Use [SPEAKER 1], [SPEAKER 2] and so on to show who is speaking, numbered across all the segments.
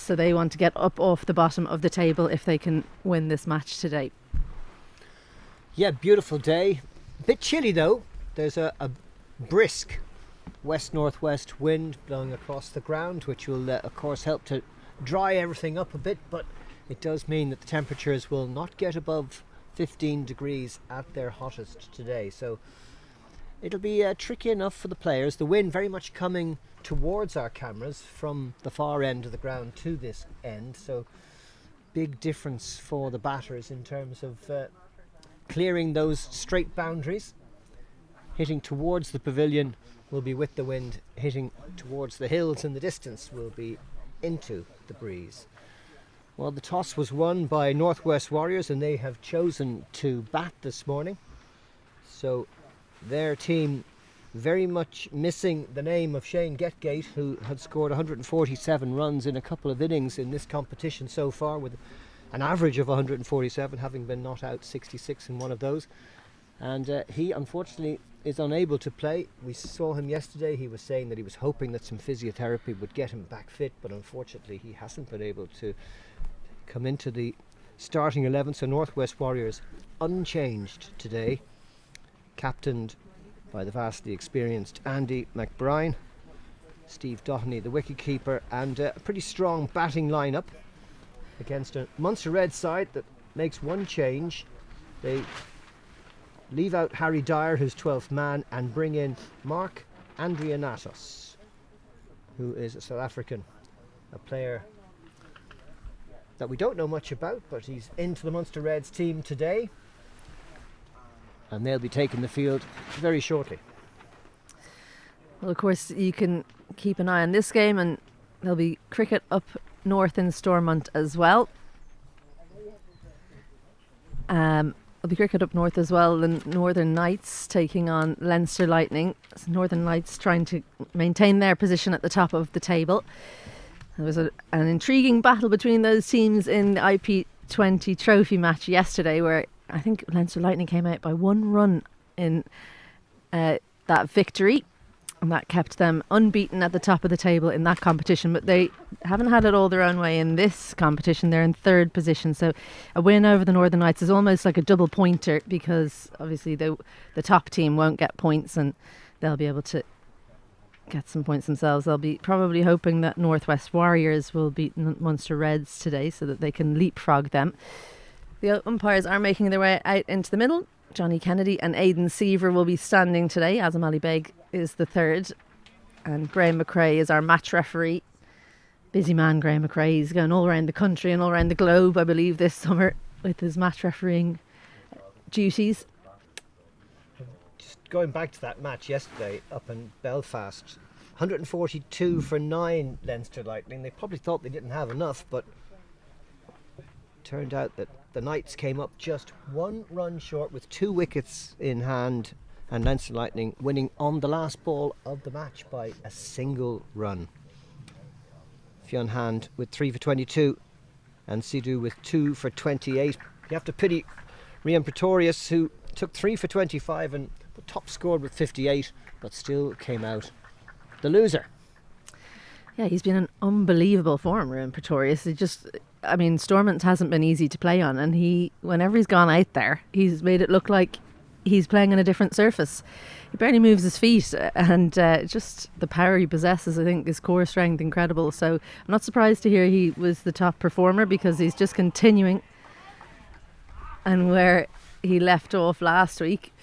[SPEAKER 1] so they want to get up off the bottom of the table if they can win this match today.
[SPEAKER 2] Yeah, beautiful day. A bit chilly though. There's a brisk west-northwest wind blowing across the ground, which will of course help to dry everything up a bit, but it does mean that the temperatures will not get above 15 degrees at their hottest today, so it'll be tricky enough for the players. The wind very much coming towards our cameras from the far end of the ground to this end, so big difference for the batters in terms of clearing those straight boundaries. Hitting towards the pavilion will be with the wind, hitting towards the hills in the distance will be into the breeze. Well, the toss was won by Northwest Warriors and they have chosen to bat this morning. So their team very much missing the name of Shane Getgate, who had scored 147 runs in a couple of innings in this competition so far, with an average of 147, having been not out 66 in one of those. And he unfortunately is unable to play. We saw him yesterday. He was saying that he was hoping that some physiotherapy would get him back fit, but unfortunately he hasn't been able to come into the starting 11. So Northwest Warriors unchanged today, captained by the vastly experienced Andy McBride, Steve Doheny the wicketkeeper, and a pretty strong batting lineup against a Munster Red side that makes one change. They leave out Harry Dyer, who's 12th man, and bring in Mark Andrianatos, who is a South African, a player that we don't know much about, but he's into the Munster Reds team today, and they'll be taking the field very shortly.
[SPEAKER 1] Well, of course, you can keep an eye on this game, and there'll be cricket up north in Stormont as well. There'll be cricket up north as well. The Northern Knights taking on Leinster Lightning. So Northern Knights trying to maintain their position at the top of the table. There was an intriguing battle between those teams in the IP20 trophy match yesterday, where I think Leinster Lightning came out by 1 run in that victory, and that kept them unbeaten at the top of the table in that competition. But they haven't had it all their own way in this competition. They're in 3rd position, so a win over the Northern Knights is almost like a double pointer, because obviously the top team won't get points and they'll be able to get some points themselves. They'll be probably hoping that Northwest Warriors will beat Munster Reds today so that they can leapfrog them. The umpires are making their way out into the middle. Johnny Kennedy and Aidan Seaver will be standing today. Azam Ali Beg is the 3rd, and Graham McRae is our match referee. Busy man, Graham McRae. He's going all around the country and all around the globe, I believe, this summer with his match refereeing duties.
[SPEAKER 2] Just going back to that match yesterday up in Belfast, 142 for 9 Leinster Lightning. They probably thought they didn't have enough, but turned out that the Knights came up just 1 run short with 2 wickets in hand, and Leinster Lightning winning on the last ball of the match by a single run. Fionn Hand with 3 for 22 and Sidhu with 2 for 28. You have to pity Rian Pretorius, who took 3 for 25 and top scored with 58, but still came out the loser.
[SPEAKER 1] Yeah, he's been in unbelievable form, Rian Pretorius. Stormont hasn't been easy to play on, and whenever he's gone out there, he's made it look like he's playing on a different surface. He barely moves his feet, and just the power he possesses, I think, his core strength incredible. So I'm not surprised to hear he was the top performer, because he's just continuing and where he left off last week.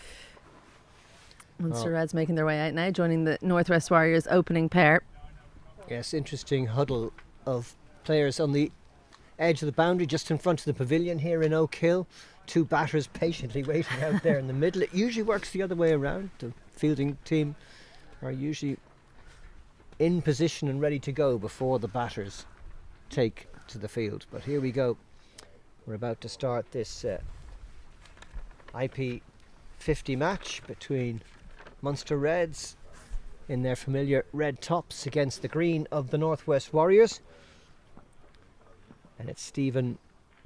[SPEAKER 1] Munster Reds making their way out now, joining the Northwest Warriors opening pair.
[SPEAKER 2] Yes, interesting huddle of players on the edge of the boundary, just in front of the pavilion here in Oak Hill. 2 batters patiently waiting out there in the middle. It usually works the other way around. The fielding team are usually in position and ready to go before the batters take to the field. But here we go. We're about to start this IP50 match between Munster Reds in their familiar red tops against the green of the Northwest Warriors. And it's Stephen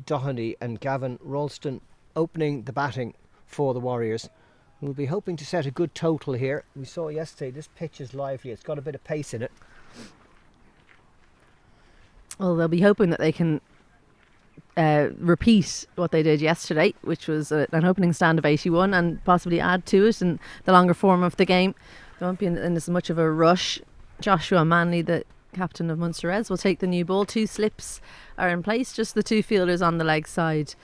[SPEAKER 2] Doheny and Gavin Ralston opening the batting for the Warriors. We'll be hoping to set a good total here. We saw yesterday this pitch is lively. It's got a bit of pace in it.
[SPEAKER 1] Well, they'll be hoping that they can repeat what they did yesterday, which was an opening stand of 81, and possibly add to it in the longer form of the game. They won't be in as much of a rush. Joshua Manley, the captain of Munster Reds, will take the new ball. 2 slips are in place, just the 2 fielders on the leg side,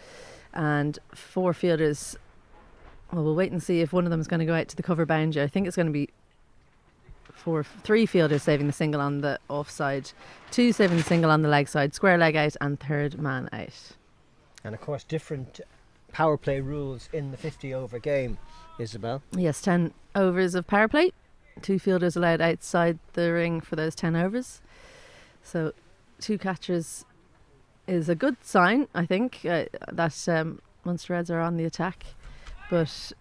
[SPEAKER 1] and 4 fielders. Well, we'll wait and see if one of them is going to go out to the cover boundary. I think it's going to be 3 fielders saving the single on the offside, 2 saving the single on the leg side, square leg out, and third man out.
[SPEAKER 2] And of course, different power play rules in the 50 over game, Isabel.
[SPEAKER 1] Yes, 10 overs of power play. 2 fielders allowed outside the ring for those 10 overs. So 2 catchers is a good sign, I think, that Munster Reds are on the attack. But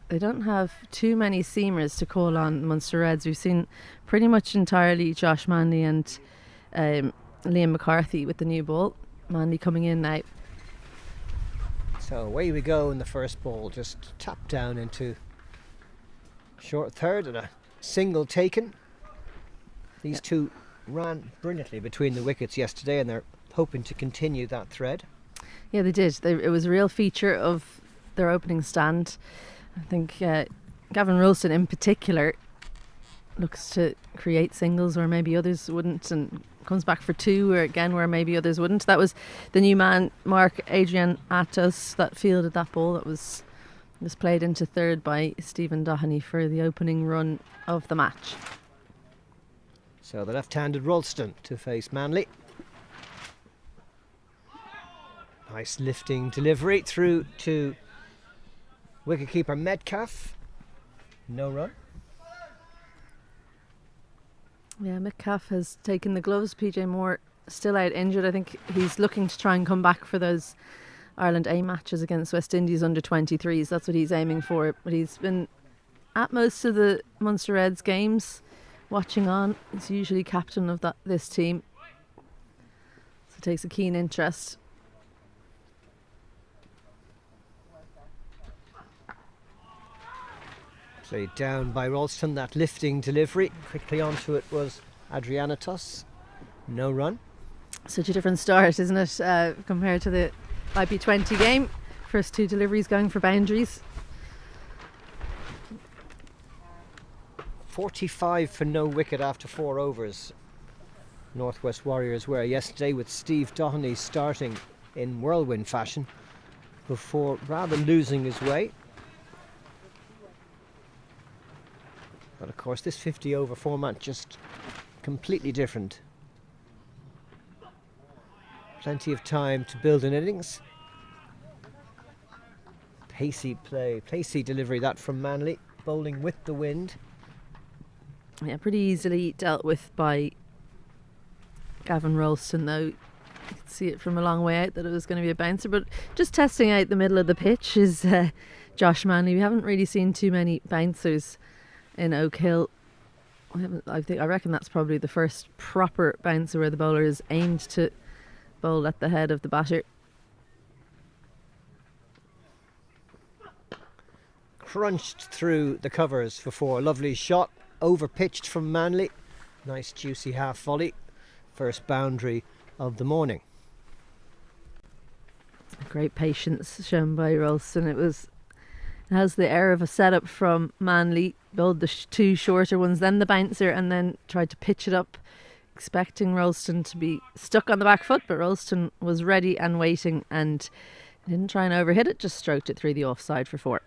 [SPEAKER 1] they don't have too many seamers to call on Munster Reds. We've seen pretty much entirely Josh Manley and Liam McCarthy with the new ball. Manley coming in now.
[SPEAKER 2] So away we go in the first ball, just tapped down into short third and a single taken. These two ran brilliantly between the wickets yesterday, and they're hoping to continue that thread.
[SPEAKER 1] Yeah, they did. It was a real feature of their opening stand. I think Gavin Ralston in particular looks to create singles where maybe others wouldn't, and comes back for 2 where maybe others wouldn't. That was the new man, Mark Adrian Atos, that fielded that ball. That was played into third by Stephen Doheny for the opening run of the match.
[SPEAKER 2] So the left-handed Ralston to face Manley. Nice lifting delivery through to wicketkeeper Metcalf. No run.
[SPEAKER 1] Yeah, Metcalf has taken the gloves. PJ Moore still out injured. I think he's looking to try and come back for those Ireland A matches against West Indies under 23s. That's what he's aiming for. But he's been at most of the Munster Reds games, watching on. He's usually captain of this team, so takes a keen interest.
[SPEAKER 2] Played down by Ralston, that lifting delivery. Quickly onto it was Adrianatos. No run.
[SPEAKER 1] Such a different start, isn't it, compared to the IP50 game. First 2 deliveries going for boundaries.
[SPEAKER 2] 45 for no wicket after 4 overs. Northwest Warriors were yesterday, with Steve Doheny starting in whirlwind fashion before rather losing his way. But of course this 50 over format just completely different. Plenty of time to build an innings. Pacey play, pacey delivery that from Manley, bowling with the wind.
[SPEAKER 1] Yeah, pretty easily dealt with by Gavin Ralston, though. You could see it from a long way out that it was going to be a bouncer, but just testing out the middle of the pitch is Josh Manley. We haven't really seen too many bouncers in Oak Hill. I reckon that's probably the first proper bouncer where the bowler is aimed to bowl at the head of the batter.
[SPEAKER 2] Crunched through the covers for 4. Lovely shot, over pitched from Manley. Nice juicy half volley. First boundary of the morning.
[SPEAKER 1] Great patience shown by Ralston. It has the air of a setup from Manley. Bowled the 2 shorter ones, then the bouncer, and then tried to pitch it up, expecting Ralston to be stuck on the back foot, but Ralston was ready and waiting and didn't try and overhit it, just stroked it through the offside for 4.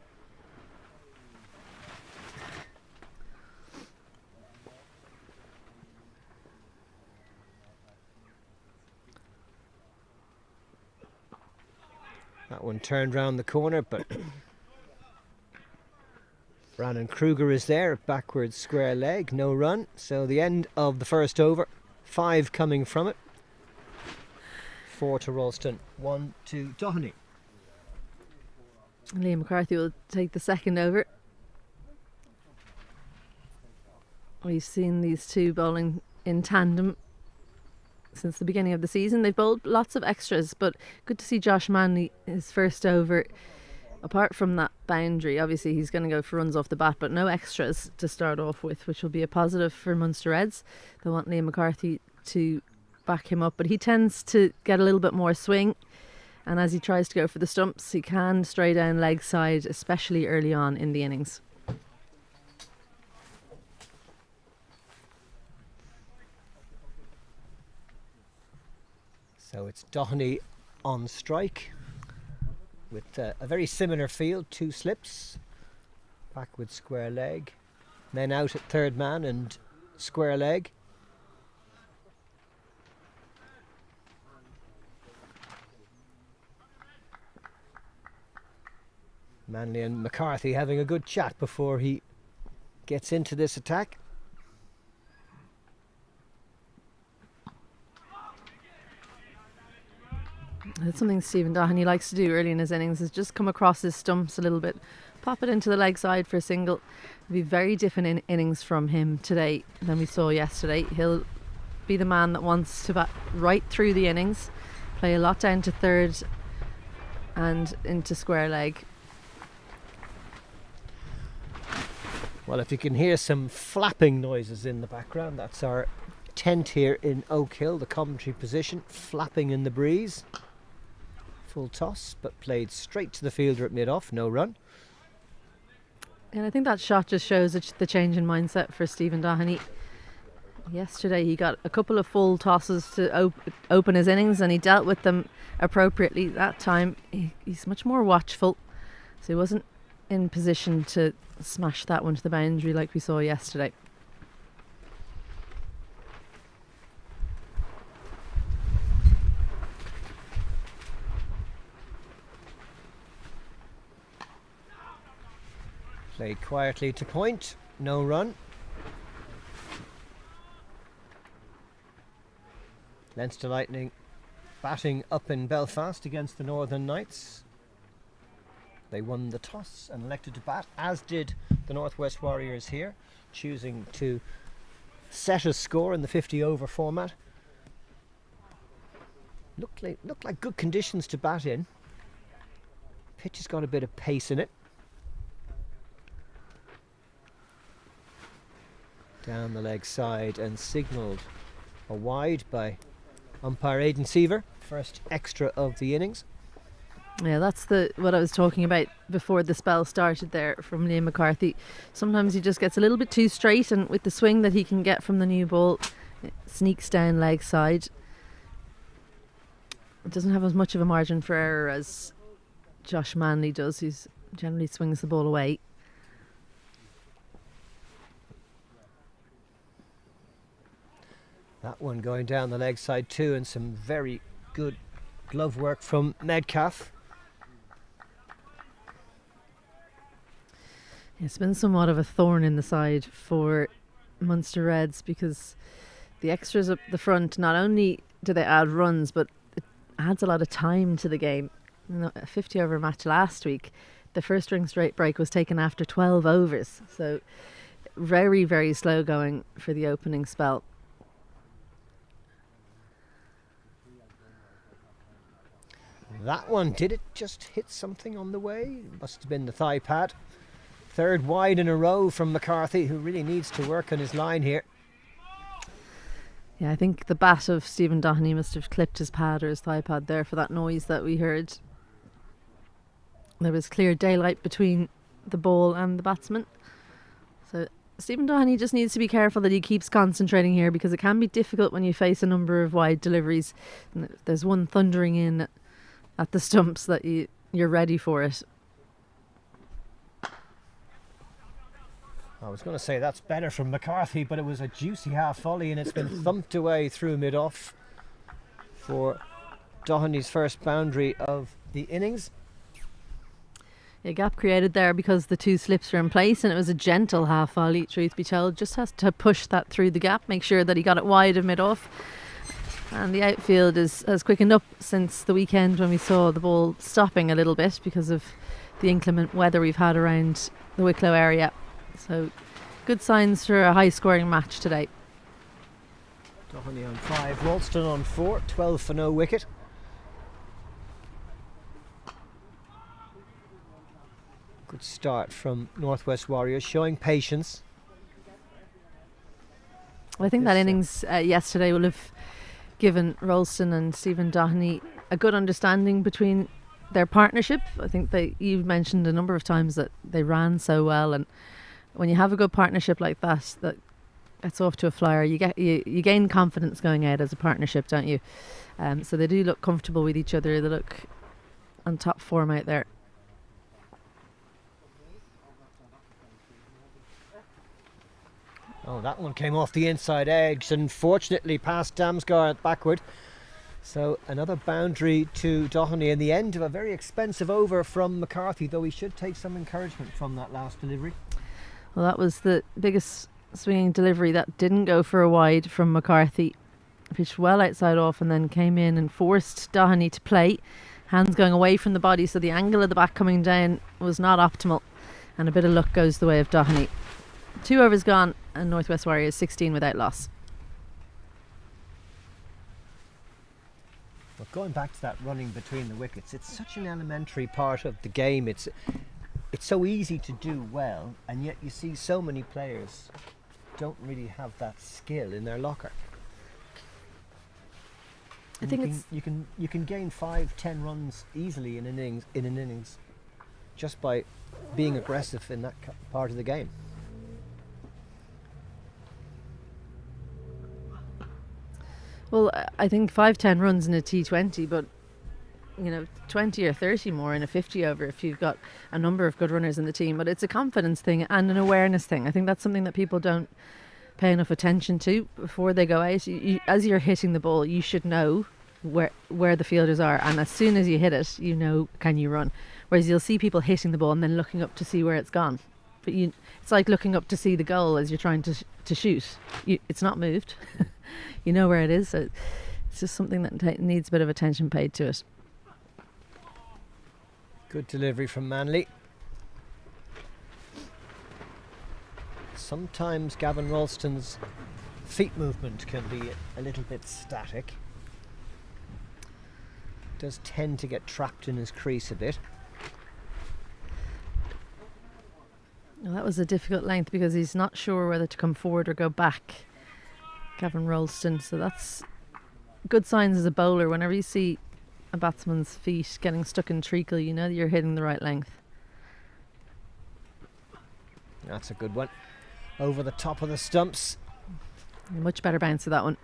[SPEAKER 2] That one turned round the corner, but Brandon Kruger is there, backwards square leg, no run. So the end of the first over, 5 coming from it. 4 to Ralston, 1 to Doheny.
[SPEAKER 1] Liam McCarthy will take the second over. We've seen these 2 bowling in tandem since the beginning of the season. They've bowled lots of extras, but good to see Josh Manley, his first over. Apart from that boundary, obviously he's going to go for runs off the bat, but no extras to start off with, which will be a positive for Munster Reds. They want Liam McCarthy to back him up, but he tends to get a little bit more swing, and as he tries to go for the stumps, he can stray down leg side, especially early on in the innings.
[SPEAKER 2] So it's Doheny on strike with a very similar field, 2 slips, backward square leg, then out at third man and square leg. Manley and McCarthy having a good chat before he gets into this attack.
[SPEAKER 1] That's something Stephen Doheny likes to do early in his innings, is just come across his stumps a little bit, pop it into the leg side for a single. It'll be very different innings from him today than we saw yesterday. He'll be the man that wants to bat right through the innings, play a lot down to third and into square leg.
[SPEAKER 2] Well, if you can hear some flapping noises in the background, that's our tent here in Oak Hill, the commentary position, flapping in the breeze. Full toss, but played straight to the fielder at mid-off, no run.
[SPEAKER 1] And I think that shot just shows the change in mindset for Stephen Doheny. Yesterday he got a couple of full tosses to open his innings, and he dealt with them appropriately. That time he's much more watchful, so he wasn't in position to smash that one to the boundary like we saw yesterday.
[SPEAKER 2] Played quietly to point, no run. Leinster Lightning batting up in Belfast against the Northern Knights. They won the toss and elected to bat, as did the Northwest Warriors here, choosing to set a score in the 50 over format. Looked like good conditions to bat in. Pitch has got a bit of pace in it. Down the leg side and signalled a wide by umpire Aidan Seaver, first extra of the innings.
[SPEAKER 1] Yeah, that's what I was talking about before the spell started there from Liam McCarthy. Sometimes he just gets a little bit too straight, and with the swing that he can get from the new ball, it sneaks down leg side. It doesn't have as much of a margin for error as Josh Manley does, who generally swings the ball away.
[SPEAKER 2] That one going down the leg side too, and some very good glove work from Metcalf.
[SPEAKER 1] It's been somewhat of a thorn in the side for Munster Reds, because the extras up the front, not only do they add runs, but it adds a lot of time to the game. You know, a 50 over match last week, the first ring straight break was taken after 12 overs, so very, very slow going for the opening spell.
[SPEAKER 2] That one, did it just hit something on the way? Must have been the thigh pad. Third wide in a row from McCarthy, who really needs to work on his line here.
[SPEAKER 1] Yeah, I think the bat of Stephen Doheny must have clipped his pad or his thigh pad there for that noise that we heard. There was clear daylight between the ball and the batsman. So Stephen Doheny just needs to be careful that he keeps concentrating here, because it can be difficult when you face a number of wide deliveries. And there's one thundering in at the stumps that you're ready for it.
[SPEAKER 2] I was going to say that's better from McCarthy, but it was a juicy half volley, and it's been thumped away through mid-off for Doheny's first boundary of the innings.
[SPEAKER 1] A gap created there because the two slips were in place, and it was a gentle half volley, truth be told. Just has to push that through the gap, make sure that he got it wide of mid-off. And the outfield has quickened up since the weekend, when we saw the ball stopping a little bit because of the inclement weather we've had around the Wicklow area. So good signs for a high scoring match today.
[SPEAKER 2] Doheny on 5, Ralston on 4, 12 for no wicket. Good start from Northwest Warriors, showing patience.
[SPEAKER 1] I think that innings yesterday will have given Ralston and Stephen Doherty a good understanding between their partnership. I think you've mentioned a number of times that they ran so well, and when you have a good partnership like that gets off to a flyer, you gain confidence going out as a partnership, don't you? So they do look comfortable with each other. They look on top form out there.
[SPEAKER 2] Oh, that one came off the inside edge and fortunately past Damsgaard backward. So another boundary to Doherty in the end of a very expensive over from McCarthy, though he should take some encouragement from that last delivery.
[SPEAKER 1] Well, that was the biggest swinging delivery that didn't go for a wide from McCarthy. Pitched well outside off and then came in and forced Doherty to play. Hands going away from the body, so the angle of the bat coming down was not optimal. And a bit of luck goes the way of Doherty. 2 overs gone and Northwest Warriors 16 without loss.
[SPEAKER 2] Well, going back to that running between the wickets, it's such an elementary part of the game. It's so easy to do well, and yet you see so many players don't really have that skill in their locker.
[SPEAKER 1] I think
[SPEAKER 2] you can gain 5-10 runs easily in an innings just by being aggressive in that part of the game.
[SPEAKER 1] Well, I think 5-10 runs in a T20, but 20 or 30 more in a 50 over if you've got a number of good runners in the team. But it's a confidence thing and an awareness thing. I think that's something that people don't pay enough attention to before they go out. As you're hitting the ball, you should know where the fielders are, and as soon as you hit it, can you run. Whereas you'll see people hitting the ball and then looking up to see where it's gone. But it's like looking up to see the goal as you're trying to shoot. It's not moved. You know where it is, so it's just something that needs a bit of attention paid to it.
[SPEAKER 2] Good delivery from Manley. Sometimes Gavin Ralston's feet movement can be a little bit static. Does tend to get trapped in his crease a bit.
[SPEAKER 1] Well, that was a difficult length because he's not sure whether to come forward or go back, Gavin Ralston. So that's good signs as a bowler. Whenever you see a batsman's feet getting stuck in treacle, you know that you're hitting the right length.
[SPEAKER 2] That's a good one. Over the top of the stumps.
[SPEAKER 1] Much better bounce to that one.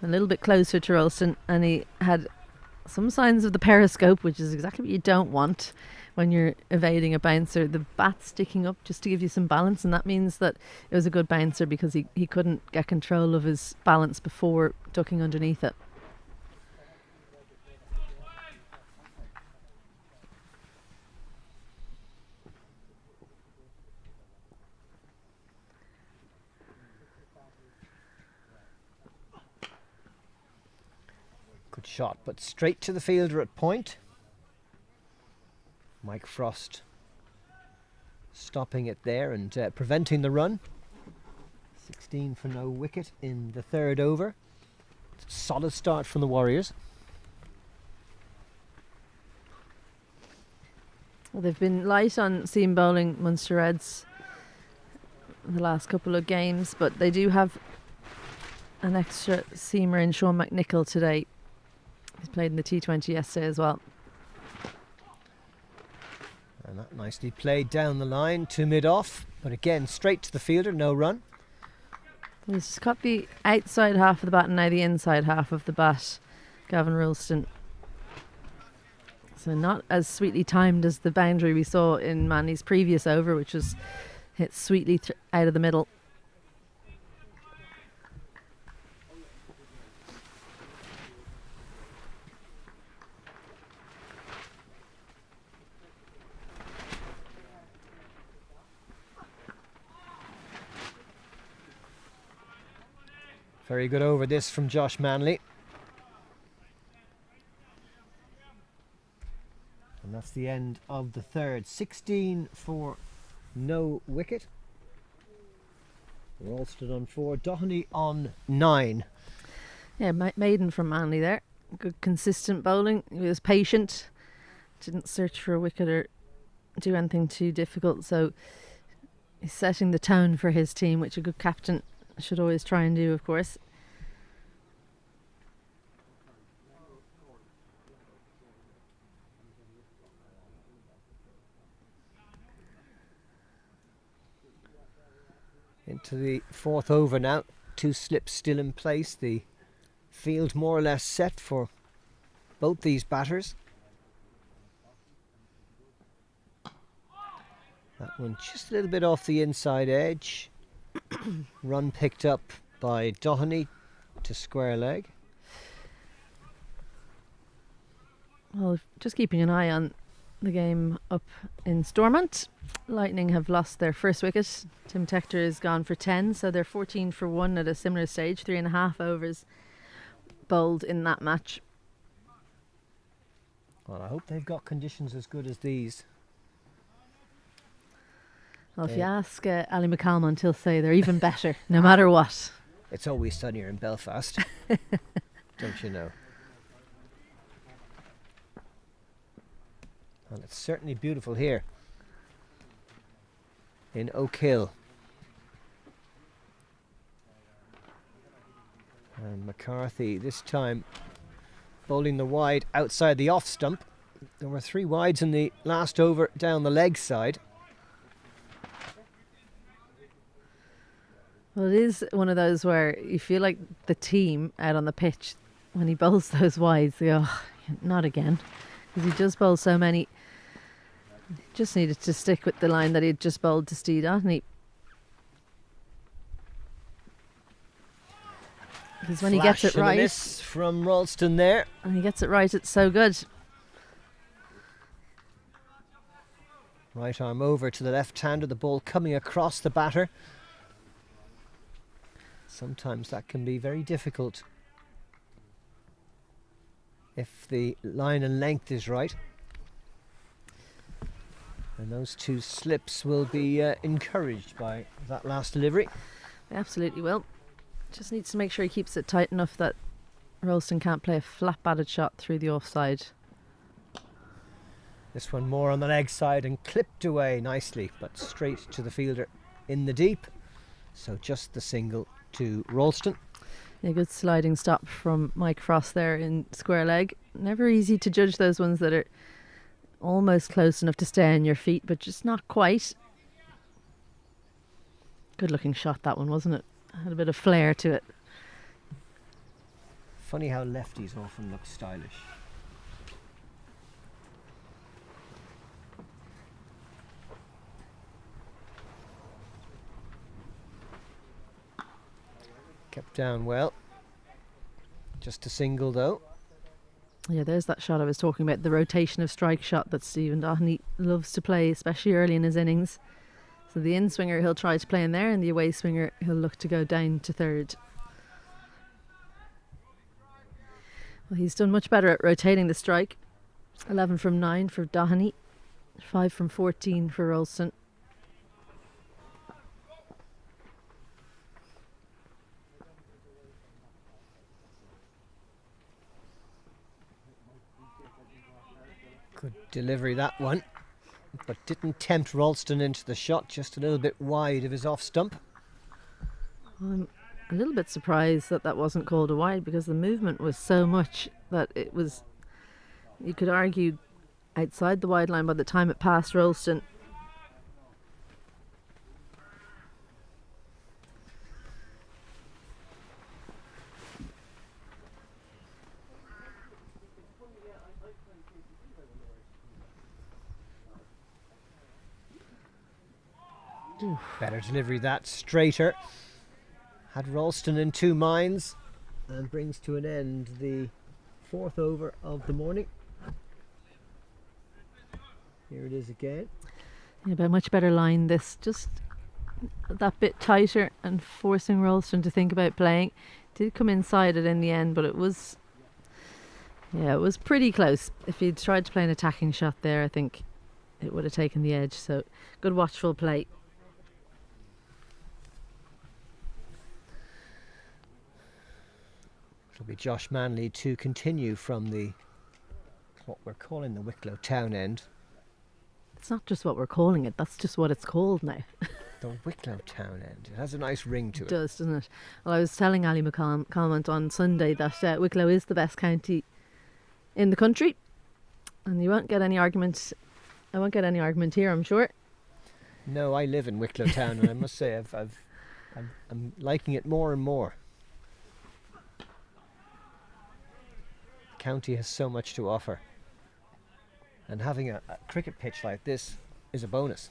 [SPEAKER 1] A little bit closer to Ralston, and he had some signs of the periscope, which is exactly what you don't want when you're evading a bouncer. The bat sticking up just to give you some balance, and that means that it was a good bouncer because he couldn't get control of his balance before ducking underneath it.
[SPEAKER 2] Good shot, but straight to the fielder at point. Mike Frost stopping it there and preventing the run. 16 for no wicket in the 3rd over. Solid start from the Warriors.
[SPEAKER 1] Well, they've been light on seam bowling, Munster Reds, in the last couple of games, but they do have an extra seamer in Sean McNichol today. He's played in the T20 yesterday as well.
[SPEAKER 2] And that nicely played down the line to mid-off, but again straight to the fielder, no run.
[SPEAKER 1] He's got the outside half of the bat and now the inside half of the bat, Gavin Ralston. So not as sweetly timed as the boundary we saw in Manley's previous over, which was hit sweetly out of the middle.
[SPEAKER 2] Very good over this from Josh Manley. And that's the end of the 3rd. 16 for no wicket. Ralston on 4, Doherty on 9.
[SPEAKER 1] Yeah, maiden from Manley there. Good consistent bowling. He was patient. Didn't search for a wicket or do anything too difficult. So he's setting the tone for his team, which a good captain should always try and do, of course.
[SPEAKER 2] Into the fourth over now. 2 slips still in place. The field more or less set for both these batters. That one just a little bit off the inside edge. Run picked up by Doheny to square leg.
[SPEAKER 1] Well, just keeping an eye on the game up in Stormont. Lightning have lost their first wicket. Tim Tector is gone for 10, so they're 14 for 1 at a similar stage. 3.5 overs bowled in that match.
[SPEAKER 2] Well, I hope they've got conditions as good as these.
[SPEAKER 1] Well, if you ask Ali McCalmont, he'll say they're even better, no matter what.
[SPEAKER 2] It's always sunnier in Belfast, don't you know? Well, it's certainly beautiful here in Oak Hill. And McCarthy this time bowling the wide outside the off stump. There were 3 wides in the last over down the leg side.
[SPEAKER 1] Well, it is one of those where you feel like the team out on the pitch, when he bowls those wides, they go, oh, not again. Because he just bowled so many. Just needed to stick with the line that he'd just bowled to Steve Doheny. Because when he gets it right,
[SPEAKER 2] miss from Ralston there.
[SPEAKER 1] and he gets it right, it's so good.
[SPEAKER 2] Right arm over to the left hander, the ball coming across the batter. Sometimes that can be very difficult if the line and length is right. And those 2 slips will be encouraged by that last delivery.
[SPEAKER 1] They absolutely will. Just needs to make sure he keeps it tight enough that Ralston can't play a flat-batted shot through the offside.
[SPEAKER 2] This one more on the leg side and clipped away nicely, but straight to the fielder in the deep. So just the single to Ralston.
[SPEAKER 1] A good sliding stop from Mike Frost there in square leg. Never easy to judge those ones that are almost close enough to stay on your feet, but just not quite. Good looking shot, that one, wasn't it? Had a bit of flair to it.
[SPEAKER 2] Funny how lefties often look stylish. Kept down well. Just a single though.
[SPEAKER 1] Yeah, there's that shot I was talking about, the rotation of strike shot that Stephen Doheny loves to play, especially early in his innings. So the in swinger he'll try to play in there, and the away swinger he'll look to go down to third. Well, he's done much better at rotating the strike. 11 from 9 for Doheny, 5 from 14 for Ralston.
[SPEAKER 2] Good delivery that one, but didn't tempt Ralston into the shot, just a little bit wide of his off stump.
[SPEAKER 1] I'm a little bit surprised that that wasn't called a wide, because the movement was so much that it was, you could argue, outside the wide line by the time it passed Ralston.
[SPEAKER 2] Better delivery that, straighter. Had Ralston in 2 minds and brings to an end the 4th over of the morning. Here it is again.
[SPEAKER 1] Yeah, but a much better line this, just that bit tighter and forcing Ralston to think about playing. Did come inside it in the end, but it was, yeah, it was pretty close. If he'd tried to play an attacking shot there, I think it would have taken the edge. So good watchful play.
[SPEAKER 2] It'll be Josh Manley to continue from the, what we're calling the Wicklow Town end.
[SPEAKER 1] It's not just what we're calling it, that's just what it's called now.
[SPEAKER 2] The Wicklow Town end. It has a nice ring to
[SPEAKER 1] It
[SPEAKER 2] it.
[SPEAKER 1] does, doesn't it? Well, I was telling Ali McCalmont on Sunday that Wicklow is the best county in the country, and you won't get any argument. I won't get any argument here, I'm sure.
[SPEAKER 2] No, I live in Wicklow Town, and I must say I've I'm liking it more and more. The county has so much to offer, and having a cricket pitch like this is a bonus.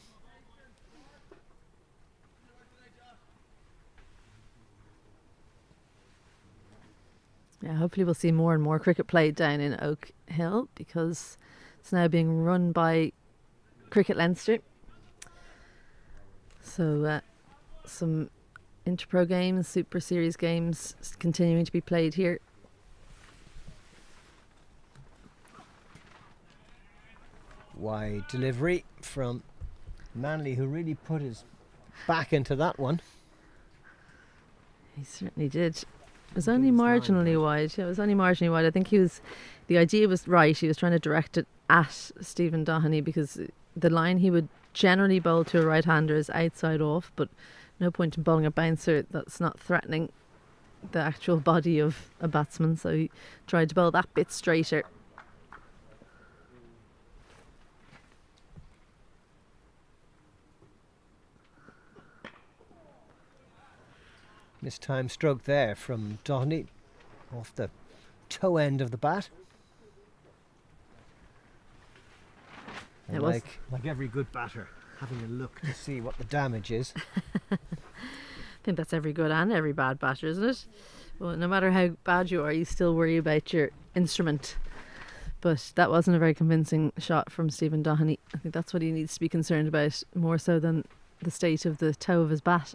[SPEAKER 1] Yeah, hopefully we'll see more and more cricket played down in Oak Hill, because it's now being run by Cricket Leinster. So some Interpro games, Super Series games continuing to be played here.
[SPEAKER 2] Wide delivery from Manley, who really put his back into that one.
[SPEAKER 1] He certainly did. It was only marginally wide. Yeah, it was only marginally wide. I think the idea was right. He was trying to direct it at Stephen Doherty, because the line he would generally bowl to a right-hander is outside off, but no point in bowling a bouncer that's not threatening the actual body of a batsman. So he tried to bowl that bit straighter.
[SPEAKER 2] Mistimed stroke there from Doherty off the toe end of the bat. And like every good batter, having a look to see what the damage is.
[SPEAKER 1] I think that's every good and every bad batter, isn't it? Well, no matter how bad you are, you still worry about your instrument. But that wasn't a very convincing shot from Stephen Doherty. I think that's what he needs to be concerned about, more so than the state of the toe of his bat.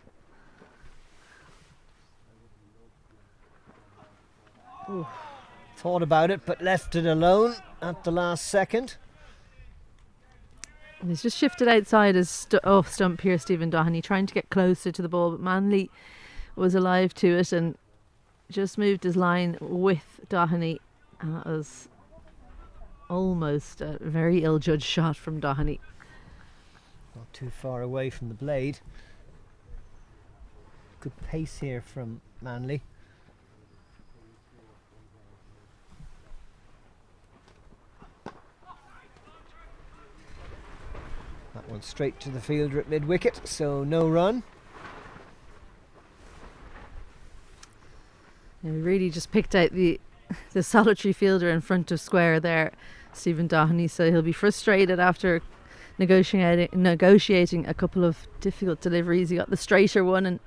[SPEAKER 2] Ooh. Thought about it, but left it alone at the last second.
[SPEAKER 1] And he's just shifted outside his stump here, Stephen Doherty, trying to get closer to the ball, but Manley was alive to it and just moved his line with Doherty, and that was almost a very ill-judged shot from Doherty.
[SPEAKER 2] Not too far away from the blade. Good pace here from Manley. That one straight to the fielder at mid-wicket, so no run.
[SPEAKER 1] Yeah, he really just picked out the solitary fielder in front of square there, Stephen Doherty, so he'll be frustrated after negotiating a couple of difficult deliveries. He got the straighter one and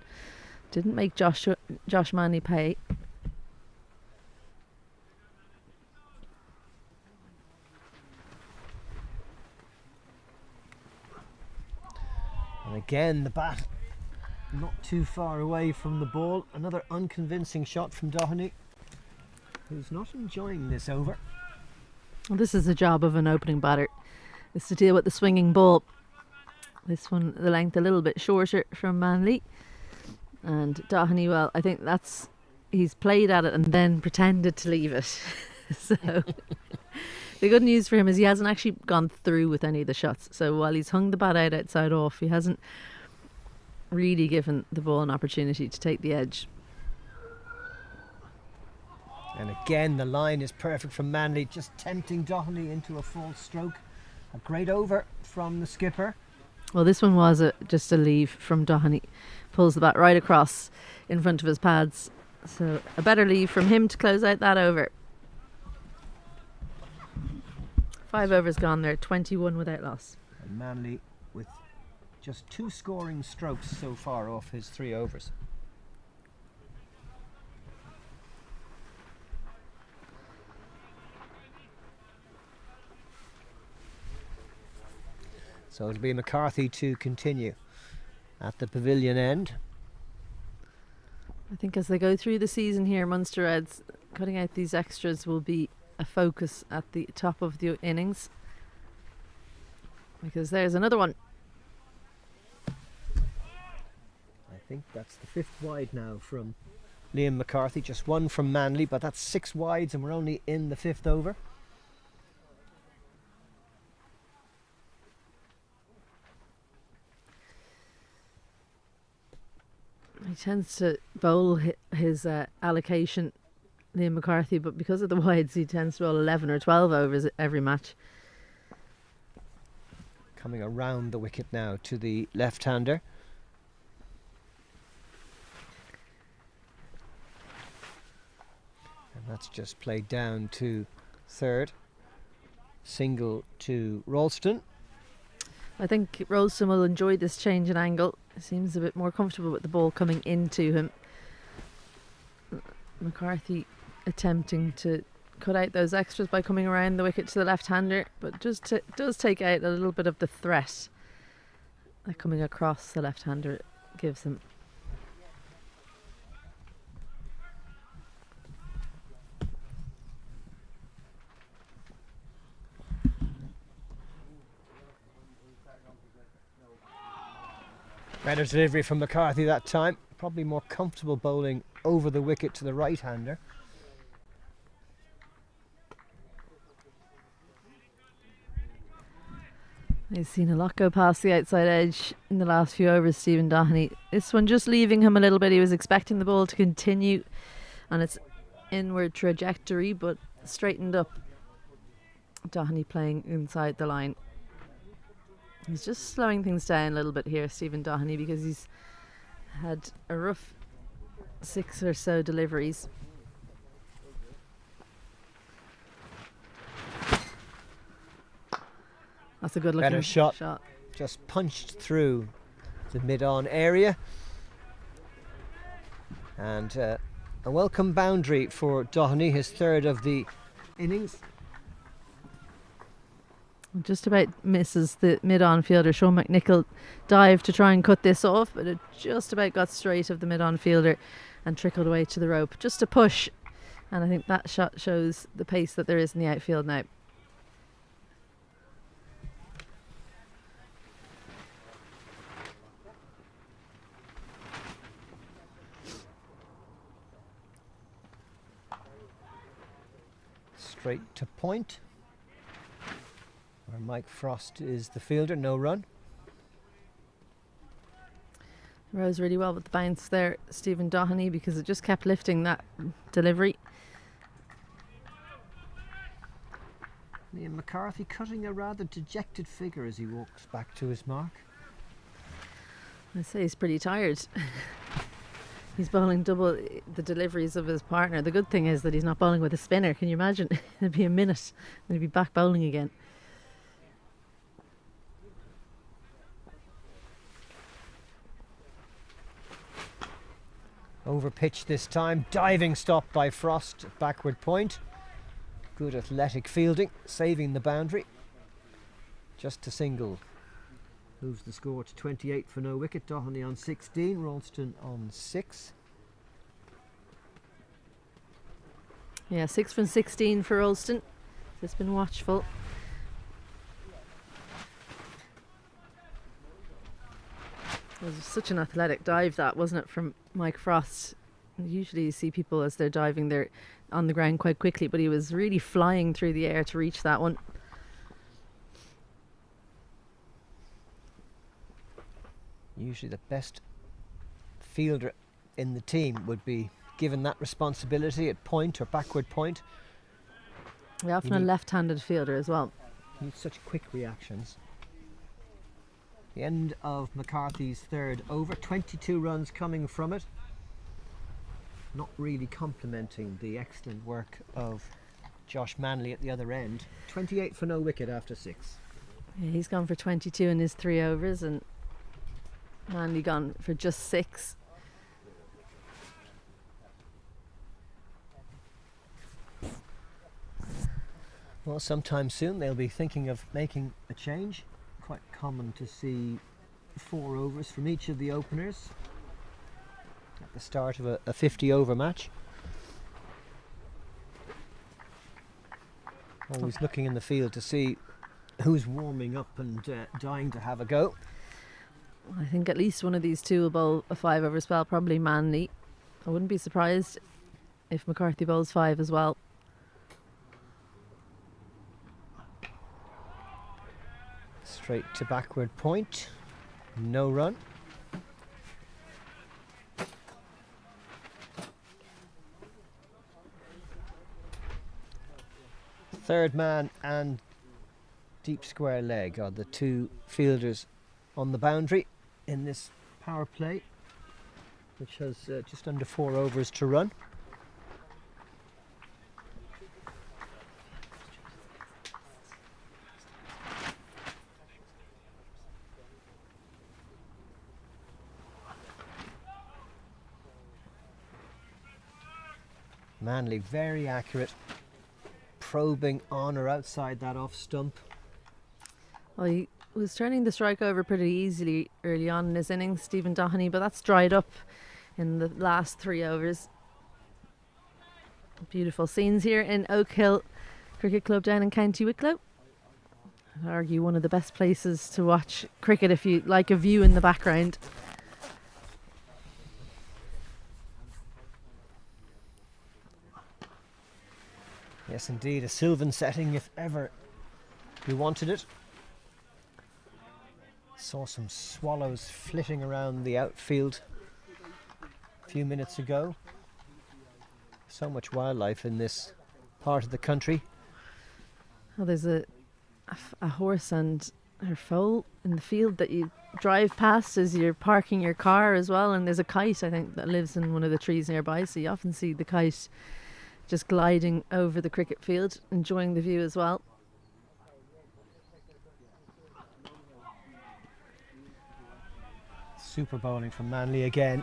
[SPEAKER 1] didn't make Josh Manley pay.
[SPEAKER 2] And again, the bat not too far away from the ball. Another unconvincing shot from Doherty, who's not enjoying this over.
[SPEAKER 1] Well, this is the job of an opening batter, is to deal with the swinging ball. This one, the length a little bit shorter from Manley. And Doherty, well, I think he's played at it and then pretended to leave it. So the good news for him is he hasn't actually gone through with any of the shots. So while he's hung the bat out outside off, he hasn't really given the ball an opportunity to take the edge.
[SPEAKER 2] And again, the line is perfect from Manley, just tempting Doherty into a false stroke. A great over from the skipper.
[SPEAKER 1] Well, this one was just a leave from Doherty. Pulls the bat right across in front of his pads. So a better leave from him to close out that over. 5 overs gone there, 21 without loss.
[SPEAKER 2] And Manley with just 2 scoring strokes so far off his 3 overs. So it'll be McCarthy to continue at the pavilion end.
[SPEAKER 1] I think as they go through the season here, Munster Reds cutting out these extras will be a focus at the top of the innings, because there's another one.
[SPEAKER 2] I think that's the 5th wide now from Liam McCarthy, just 1 from Manley, but that's 6 wides and we're only in the 5th over.
[SPEAKER 1] He tends to bowl his allocation, Liam McCarthy, but because of the wides he tends to bowl 11 or 12 overs every match.
[SPEAKER 2] Coming around the wicket now to the left-hander. That's just played down to third. Single to Ralston.
[SPEAKER 1] I think Ralston will enjoy this change in angle. He seems a bit more comfortable with the ball coming into him. McCarthy attempting to cut out those extras by coming around the wicket to the left-hander, but just does take out a little bit of the threat that coming across the left-hander gives him.
[SPEAKER 2] Better delivery from McCarthy that time. Probably more comfortable bowling over the wicket to the right-hander.
[SPEAKER 1] He's seen a lot go past the outside edge in the last few overs, Stephen Doherty. This one just leaving him a little bit. He was expecting the ball to continue on its inward trajectory, but straightened up. Doherty playing inside the line. He's just slowing things down a little bit here, Stephen Doherty, because he's had a rough 6 or so deliveries. That's a good looking
[SPEAKER 2] Better shot. Just punched through the mid-on area. And a welcome boundary for Doherty, his third of the innings.
[SPEAKER 1] Just about misses the mid-on fielder. Sean McNichol dived to try and cut this off, but it just about got straight of the mid-on fielder and trickled away to the rope. Just a push, and I think that shot shows the pace that there is in the outfield now.
[SPEAKER 2] Straight to point, where Mike Frost is the fielder. No run.
[SPEAKER 1] Rose really well with the bounce there, Stephen Doherty, because it just kept lifting that delivery.
[SPEAKER 2] Liam McCarthy cutting a rather dejected figure as he walks back to his mark.
[SPEAKER 1] I say he's pretty tired. He's bowling double the deliveries of his partner. The good thing is that he's not bowling with a spinner. Can you imagine? It'd be a minute and he'd be back bowling again.
[SPEAKER 2] Over pitch this time. Diving stop by Frost at backward point. Good athletic fielding, saving the boundary. Just a single. Moves the score to 28 for no wicket. Doherty on 16, Ralston on 6.
[SPEAKER 1] Yeah, 6 from 16 for Ralston. Just been watchful. It was such an athletic dive, that, wasn't it, from Mike Frost? Usually you see people as they're diving, they're on the ground quite quickly, but he was really flying through the air to reach that one.
[SPEAKER 2] Usually the best fielder in the team would be given that responsibility at point or backward point.
[SPEAKER 1] Yeah, often a left-handed fielder as well.
[SPEAKER 2] Needs such quick reactions. The end of McCarthy's third over, 22 runs coming from it. Not really complimenting the excellent work of Josh Manley at the other end. 28 for no wicket after 6.
[SPEAKER 1] Yeah, he's gone for 22 in his 3 overs, and Manley gone for just 6.
[SPEAKER 2] Well, sometime soon they'll be thinking of making a change. Quite common to see 4 overs from each of the openers at the start of a 50 over match. Always looking in the field to see who's warming up and dying to have a go.
[SPEAKER 1] I think at least one of these two will bowl a 5 over spell, probably Manley. I wouldn't be surprised if McCarthy bowls 5 as well.
[SPEAKER 2] Straight to backward point, no run. Third man and deep square leg are the two fielders on the boundary in this power play, which has just under 4 overs to run. Manley very accurate, probing on or outside that off stump.
[SPEAKER 1] Well, he was turning the strike over pretty easily early on in his innings, Stephen Doherty, but that's dried up in the last 3 overs. Beautiful scenes here in Oak Hill Cricket Club down in County Wicklow. I'd argue one of the best places to watch cricket if you like a view in the background.
[SPEAKER 2] Yes, indeed, a sylvan setting if ever you wanted it. Saw some swallows flitting around the outfield a few minutes ago. So much wildlife in this part of the country.
[SPEAKER 1] Well, there's a horse and her foal in the field that you drive past as you're parking your car as well, and there's a kite, I think, that lives in one of the trees nearby, so you often see the kite just gliding over the cricket field, enjoying the view as well.
[SPEAKER 2] Super bowling from Manley again.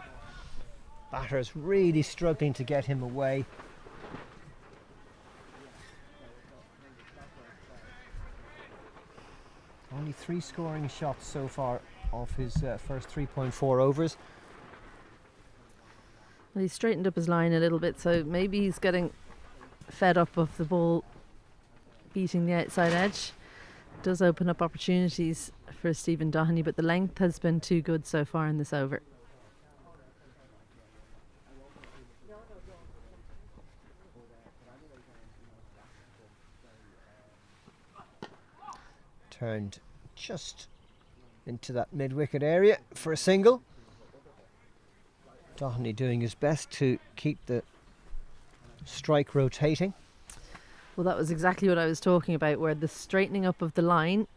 [SPEAKER 2] Batter's really struggling to get him away. Only 3 scoring shots so far off his first 3.4 overs.
[SPEAKER 1] Well, he's straightened up his line a little bit, so maybe he's getting fed up of the ball beating the outside edge. Does open up opportunities for Stephen Doherty, but the length has been too good so far in this over.
[SPEAKER 2] Turned just into that mid-wicket area for a single. Doherty doing his best to keep the strike rotating.
[SPEAKER 1] Well, that was exactly what I was talking about, where the straightening up of the line,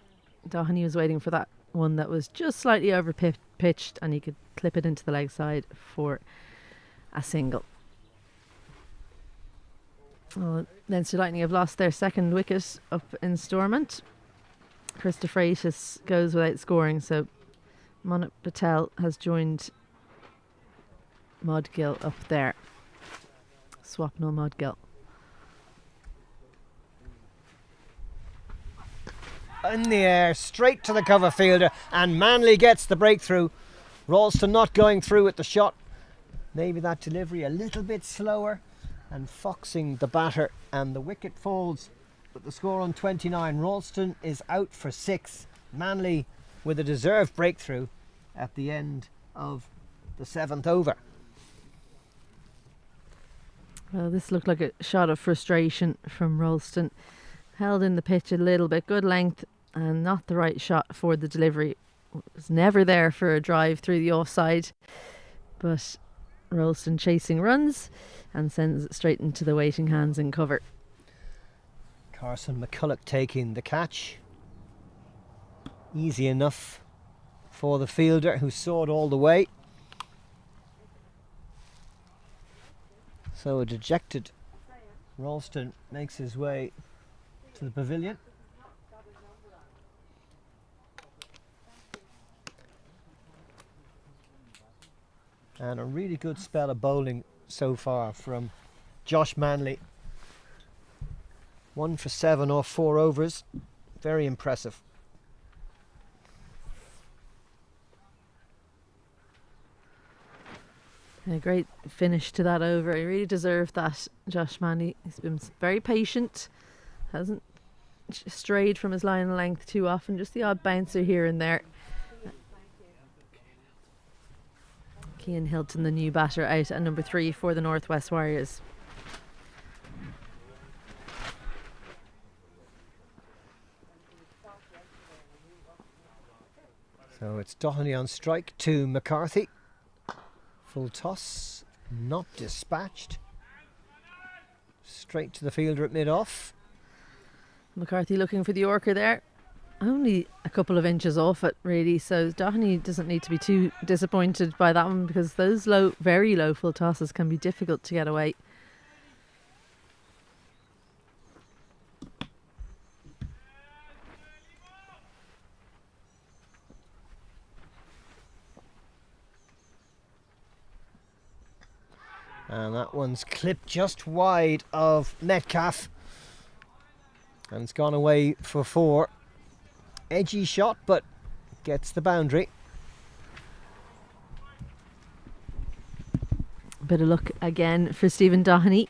[SPEAKER 1] Doherty was waiting for that one that was just slightly over pitched, and he could clip it into the leg side for a single. Well, Leinster Lightning have lost their second wicket up in Stormont. Christopher Freitas goes without scoring, so Monat Patel has joined Modgill up there. Swapnil Modgill.
[SPEAKER 2] In the air, straight to the cover fielder, and Manley gets the breakthrough. Ralston not going through with the shot. Maybe that delivery a little bit slower, and foxing the batter, and the wicket falls with the score on 29. Ralston is out for 6. Manley with a deserved breakthrough at the end of the 7th over.
[SPEAKER 1] Well, this looked like a shot of frustration from Ralston. Held in the pitch a little bit, good length, and not the right shot for the delivery. It was never there for a drive through the offside, but Ralston chasing runs and sends it straight into the waiting hands in cover.
[SPEAKER 2] Carson McCulloch taking the catch. Easy enough for the fielder who saw it all the way. So a dejected Ralston makes his way to the pavilion. And a really good spell of bowling so far from Josh Manley. 1 for 7 off 4 overs. Very impressive.
[SPEAKER 1] A great finish to that over. He really deserved that, Josh Manley. He's been very patient. Hasn't strayed from his line of length too often. Just the odd bouncer here and there. Cian Hilton, the new batter, out at number 3 for the Northwest Warriors.
[SPEAKER 2] So it's Doherty on strike to McCarthy. Full toss, not dispatched. Straight to the fielder at mid-off.
[SPEAKER 1] McCarthy looking for the Yorker there. Only a couple of inches off it, really, so Doherty doesn't need to be too disappointed by that one, because those low, very low full tosses can be difficult to get away.
[SPEAKER 2] And that one's clipped just wide of Metcalf. And it's gone away for 4. Edgy shot, but gets the boundary.
[SPEAKER 1] Bit of luck again for Stephen Doherty.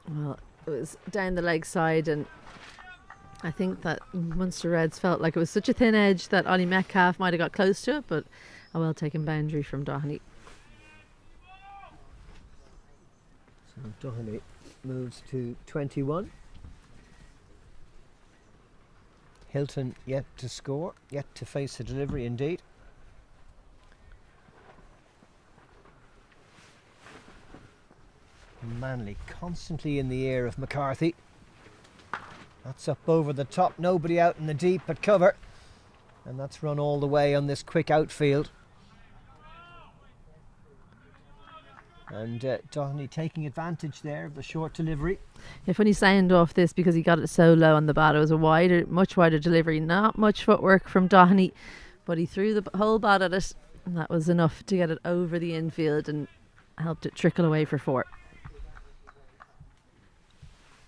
[SPEAKER 1] Well, it was down the leg side, and I think that Munster Reds felt like it was such a thin edge that Ollie Metcalf might have got close to it, but a well taken boundary from Doherty.
[SPEAKER 2] So Doherty moves to 21. Hilton yet to score, yet to face a delivery indeed. Manley constantly in the ear of McCarthy. That's up over the top, nobody out in the deep but cover. And that's run all the way on this quick outfield. And Doherty taking advantage there of the short delivery.
[SPEAKER 1] Yeah, funny sound off this because he got it so low on the bat. It was a much wider delivery. Not much footwork from Doherty, but he threw the whole bat at it, and that was enough to get it over the infield and helped it trickle away for 4.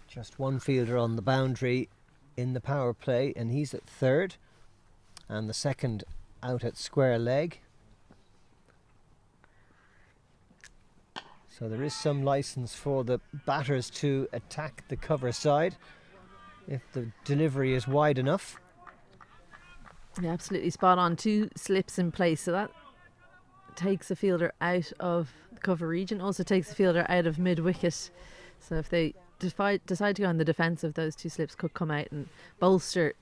[SPEAKER 2] Just one fielder on the boundary in the power play, and he's at 3rd, and the second out at square leg. So there is some license for the batters to attack the cover side if the delivery is wide enough.
[SPEAKER 1] Yeah, absolutely spot on. 2 slips in place, so that takes a fielder out of the cover region, also takes a fielder out of mid-wicket. So if they decide to go on the defensive, those 2 slips could come out and bolster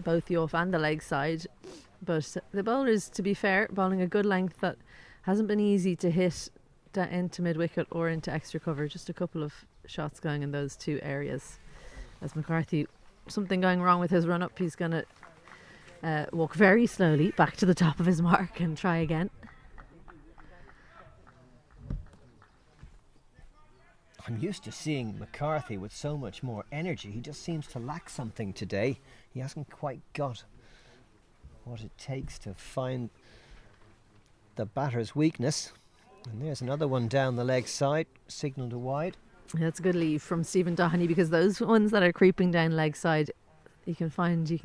[SPEAKER 1] both the off and the leg side. But the bowlers, to be fair, bowling a good length that hasn't been easy to hit into mid-wicket or into extra cover. Just a couple of shots going in those 2 areas. As McCarthy, something going wrong with his run-up, he's going to walk very slowly back to the top of his mark and try again.
[SPEAKER 2] I'm used to seeing McCarthy with so much more energy. He just seems to lack something today. He hasn't quite got what it takes to find the batter's weakness. And there's another one down the leg side, signalled a wide.
[SPEAKER 1] Yeah, that's a good leave from Stephen Doherty, because those ones that are creeping down leg side, you can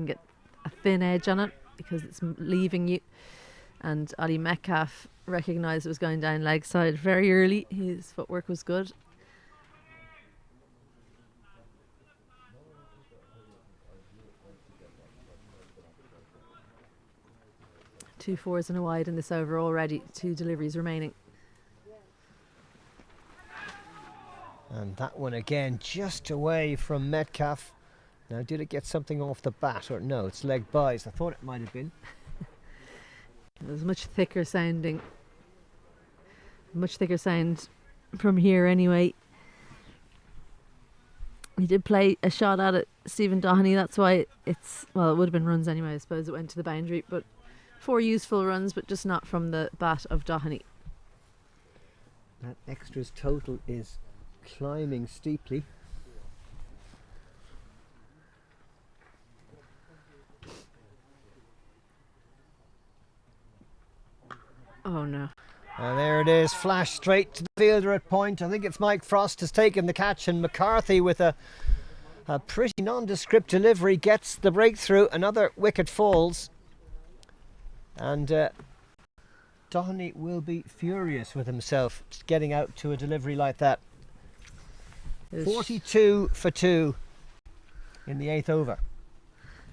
[SPEAKER 1] get a thin edge on it because it's leaving you. And Ollie Metcalf recognised it was going down leg side very early. His footwork was good. Two 4s and a wide in this over already. 2 deliveries remaining.
[SPEAKER 2] And that one again just away from Metcalf. Now, did it get something off the bat, or no? It's leg buys. I thought it might have been.
[SPEAKER 1] It was much thicker sound from here anyway. He did play a shot at it, Stephen Doherty. That's why it would have been runs anyway. I suppose it went to the boundary, but 4 useful runs, but just not from the bat of Doherty.
[SPEAKER 2] That extras total is climbing steeply.
[SPEAKER 1] Oh no.
[SPEAKER 2] And there it is, flash straight to the fielder at point. I think it's Mike Frost has taken the catch, and McCarthy with a pretty nondescript delivery gets the breakthrough. Another wicket falls. And Doherty will be furious with himself getting out to a delivery like that. 42 for 2 in the 8th over.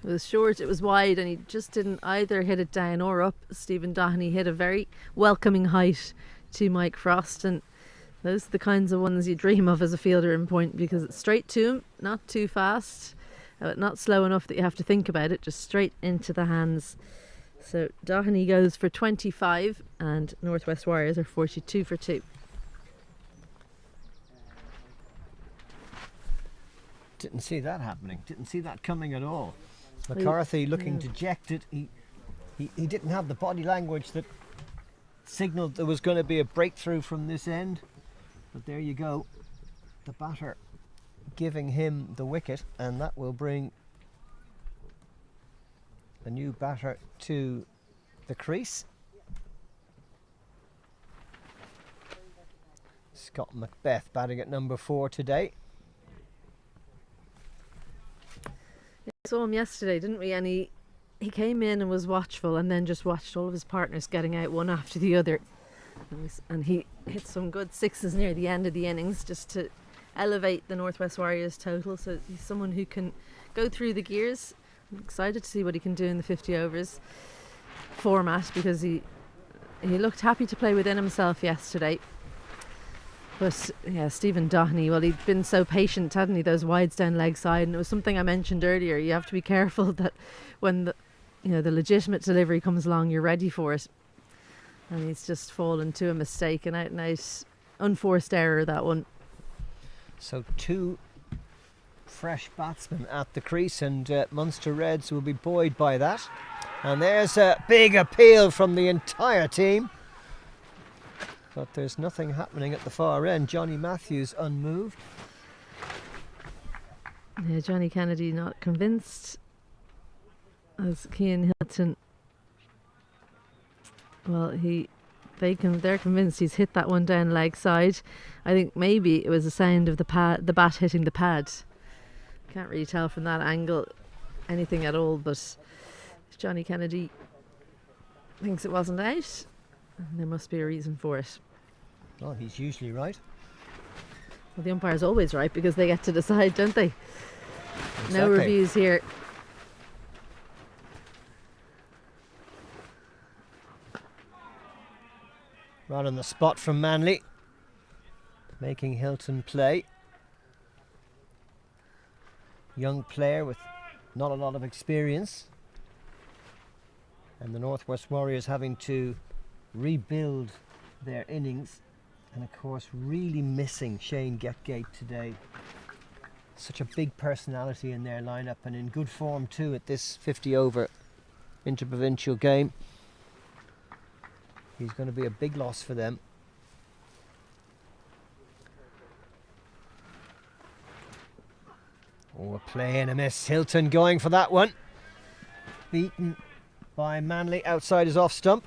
[SPEAKER 1] It was short, it was wide, and he just didn't either hit it down or up. Stephen Doherty hit a very welcoming height to Mike Frost, and those are the kinds of ones you dream of as a fielder in point, because it's straight to him, not too fast, not slow enough that you have to think about it, just straight into the hands. So Doherty goes for 25 and Northwest Warriors are 42 for 2.
[SPEAKER 2] Didn't see that happening. Didn't see that coming at all. McCarthy looking dejected. He didn't have the body language that signalled there was going to be a breakthrough from this end. But there you go. The batter giving him the wicket, and that will bring a new batter to the crease. Scott Macbeth batting at number 4 today.
[SPEAKER 1] We saw him yesterday, didn't we? And he came in and was watchful, and then just watched all of his partners getting out one after the other. And he hit some good sixes near the end of the innings just to elevate the Northwest Warriors total. So he's someone who can go through the gears. I'm excited to see what he can do in the 50 overs format, because he looked happy to play within himself yesterday. But yeah, Stephen Doherty, well, he'd been so patient, hadn't he, those wides down leg side, and it was something I mentioned earlier. You have to be careful that when the legitimate delivery comes along, you're ready for it. And he's just fallen to a mistake, an out and out unforced error, that one.
[SPEAKER 2] So 2 fresh batsmen at the crease, and Munster Reds will be buoyed by that. And there's a big appeal from the entire team. But there's nothing happening at the far end. Johnny Matthews unmoved.
[SPEAKER 1] Yeah, Johnny Kennedy not convinced. As Cian Hilton, well, they're convinced he's hit that one down leg side. I think maybe it was the sound of the bat hitting the pad. Can't really tell from that angle anything at all, but Johnny Kennedy thinks it wasn't out, there must be a reason for it.
[SPEAKER 2] Well, he's usually right.
[SPEAKER 1] Well, the umpire's always right, because they get to decide, don't they?
[SPEAKER 2] Exactly.
[SPEAKER 1] No reviews here.
[SPEAKER 2] Right on the spot from Manley, making Hilton play. Young player with not a lot of experience, and the Northwest Warriors having to rebuild their innings, and of course really missing Shane Getgate today. Such a big personality in their lineup, and in good form too at this 50 over interprovincial game. He's going to be a big loss for them. Oh, a play and a miss. Hilton going for that one. Beaten by Manley outside his off stump.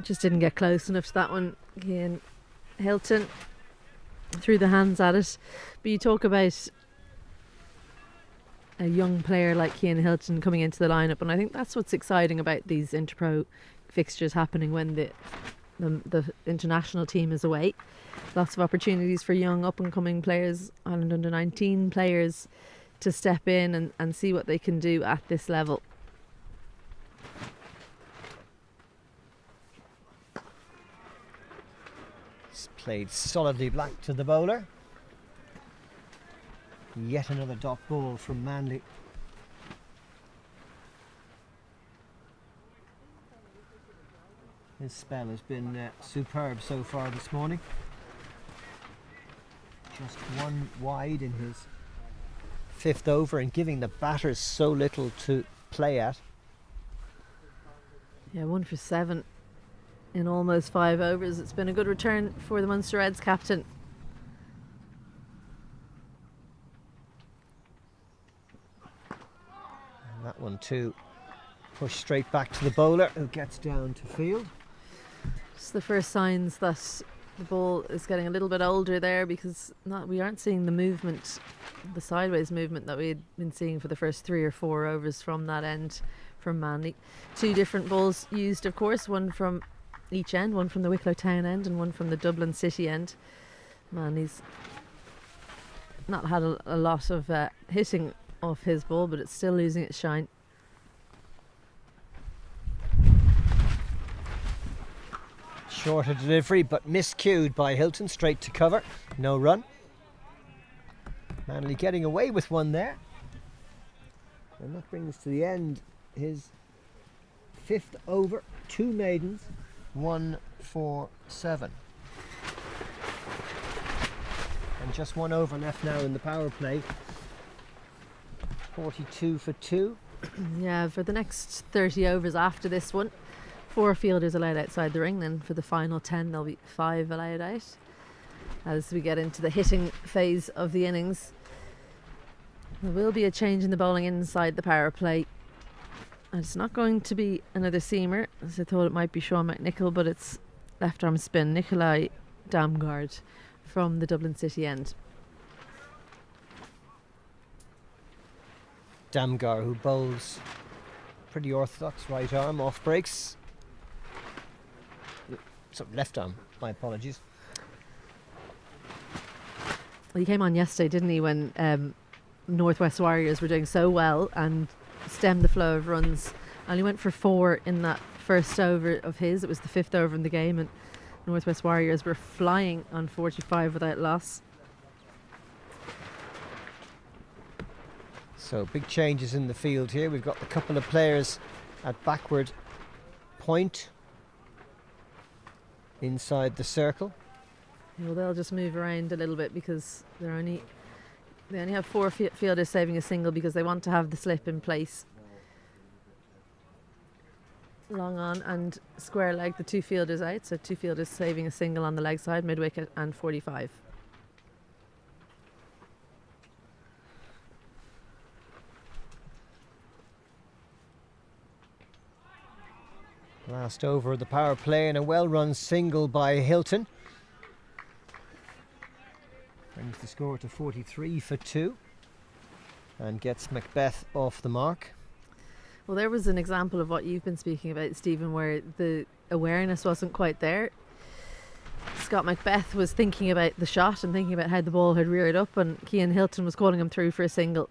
[SPEAKER 1] Just didn't get close enough to that one. Cian Hilton threw the hands at it. But you talk about a young player like Cian Hilton coming into the lineup, and I think that's what's exciting about these interpro fixtures happening when the international team is away. Lots of opportunities for young up and coming players, Ireland under 19 players, to step in and see what they can do at this level.
[SPEAKER 2] It's played solidly black to the bowler. Yet another dot ball from Manley. His spell has been superb so far this morning. Just one wide in his 5th over, and giving the batters so little to play at.
[SPEAKER 1] Yeah, 1 for 7 in almost 5 overs. It's been a good return for the Munster Reds captain.
[SPEAKER 2] And that one too, pushed straight back to the bowler, who gets down to field.
[SPEAKER 1] It's the first signs that the ball is getting a little bit older there, because we aren't seeing the movement, the sideways movement that we had been seeing for the first 3 or 4 overs from that end from Manley. 2 different balls used, of course, one from each end, one from the Wicklow Town end and one from the Dublin City end. Manley's not had a lot of hitting off his ball, but it's still losing its shine.
[SPEAKER 2] Shorter delivery, but miscued by Hilton, straight to cover, no run. Manley getting away with one there, and that brings to the end his 5th over, 2 maidens, 1 for 7, and just 1 over left now in the power play. 42 for 2.
[SPEAKER 1] Yeah, for the next 30 overs after this one, 4 fielders allowed outside the ring. Then for the final 10 there'll be 5 allowed out as we get into the hitting phase of the innings. There will be a change in the bowling inside the power play, and it's not going to be another seamer, as I thought it might be Sean McNichol, but it's left arm spin. Nikolai Damgard from the Dublin City end.
[SPEAKER 2] Damgar, who bowls pretty orthodox right arm off breaks. So left arm, my apologies.
[SPEAKER 1] Well, he came on yesterday, didn't he, when Northwest Warriors were doing so well and stemmed the flow of runs. And he went for 4 in that first over of his. It was the 5th over in the game, and Northwest Warriors were flying on 45 without loss.
[SPEAKER 2] So big changes in the field here. We've got a couple of players at backward point inside the circle.
[SPEAKER 1] Well, they'll just move around a little bit because they only have 4 fielders saving a single because they want to have the slip in place. Long on and square leg, the 2 fielders out, so 2 fielders saving a single on the leg side, mid wicket and 45.
[SPEAKER 2] Last over of the power play and a well-run single by Hilton. Brings the score to 43 for 2 and gets Macbeth off the mark.
[SPEAKER 1] Well, there was an example of what you've been speaking about, Stephen, where the awareness wasn't quite there. Scott Macbeth was thinking about the shot and thinking about how the ball had reared up, and Cian Hilton was calling him through for a single.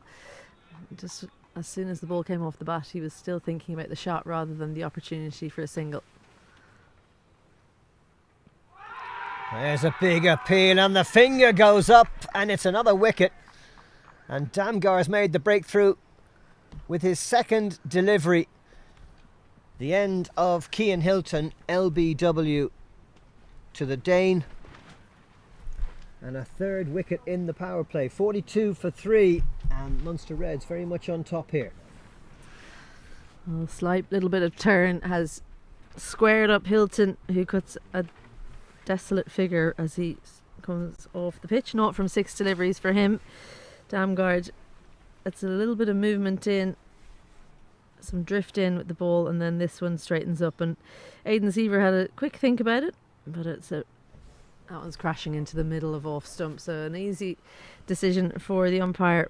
[SPEAKER 1] Just as soon as the ball came off the bat, he was still thinking about the shot rather than the opportunity for a single.
[SPEAKER 2] There's a big appeal and the finger goes up and it's another wicket. And Damgar's made the breakthrough with his second delivery. The end of Cian Hilton, LBW to the Dane. And a 3rd wicket in the power play. 42 for 3 and Munster Reds very much on top here.
[SPEAKER 1] A slight little bit of turn has squared up Hilton, who cuts a desolate figure as he comes off the pitch. Not from 6 deliveries for him. Damgar, it's a little bit of movement in, some drift in with the ball, and then this one straightens up. And Aidan Seaver had a quick think about it, but that one's crashing into the middle of off stump, so an easy decision for the umpire.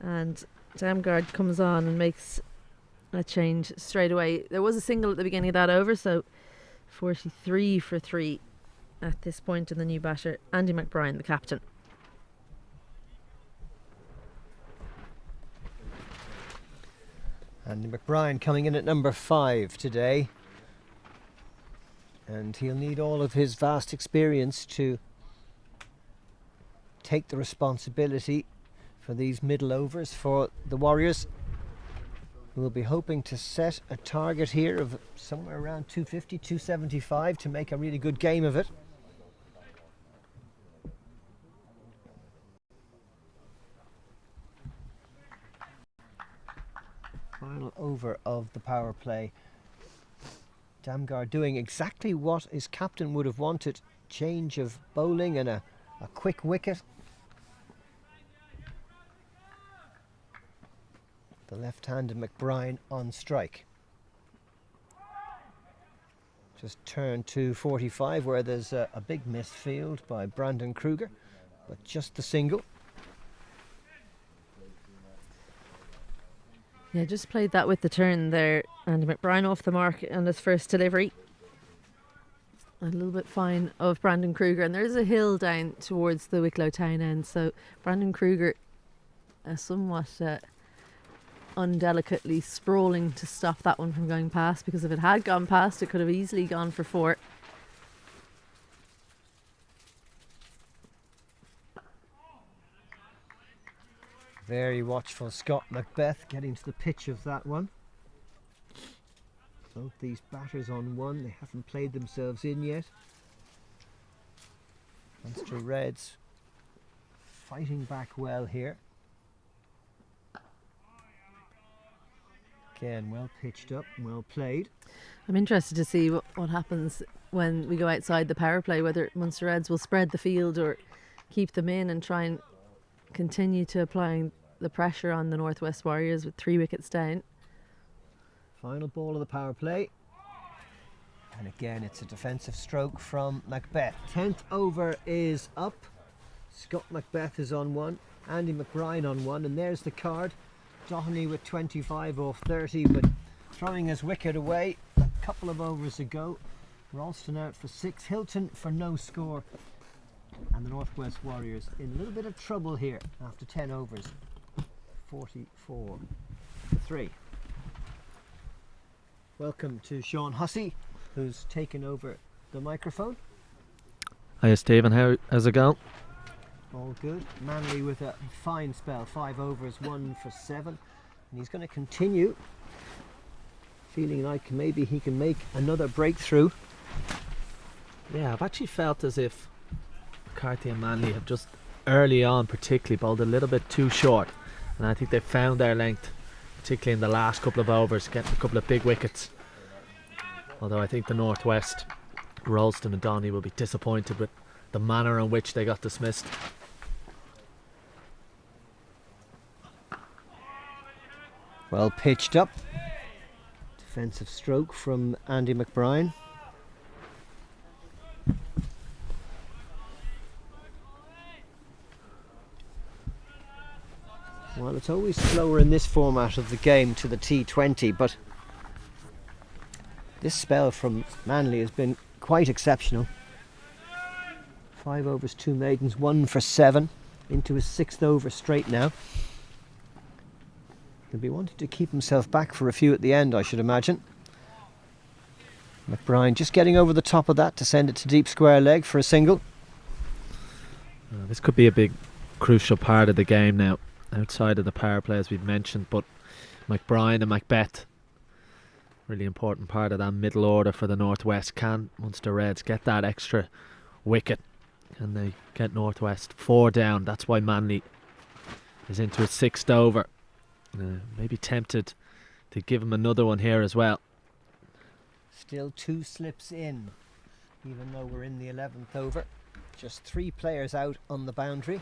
[SPEAKER 1] And Damgar comes on and makes a change straight away. There was a single at the beginning of that over, so 43 for 3 at this point in the new batter. Andy McBride, the captain.
[SPEAKER 2] Andy McBride coming in at number 5 today. And he'll need all of his vast experience to take the responsibility for these middle overs for the Warriors. We'll be hoping to set a target here of somewhere around 250, 275 to make a really good game of it. Final over of the power play. Damgar doing exactly what his captain would have wanted. Change of bowling and a quick wicket. The left-handed McBride on strike. Just turn to 45 where there's a big misfield by Brandon Kruger, but just the single.
[SPEAKER 1] Yeah, just played that with the turn there. Andy McBride off the mark on his first delivery. A little bit fine of Brandon Kruger, and there's a hill down towards the Wicklow town end, so Brandon Kruger somewhat undelicately sprawling to stop that one from going past, because if it had gone past it could have easily gone for 4.
[SPEAKER 2] Very watchful Scott Macbeth getting to the pitch of that one. Both these batters on one, they haven't played themselves in yet. Munster Reds fighting back well here. Again, well pitched up, well played.
[SPEAKER 1] I'm interested to see what happens when we go outside the power play, whether Munster Reds will spread the field or keep them in and try and continue to applying the pressure on the Northwest Warriors with 3 wickets down.
[SPEAKER 2] Final ball of the power play. And again, it's a defensive stroke from Macbeth. 10th over is up. Scott Macbeth is on one, Andy McBride on one, and there's the card. Doherty with 25 off 30, but throwing his wicket away a couple of overs ago. Ralston out for 6, Hilton for no score, and the Northwest Warriors in a little bit of trouble here after 10 overs. 44-3. Welcome to Sean Hussey, who's taken over the microphone.
[SPEAKER 3] Hiya Stephen, how's it going?
[SPEAKER 2] All good. Manley with a fine spell, 5 overs, 1 for 7, and he's going to continue, feeling like maybe he can make another breakthrough.
[SPEAKER 3] Yeah, I've actually felt as if McCarthy and Manley have just early on particularly bowled a little bit too short, and I think they've found their length, particularly in the last couple of overs, getting a couple of big wickets. Although I think the Northwest, Ralston and Donny, will be disappointed with the manner in which they got dismissed.
[SPEAKER 2] Well pitched up. Defensive stroke from Andy McBride. Well, it's always slower in this format of the game to the T20, but this spell from Manley has been quite exceptional. 5 overs, 2 maidens, 1 for 7, into his 6th over straight now. He'll be wanting to keep himself back for a few at the end, I should imagine. McBride just getting over the top of that to send it to deep square leg for a single.
[SPEAKER 3] This could be a big crucial part of the game now, outside of the power play as we've mentioned, but McBride and Macbeth, really important part of that middle order for the Northwest. Can Munster Reds get that extra wicket? Can they get Northwest 4 down? That's why Manley is into his 6th over. Maybe tempted to give him another one here as well.
[SPEAKER 2] Still 2 slips in, even though we're in the 11th over. Just 3 players out on the boundary.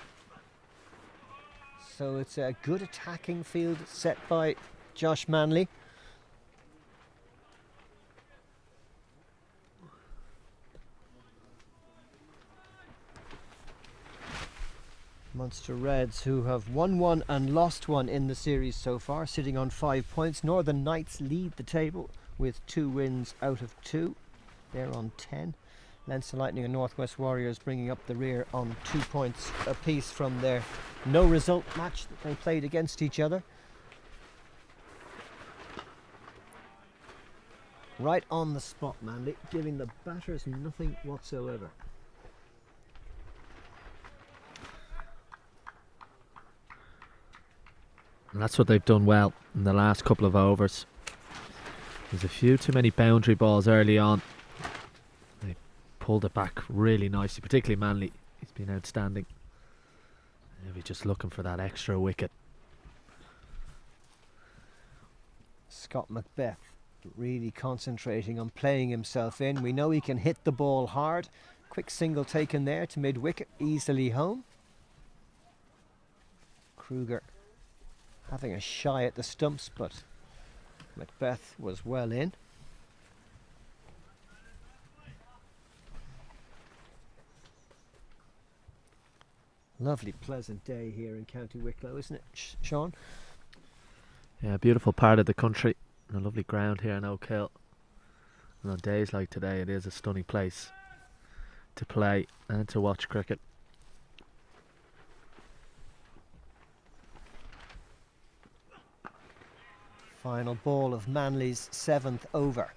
[SPEAKER 2] So it's a good attacking field set by Josh Manley. Munster Reds, who have won 1 and lost 1 in the series so far, sitting on 5 points. Northern Knights lead the table with 2 wins out of 2. They're on 10. Leinster Lightning and Northwest Warriors bringing up the rear on 2 points apiece from their no result match that they played against each other. Right on the spot, Manley, giving the batters nothing whatsoever.
[SPEAKER 3] And that's what they've done well in the last couple of overs. There's a few too many boundary balls early on. They pulled it back really nicely, particularly Manley. He's been outstanding. Maybe just looking for that extra wicket.
[SPEAKER 2] Scott Macbeth really concentrating on playing himself in. We know he can hit the ball hard. Quick single taken there to mid-wicket, easily home. Kruger having a shy at the stumps, but Macbeth was well in. Lovely pleasant day here in County Wicklow, isn't it, Sean?
[SPEAKER 3] Yeah, beautiful part of the country, and a lovely ground here in Oak Hill. And on days like today, it is a stunning place to play and to watch cricket.
[SPEAKER 2] Final ball of Manley's 7th over.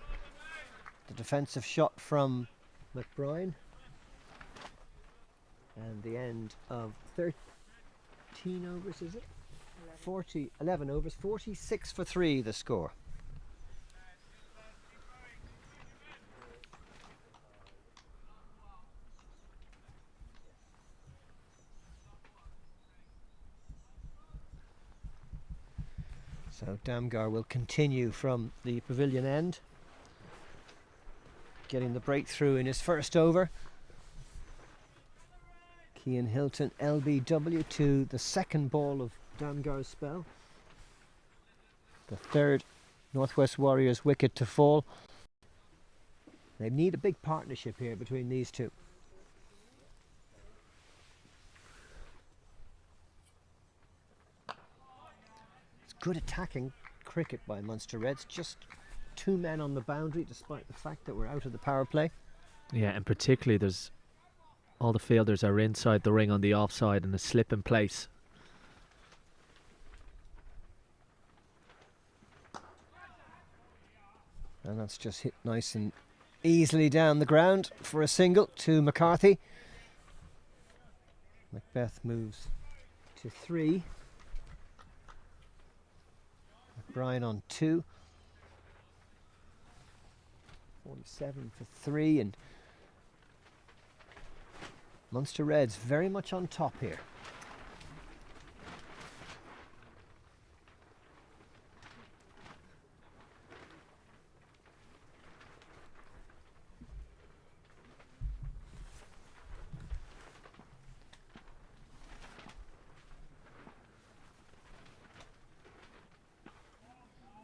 [SPEAKER 2] The defensive shot from McBride. And the end of 13 overs, is it? 11 overs, 46 for 3 the score. So Damgar will continue from the pavilion end, getting the breakthrough in his first over. Cian Hilton LBW to the 2nd ball of Damgar's spell. The 3rd Northwest Warriors wicket to fall. They need a big partnership here between these two. good attacking cricket by Munster Reds. Just 2 men on the boundary, despite the fact that we're out of the power play.
[SPEAKER 3] Yeah, and particularly there's all the fielders are inside the ring on the offside and a slip in place.
[SPEAKER 2] And that's just hit nice and easily down the ground for a single to McCarthy. Macbeth moves to 3. McBride on 2. 47 for 3, and Munster Reds very much on top here.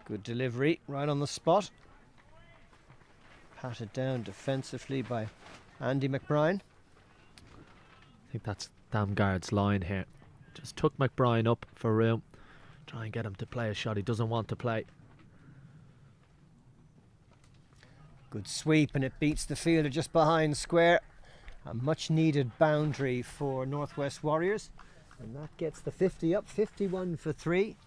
[SPEAKER 2] Good delivery right on the spot. Patted down defensively by Andy McBride.
[SPEAKER 3] I think that's Damgard's line here. Just took McBride up for room. Try and get him to play a shot he doesn't want to play.
[SPEAKER 2] Good sweep, and it beats the fielder just behind square. A much needed boundary for Northwest Warriors. And that gets the 50 up, 51 for 3.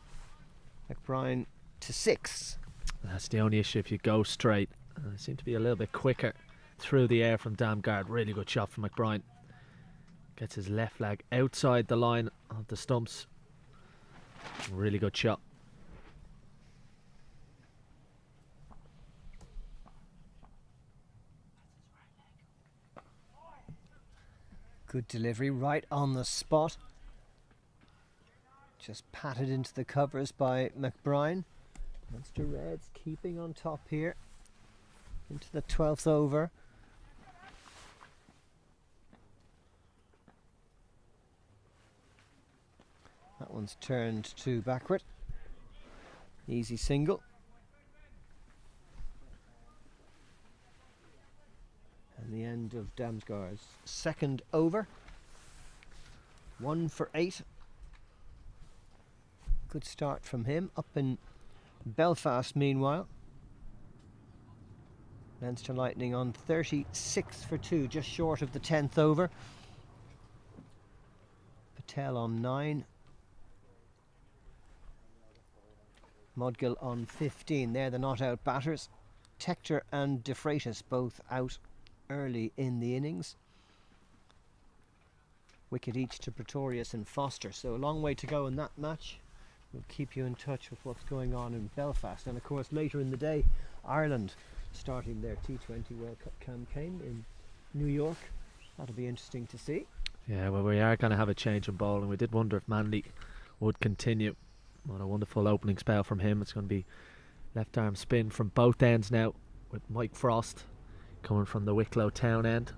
[SPEAKER 2] McBride to 6.
[SPEAKER 3] That's the only issue if you go straight. Seem to be a little bit quicker through the air from Damgard. Really good shot from McBride. Gets his left leg outside the line of the stumps. Really good shot.
[SPEAKER 2] Good delivery right on the spot. Just patted into the covers by McBride. Munster Reds keeping on top here into the 12th over. That one's turned to backward. Easy single. And the end of Damsgaard's second over. 1 for 8. Good start from him. Up in Belfast meanwhile. Leinster Lightning on 36 for 2, just short of the 10th over. Patel on 9. Modgill on 15. They're the not out batters. Tector and De Freitas both out early in the innings. Wicket each to Pretorius and Foster. So a long way to go in that match. We'll keep you in touch with what's going on in Belfast. And of course later in the day, Ireland starting their T20 World Cup campaign in New York. That'll be interesting to see.
[SPEAKER 3] Yeah, well, we are going to have a change in bowling. We did wonder if Manley would continue. What a wonderful opening spell from him. It's going to be left arm spin from both ends now, with Mike Frost coming from the Wicklow town end.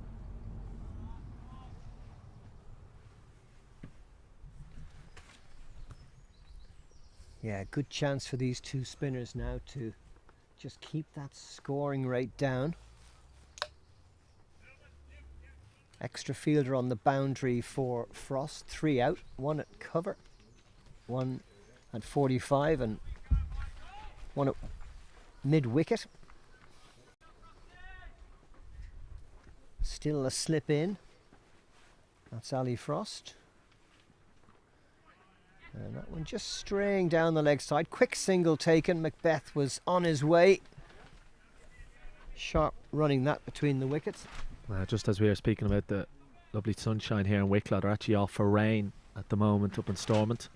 [SPEAKER 2] Yeah, good chance for these two spinners now to just keep that scoring rate down. Extra fielder on the boundary for Frost. 3 out, 1 at cover, 1 at 45 and 1 at mid-wicket. Still a slip in. That's Ali Frost. And that one just straying down the leg side. Quick single taken. Macbeth was on his way. Sharp running that between the wickets.
[SPEAKER 3] Just as we were speaking about the lovely sunshine here in Wicklow, they're actually off for rain at the moment up in Stormont.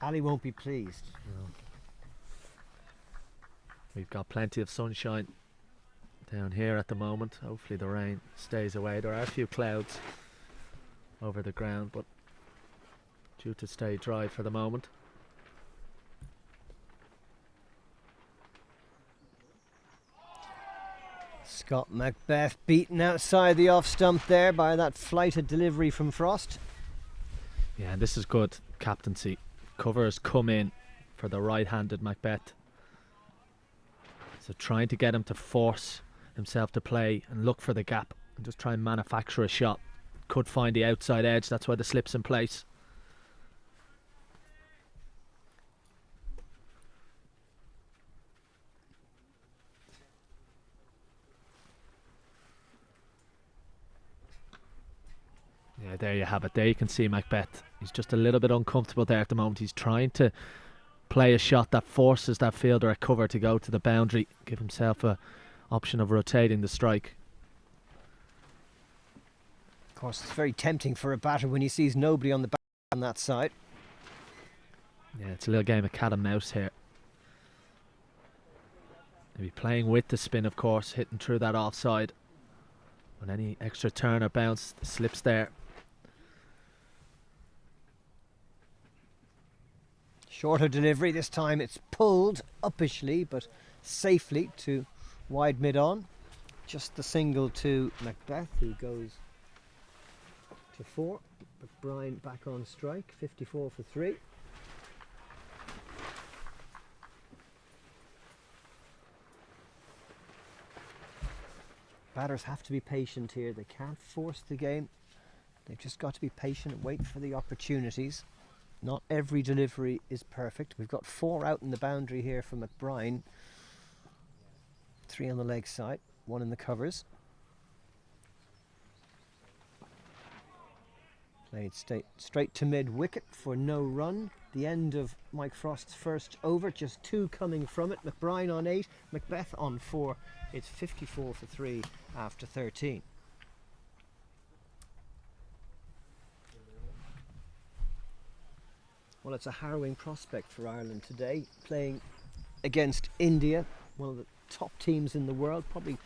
[SPEAKER 2] Ali won't be pleased.
[SPEAKER 3] No. We've got plenty of sunshine down here at the moment. Hopefully the rain stays away. There are a few clouds over the ground, but due to stay dry for the moment.
[SPEAKER 2] Scott Macbeth beaten outside the off stump there by that flighted delivery from Frost.
[SPEAKER 3] Yeah, and this is good captaincy. Covers come in for the right-handed Macbeth. So trying to get him to force himself to play and look for the gap and just try and manufacture a shot. Could find the outside edge, that's why the slip's in place. there you have it. There you can see Macbeth. He's just a little bit uncomfortable there at the moment. He's trying to play a shot that forces that fielder at cover to go to the boundary, give himself a option of rotating the strike.
[SPEAKER 2] Of course, it's very tempting for a batter when he sees nobody on the back on that side.
[SPEAKER 3] Yeah, it's a little game of cat and mouse here. He'll be playing with the spin, of course, hitting through that offside. When any extra turn or bounce slips there.
[SPEAKER 2] Shorter delivery, this time it's pulled uppishly but safely to wide mid-on. Just the single to Macbeth, who goes to 4. McBride back on strike, 54 for 3. Batters have to be patient here. They can't force the game. They've just got to be patient and wait for the opportunities. Not every delivery is perfect. We've got 4 out in the boundary here for McBride. 3 on the leg side, 1 in the covers. Played straight to mid wicket for no run. The end of Mike Frost's first over, just 2 coming from it. McBride on 8, Macbeth on 4. It's 54 for 3 after 13. Well, it's a harrowing prospect for Ireland today, playing against India, one of the top teams in the world, probably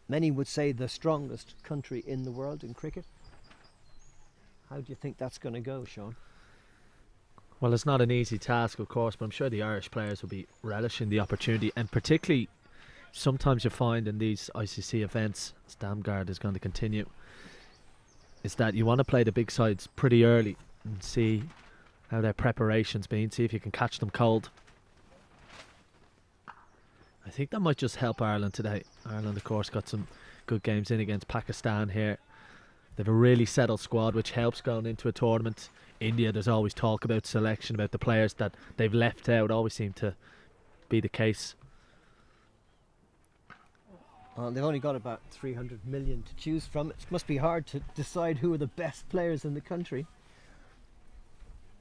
[SPEAKER 2] many would say the strongest country in the world in cricket. How do you think that's going to go, Sean?
[SPEAKER 3] Well, it's not an easy task, of course, but I'm sure the Irish players will be relishing the opportunity, and particularly sometimes you find in these ICC events, as Damgard is going to continue, is that you want to play the big sides pretty early and see how their preparation's been, see if you can catch them cold. I think that might just help Ireland today. Ireland, of course, got some good games in against Pakistan here. They've a really settled squad, which helps going into a tournament. India, there's always talk about selection, about the players that they've left out, always seem to be the case.
[SPEAKER 2] They've only got about 300 million to choose from. It must be hard to decide who are the best players in the country.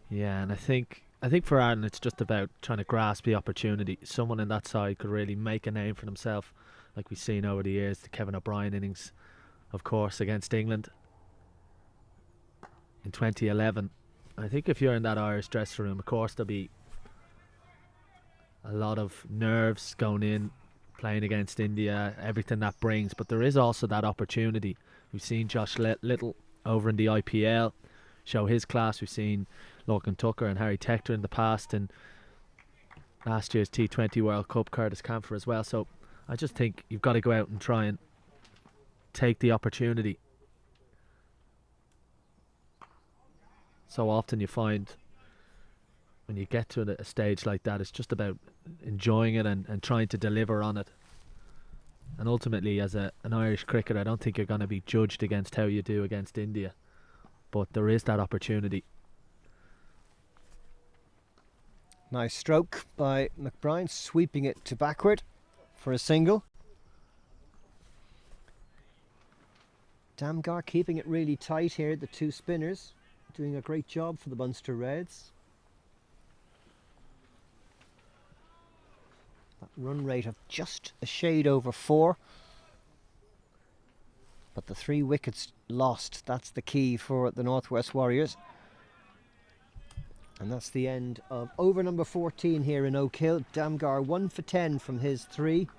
[SPEAKER 3] Yeah, and I think for Ireland it's just about trying to grasp the opportunity. Someone in that side could really make a name for themselves, like we've seen over the years. The Kevin O'Brien innings, of course, against England in 2011. I think if you're in that Irish dressing room, of course there'll be a lot of nerves going in, playing against India, everything that brings, but there is also that opportunity. We've seen Josh Little over in the IPL show his class. We've seen Lorcan Tucker and Harry Tector in the past, and last year's T20 World Cup, Curtis Camphor as well. So I just think you've got to go out and try and take the opportunity. So often you find when you get to a stage like that, it's just about enjoying it and trying to deliver on it. And ultimately, as an Irish cricketer, I don't think you're going to be judged against how you do against India. But there is that opportunity.
[SPEAKER 2] Nice stroke by McBride, sweeping it to backward for a single. Damgard keeping it really tight here, the 2 spinners, doing a great job for the Munster Reds. That run rate of just a shade over 4. But the 3 wickets lost, that's the key for the Northwest Warriors. And that's the end of over number 14 here in Oak Hill. Damgard 1 for 10 from his 3.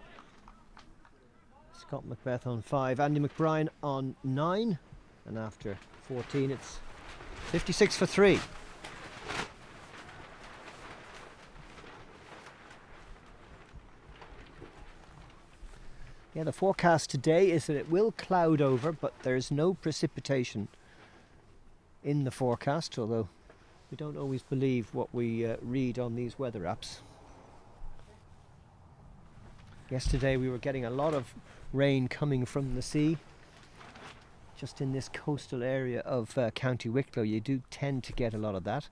[SPEAKER 2] Scott Macbeth on 5. Andy McBride on 9. And after 14 it's 56 for 3. Yeah, the forecast today is that it will cloud over, but there's no precipitation in the forecast, although we don't always believe what we read on these weather apps. Yesterday we were getting a lot of rain coming from the sea. Just in this coastal area of County Wicklow, you do tend to get a lot of that,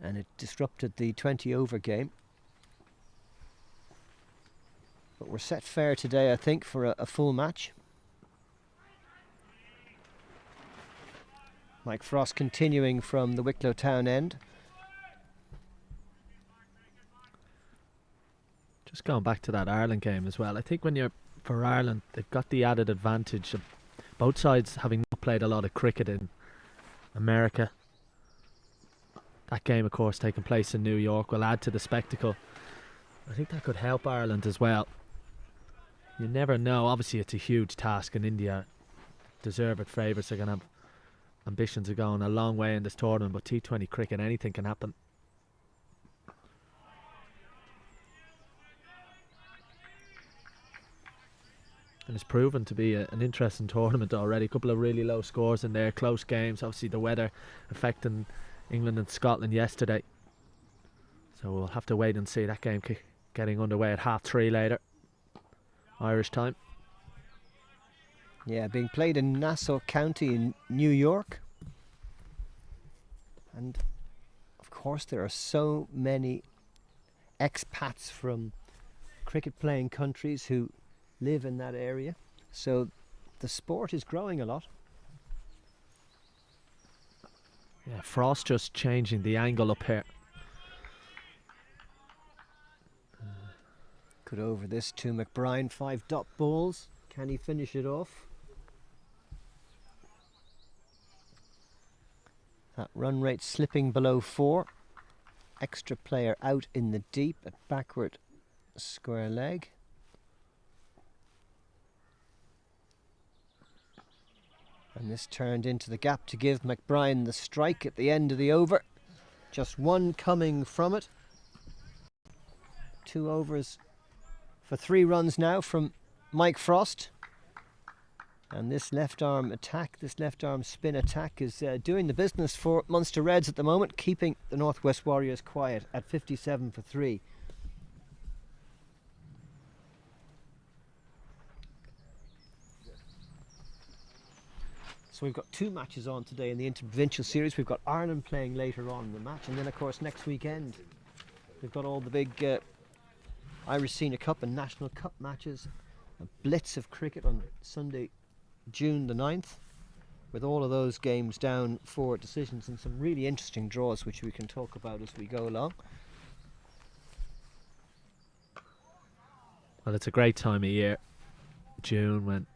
[SPEAKER 2] and it disrupted the 20 over game. But we're set fair today, I think, for a full match. Mike Frost continuing from the Wicklow Town end.
[SPEAKER 3] Just going back to that Ireland game as well. I think when you're for Ireland, they've got the added advantage of both sides having not played a lot of cricket in America. That game, of course, taking place in New York will add to the spectacle. I think that could help Ireland as well. You never know. Obviously, it's a huge task, and India deserved favourites. They're going to have ambitions of going a long way in this tournament, but T20 cricket, anything can happen. And it's proven to be an interesting tournament already. A couple of really low scores in there, close games. Obviously the weather affecting England and Scotland yesterday. So we'll have to wait and see that game getting underway at 3:30 later, Irish time.
[SPEAKER 2] Yeah, being played in Nassau County in New York. And of course there are so many expats from cricket playing countries who live in that area, so the sport is growing a lot.
[SPEAKER 3] Yeah, Frost just changing the angle up here.
[SPEAKER 2] Good over this to McBride, 5 dot balls. Can he finish it off? That run rate slipping below 4. Extra player out in the deep at backward square leg. And this turned into the gap to give McBride the strike at the end of the over. Just one coming from it. 2 overs for 3 runs now from Mike Frost. And this left arm attack, this left arm spin attack is doing the business for Munster Reds at the moment, keeping the Northwest Warriors quiet at 57 for 3. So we've got 2 matches on today in the Interprovincial Series. We've got Ireland playing later on in the match, and then of course next weekend we've got all the big Irish Senior Cup and National Cup matches. A blitz of cricket on Sunday, June the 9th, with all of those games down for decisions and some really interesting draws which we can talk about as we go along.
[SPEAKER 3] Well, it's a great time of year, June, when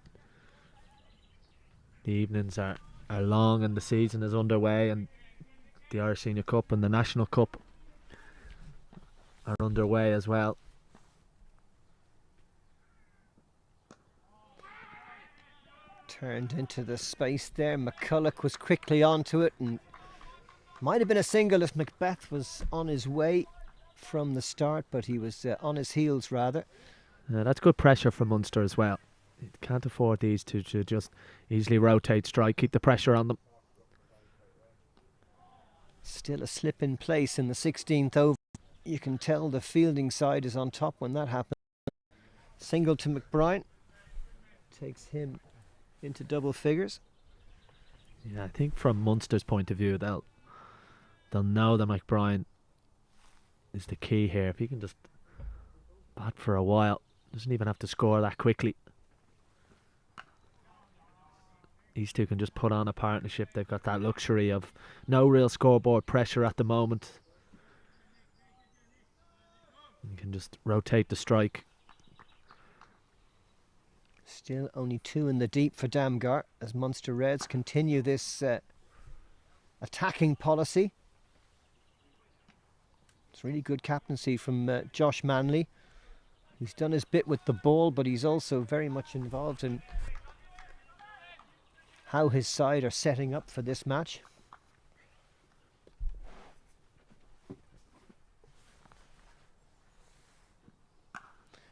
[SPEAKER 3] the evenings are long and the season is underway, and the Irish Senior Cup and the National Cup are underway as well.
[SPEAKER 2] Turned into the space there. McCulloch was quickly onto it, and might have been a single if Macbeth was on his way from the start, but he was on his heels rather.
[SPEAKER 3] That's good pressure from Munster as well. You can't afford these to just easily rotate strike, keep the pressure on them.
[SPEAKER 2] Still a slip in place in the 16th over. You can tell the fielding side is on top when that happens. Single to McBride. Takes him into double figures.
[SPEAKER 3] Yeah, I think from Munster's point of view, they'll know that McBride is the key here. If he can just bat for a while, doesn't even have to score that quickly. These two can just put on a partnership. They've got that luxury of no real scoreboard pressure at the moment. You can just rotate the strike.
[SPEAKER 2] Still only 2 in the deep for Damgard as Munster Reds continue this attacking policy. It's really good captaincy from Josh Manley. He's done his bit with the ball, but he's also very much involved in how his side are setting up for this match.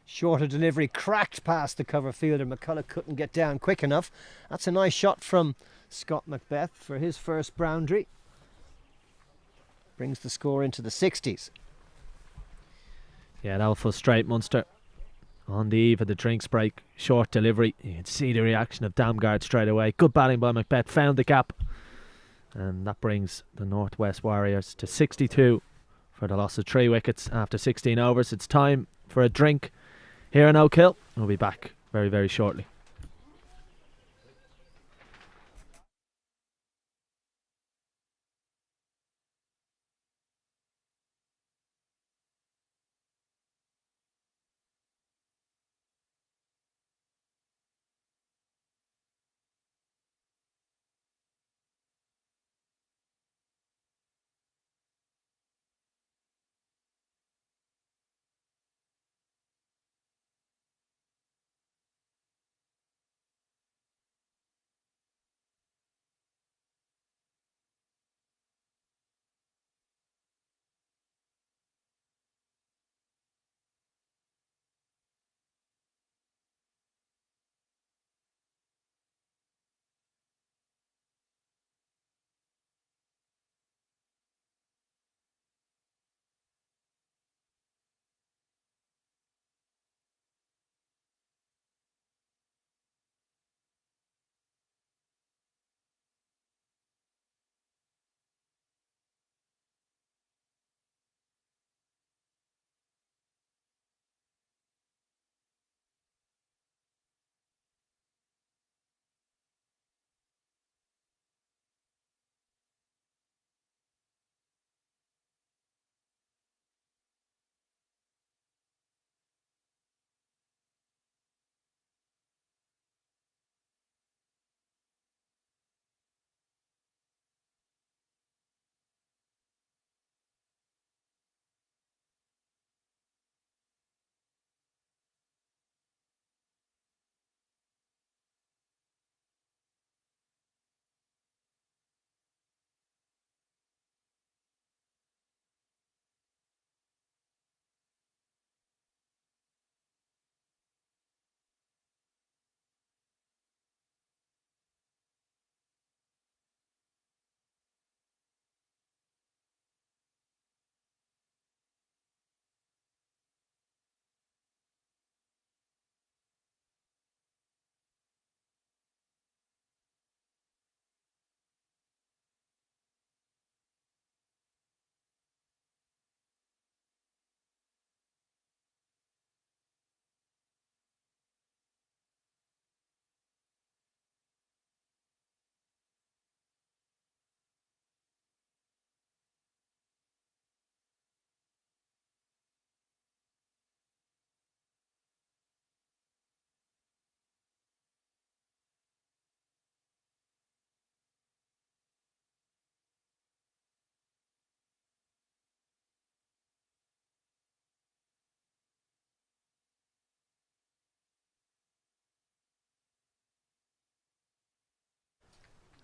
[SPEAKER 2] Shorter delivery, cracked past the cover fielder. McCulloch couldn't get down quick enough. That's a nice shot from Scott Macbeth for his first boundary. Brings the score into the 60s.
[SPEAKER 3] Yeah, that'll frustrate Munster. On the eve of the drinks break, short delivery. You can see the reaction of Damgard straight away. Good batting by Macbeth, found the gap. And that brings the Northwest Warriors to 62 for the loss of 3 wickets after 16 overs. It's time for a drink here in Oak Hill. We'll be back very, very shortly.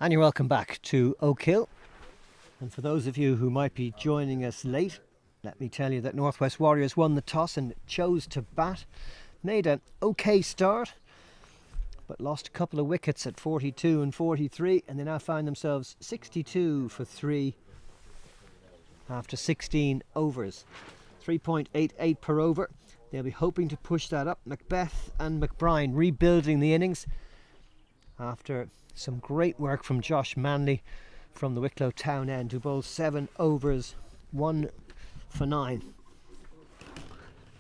[SPEAKER 2] And you're welcome back to Oak Hill. And for those of you who might be joining us late, let me tell you that Northwest Warriors won the toss and chose to bat. Made an okay start, but lost a couple of wickets at 42 and 43, and they now find themselves 62 for 3 after 16 overs. 3.88 per over. They'll be hoping to push that up. Macbeth and McBride rebuilding the innings after some great work from Josh Manley from the Wicklow Town end, who bowled 7 overs, 1 for 9.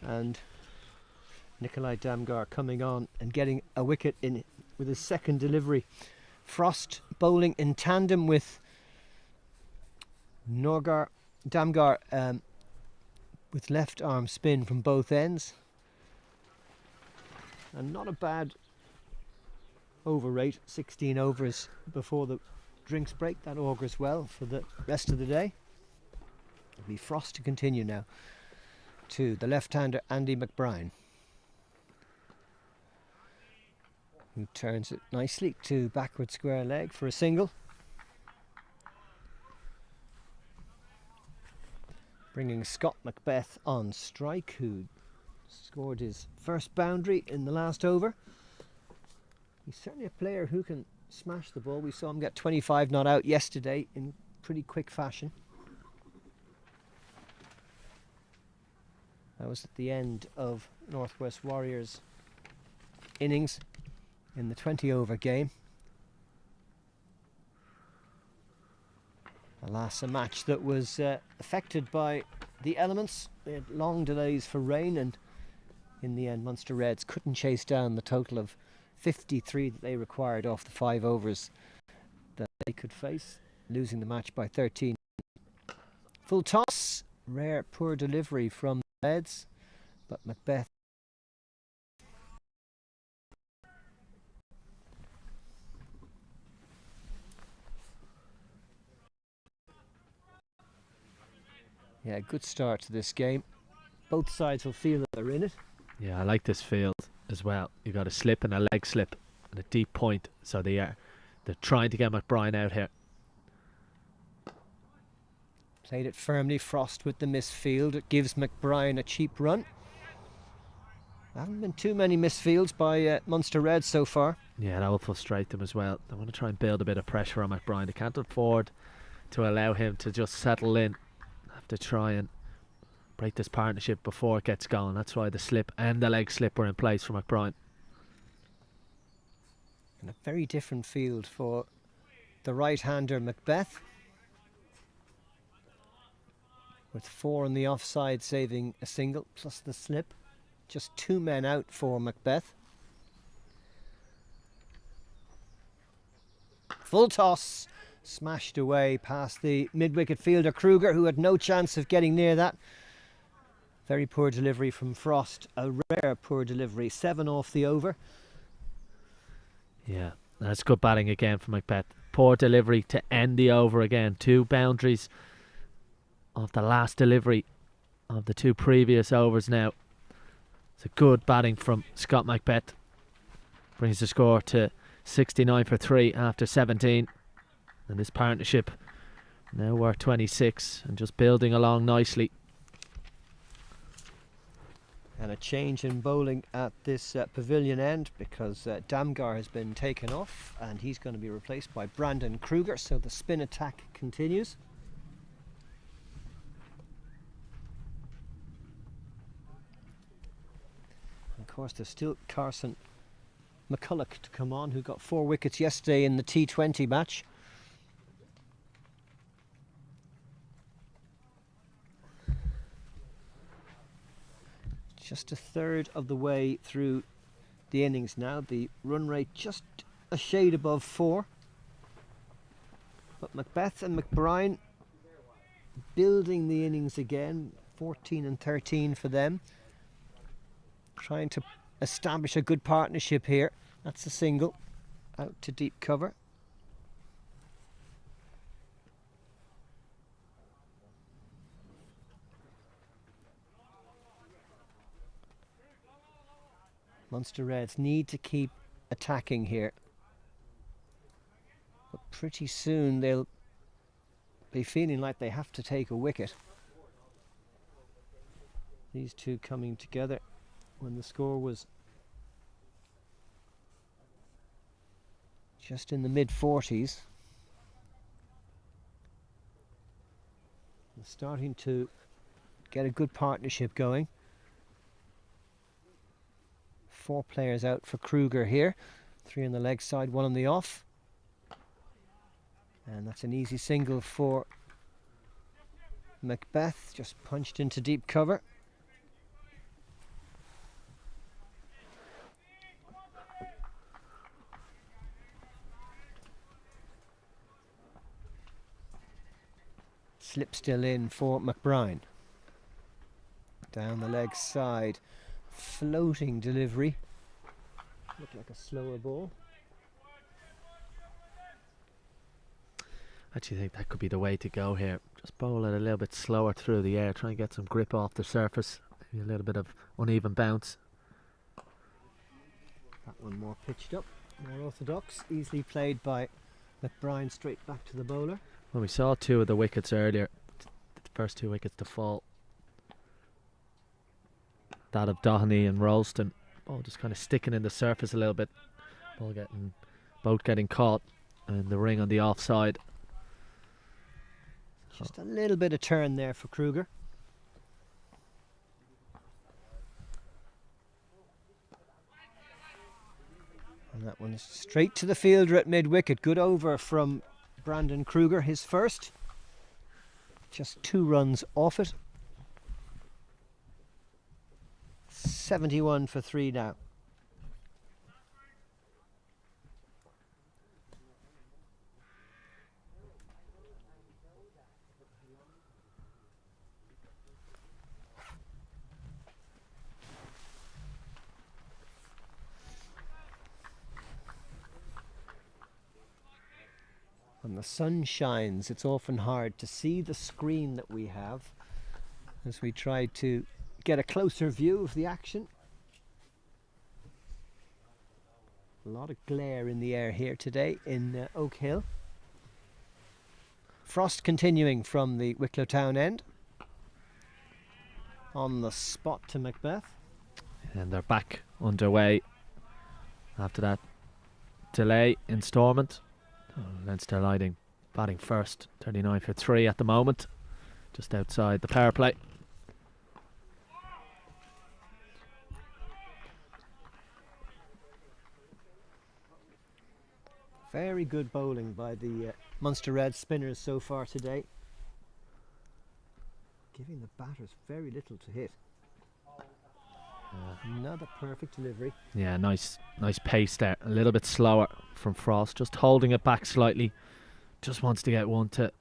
[SPEAKER 2] And Nikolai Damgar coming on and getting a wicket in with his second delivery. Frost bowling in tandem with Damgar with left arm spin from both ends. And not a bad over rate, 16 overs before the drinks break. That augurs well for the rest of the day. It'll be Frost to continue now to the left-hander Andy McBride, who turns it nicely to backward square leg for a single, bringing Scott Macbeth on strike, who scored his first boundary in the last over. He's certainly a player who can smash the ball. We saw him get 25 not out yesterday in pretty quick fashion. That was at the end of Northwest Warriors' innings in the 20 over game. Alas, a match that was affected by the elements. They had long delays for rain, and in the end Munster Reds couldn't chase down the total of 53 that they required off the 5 overs that they could face, losing the match by 13. Full toss, rare poor delivery from the Reds, but Macbeth good start to this game. Both sides will feel that they're in it.
[SPEAKER 3] Yeah, I like this field as well. You got a slip and a leg slip and a deep point, so they're trying to get McBride out here.
[SPEAKER 2] Played it firmly. Frost with the misfield. It gives McBride a cheap run. There haven't been too many misfields by Munster Reds so far.
[SPEAKER 3] Yeah, that will frustrate them as well. They want to try and build a bit of pressure on McBride. They can't afford to allow him to just settle in. Have to try and break this partnership before it gets going. That's why the slip and the leg slip were in place for McBride.
[SPEAKER 2] And a very different field for the right-hander Macbeth, with 4 on the offside saving a single plus the slip. Just 2 men out for Macbeth. Full toss, smashed away past the mid-wicket fielder Kruger, who had no chance of getting near that. Very poor delivery from Frost, a rare poor delivery, 7 off the over.
[SPEAKER 3] Yeah, that's good batting again from Macbeth. Poor delivery to end the over again. 2 boundaries of the last delivery of the 2 previous overs now. It's a good batting from Scott Macbeth. Brings the score to 69 for 3 after 17. And this partnership now worth 26 and just building along nicely.
[SPEAKER 2] And a change in bowling at this pavilion end, because Damgar has been taken off and he's going to be replaced by Brandon Kruger, so the spin attack continues. And of course there's still Carson McCulloch to come on, who got 4 wickets yesterday in the T20 match. Just a third of the way through the innings now. The run rate just a shade above 4. But Macbeth and McBride building the innings again. 14 and 13 for them. Trying to establish a good partnership here. That's a single. Out to deep cover. Munster Reds need to keep attacking here. But pretty soon they'll be feeling like they have to take a wicket. These two coming together when the score was just in the mid-40s. They're starting to get a good partnership going. 4 players out for Kruger here. 3 on the leg side, 1 on the off. And that's an easy single for Macbeth, just punched into deep cover. Slip still in for McBride. Down the leg side, floating delivery. Looked like a slower ball.
[SPEAKER 3] I actually think that could be the way to go here. Just bowl it a little bit slower through the air, try and get some grip off the surface. Maybe a little bit of uneven bounce.
[SPEAKER 2] That one more pitched up, more orthodox, easily played by McBride straight back to the bowler.
[SPEAKER 3] Well, we saw 2 of the wickets earlier, the first 2 wickets to fall. That of Doheny and Ralston. Ball just kind of sticking in the surface a little bit. Both getting caught in the ring on the offside.
[SPEAKER 2] Just a little bit of turn there for Kruger. And that one's straight to the fielder at mid-wicket. Good over from Brandon Kruger, his first. Just 2 runs off it. 71 for 3 now. When the sun shines, it's often hard to see the screen that we have as we try to get a closer view of the action. A lot of glare in the air here today in Oak Hill. Frost continuing from the Wicklow Town end. On the spot to Macbeth.
[SPEAKER 3] And they're back underway after that delay in Stormont. Leinster Lighting batting first, 39 for 3 at the moment, just outside the power play.
[SPEAKER 2] Very good bowling by the Munster Red spinners so far today. Giving the batters very little to hit. Another perfect delivery.
[SPEAKER 3] Yeah, nice pace there. A little bit slower from Frost, just holding it back slightly. Just wants to get one to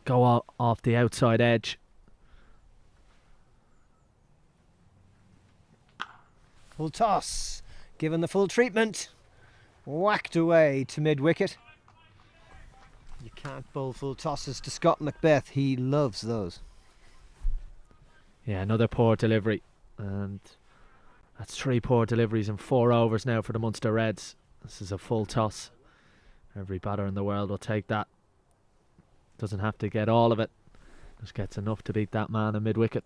[SPEAKER 3] go off the outside edge.
[SPEAKER 2] Full toss, given the full treatment. Whacked away to mid-wicket. You can't bowl full tosses to Scott Macbeth. He loves those.
[SPEAKER 3] Yeah, another poor delivery. And that's 3 poor deliveries in 4 overs now for the Munster Reds. This is a full toss. Every batter in the world will take that. Doesn't have to get all of it. Just gets enough to beat that man in mid-wicket.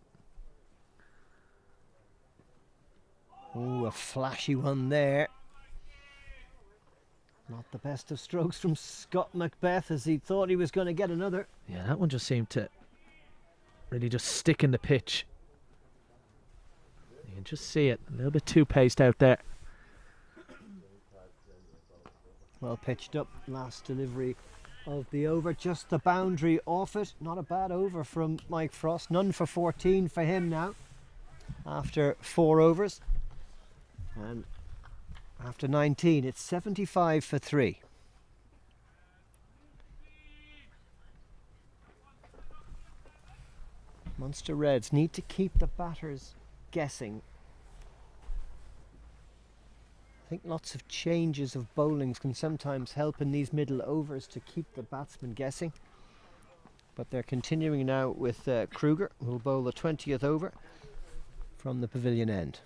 [SPEAKER 2] Oh, a flashy one there. Not the best of strokes from Scott Macbeth as he thought he was going to get another.
[SPEAKER 3] Yeah, that one just seemed to really just stick in the pitch. You can just see it, a little bit too paced out there.
[SPEAKER 2] Well pitched up, last delivery of the over, just the boundary off it. Not a bad over from Mike Frost, none for 14 for him now after 4 overs. And after 19 it's 75 for 3. Munster Reds need to keep the batters guessing. I think lots of changes of bowlings can sometimes help in these middle overs to keep the batsmen guessing. But they're continuing now with Kruger, who will bowl the 20th over from the pavilion end.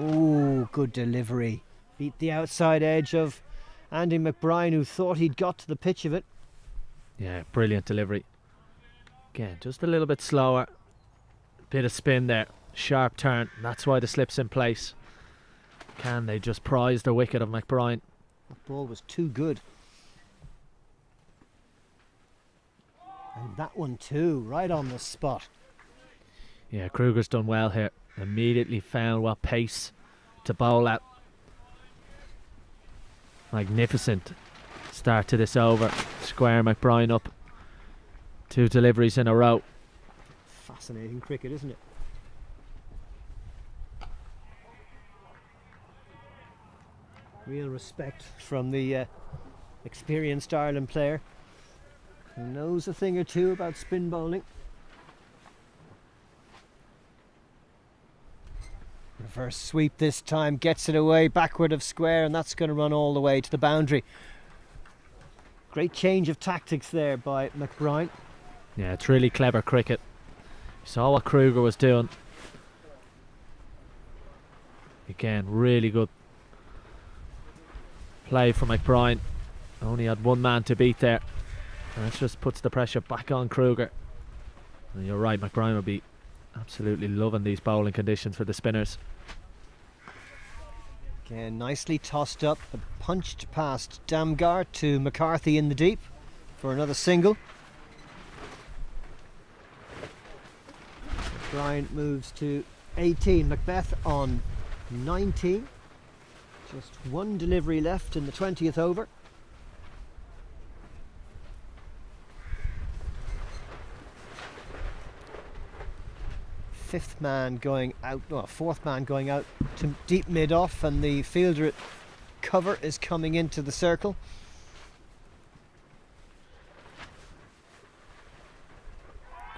[SPEAKER 2] Ooh, good delivery. Beat the outside edge of Andy McBride, who thought he'd got to the pitch of it.
[SPEAKER 3] Yeah, brilliant delivery. Again, just a little bit slower. Bit of spin there. Sharp turn. That's why the slip's in place. Can they just prize the wicket of McBride?
[SPEAKER 2] That ball was too good. And that one too, right on the spot.
[SPEAKER 3] Yeah, Kruger's done well here. Immediately found what pace to bowl at. Magnificent start to this over. Square McBride up. 2 deliveries in a row.
[SPEAKER 2] Fascinating cricket, isn't it? Real respect from the experienced Ireland player who knows a thing or two about spin bowling. Reverse sweep this time, gets it away backward of square, and that's going to run all the way to the boundary. Great change of tactics there by McBride.
[SPEAKER 3] Yeah, it's really clever cricket. You saw what Kruger was doing. Again, really good play from McBride. Only had one man to beat there. And that just puts the pressure back on Kruger. And you're right, McBride will be absolutely loving these bowling conditions for the spinners.
[SPEAKER 2] Again, nicely tossed up, punched past Damgar to McCarthy in the deep for another single. Bryant moves to 18, Macbeth on 19. Just one delivery left in the 20th over. Fourth man going out to deep mid-off, and the fielder at cover is coming into the circle.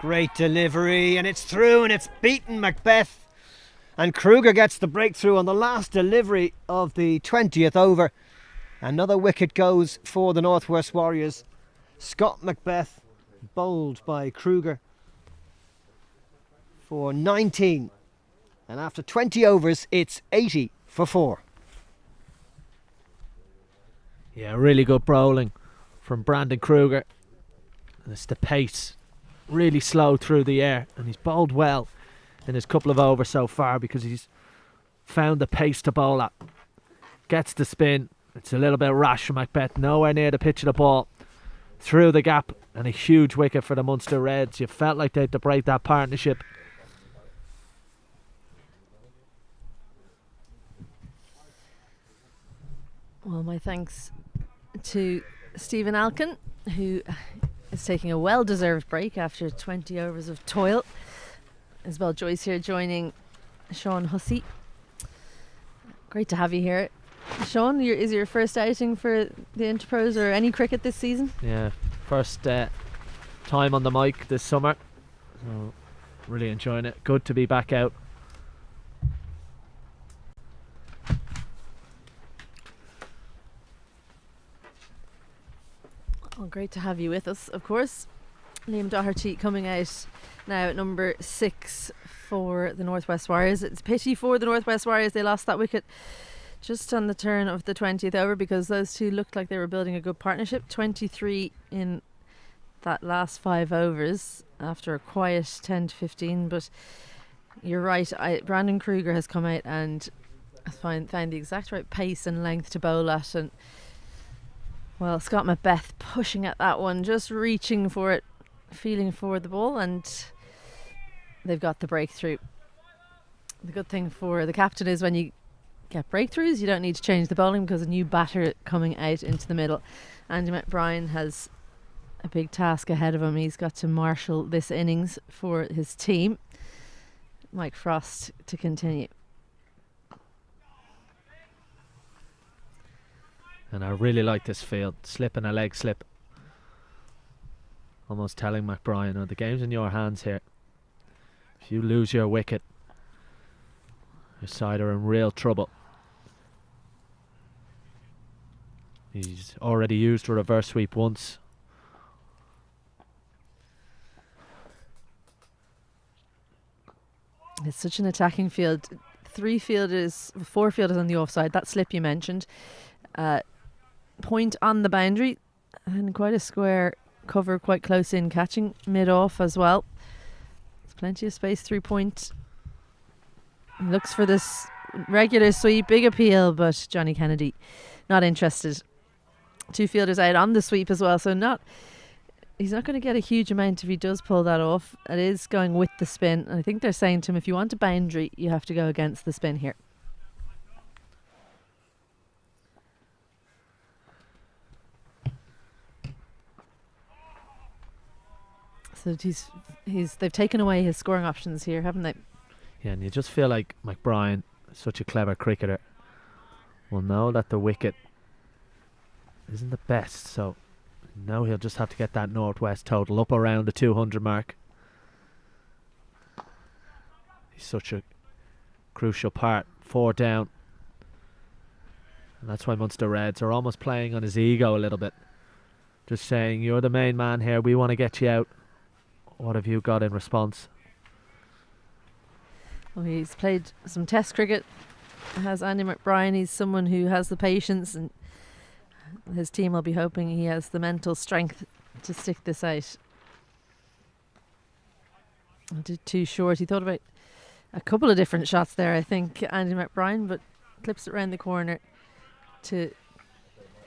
[SPEAKER 2] Great delivery, and it's through, and it's beaten Macbeth. And Kruger gets the breakthrough on the last delivery of the 20th over. Another wicket goes for the Northwest Warriors. Scott Macbeth bowled by Kruger for 19. And after 20 overs, it's 80 for 4.
[SPEAKER 3] Yeah, really good bowling from Brandon Kruger. And it's the pace. Really slow through the air. And he's bowled well in his couple of overs so far because he's found the pace to bowl at. Gets the spin. It's a little bit rash from Macbeth. Nowhere near the pitch of the ball. Through the gap, and a huge wicket for the Munster Reds. You felt like they had to break that partnership.
[SPEAKER 1] Well, my thanks to Stephen Alkin, who is taking a well-deserved break after 20 overs of toil. Isabel Joyce here joining Sean Hussey. Great to have you here. Sean, is your first outing for the Interpros or any cricket this season?
[SPEAKER 3] Yeah, first time on the mic this summer. So really enjoying it. Good to be back out.
[SPEAKER 1] Well, great to have you with us, of course. Liam Doherty coming out now at number 6 for the Northwest Warriors. It's a pity for the Northwest Warriors they lost that wicket just on the turn of the 20th over, because those two looked like they were building a good partnership. 23 in that last 5 overs after a quiet 10 to 15. But you're right, Brandon Kruger has come out and found the exact right pace and length to bowl at. And well, Scott Macbeth pushing at that one, just reaching for it, feeling for the ball, and they've got the breakthrough. The good thing for the captain is when you get breakthroughs, you don't need to change the bowling because a new batter coming out into the middle. Andy McBride has a big task ahead of him. He's got to marshal this innings for his team. Mike Frost to continue.
[SPEAKER 3] And I really like this field. Slip and a leg slip. Almost telling McBride, the game's in your hands here. If you lose your wicket, your side are in real trouble. He's already used a reverse sweep once.
[SPEAKER 1] It's such an attacking field. 4 fielders on the offside. That slip you mentioned. point on the boundary, and quite a square cover, quite close in, catching mid-off as well. There's plenty of space through point. He looks for this regular sweep, big appeal, but Johnny Kennedy not interested. 2 fielders out on the sweep as well, so he's not going to get a huge amount if he does pull that off. It is going with the spin, and I think they're saying to him, if you want a boundary, you have to go against the spin here. So they've taken away his scoring options here, haven't they?
[SPEAKER 3] Yeah, and you just feel like McBride, such a clever cricketer, will know that the wicket isn't the best, so now he'll just have to get that northwest total up around the 200 mark. He's such a crucial part. 4 down. And that's why Munster Reds are almost playing on his ego a little bit. Just saying, you're the main man here, we want to get you out. What have you got in response?
[SPEAKER 1] Well, he's played some test cricket, has Andy McBride. He's someone who has the patience, and his team will be hoping he has the mental strength to stick this out. I did too short. He thought about a couple of different shots there, I think, Andy McBride, but clips it round the corner to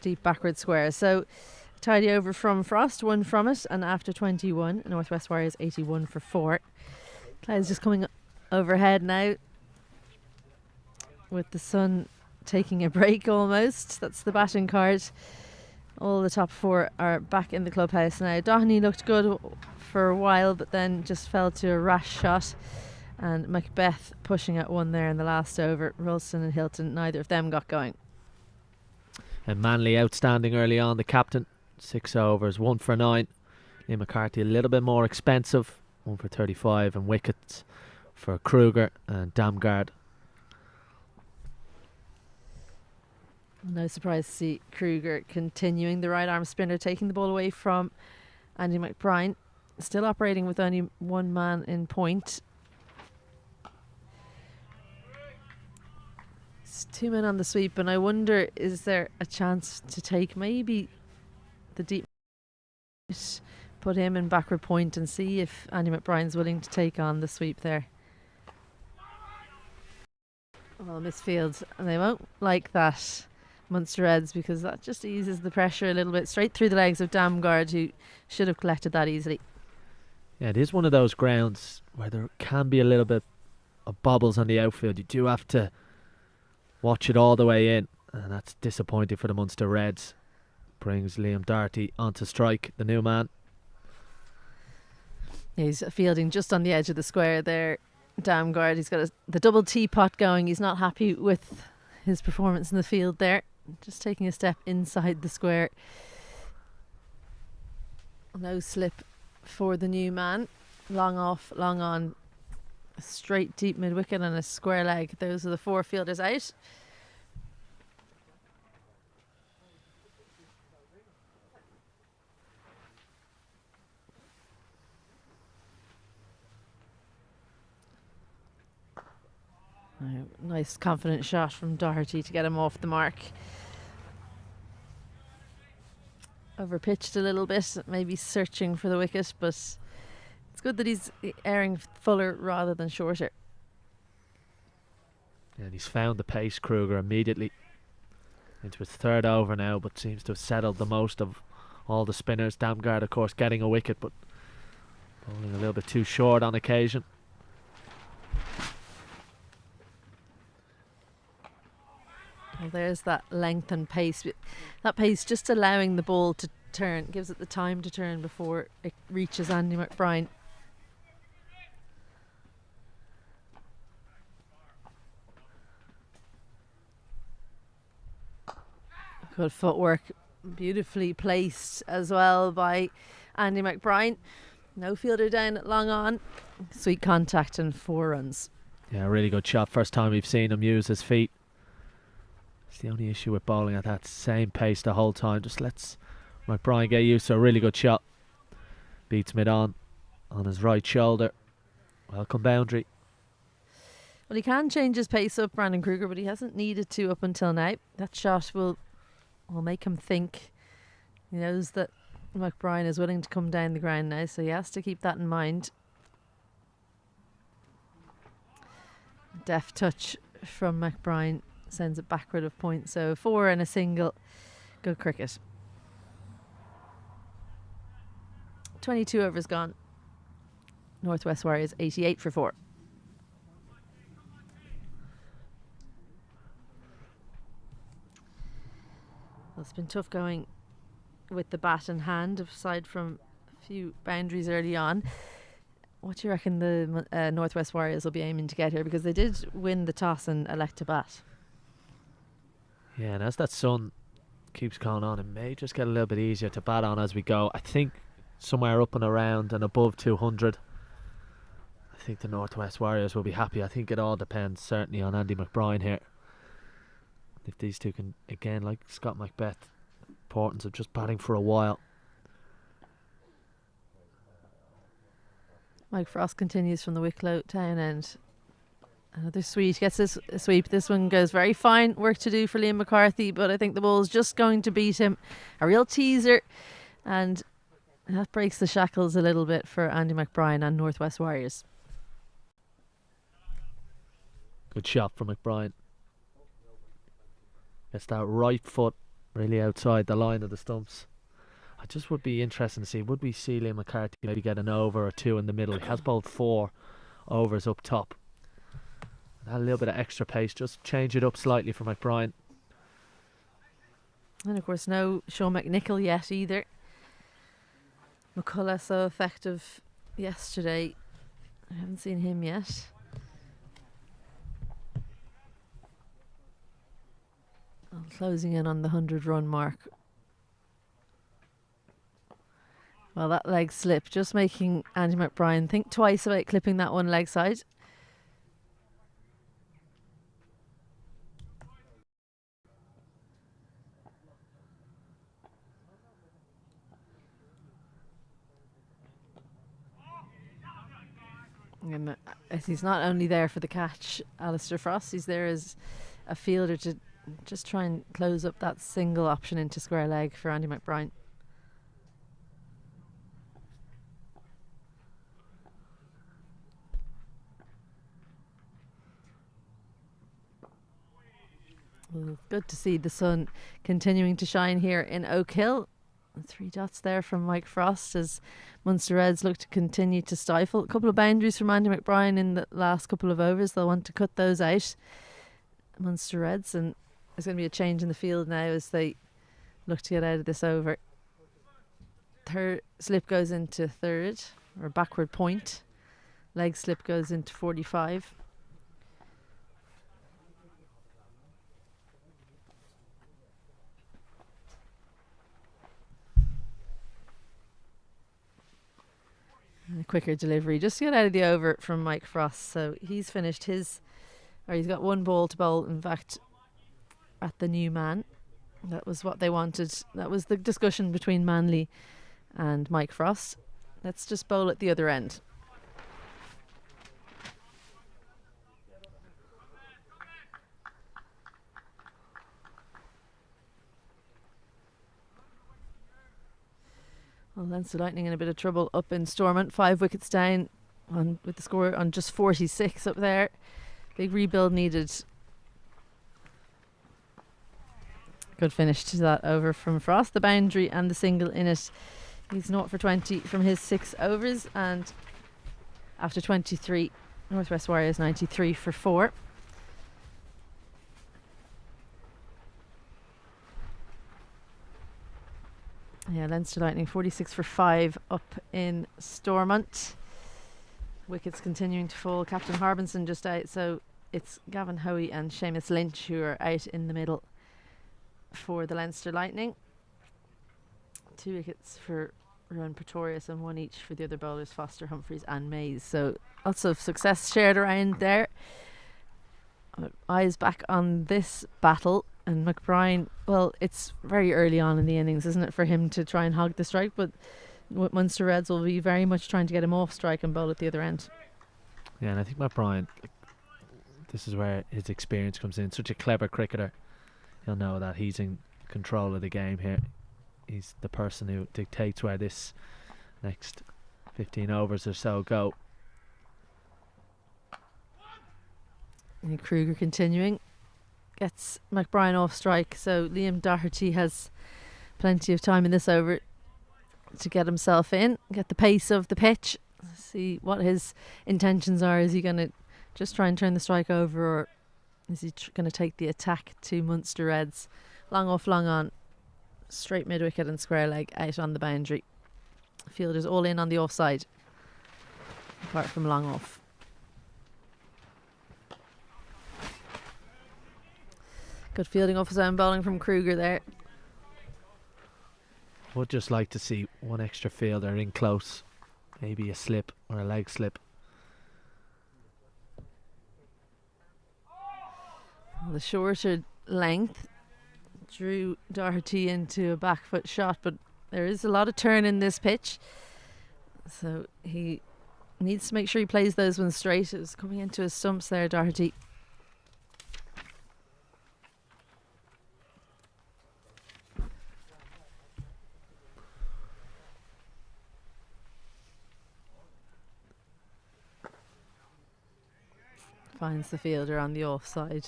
[SPEAKER 1] deep backward square. So tidy over from Frost, 1 from it, and after 21, Northwest Warriors 81 for 4. Clouds just coming overhead now, with the sun taking a break almost. That's the batting card. All the top 4 are back in the clubhouse now. Doheny looked good for a while, but then just fell to a rash shot, and Macbeth pushing at 1 there in the last over. Ralston and Hilton, neither of them got going.
[SPEAKER 3] And Manley outstanding early on, the captain. 6 overs, 1 for 9. Liam McCarthy a little bit more expensive, 1 for 35, and wickets for Kruger and Damgard.
[SPEAKER 1] No surprise to see Kruger continuing, the right arm spinner, taking the ball away from Andy McBride. Still operating with only 1 man in point. It's 2 men on the sweep, and I wonder, is there a chance to take maybe the deep, put him in backward point and see if Andy McBride's willing to take on the sweep there. Well, misfield, and they won't like that, Munster Reds, because that just eases the pressure a little bit, straight through the legs of Damgard, who should have collected that easily.
[SPEAKER 3] Yeah, it is one of those grounds where there can be a little bit of bobbles on the outfield. You do have to watch it all the way in, and that's disappointing for the Munster Reds. Brings Liam Doherty onto strike, the new man.
[SPEAKER 1] He's fielding just on the edge of the square there, Damgard. He's got the double teapot going. He's not happy with his performance in the field there. Just taking a step inside the square. No slip for the new man. Long off, long on. A straight deep mid wicket and a square leg. Those are the 4 fielders out. Nice confident shot from Doherty to get him off the mark. Overpitched a little bit, maybe searching for the wicket, but it's good that he's airing fuller rather than shorter.
[SPEAKER 3] And he's found the pace, Kruger, immediately. Into his 3rd over now, but seems to have settled the most of all the spinners. Damgard, of course, getting a wicket, but bowling a little bit too short on occasion.
[SPEAKER 1] Well, there's that length and pace. That pace just allowing the ball to turn, gives it the time to turn before it reaches Andy McBride. Good footwork, beautifully placed as well by Andy McBride. No fielder down at long on. Sweet contact and 4 runs.
[SPEAKER 3] Yeah, really good shot. First time we've seen him use his feet. It's the only issue with bowling at that same pace the whole time. Just lets McBride get used to a really good shot. Beats mid on his right shoulder. Welcome boundary.
[SPEAKER 1] Well, he can change his pace up, Brandon Kruger, but he hasn't needed to up until now. That shot will will make him think. He knows that McBride is willing to come down the ground now, so he has to keep that in mind. Deft touch from McBride sends it backward of point, so 4 and a single. Good cricket. 22 overs gone. Northwest Warriors 88 for 4. Well, it's been tough going with the bat in hand, aside from a few boundaries early on. What do you reckon the Northwest Warriors will be aiming to get here? Because they did win the toss and elect to bat.
[SPEAKER 3] Yeah, and as that sun keeps going on, it may just get a little bit easier to bat on as we go. I think somewhere up and around and above 200. I think the Northwest Warriors will be happy. I think it all depends certainly on Andy McBride here. If these two can, again, like Scott Macbeth, importance of just batting for a while.
[SPEAKER 1] Mike Frost continues from the Wicklow town end. Another sweep, gets this sweep. This one goes very fine. Work to do for Liam McCarthy, but I think the ball's just going to beat him. A real teaser, and that breaks the shackles a little bit for Andy McBride and Northwest Warriors.
[SPEAKER 3] Good shot from McBride. Gets that right foot really outside the line of the stumps. I just would be interested to see, would we see Liam McCarthy maybe get an over or two in the middle? He has bowled 4 overs up top. A little bit of extra pace, just change it up slightly for McBride.
[SPEAKER 1] And of course no Sean McNichol yet either. McCullough so effective yesterday. I haven't seen him yet. Closing in on the 100-run mark. Well, that leg slip just making Andy McBride think twice about clipping that one leg side. And he's not only there for the catch, Alistair Frost, he's there as a fielder to just try and close up that single option into square leg for Andy McBride. Well, good to see the sun continuing to shine here in Oak Hill. 3 dots there from Mike Frost as Munster Reds look to continue to stifle. A couple of boundaries from Andy McBride in the last couple of overs. They'll want to cut those out, Munster Reds, and there's going to be a change in the field now as they look to get out of this over. Third slip goes into third, or backward point. Leg slip goes into 45. A quicker delivery just to get out of the over from Mike Frost. So he's finished his, or he's got 1 ball to bowl, in fact, at the new man. That was what they wanted. That was the discussion between Manley and Mike Frost. Let's just bowl at the other end. Well, Leinster Lightning in a bit of trouble up in Stormont. 5 wickets down with the score on just 46 up there. Big rebuild needed. Good finish to that over from Frost. The boundary and the single in it. He's 0 for 20 from his 6 overs, and after 23, Northwest Warriors 93 for 4. Yeah, Leinster Lightning 46 for 5 up in Stormont. Wickets continuing to fall. Captain Harbinson just out, so it's Gavin Hoey and Seamus Lynch who are out in the middle for the Leinster Lightning. 2 wickets for Rowan Pretorius and 1 each for the other bowlers, Foster, Humphreys and Mays. So lots of success shared around there. Eyes back on this battle. And McBride, well, it's very early on in the innings, isn't it, for him to try and hog the strike, but Munster Reds will be very much trying to get him off strike and bowl at the other end.
[SPEAKER 3] Yeah, and I think McBride, this is where his experience comes in. Such a clever cricketer. He'll know that he's in control of the game here. He's the person who dictates where this next 15 overs or so go.
[SPEAKER 1] And Kruger continuing. Gets McBride off strike, so Liam Doherty has plenty of time in this over to get himself in, get the pace of the pitch, see what his intentions are. Is he going to just try and turn the strike over, or is he going to take the attack to Munster Reds? Long off, long on, straight mid-wicket and square leg out on the boundary. Fielders all in on the offside, apart from long off. Good fielding off his own bowling from Kruger there.
[SPEAKER 3] Would just like to see one extra fielder in close. Maybe a slip or a leg slip.
[SPEAKER 1] Well, the shorter length drew Doherty into a back foot shot, but there is a lot of turn in this pitch, so he needs to make sure he plays those ones straight. It was coming into his stumps there, Doherty. Finds the fielder on the offside.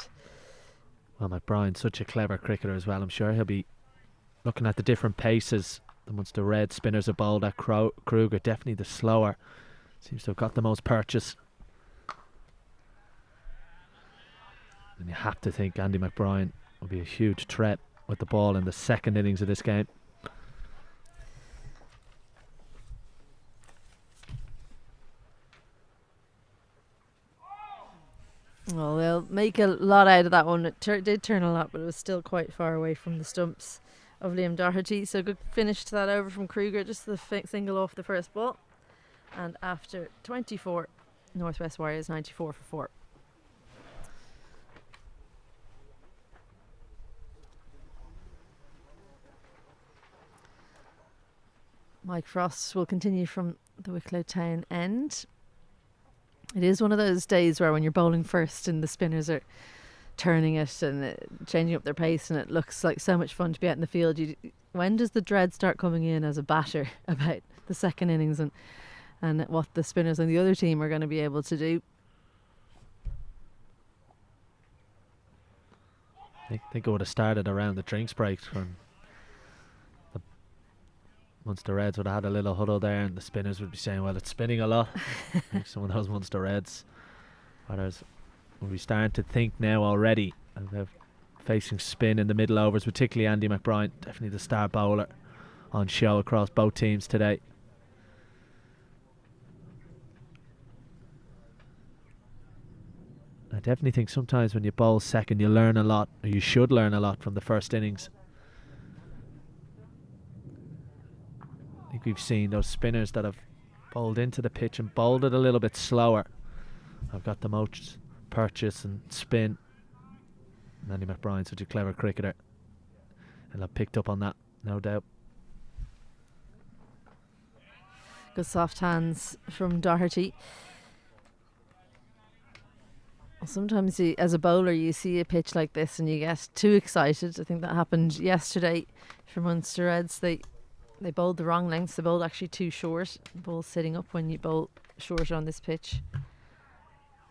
[SPEAKER 3] Well, McBride's such a clever cricketer as well. I'm sure he'll be looking at the different paces. The Munster Red spinners are bowled at Kruger, definitely the slower. Seems to have got the most purchase. And you have to think Andy McBride will be a huge threat with the ball in the second innings of this game.
[SPEAKER 1] Well, they'll make a lot out of that one. It did turn a lot, but it was still quite far away from the stumps of Liam Doherty. So good finish to that over from Kruger, just the single off the first ball. And after 24, Northwest Warriors 94 for 4. Mike Frost will continue from the Wicklow Town end. It is one of those days where when you're bowling first and the spinners are turning it and changing up their pace, and it looks like so much fun to be out in the field. When does the dread start coming in as a batter about the second innings and what the spinners on the other team are going to be able to do?
[SPEAKER 3] I think it would have started around the drinks break when the Munster Reds would have had a little huddle there, and the spinners would be saying, well, it's spinning a lot. I think some of those Munster Reds batters will be starting to think now already about facing spin in the middle overs, particularly Andy McBride, definitely the star bowler on show across both teams today. I definitely think sometimes when you bowl second, you learn a lot, or you should learn a lot from the first innings. I think we've seen those spinners that have bowled into the pitch and bowled it a little bit slower. I've got the most purchase and spin. And Andy McBride's such a clever cricketer, and I've picked up on that, no doubt.
[SPEAKER 1] Good soft hands from Doherty. Sometimes as a bowler you see a pitch like this and you get too excited. I think that happened yesterday for Munster Reds. They bowled the wrong lengths. They bowled actually too short. The ball sitting up when you bowl short on this pitch.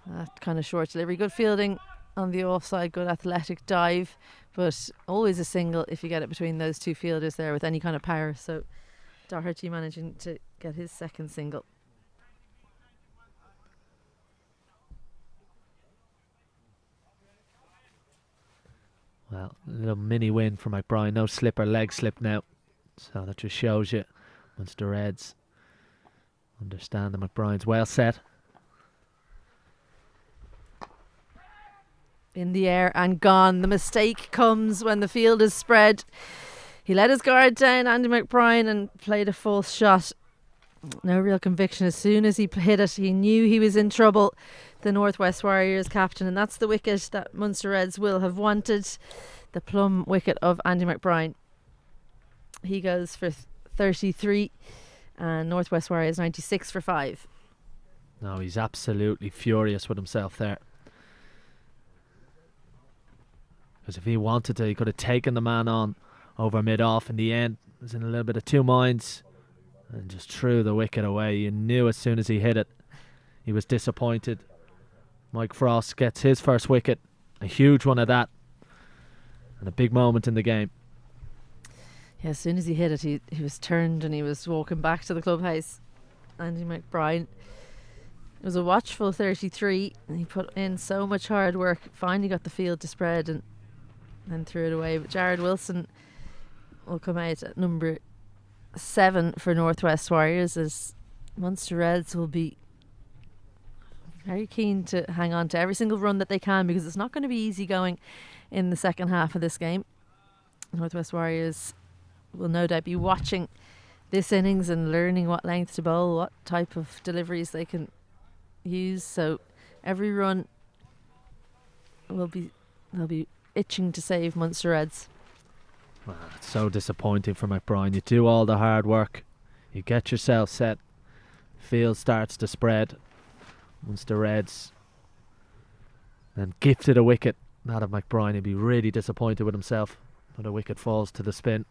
[SPEAKER 1] That kind of short delivery. Good fielding on the offside, good athletic dive, but always a single if you get it between those two fielders there with any kind of power. So Doherty managing to get his second single.
[SPEAKER 3] Well, a little mini win for McBride. No slip or leg slip now. So that just shows you Munster Reds understand that McBride's well set.
[SPEAKER 1] In the air and gone. The mistake comes when the field is spread. He let his guard down, Andy McBride, and played a false shot. No real conviction. As soon as he hit it, he knew he was in trouble. The Northwest Warriors captain, and that's the wicket that Munster Reds will have wanted. The plum wicket of Andy McBride. He goes for 33, and Northwest Warriors 96 for 5.
[SPEAKER 3] No, he's absolutely furious with himself there. Because if he wanted to, he could have taken the man on over mid-off in the end. Was in a little bit of two minds and just threw the wicket away. You knew as soon as he hit it, he was disappointed. Mike Frost gets his first wicket, a huge one at that, and a big moment in the game.
[SPEAKER 1] Yeah, as soon as he hit it, he was turned and he was walking back to the clubhouse. Andy McBride. It was a watchful 33, and he put in so much hard work. Finally got the field to spread and then threw it away. But Jared Wilson will come out at number 7 for Northwest Warriors, as Munster Reds will be very keen to hang on to every single run that they can, because it's not going to be easy going in the second half of this game. Northwest Warriors will no doubt be watching this innings and learning what length to bowl, what type of deliveries they can use. So every run they'll be itching to save Munster Reds.
[SPEAKER 3] Well, it's so disappointing for McBride. You do all the hard work, you get yourself set, field starts to spread. Munster Reds then gifted a wicket. Not of McBride, he'd be really disappointed with himself, but a wicket falls to the spin.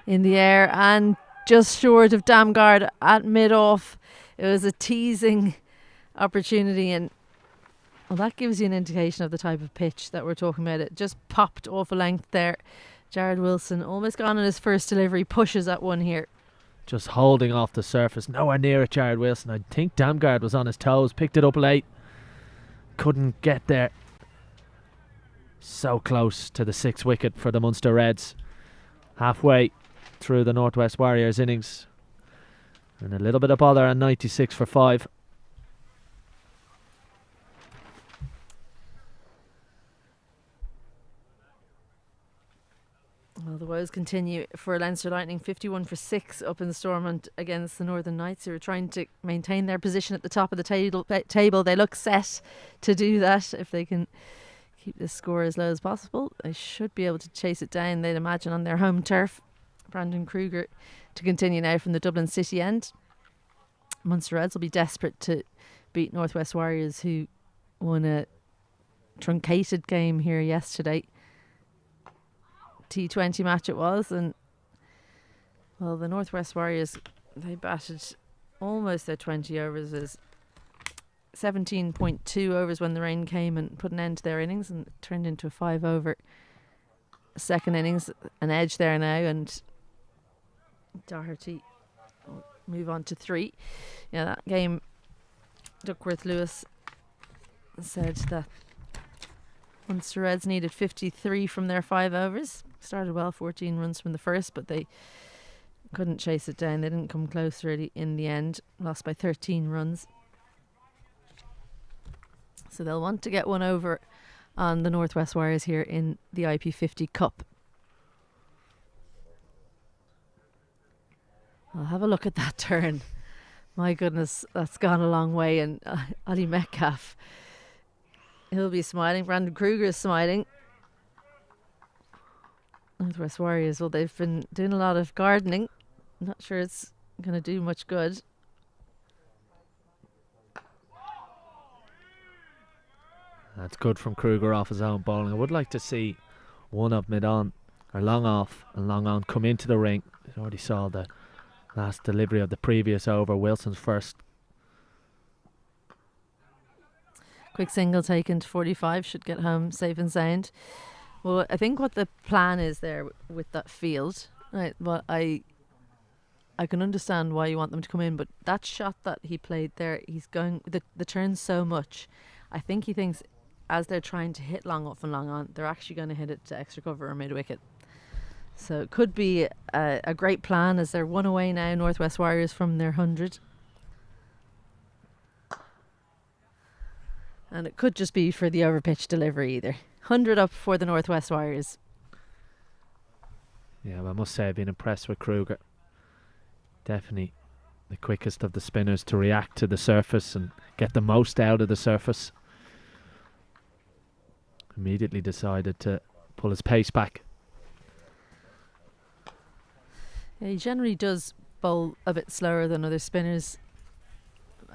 [SPEAKER 1] In the air and just short of Damgard at mid-off. It was a teasing opportunity, and well, that gives you an indication of the type of pitch that we're talking about. It just popped off a length there. Jared Wilson, almost gone on his first delivery, pushes at one here.
[SPEAKER 3] Just holding off the surface, nowhere near it, Jared Wilson. I think Damgard was on his toes, picked it up late, couldn't get there. So close to the 6th wicket for the Munster Reds. Halfway through the Northwest Warriors innings, and a little bit of bother on 96 for 5.
[SPEAKER 1] Well, the woes continue for Leinster Lightning. 51 for 6 up in Stormont against the Northern Knights, who are trying to maintain their position at the top of the table. They look set to do that. If they can keep this score as low as possible, they should be able to chase it down, they'd imagine, on their home turf. Brandon Kruger to continue now from the Dublin City end. Munster Reds will be desperate to beat Northwest Warriors, who won a truncated game here yesterday. T20 match it was, and well, the Northwest Warriors, they batted almost their 20 overs, as 17.2 overs when the rain came and put an end to their innings, and it turned into a 5-over second innings. An edge there now, and Doherty will move on to 3. Yeah, that game, Duckworth Lewis said that Munster Reds needed 53 from their 5 overs. Started well, 14 runs from the first, but they couldn't chase it down. They didn't come close really in the end. Lost by 13 runs. So they'll want to get one over on the Northwest Warriors here in the IP50 Cup. I'll have a look at that turn. My goodness, that's gone a long way. And Ali Metcalf, he'll be smiling. Brandon Kruger is smiling. Northwest Warriors, well, they've been doing a lot of gardening. I'm not sure it's going to do much good.
[SPEAKER 3] That's good from Kruger off his own bowling. I would like to see one of mid-on, or long off and long on, come into the ring. I already saw the last delivery of the previous over, Wilson's first.
[SPEAKER 1] Quick single taken to 45, should get home safe and sound. Well, I think what the plan is there with that field, right? Well, I can understand why you want them to come in, but that shot that he played there, he's going the turn so much. I think he thinks as they're trying to hit long off and long on, they're actually going to hit it to extra cover or mid wicket. So it could be a great plan, as they're 1 away now, Northwest Warriors, from their 100. And it could just be for the overpitch delivery either. 100 up for the Northwest Warriors.
[SPEAKER 3] Yeah, well, I must say I've been impressed with Kruger. Definitely the quickest of the spinners to react to the surface and get the most out of the surface. Immediately decided to pull his pace back.
[SPEAKER 1] Yeah, he generally does bowl a bit slower than other spinners.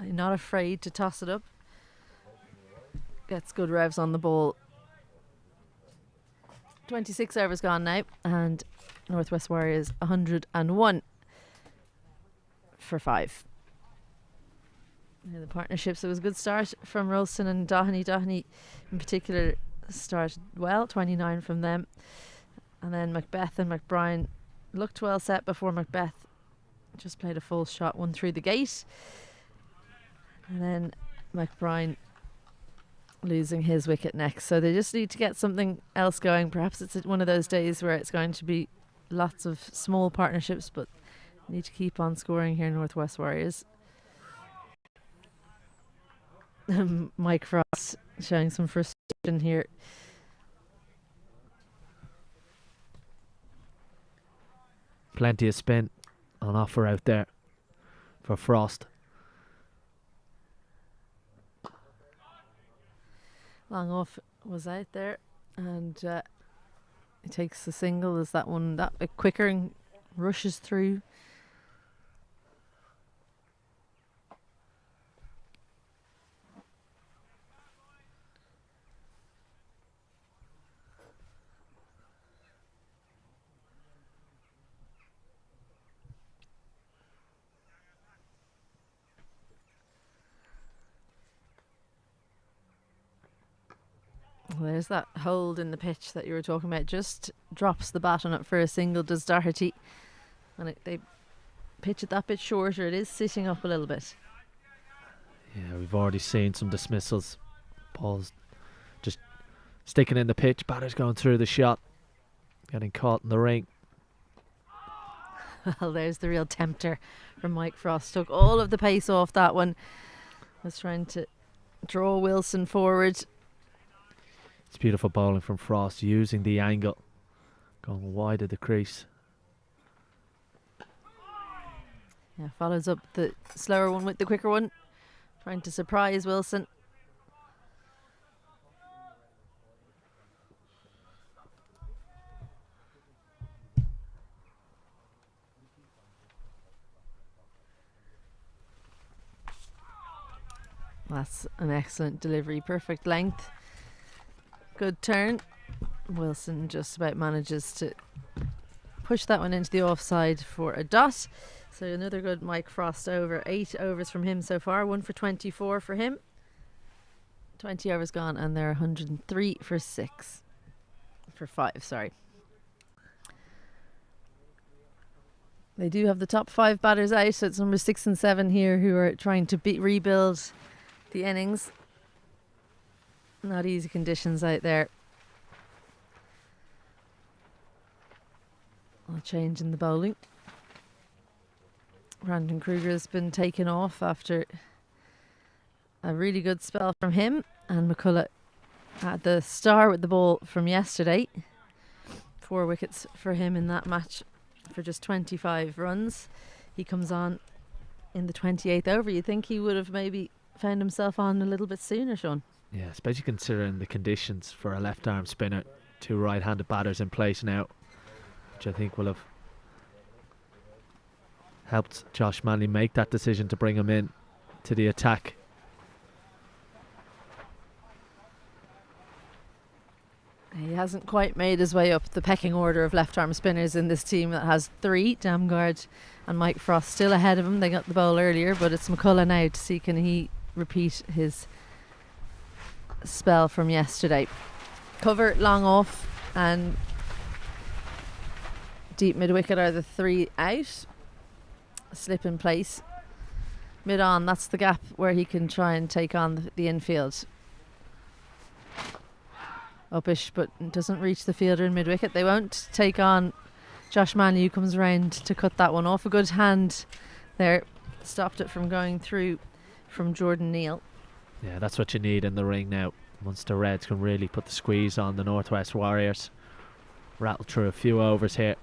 [SPEAKER 1] Not afraid to toss it up. Gets good revs on the ball. 26 overs gone now, and Northwest Warriors 101 for 5. The partnerships, it was a good start from Rolston and Doheny. Doheny in particular started well, 29 from them. And then Macbeth and McBrien looked well set before Macbeth just played a full shot, one through the gate. And then McBrien losing his wicket next. So they just need to get something else going. Perhaps it's one of those days where it's going to be lots of small partnerships, but need to keep on scoring here, Northwest Warriors. Mike Frost showing some frustration here.
[SPEAKER 3] Plenty of spin on offer out there for Frost.
[SPEAKER 1] Long off was out there, and he takes the single as that one that bit quicker and rushes through. Well, there's that hold in the pitch that you were talking about. Just drops the bat on it for a single, does Doherty. And they pitch it that bit shorter. It is sitting up a little bit.
[SPEAKER 3] Yeah, we've already seen some dismissals. Ball's just sticking in the pitch. Batter's going through the shot. Getting caught in the ring.
[SPEAKER 1] Well, there's the real tempter from Mike Frost. Took all of the pace off that one. Was trying to draw Wilson forward.
[SPEAKER 3] It's beautiful bowling from Frost, using the angle, going wide of the crease.
[SPEAKER 1] Yeah, follows up the slower one with the quicker one, trying to surprise Wilson. That's an excellent delivery, perfect length. Good turn. Wilson just about manages to push that one into the offside for a dot. So another good Mike Frost over. 8 overs from him so far. 1 for 24 for him. 20 overs gone, and they're 103 for 6. For 5, sorry. They do have the top 5 batters out. So it's number 6 and 7 here who are trying to rebuild the innings. Not easy conditions out there. A change in the bowling. Brandon Kruger has been taken off after a really good spell from him, and McCullough had the star with the ball from yesterday. 4 wickets for him in that match for just 25 runs. He comes on in the 28th over. You think he would have maybe found himself on a little bit sooner, Sean?
[SPEAKER 3] Yeah, especially considering the conditions for a left-arm spinner. 2 right-handed batters in place now, which I think will have helped Josh Manley make that decision to bring him in to the attack.
[SPEAKER 1] He hasn't quite made his way up the pecking order of left-arm spinners in this team that has 3. Damgard and Mike Frost still ahead of him. They got the ball earlier, but it's McCullough now to see can he repeat his spell from yesterday. Cover, long off, and deep mid-wicket are the 3 out. Slip in place. Mid-on, that's the gap where he can try and take on the infield. Upish, but doesn't reach the fielder in mid-wicket. They won't take on Josh Manley, who comes around to cut that one off. A good hand there. Stopped it from going through from Jordan Neal.
[SPEAKER 3] Yeah, that's what you need in the ring now. Munster Reds can really put the squeeze on the Northwest Warriors. Rattle through a few overs here.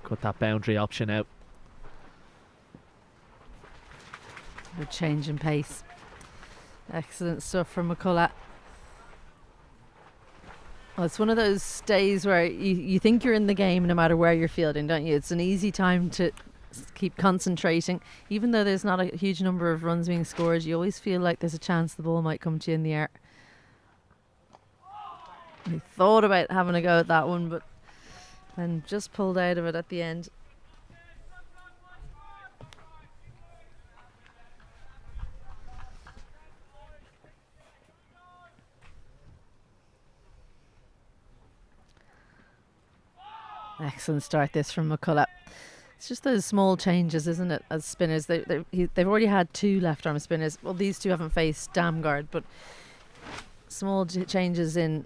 [SPEAKER 3] Cut that boundary option out.
[SPEAKER 1] Good change in pace. Excellent stuff from McCullough. Well, it's one of those days where you think you're in the game no matter where you're fielding, don't you? It's an easy time to keep concentrating. Even though there's not a huge number of runs being scored, you always feel like there's a chance the ball might come to you in the air. He thought about having a go at that one, but then just pulled out of it at the end. Excellent start this from McCullough. It's just those small changes, isn't it, as spinners. They've already had 2 left arm spinners. Well, these 2 haven't faced Damgard, but small changes in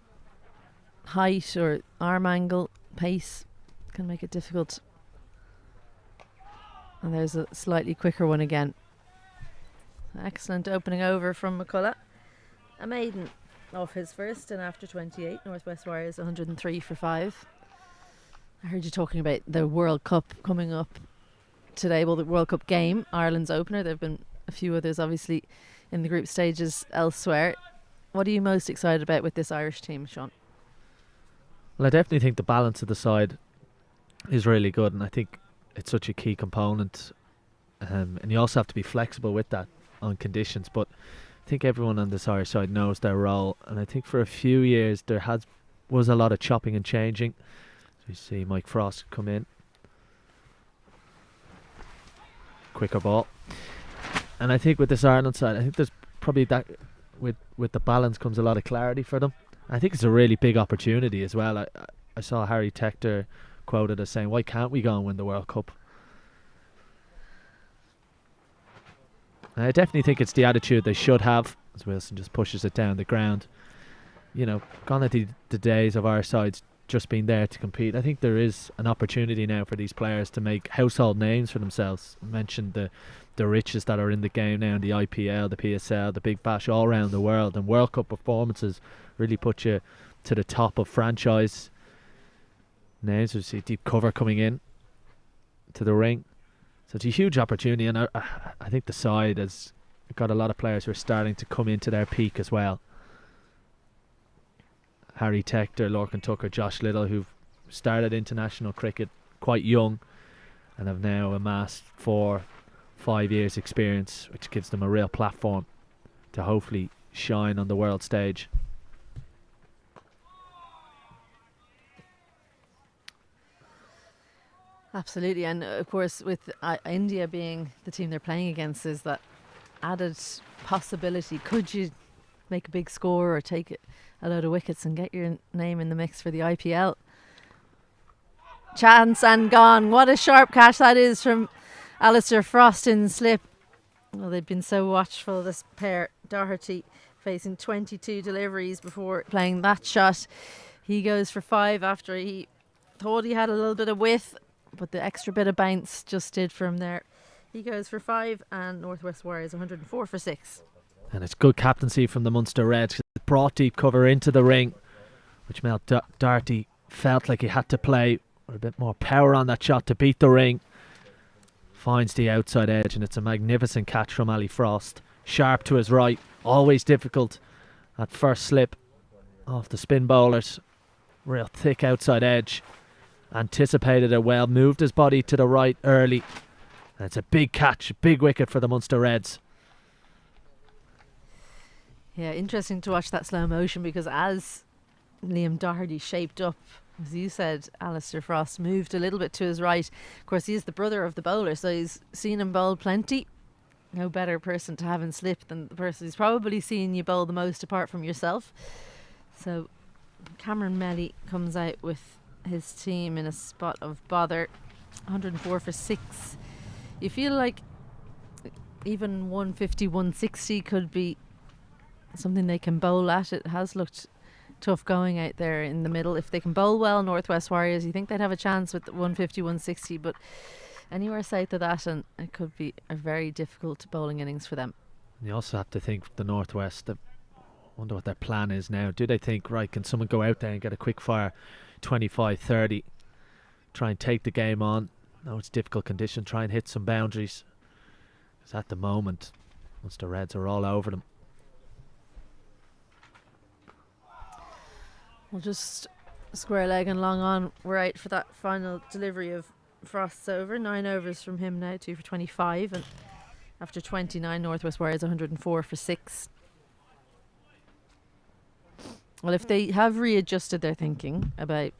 [SPEAKER 1] height or arm angle, pace can make it difficult. And there's a slightly quicker one again. Excellent opening over from McCullough. A maiden off his first, and after 28, Northwest Warriors 103 for 5. I heard you talking about the World Cup coming up today. Well, the World Cup game, Ireland's opener. There have been a few others, obviously, in the group stages elsewhere. What are you most excited about with this Irish team, Sean?
[SPEAKER 3] Well, I definitely think the balance of the side is really good, and I think it's such a key component. And you also have to be flexible with that on conditions. But I think everyone on this Irish side knows their role, and I think for a few years there was a lot of chopping and changing. You see Mike Frost come in. Quicker ball. And I think with this Ireland side, I think there's probably that with the balance comes a lot of clarity for them. I think it's a really big opportunity as well. I saw Harry Tector quoted as saying, why can't we go and win the World Cup? And I definitely think it's the attitude they should have, as Wilson just pushes it down the ground. You know, gone are the days of our sides just being there to compete. I think there is an opportunity now for these players to make household names for themselves. I mentioned the riches that are in the game now, in the IPL, the PSL, the Big Bash, all around the world, and World Cup performances really put you to the top of franchise names. We see deep cover coming in to the ring, so it's a huge opportunity, and I think the side has got a lot of players who are starting to come into their peak as well. Harry Tector, Lorcan Tucker, Josh Little, who've started international cricket quite young and have now amassed 4-5 years experience, which gives them a real platform to hopefully shine on the world stage.
[SPEAKER 1] Absolutely, and of course with India being the team they're playing against, is that added possibility. Could you make a big score or take a load of wickets and get your name in the mix for the IPL? Chance and gone. What a sharp catch that is from Alistair Frost in slip. Well, they've been so watchful, this pair. Doherty facing 22 deliveries before playing that shot. He goes for 5 after he thought he had a little bit of width, but the extra bit of bounce just did for him there. He goes for 5, and Northwest Warriors 104 for 6.
[SPEAKER 3] And it's good captaincy from the Munster Reds. It brought deep cover into the ring, which meant Doherty felt like he had to play with a bit more power on that shot to beat the ring. Finds the outside edge, and it's a magnificent catch from Ali Frost. Sharp to his right, always difficult at first slip off the spin bowlers. Real thick outside edge. Anticipated it well, moved his body to the right early. And it's a big catch, a big wicket for the Munster Reds.
[SPEAKER 1] Yeah, interesting to watch that slow motion, because as Liam Doherty shaped up, as you said, Alistair Frost moved a little bit to his right. Of course, he is the brother of the bowler, so he's seen him bowl plenty. No better person to have in slip than the person who's probably seen you bowl the most apart from yourself. So Cameron Melly comes out with his team in a spot of bother. 104 for 6. You feel like even 150, 160 could be something they can bowl at. It has looked tough going out there in the middle. If they can bowl well, Northwest Warriors, you think they'd have a chance with 150, 160, but anywhere south of that, and it could be a very difficult bowling innings for them.
[SPEAKER 3] You also have to think the Northwest, I wonder what their plan is now. Do they think, right, can someone go out there and get a quick fire 25, 30, try and take the game on? No, it's difficult condition, try and hit some boundaries. Because at the moment, once the Reds are all over them.
[SPEAKER 1] We'll just square leg and long on. We're out for that final delivery of Frost's over. 9 overs from him now, 2 for 25. And after 29, Northwest Warriors 104 for 6. Well, if they have readjusted their thinking about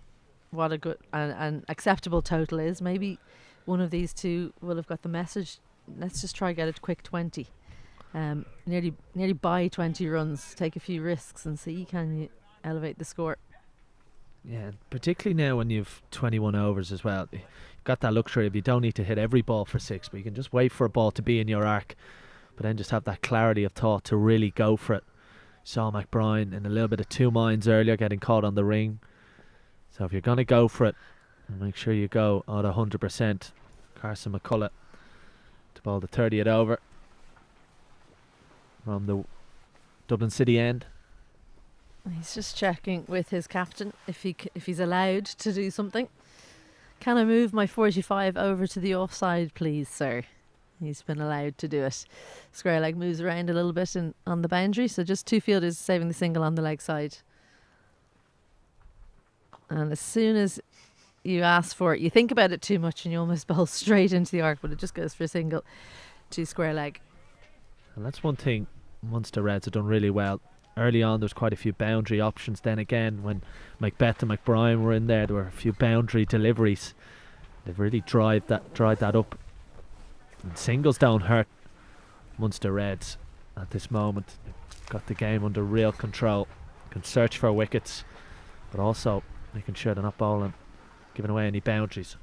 [SPEAKER 1] what a good and acceptable total is, maybe one of these two will have got the message. Let's just try get a quick 20. Nearly buy 20 runs, take a few risks and see can you elevate the score.
[SPEAKER 3] Yeah, particularly now when you've 21 overs as well. You've got that luxury of you don't need to hit every ball for 6, but you can just wait for a ball to be in your arc, but then just have that clarity of thought to really go for it. Saw McBride in a little bit of 2 minds earlier, getting caught on the ring. So if you're going to go for it, make sure you go at 100%. Carson McCullough to bowl the 30th over from the Dublin City end.
[SPEAKER 1] He's just checking with his captain if he's allowed to do something. Can I move my 45 over to the offside, please, sir? He's been allowed to do it. Square leg moves around a little bit on the boundary, so just 2 fielders saving the single on the leg side. And as soon as you ask for it, you think about it too much and you almost bowl straight into the arc, but it just goes for a single to square leg.
[SPEAKER 3] And that's one thing Munster Reds have done really well. Early on, there's quite a few boundary options. Then again, when Macbeth and McBride were in there were a few boundary deliveries. They've really dried that up. And singles don't hurt Munster Reds at this moment. They've got the game under real control. Can search for wickets, but also making sure they're not bowling, giving away any boundaries.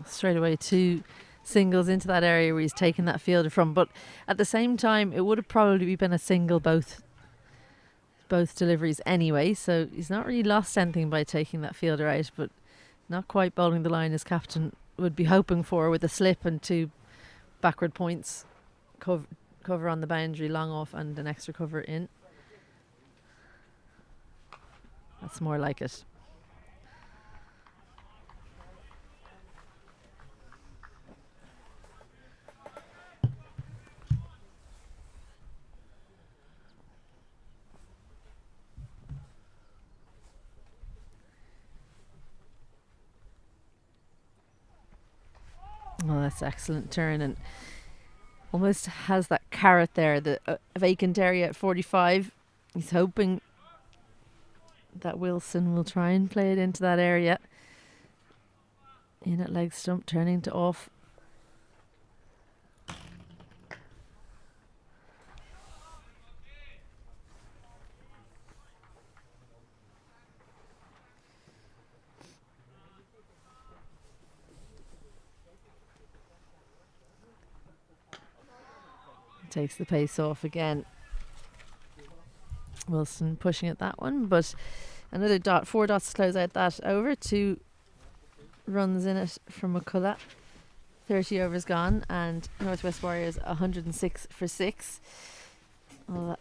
[SPEAKER 1] Straight away 2 singles into that area where he's taken that fielder from, but at the same time it would have probably been a single both deliveries anyway, so he's not really lost anything by taking that fielder out, but not quite bowling the line as captain would be hoping for, with a slip and 2 backward points, cover on the boundary long off and an extra cover in. That's more like it. Oh, that's excellent turn, and almost has that carrot there, the vacant area at 45. He's hoping that Wilson will try and play it into that area. In at leg stump, turning to off. Takes the pace off again. Wilson pushing at that one, but another 4 dots to close out that over. 2 runs in it from McCullough. 30 overs gone, and Northwest Warriors 106 for 6. Well,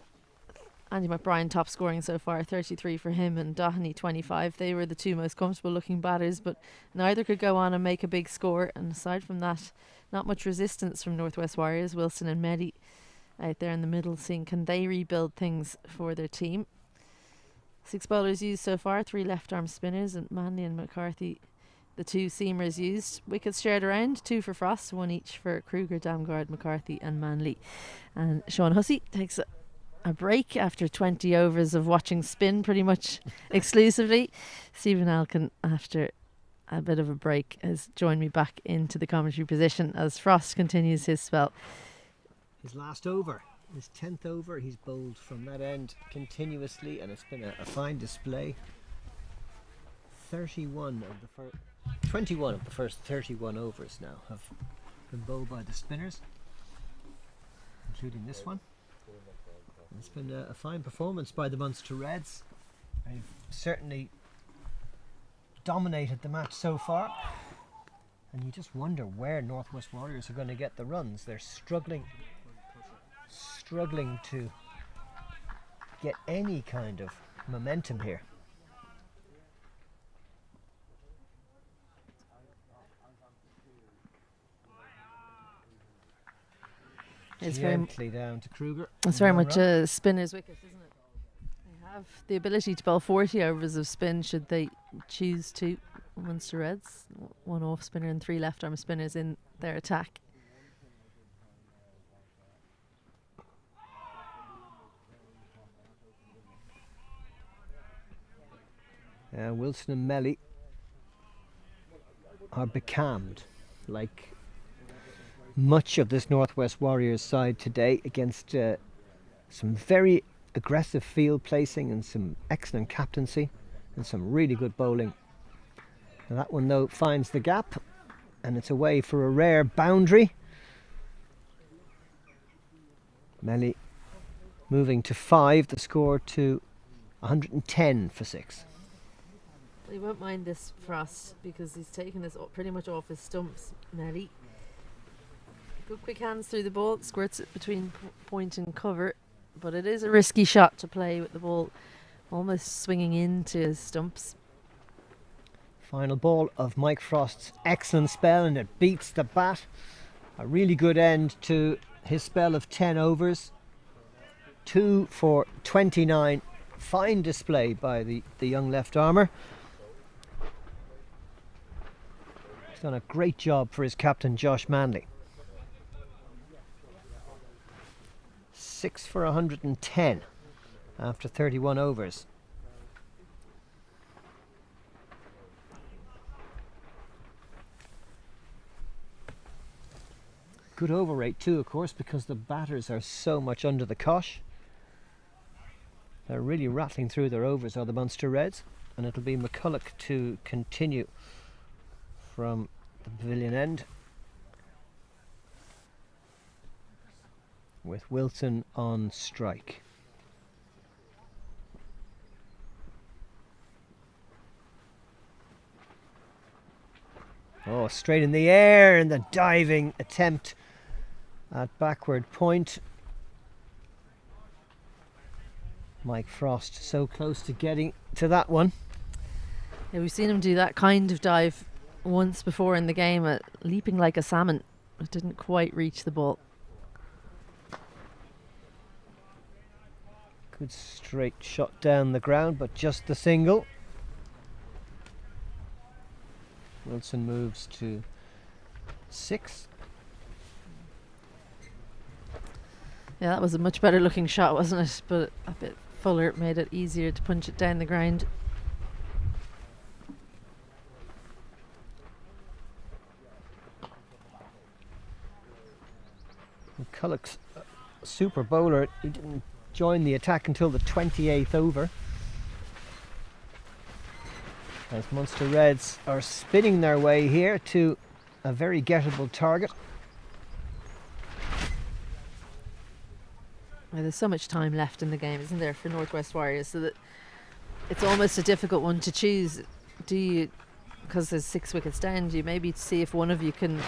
[SPEAKER 1] Andy McBride top scoring so far, 33 for him, and Doheny 25. They were the 2 most comfortable looking batters, but neither could go on and make a big score, and aside from that, not much resistance from Northwest Warriors. Wilson and Mehdi out there in the middle, seeing can they rebuild things for their team. 6 bowlers used so far, 3 left arm spinners, and Manley and McCarthy the 2 seamers used. Wickets shared around, 2 for Frost, 1 each for Kruger, Damgard, McCarthy and Manley. And Sean Hussey takes a break after 20 overs of watching spin pretty much exclusively. Stephen Alkin, after a bit of a break, has joined me back into the commentary position as Frost continues his spell.
[SPEAKER 2] His last over, his 10th over, he's bowled from that end continuously, and it's been a fine display. 21 of the first 31 overs now have been bowled by the spinners, including this one. And it's been a fine performance by the Munster Reds. They've certainly dominated the match so far, and you just wonder where Northwest Warriors are going to get the runs. They're struggling to get any kind of momentum here.
[SPEAKER 1] It's
[SPEAKER 2] gently down to Kruger.
[SPEAKER 1] It's very much a spinner's wicket, isn't it? They have the ability to bowl 40 overs of spin should they choose to. Munster Reds, one off spinner and 3 left arm spinners in their attack.
[SPEAKER 2] Wilson and Melly are becalmed, like much of this Northwest Warriors side today, against some very aggressive field placing and some excellent captaincy and some really good bowling. And that one though finds the gap, and it's away for a rare boundary. Melly moving to 5, the score to 110 for 6.
[SPEAKER 1] He won't mind this Frost because he's taken this pretty much off his stumps. Melly, good quick hands through the ball, squirts it between point and cover, but it is a risky shot to play with the ball almost swinging into his stumps.
[SPEAKER 2] Final ball of Mike Frost's excellent spell, and it beats the bat. A really good end to his spell of 10 overs. 2 for 29. Fine display by the young left armour. He's done a great job for his captain Josh Manley. 6 for 110 after 31 overs. Good over rate too, of course, because the batters are so much under the cosh. They're really rattling through their overs, are the Munster Reds, and it'll be McCulloch to continue from the pavilion end, with Wilson on strike. Oh, straight in the air, and the diving attempt at backward point. Mike Frost so close to getting to that one.
[SPEAKER 1] Yeah, we've seen him do that kind of dive once before in the game, leaping like a salmon. It didn't quite reach the ball.
[SPEAKER 2] Good straight shot down the ground, but just the single. Wilson moves to 6.
[SPEAKER 1] Yeah, that was a much better looking shot, wasn't it? But a bit fuller, it made it easier to punch it down the ground.
[SPEAKER 2] McCulloch's a super bowler. He didn't join the attack until the 28th over, as Munster Reds are spinning their way here to a very gettable target.
[SPEAKER 1] Well, there's so much time left in the game, isn't there, for Northwest Warriors, so that it's almost a difficult one to choose. Do you, because there's 6 wickets down, do you maybe see if one of you can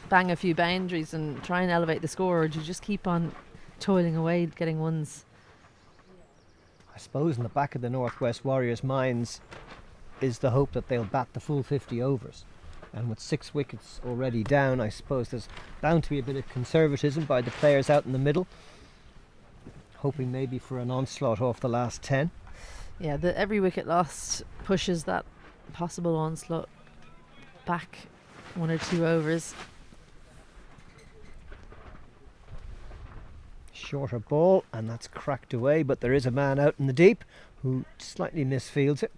[SPEAKER 1] bang a few boundaries and try and elevate the score, or do you just keep on toiling away getting ones?
[SPEAKER 2] I suppose in the back of the Northwest Warriors' minds is the hope that they'll bat the full 50 overs. And with 6 wickets already down, I suppose there's bound to be a bit of conservatism by the players out in the middle, hoping maybe for an onslaught off the last 10.
[SPEAKER 1] Yeah, every wicket lost pushes that possible onslaught back 1 or 2 overs.
[SPEAKER 2] Shorter ball, and that's cracked away, but there is a man out in the deep who slightly misfields it,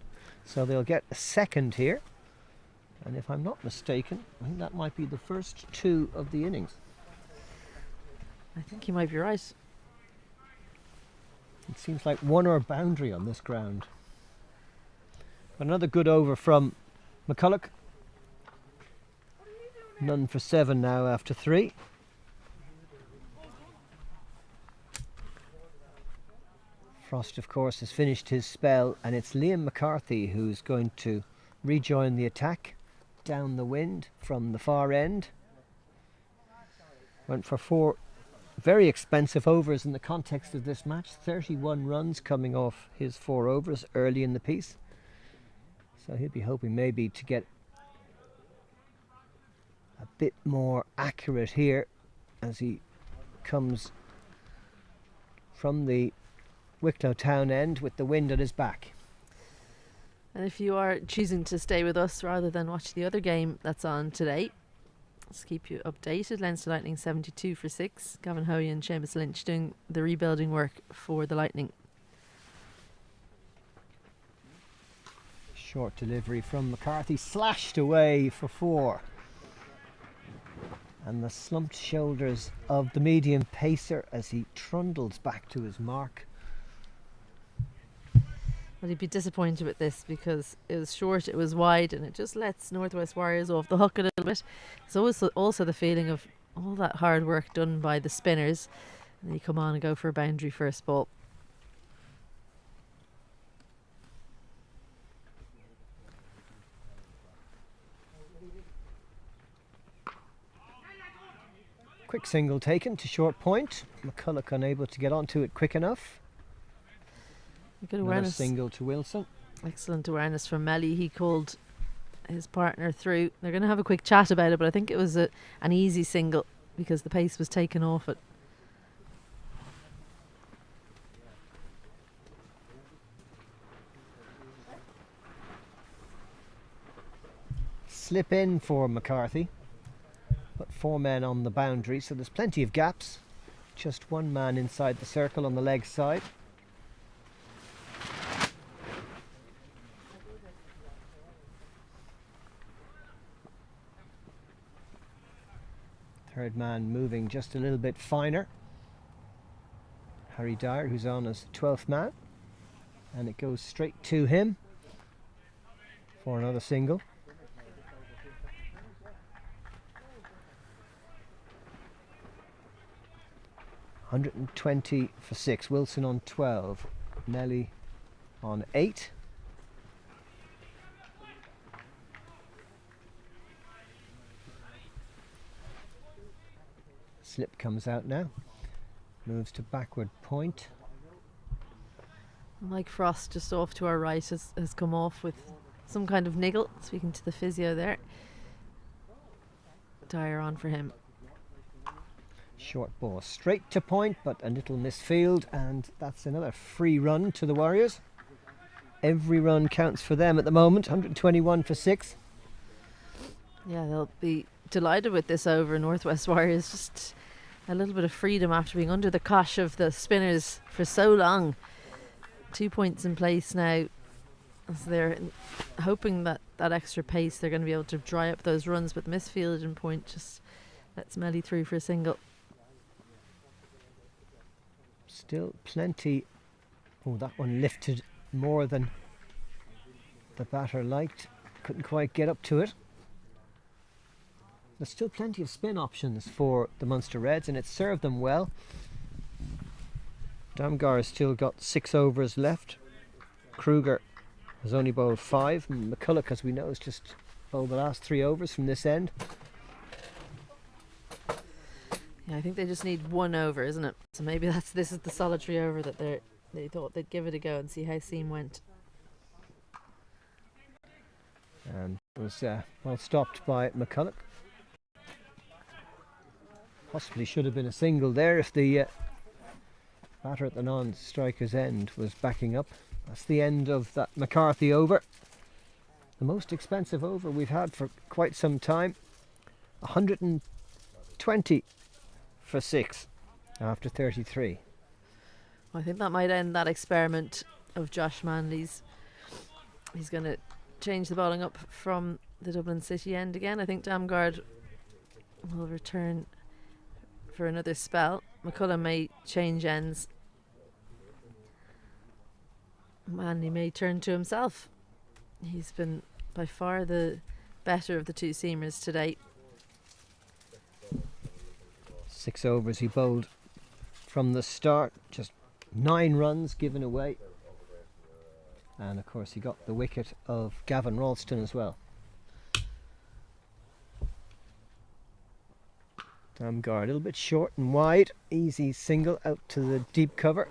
[SPEAKER 2] so they'll get a second here. And if I'm not mistaken, I think that might be the first 2 of the innings.
[SPEAKER 1] I think you might be right.
[SPEAKER 2] It seems like 1 or boundary on this ground. Another good over from McCulloch. None for 7 now after 3. Frost, of course, has finished his spell, and it's Liam McCarthy who's going to rejoin the attack down the wind from the far end. Went for 4 very expensive overs in the context of this match. 31 runs coming off his 4 overs early in the piece. So he'll be hoping maybe to get a bit more accurate here as he comes from the Wicklow Town end with the wind at his back.
[SPEAKER 1] And if you are choosing to stay with us rather than watch the other game that's on today, let's keep you updated. Leinster Lightning 72 for 6. Gavin Hoey and Seamus Lynch doing the rebuilding work for the Lightning.
[SPEAKER 2] Short delivery from McCarthy, slashed away for 4. And the slumped shoulders of the medium pacer as he trundles back to his mark.
[SPEAKER 1] Well, he'd be disappointed with this because it was short, it was wide, and it just lets Northwest Warriors off the hook a little bit. There's also the feeling of all that hard work done by the spinners, and they come on and go for a boundary first ball.
[SPEAKER 2] Quick single taken to short point. McCulloch unable to get onto it quick enough.
[SPEAKER 1] Good
[SPEAKER 2] Another
[SPEAKER 1] awareness.
[SPEAKER 2] single to Wilson.
[SPEAKER 1] Excellent awareness from Melly. He called his partner through. They're going to have a quick chat about it, but I think it was an easy single because the pace was taken off it.
[SPEAKER 2] Slip in for McCarthy, but 4 men on the boundary, so there's plenty of gaps. Just 1 man inside the circle on the leg side. Third man moving just a little bit finer. Harry Dyer, who's on as 12th man, and it goes straight to him for another single. $120 for 6. Wilson on 12. Nelly on 8. Slip comes out now. Moves to backward point.
[SPEAKER 1] Mike Frost just off to our right has come off with some kind of niggle. Speaking to the physio there. Dyer on for him.
[SPEAKER 2] Short ball straight to point, but a little misfield, and that's another free run to the Warriors. Every run counts for them at the moment. 121 for 6.
[SPEAKER 1] Yeah, they'll be delighted with this over. Northwest Warriors just a little bit of freedom after being under the cosh of the spinners for so long. 2 points in place now, as they're hoping that extra pace they're going to be able to dry up those runs, but the misfield in point just lets Melly through for a single.
[SPEAKER 2] Still plenty. Oh, that one lifted more than the batter liked. Couldn't quite get up to it. There's still plenty of spin options for the Munster Reds, and it served them well. Damgar has still got 6 overs left. Kruger has only bowled 5. And McCulloch, as we know, has just bowled the last 3 overs from this end.
[SPEAKER 1] Yeah, I think they just need 1 over, isn't it? So maybe this is the solitary over that they thought they'd give it a go and see how seam went.
[SPEAKER 2] And it was well stopped by McCulloch. Possibly should have been a single there if the batter at the non-striker's end was backing up. That's the end of that McCarthy over. The most expensive over we've had for quite some time. 120 for 6 after 33.
[SPEAKER 1] I think that might end that experiment of Josh Manley's. He's going to change the bowling up from the Dublin City end again. I think Damgard will return for another spell. McCullum may change ends. Manley may turn to himself. He's been by far the better of the 2 seamers today.
[SPEAKER 2] 6 overs he bowled from the start. Just 9 runs given away. And of course he got the wicket of Gavin Ralston as well. Damgar a little bit short and wide. Easy single out to the deep cover.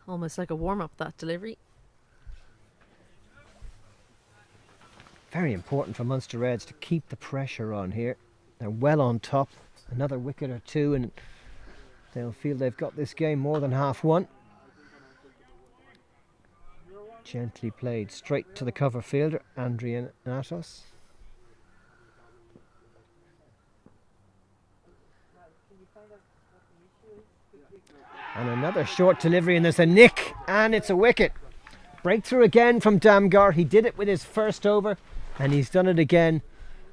[SPEAKER 1] Almost like a warm-up, that delivery.
[SPEAKER 2] Very important for Munster Reds to keep the pressure on here. They're well on top. another wicket or two and they'll feel they've got this game more than half won. Gently played straight to the cover fielder, Andrea Natos. And another short delivery, and there's a nick, and it's a wicket. Breakthrough again from Damgar. He did it with his first over, and he's done it again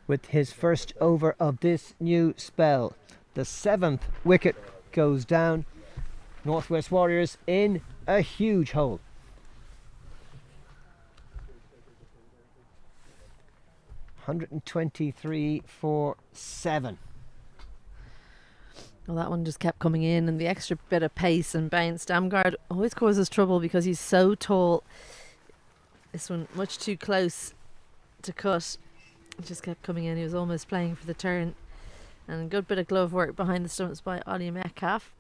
[SPEAKER 2] with his first over of this new spell. The 7th wicket goes down. Northwest Warriors in a huge hole. $123 for 7.
[SPEAKER 1] Well, that one just kept coming in, and the extra bit of pace and bounce. Damgard always causes trouble because he's so tall. This one much too close to cut. It just kept coming in. He was almost playing for the turn. And a good bit of glove work behind the stumps by Ollie Metcalf.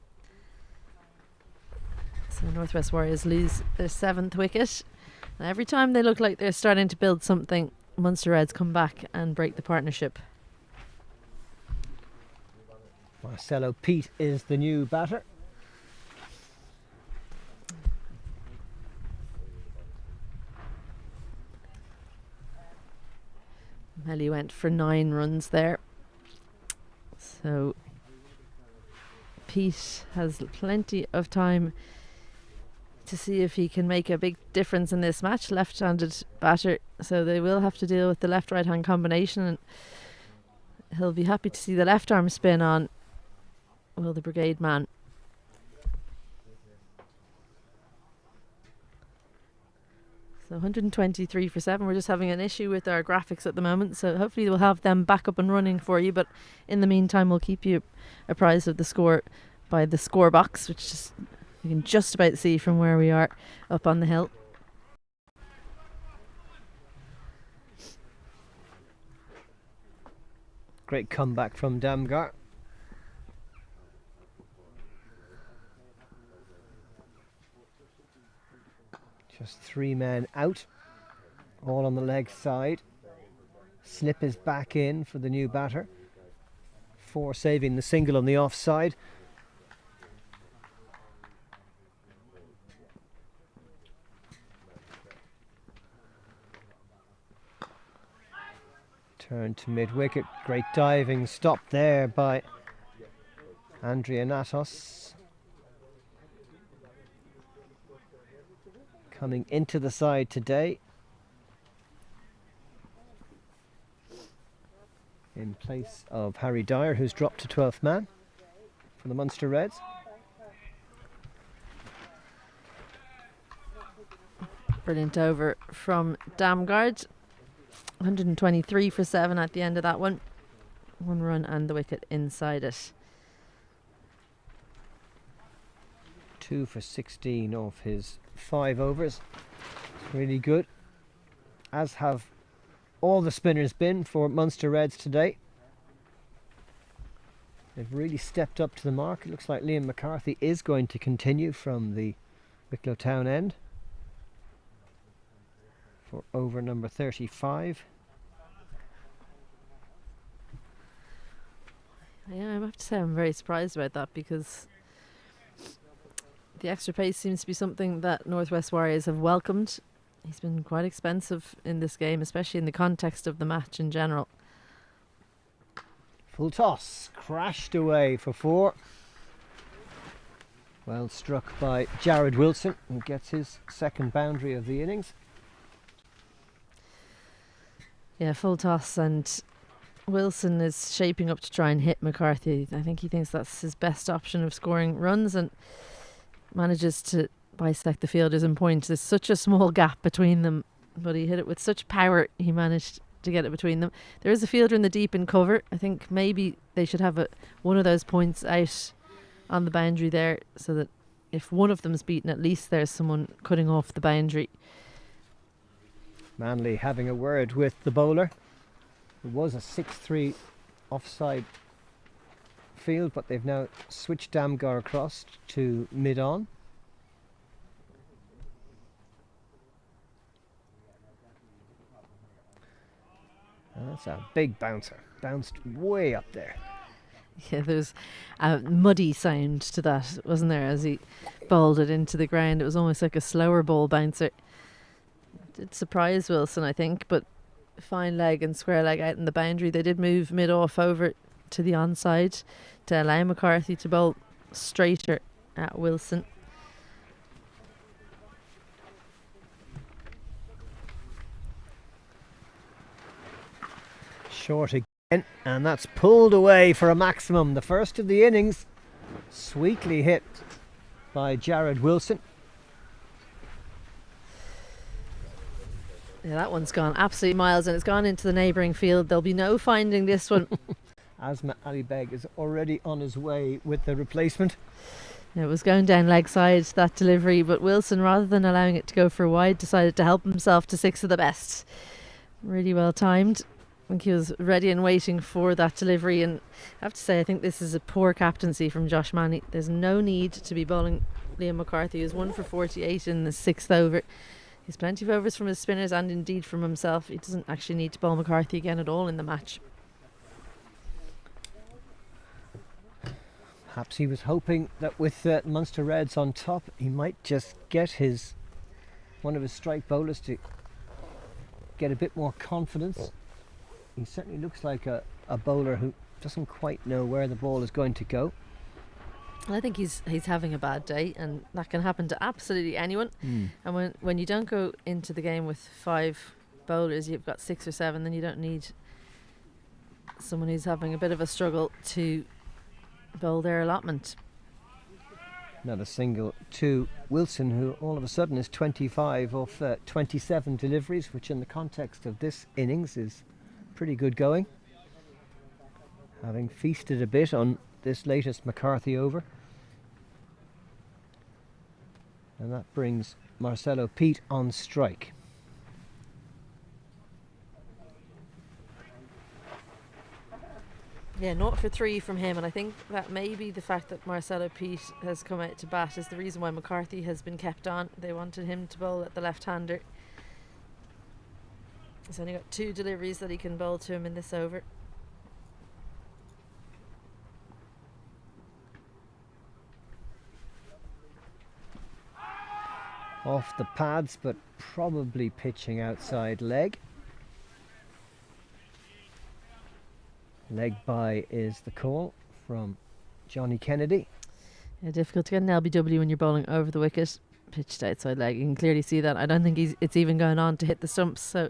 [SPEAKER 1] So Northwest Warriors lose their 7th wicket. And every time they look like they're starting to build something, Munster Reds come back and break the partnership.
[SPEAKER 2] Marcelo Pete is the new batter.
[SPEAKER 1] Melly went for 9 runs there. So Pete has plenty of time to see if he can make a big difference in this match. Left-handed batter, so they will have to deal with the left-right hand combination, and he'll be happy to see the left arm spin on, well, the brigade man. So 123 for 7. We're just having an issue with our graphics at the moment, so hopefully we'll have them back up and running for you, but in the meantime we'll keep you apprised of the score by the score box, which is, you can just about see from where we are up on the hill.
[SPEAKER 2] Great comeback from Damgar. Just 3 men out, all on the leg side. Slip is back in for the new batter. 4 saving the single on the offside. Turn to mid-wicket. Great diving stop there by Andrea Natos. Coming into the side today in place of Harry Dyer, who's dropped to 12th man for the Munster Reds.
[SPEAKER 1] Brilliant over from Damgard. 123 for 7 at the end of that one. 1 run and the wicket inside it.
[SPEAKER 2] 2 for 16 off his 5 overs. It's really good, as have all the spinners been for Munster Reds today. They've really stepped up to the mark. It looks like Liam McCarthy is going to continue from the Wicklow Town end for over number 35.
[SPEAKER 1] Yeah, I have to say I'm very surprised about that, because the extra pace seems to be something that Northwest Warriors have welcomed. He's been quite expensive in this game, especially in the context of the match in general.
[SPEAKER 2] Full toss, crashed away for 4. Well struck by Jared Wilson, who gets his 2nd boundary of the innings.
[SPEAKER 1] Yeah, full toss, and Wilson is shaping up to try and hit McCarthy. I think he thinks that's his best option of scoring runs, and manages to bisect the fielders and point. There's such a small gap between them, but he hit it with such power. He managed to get it between them. There is a fielder in the deep in cover. I think maybe they should have one of those points out on the boundary there, so that if one of them's beaten, at least there's someone cutting off the boundary.
[SPEAKER 2] Manley having a word with the bowler. It was a 6-3 offside field, but they've now switched Damgar across to mid-on. That's a big bouncer. Bounced way up there.
[SPEAKER 1] Yeah, there's a muddy sound to that, wasn't there, as he bowled it into the ground. It was almost like a slower ball bouncer. Did surprise Wilson, I think, but fine leg and square leg out in the boundary. They did move mid-off over to the onside to allow McCarthy to bowl straighter at Wilson.
[SPEAKER 2] Short again, and that's pulled away for a maximum. The first of the innings, sweetly hit by Jared Wilson.
[SPEAKER 1] Yeah, that one's gone absolutely miles, and it's gone into the neighbouring field. There'll be no finding this one.
[SPEAKER 2] Asma Ali Beg is already on his way with the replacement.
[SPEAKER 1] It was going down leg side, that delivery, but Wilson, rather than allowing it to go for wide, decided to help himself to 6 of the best. Really well timed. I think he was ready and waiting for that delivery, and I have to say I think this is a poor captaincy from Josh Manny. There's no need to be bowling Liam McCarthy, who's 1 for 48 in the 6th over. He's plenty of overs from his spinners and indeed from himself. He doesn't actually need to bowl McCarthy again at all in the match.
[SPEAKER 2] Perhaps he was hoping that with Munster Reds on top, he might just get one of his strike bowlers to get a bit more confidence. He certainly looks like a bowler who doesn't quite know where the ball is going to go.
[SPEAKER 1] I think he's having a bad day, and that can happen to absolutely anyone. And when you don't go into the game with 5 bowlers, you've got 6 or 7, then you don't need someone who's having a bit of a struggle to bowl their allotment.
[SPEAKER 2] Another single to Wilson, who all of a sudden is 25 off 27 deliveries, which in the context of this innings is pretty good going. Having feasted a bit on this latest McCarthy over. And that brings Marcelo Pete on strike.
[SPEAKER 1] Yeah, 0 for 3 from him, and I think that maybe the fact that Marcelo Pete has come out to bat is the reason why McCarthy has been kept on. They wanted him to bowl at the left-hander. He's only got 2 deliveries that he can bowl to him in this over.
[SPEAKER 2] Off the pads, but probably pitching outside leg. Leg by is the call from Johnny Kennedy.
[SPEAKER 1] Yeah, difficult to get an LBW when you're bowling over the wicket. Pitched outside leg. You can clearly see that. I don't think it's even going on to hit the stumps. So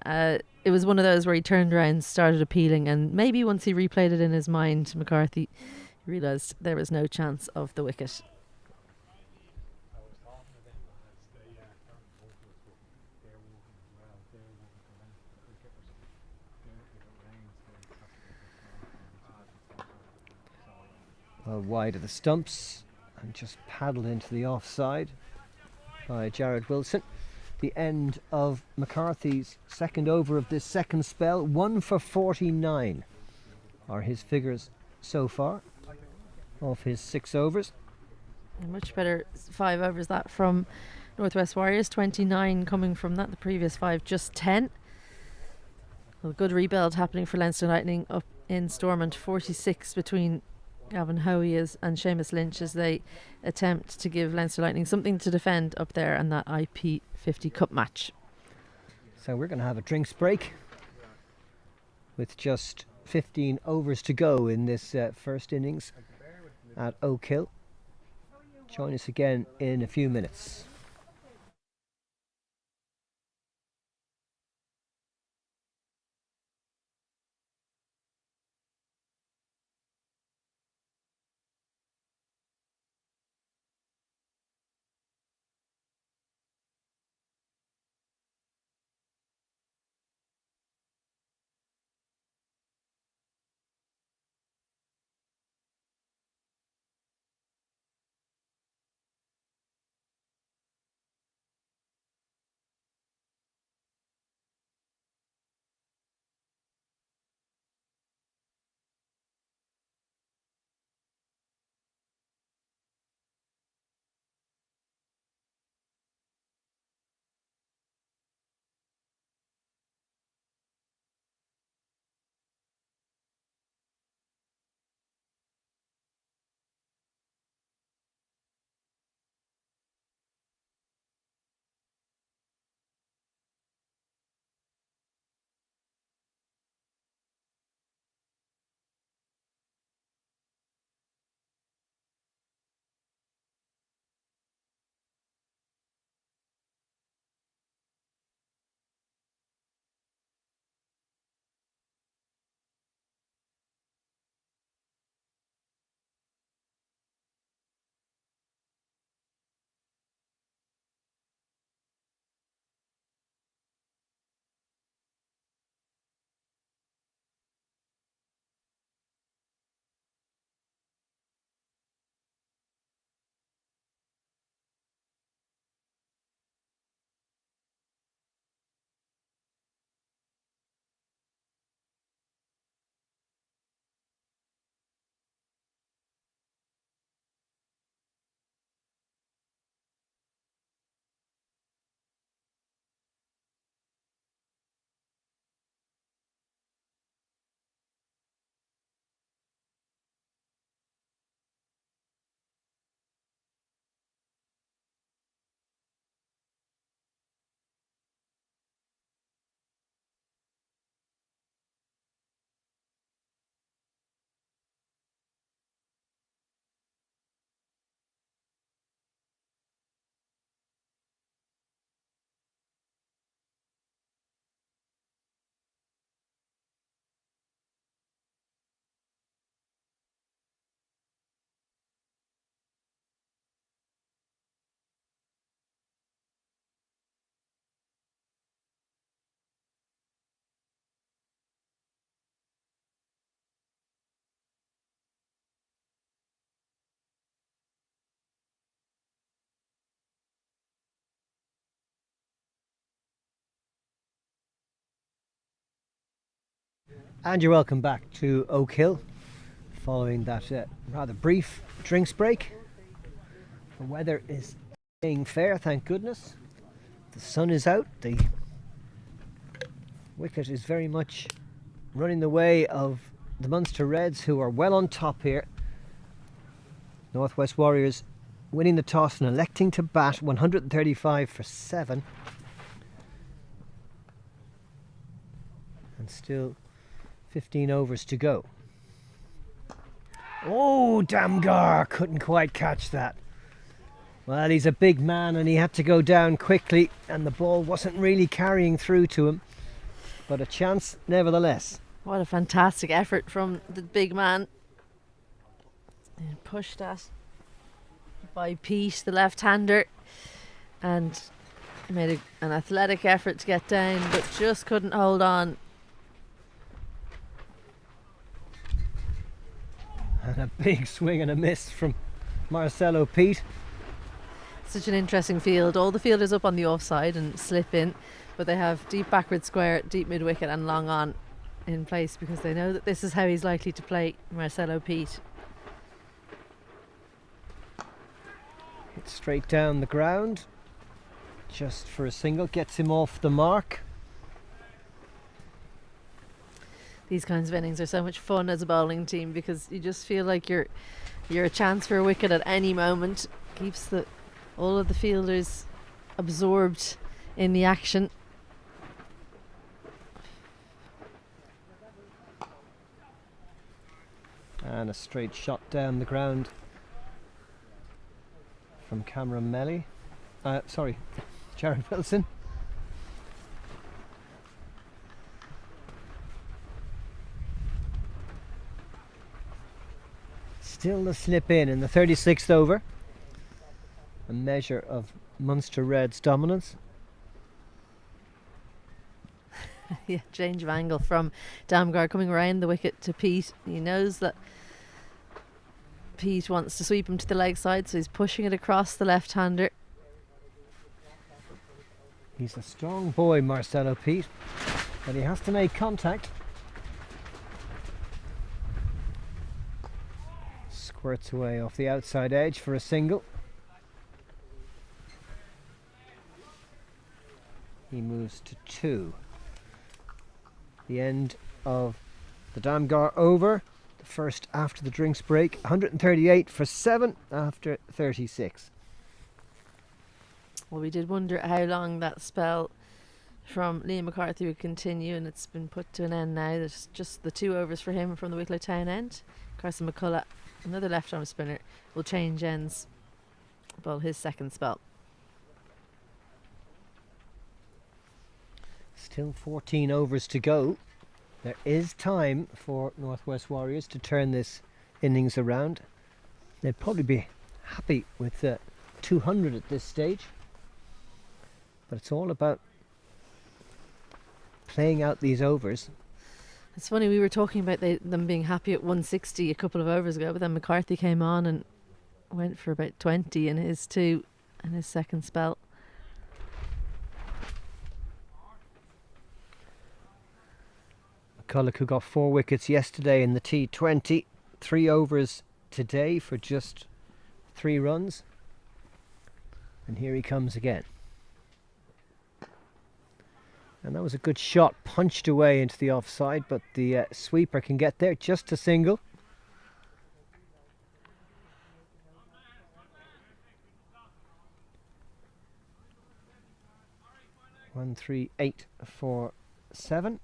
[SPEAKER 1] it was one of those where he turned around, started appealing, and maybe once he replayed it in his mind, McCarthy realised there was no chance of the wicket.
[SPEAKER 2] Well, wide of the stumps and just paddled into the offside by Jared Wilson. The end of McCarthy's second over of this second spell. 1 for 49 are his figures so far of his 6 overs.
[SPEAKER 1] A much better 5 overs that from Northwest Warriors. 29 coming from that. The previous 5 just 10. Well, good rebuild happening for Leinster Lightning up in Stormont. 46 between Gavin Hoey and Seamus Lynch as they attempt to give Leinster Lightning something to defend up there in that IP50 Cup match.
[SPEAKER 2] So we're going to have a drinks break with just 15 overs to go in this first innings at Oak Hill. Join us again in a few minutes. And you're welcome back to Oak Hill following that rather brief drinks break. The weather is staying fair, thank goodness. The sun is out. The wicket is very much running the way of the Munster Reds, who are well on top here. Northwest Warriors winning the toss and electing to bat, 135 for 7. And still 15 overs to go. Oh, Damgar couldn't quite catch that. Well, he's a big man and he had to go down quickly, and the ball wasn't really carrying through to him, but a chance nevertheless.
[SPEAKER 1] What a fantastic effort from the big man. And pushed that by Pete, the left-hander, and made an athletic effort to get down, but just couldn't hold on.
[SPEAKER 2] And a big swing and a miss from Marcelo Pete.
[SPEAKER 1] Such an interesting field. All the fielders up on the offside and slip in, but they have deep backward square, deep mid wicket and long on in place because they know that this is how he's likely to play, Marcelo Pete.
[SPEAKER 2] Hit straight down the ground, just for a single, gets him off the mark.
[SPEAKER 1] These kinds of innings are so much fun as a bowling team because you just feel like you're a chance for a wicket at any moment. Keeps all of the fielders absorbed in the action.
[SPEAKER 2] And a straight shot down the ground from Cameron Melly. Jared Wilson. Still the slip in the 36th over. A measure of Munster Reds' dominance.
[SPEAKER 1] Yeah, change of angle from Damgar coming around the wicket to Pete. He knows that Pete wants to sweep him to the leg side, so he's pushing it across the left-hander.
[SPEAKER 2] He's a strong boy, Marcelo Pete, but he has to make contact. Squirts away off the outside edge for a single. He moves to 2. The end of the Damgar over, the first after the drinks break, 138 for 7 after 36.
[SPEAKER 1] Well, we did wonder how long that spell from Liam McCarthy would continue, and it's been put to an end now. There's just the 2 overs for him from the Wicklow Town end. Carson McCullough, another left-arm spinner, will change ends, bowl his second spell.
[SPEAKER 2] Still 14 overs to go. There is time for Northwest Warriors to turn this innings around. They'd probably be happy with 200 at this stage. But it's all about playing out these overs.
[SPEAKER 1] It's funny, we were talking about them being happy at 160 a couple of overs ago, but then McCarthy came on and went for about 20 in his 2 and his second spell.
[SPEAKER 2] McCulloch, who got 4 wickets yesterday in the T20, 3 overs today for just 3 runs. And here he comes again. And that was a good shot, punched away into the offside, but the sweeper can get there, just a single. One, 3, 8 for 7.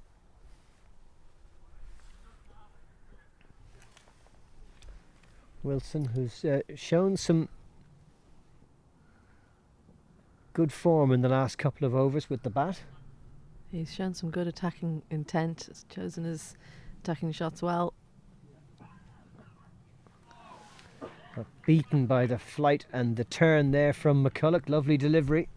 [SPEAKER 2] Wilson, who's shown some good form in the last couple of overs with the bat.
[SPEAKER 1] He's shown some good attacking intent, has chosen his attacking shots well.
[SPEAKER 2] But beaten by the flight and the turn there from McCulloch. Lovely delivery.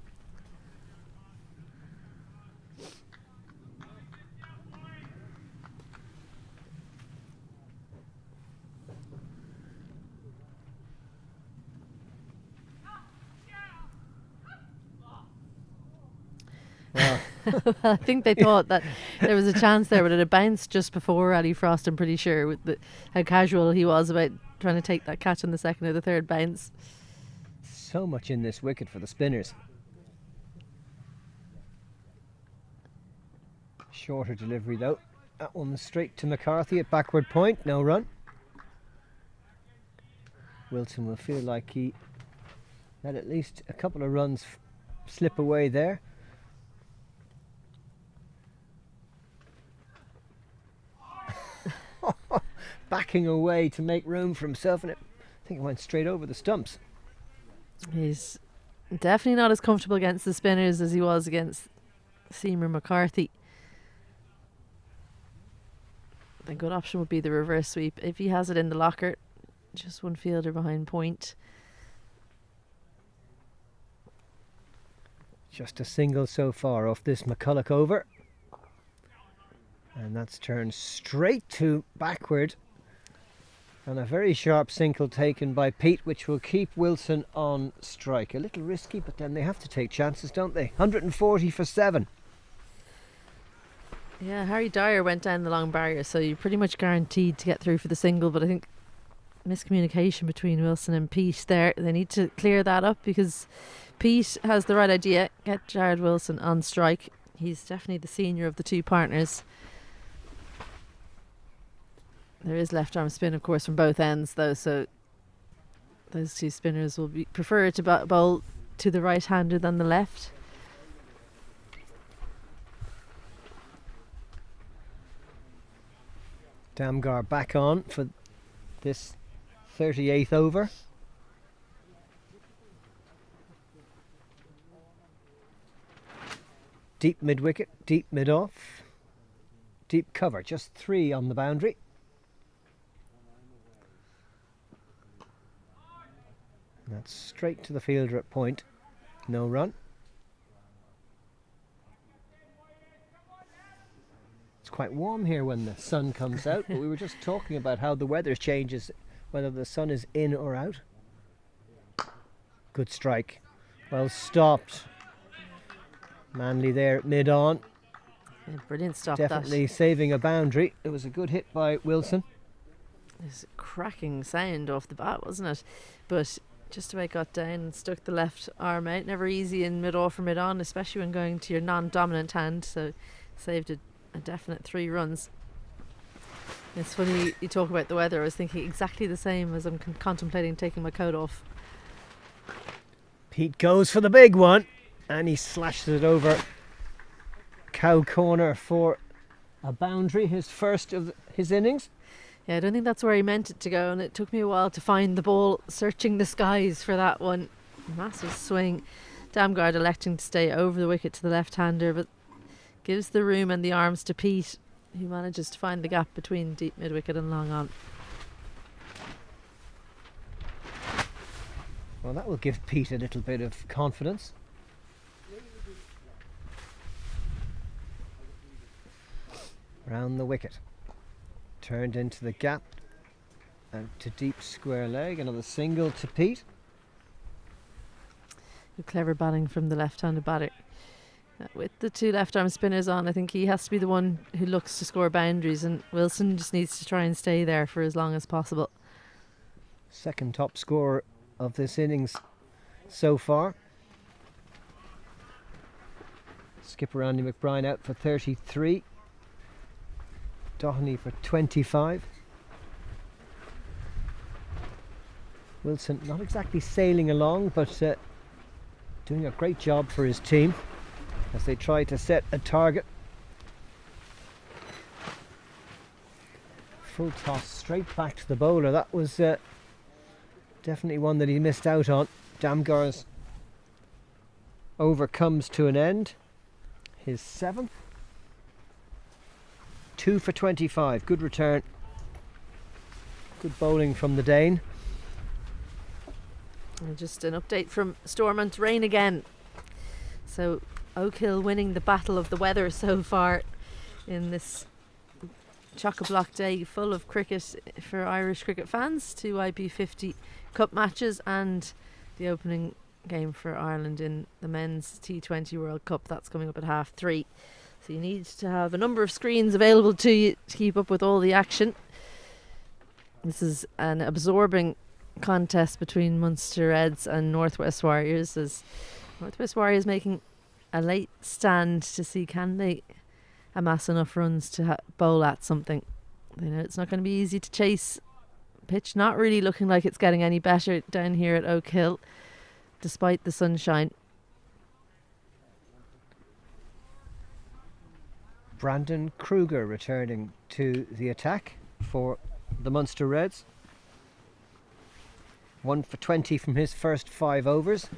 [SPEAKER 2] Well,
[SPEAKER 1] I think they thought that there was a chance there, but it had bounced just before Ali Frost, I'm pretty sure, with how casual he was about trying to take that catch on the second or the third bounce.
[SPEAKER 2] So much in this wicket for the spinners. Shorter delivery though. That one was straight to McCarthy at backward point, no run. Wilson will feel like he let at least a couple of runs slip away there. Backing away to make room for himself, and I think it went straight over the stumps.
[SPEAKER 1] He's definitely not as comfortable against the spinners as he was against Seymour McCarthy. The good option would be the reverse sweep. If he has it in the locker, just one fielder behind point.
[SPEAKER 2] Just a single so far off this McCulloch over. And that's turned straight to backward. And a very sharp single taken by Pete, which will keep Wilson on strike. A little risky, but then they have to take chances, don't they? 140 for 7.
[SPEAKER 1] Yeah, Harry Dyer went down the long barrier, so you're pretty much guaranteed to get through for the single. But I think miscommunication between Wilson and Pete there. They need to clear that up, because Pete has the right idea. Get Jared Wilson on strike. He's definitely the senior of the two partners. There is left arm spin, of course, from both ends though, so those two spinners will prefer to bowl to the right hander than the left.
[SPEAKER 2] Damgar back on for this 38th over. Deep mid wicket, deep mid off, deep cover, just 3 on the boundary. That's straight to the fielder at point, no run. It's quite warm here when the sun comes out, but we were just talking about how the weather changes whether the sun is in or out. Good strike, well stopped. Manley there at mid on.
[SPEAKER 1] Yeah, brilliant stop.
[SPEAKER 2] Definitely saving a boundary. It was a good hit by Wilson.
[SPEAKER 1] There's a cracking sound off the bat, wasn't it? But just about got down and stuck the left arm out. Never easy in mid off or mid on, especially when going to your non-dominant hand. So saved a definite 3 runs. It's funny you talk about the weather. I was thinking exactly the same as I'm contemplating taking my coat off.
[SPEAKER 2] Pete goes for the big one, and he slashes it over cow corner for a boundary, his first of his innings.
[SPEAKER 1] Yeah, I don't think that's where he meant it to go, and it took me a while to find the ball, searching the skies for that one. Massive swing. Damgard electing to stay over the wicket to the left-hander, but gives the room and the arms to Pete, who manages to find the gap between deep mid-wicket and long on.
[SPEAKER 2] Well, that will give Pete a little bit of confidence. Round the wicket. Turned into the gap and to deep square leg. Another single to Pete.
[SPEAKER 1] Clever batting from the left-handed batter. With the 2 left-arm spinners on, I think he has to be the one who looks to score boundaries, and Wilson just needs to try and stay there for as long as possible.
[SPEAKER 2] Second top scorer of this innings so far. Skipper Andy McBride out for 33. Doheny for 25. Wilson not exactly sailing along, but doing a great job for his team as they try to set a target. Full toss straight back to the bowler. That was definitely one that he missed out on. Damgar's over comes to an end. His 7th. 2 for 25. Good return. Good bowling from the Dane.
[SPEAKER 1] And just an update from Stormont. Rain again. So Oak Hill winning the battle of the weather so far in this chock-a-block day full of cricket for Irish cricket fans. 2 IP50 Cup matches and the opening game for Ireland in the men's T20 World Cup. That's coming up at 3:30. So you need to have a number of screens available to you to keep up with all the action. This is an absorbing contest between Munster Reds and Northwest Warriors, as Northwest Warriors making a late stand to see can they amass enough runs to bowl at something. They know it's not going to be easy to chase. Pitch not really looking like it's getting any better down here at Oak Hill, despite the sunshine.
[SPEAKER 2] Brandon Kruger returning to the attack for the Munster Reds. 1 for 20 from his first 5 overs.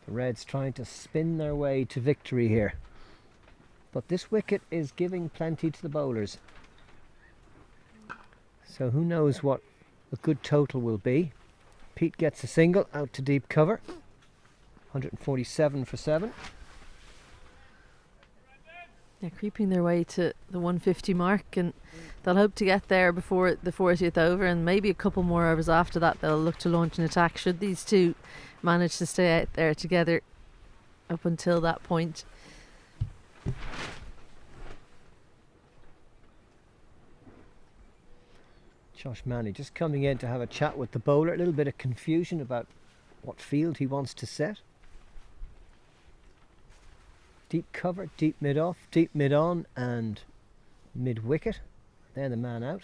[SPEAKER 2] The Reds trying to spin their way to victory here. But this wicket is giving plenty to the bowlers. So who knows what a good total will be. Pete gets a single out to deep cover. 147 for 7.
[SPEAKER 1] They're creeping their way to the 150 mark, and they'll hope to get there before the 40th over, and maybe a couple more overs after that they'll look to launch an attack should these two manage to stay out there together up until that point.
[SPEAKER 2] Josh Manley just coming in to have a chat with the bowler. A little bit of confusion about what field he wants to set. Deep cover, deep mid off, deep mid on and mid wicket. They're the man out.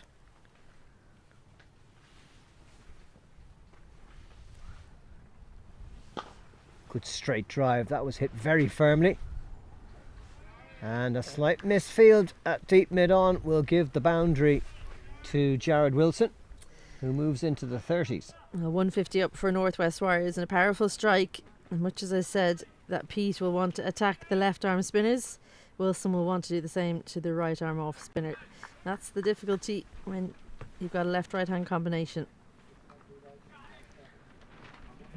[SPEAKER 2] Good straight drive. That was hit very firmly. And a slight misfield at deep mid on will give the boundary to Jared Wilson, who moves into the 30s.
[SPEAKER 1] 150 up for Northwest Warriors and a powerful strike. And much as I said that Pete will want to attack the left arm spinners, Wilson will want to do the same to the right arm off spinner. That's the difficulty when you've got a left-right hand combination.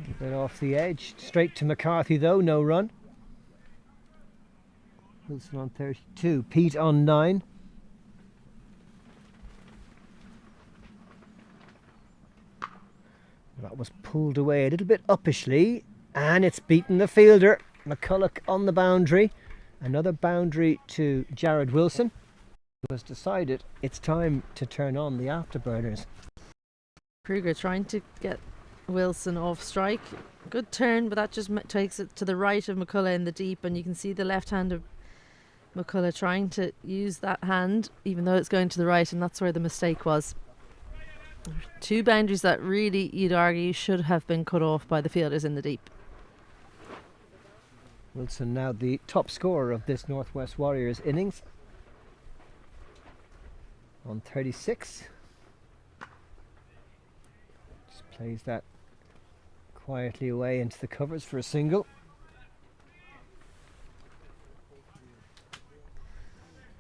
[SPEAKER 2] A bit off the edge. Straight to McCarthy though, no run. Wilson on 32, Pete on 9. That was pulled away a little bit uppishly, and it's beaten the fielder. McCulloch on the boundary. Another boundary to Jared Wilson, who has decided it's time to turn on the afterburners.
[SPEAKER 1] Kruger trying to get Wilson off strike. Good turn, but that just takes it to the right of McCulloch in the deep, and you can see the left hand of McCulloch trying to use that hand, even though it's going to the right, and that's where the mistake was. Two boundaries that really, you'd argue, should have been cut off by the fielders in the deep.
[SPEAKER 2] Wilson now the top scorer of this Northwest Warriors innings on 36. Just plays that quietly away into the covers for a single.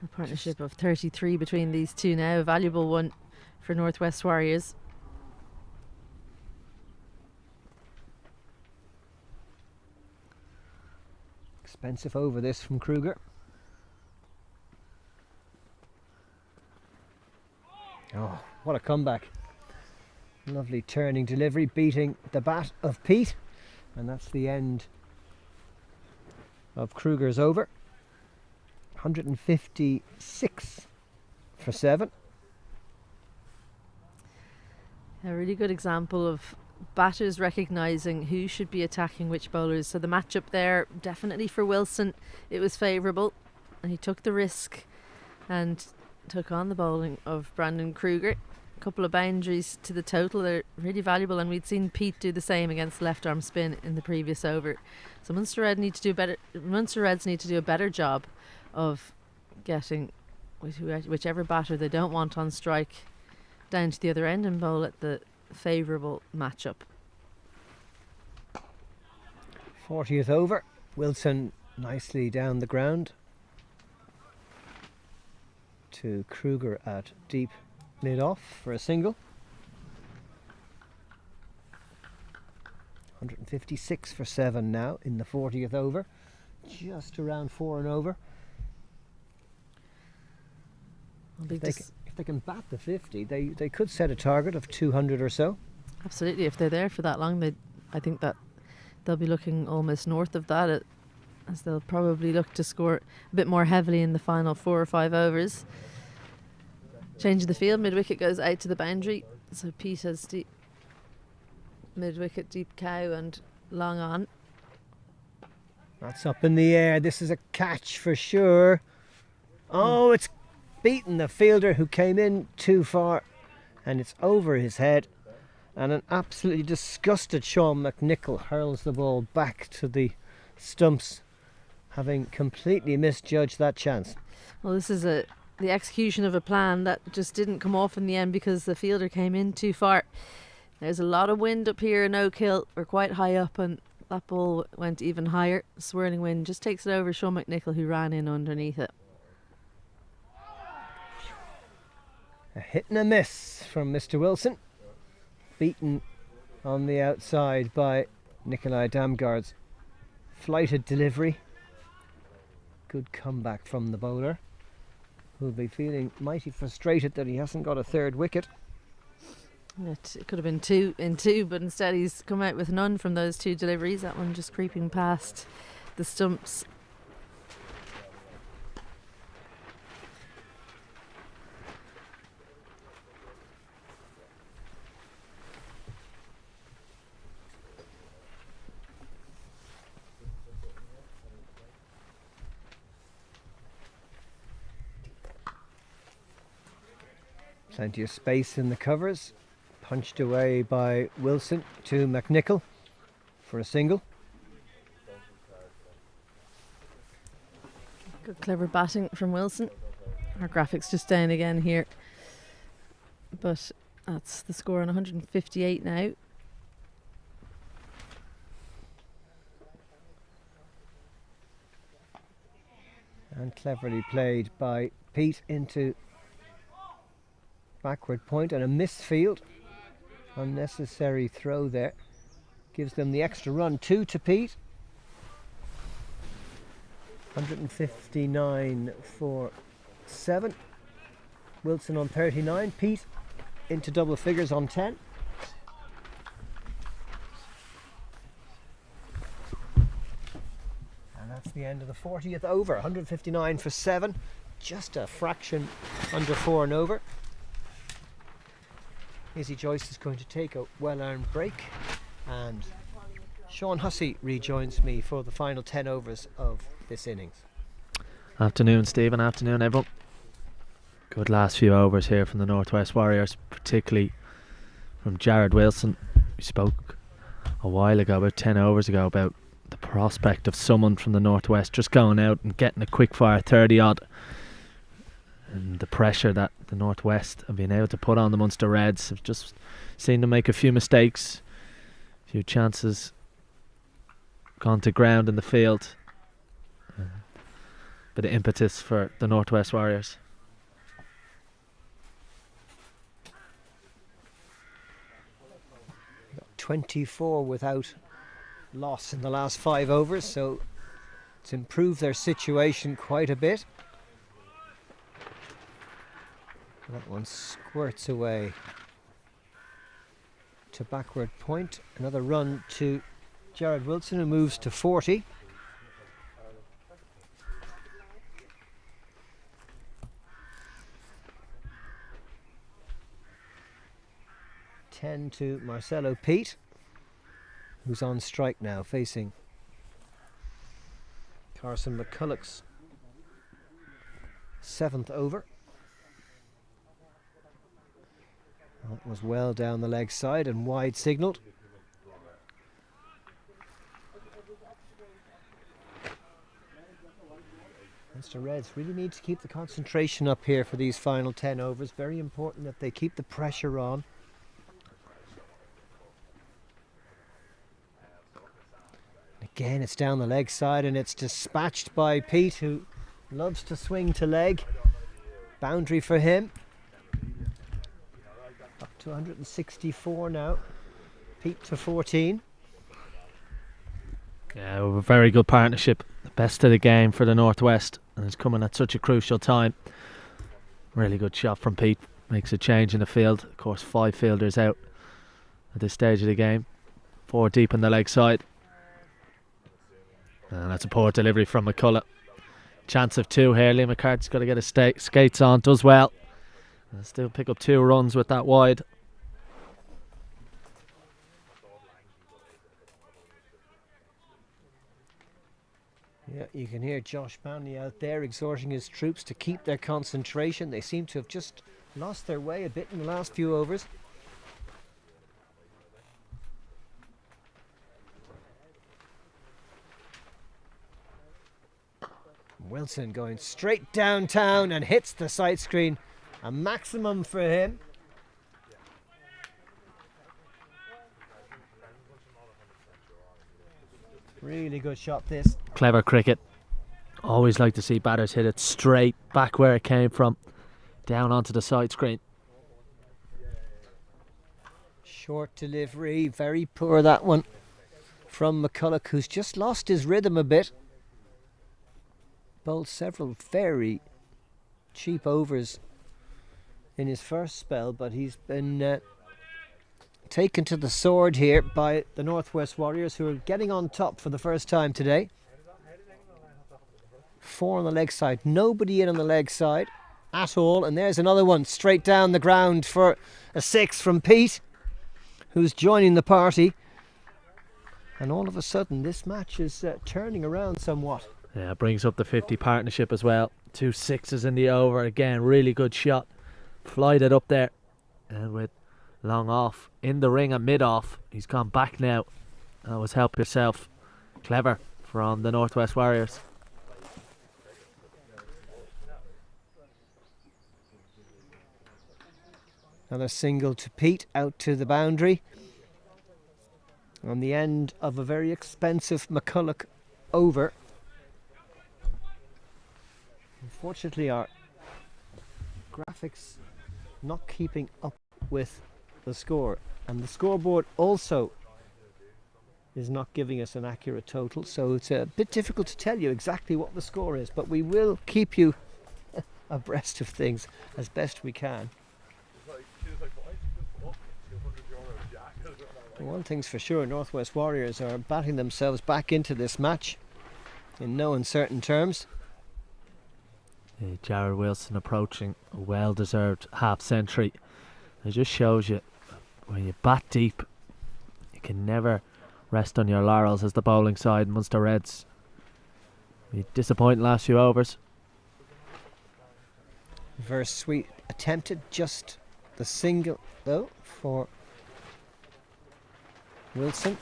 [SPEAKER 1] A partnership of 33 between these two now, a valuable one for Northwest Warriors.
[SPEAKER 2] Expensive over this from Kruger. Oh, what a comeback. Lovely turning delivery, beating the bat of Pete. And that's the end of Kruger's over. 156 for 7.
[SPEAKER 1] A really good example of batters recognising who should be attacking which bowlers. So the matchup there, definitely for Wilson, it was favourable, and he took the risk and took on the bowling of Brandon Kruger. A couple of boundaries to the total, they're really valuable, and we'd seen Pete do the same against left arm spin in the previous over. So Munster Reds need to do a better job of getting whichever batter they don't want on strike down to the other end and bowl at the favourable matchup.
[SPEAKER 2] 40th over. Wilson nicely down the ground to Kruger at deep mid off for a single. 156 for 7 now in the 40th over. Just around 4 and over.
[SPEAKER 1] If
[SPEAKER 2] they can bat the 50, they could set a target of 200 or so.
[SPEAKER 1] Absolutely, if they're there for that long, I think that they'll be looking almost north of that, as they'll probably look to score a bit more heavily in the final 4 or 5 overs. Change of the field, mid-wicket goes out to the boundary, so Pete has mid-wicket, deep cow and long on.
[SPEAKER 2] That's up in the air. This is a catch for sure. Oh, it's beaten the fielder who came in too far, and it's over his head. And an absolutely disgusted Sean McNichol hurls the ball back to the stumps, having completely misjudged that chance.
[SPEAKER 1] Well, this is the execution of a plan that just didn't come off in the end because the fielder came in too far. There's a lot of wind up here in Oak Hill. We're quite high up, and that ball went even higher. Swirling wind just takes it over Sean McNichol, who ran in underneath it.
[SPEAKER 2] A hit and a miss from Mr. Wilson. Beaten on the outside by Nikolai Damgard's flighted delivery. Good comeback from the bowler, who'll be feeling mighty frustrated that he hasn't got a third wicket.
[SPEAKER 1] It could have been 2 in 2, but instead he's come out with none from those 2 deliveries. That one just creeping past the stumps.
[SPEAKER 2] Plenty of space in the covers. Punched away by Wilson to McNichol for a single.
[SPEAKER 1] Good clever batting from Wilson. Our graphics just down again here, but that's the score on 158 now.
[SPEAKER 2] And cleverly played by Pete into backward point, and a missed field. Unnecessary throw there. Gives them the extra run. 2 to Pete. 159 for 7. Wilson on 39. Pete into double figures on 10. And that's the end of the 40th over. 159 for 7. Just a fraction under 4 and over. Izzy Joyce is going to take a well-earned break, and Sean Hussey rejoins me for the final 10 overs of this innings.
[SPEAKER 3] Afternoon, Stephen. Afternoon, everyone. Good last few overs here from the Northwest Warriors, particularly from Jared Wilson. We spoke a while ago, about 10 overs ago, about the prospect of someone from the Northwest just going out and getting a quick-fire 30-odd, and the pressure that the Northwest have been able to put on the Munster Reds. Have just seen them make a few mistakes, a few chances gone to ground in the field. Bit of impetus for the Northwest Warriors.
[SPEAKER 2] Got 24 without loss in the last 5 overs, so it's improved their situation quite a bit. That one squirts away to backward point. Another run to Jared Wilson, who moves to 40. Ten to Marcelo Pete, who's on strike now, facing Carson McCulloch's 7th over. That was well down the leg side and wide signalled. Mr. Reds really need to keep the concentration up here for these final 10 overs. Very important that they keep the pressure on. Again, it's down the leg side and it's dispatched by Pete, who loves to swing to leg. Boundary for him. Up to 164 now. Pete to 14.
[SPEAKER 3] Yeah, a very good partnership. The best of the game for the Northwest, and it's coming at such a crucial time. Really good shot from Pete. Makes a change in the field. Of course, 5 fielders out at this stage of the game. 4 deep on the leg side. And that's a poor delivery from McCullough. Chance of 2 here. Liam McCarthy's got to get his skates on. Does well. And still pick up 2 runs with that wide.
[SPEAKER 2] Yeah, you can hear Josh Manley out there exhorting his troops to keep their concentration. They seem to have just lost their way a bit in the last few overs. Wilson going straight downtown and hits the side screen. A maximum for him. Really good shot this.
[SPEAKER 3] Clever cricket. Always like to see batters hit it straight back where it came from. Down onto the side screen.
[SPEAKER 2] Short delivery. Very poor that one from McCullough, who's just lost his rhythm a bit. Bowled several very cheap overs in his first spell, but he's been taken to the sword here by the Northwest Warriors, who are getting on top for the first time today. 4 on the leg side, nobody in on the leg side at all, and there's another one straight down the ground for a 6 from Pete, who's joining the party. And all of a sudden this match is turning around somewhat.
[SPEAKER 3] Yeah, brings up the 50 partnership as well. 2 6s in the over. Again, really good shot. Flied it up there. And with long off in the ring and mid off, he's gone back now. That was help yourself. Clever from the Northwest Warriors.
[SPEAKER 2] Another single to Pete out to the boundary. On the end of a very expensive McCullough over. Unfortunately, our graphics not keeping up with the score, and the scoreboard also is not giving us an accurate total, so it's a bit difficult to tell you exactly what the score is, but we will keep you abreast of things as best we can. One thing's for sure, Northwest Warriors are batting themselves back into this match in no uncertain terms.
[SPEAKER 3] Jared Wilson approaching a well-deserved half-century. It just shows you, when you bat deep, you can never rest on your laurels as the bowling side. Munster Reds be disappointing last few overs.
[SPEAKER 2] Reverse sweep attempted, just the single though for Wilson.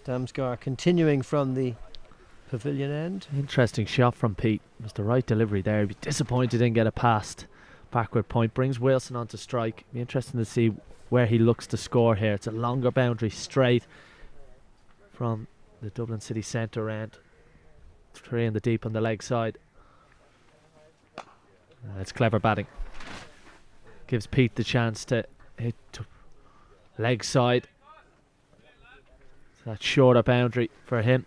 [SPEAKER 2] Damsgaard continuing from the pavilion end.
[SPEAKER 3] Interesting shot from Pete. It was the right delivery there. He'd be disappointed he didn't get it past. Backward point brings Wilson onto strike. Be interesting to see where he looks to score here. It's a longer boundary straight from the Dublin City Centre end. 3 in the deep on the leg side. It's clever batting. Gives Pete the chance to hit leg side. So that shorter boundary for him.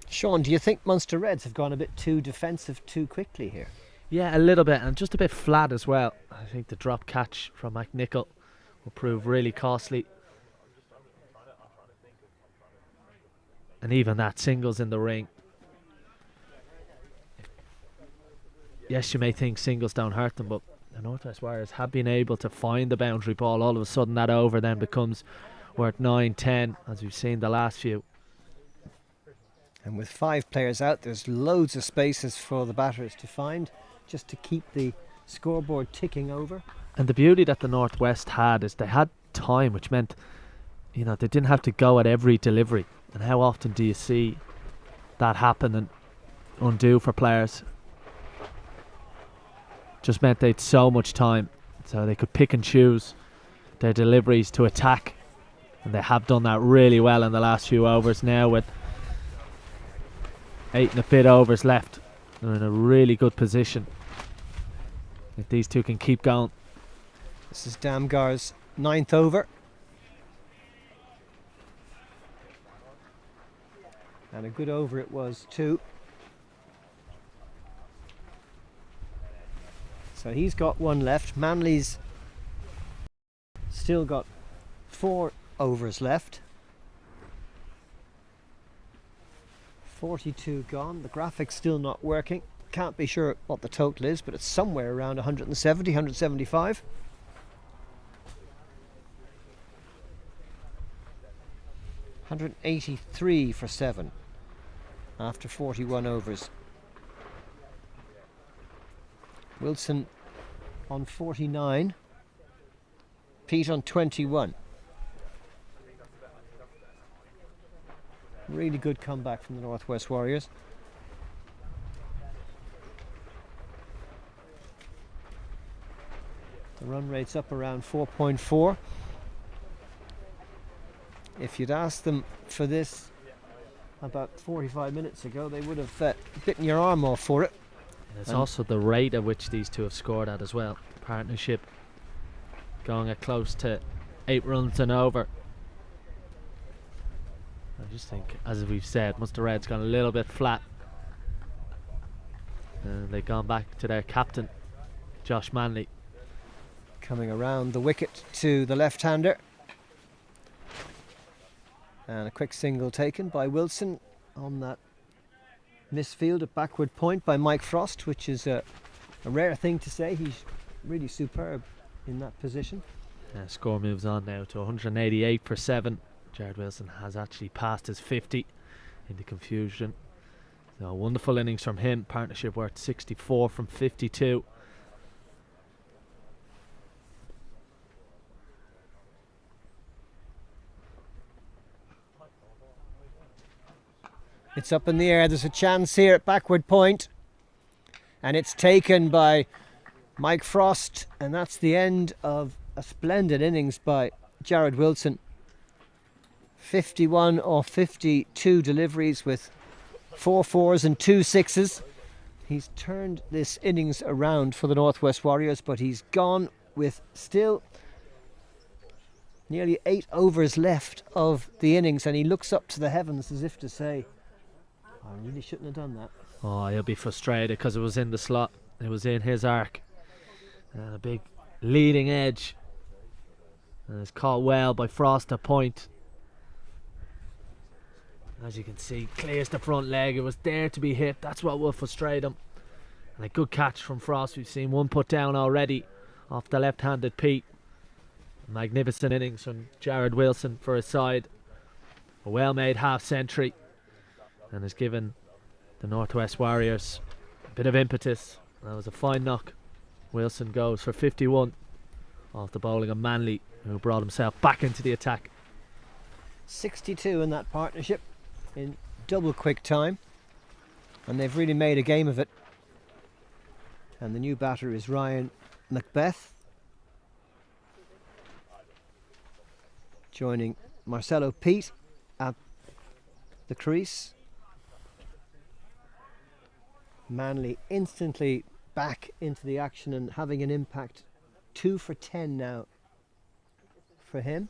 [SPEAKER 2] Sean, do you think Munster Reds have gone a bit too defensive too quickly here?
[SPEAKER 3] Yeah, a little bit, and just a bit flat as well. I think the drop catch from McNichol will prove really costly. And even that, singles in the ring. Yes, you may think singles don't hurt them, but the Northwest Warriors have been able to find the boundary ball. All of a sudden that over then becomes worth 9, 10, as we've seen the last few.
[SPEAKER 2] And with 5 players out, there's loads of spaces for the batters to find, just to keep the scoreboard ticking over.
[SPEAKER 3] And the beauty that the Northwest had is they had time, which meant, you know, they didn't have to go at every delivery. And how often do you see that happen and undo for players? Just meant they had so much time, so they could pick and choose their deliveries to attack. And they have done that really well in the last few overs. Now with 8 and a bit overs left, they're in a really good position if these two can keep going.
[SPEAKER 2] This is Damgar's 9th over. And a good over it was too. So he's got one left. Manly's still got 4 overs left. 42 gone. The graphic's still not working. Can't be sure what the total is, but it's somewhere around 170, 175. $183 for 7 after 41 overs. Wilson on 49, Pete on 21. Really good comeback from the Northwest Warriors. The run rate's up around 4.4. If you'd asked them for this about 45 minutes ago, they would have bitten your arm off for it.
[SPEAKER 3] And it's also the rate at which these two have scored at as well. Partnership going at close to 8 runs and over. I just think, as we've said, Munster Red's gone a little bit flat. They've gone back to their captain, Josh Manley.
[SPEAKER 2] Coming around the wicket to the left-hander. And a quick single taken by Wilson on that misfield at backward point by Mike Frost, which is a rare thing to say. He's really superb in that position.
[SPEAKER 3] Score moves on now to 188 for 7. Jared Wilson has actually passed his 50 in the confusion. So wonderful innings from him. Partnership worth 64 from 52.
[SPEAKER 2] It's up in the air. There's a chance here at backward point, and it's taken by Mike Frost, and that's the end of a splendid innings by Jared Wilson. 51 or 52 deliveries with 4 fours and 2 sixes. He's turned this innings around for the Northwest Warriors, but he's gone with still nearly 8 overs left of the innings, and he looks up to the heavens as if to say, I really shouldn't have done that.
[SPEAKER 3] Oh, he'll be frustrated because it was in the slot. It was in his arc. And a big leading edge. And it's caught well by Frost at point. As you can see, clears the front leg. It was there to be hit. That's what will frustrate him. And a good catch from Frost. We've seen one put down already off the left-handed Pete. A magnificent innings from Jared Wilson for his side. A well-made half-century. And has given the Northwest Warriors a bit of impetus. That was a fine knock. Wilson goes for 51 off the bowling of Manley, who brought himself back into the attack.
[SPEAKER 2] 62 in that partnership in double quick time, and they've really made a game of it. And the new batter is Ryan Macbeth, joining Marcelo Pete at the crease. Manley instantly back into the action and having an impact. 2 for 10 now for him.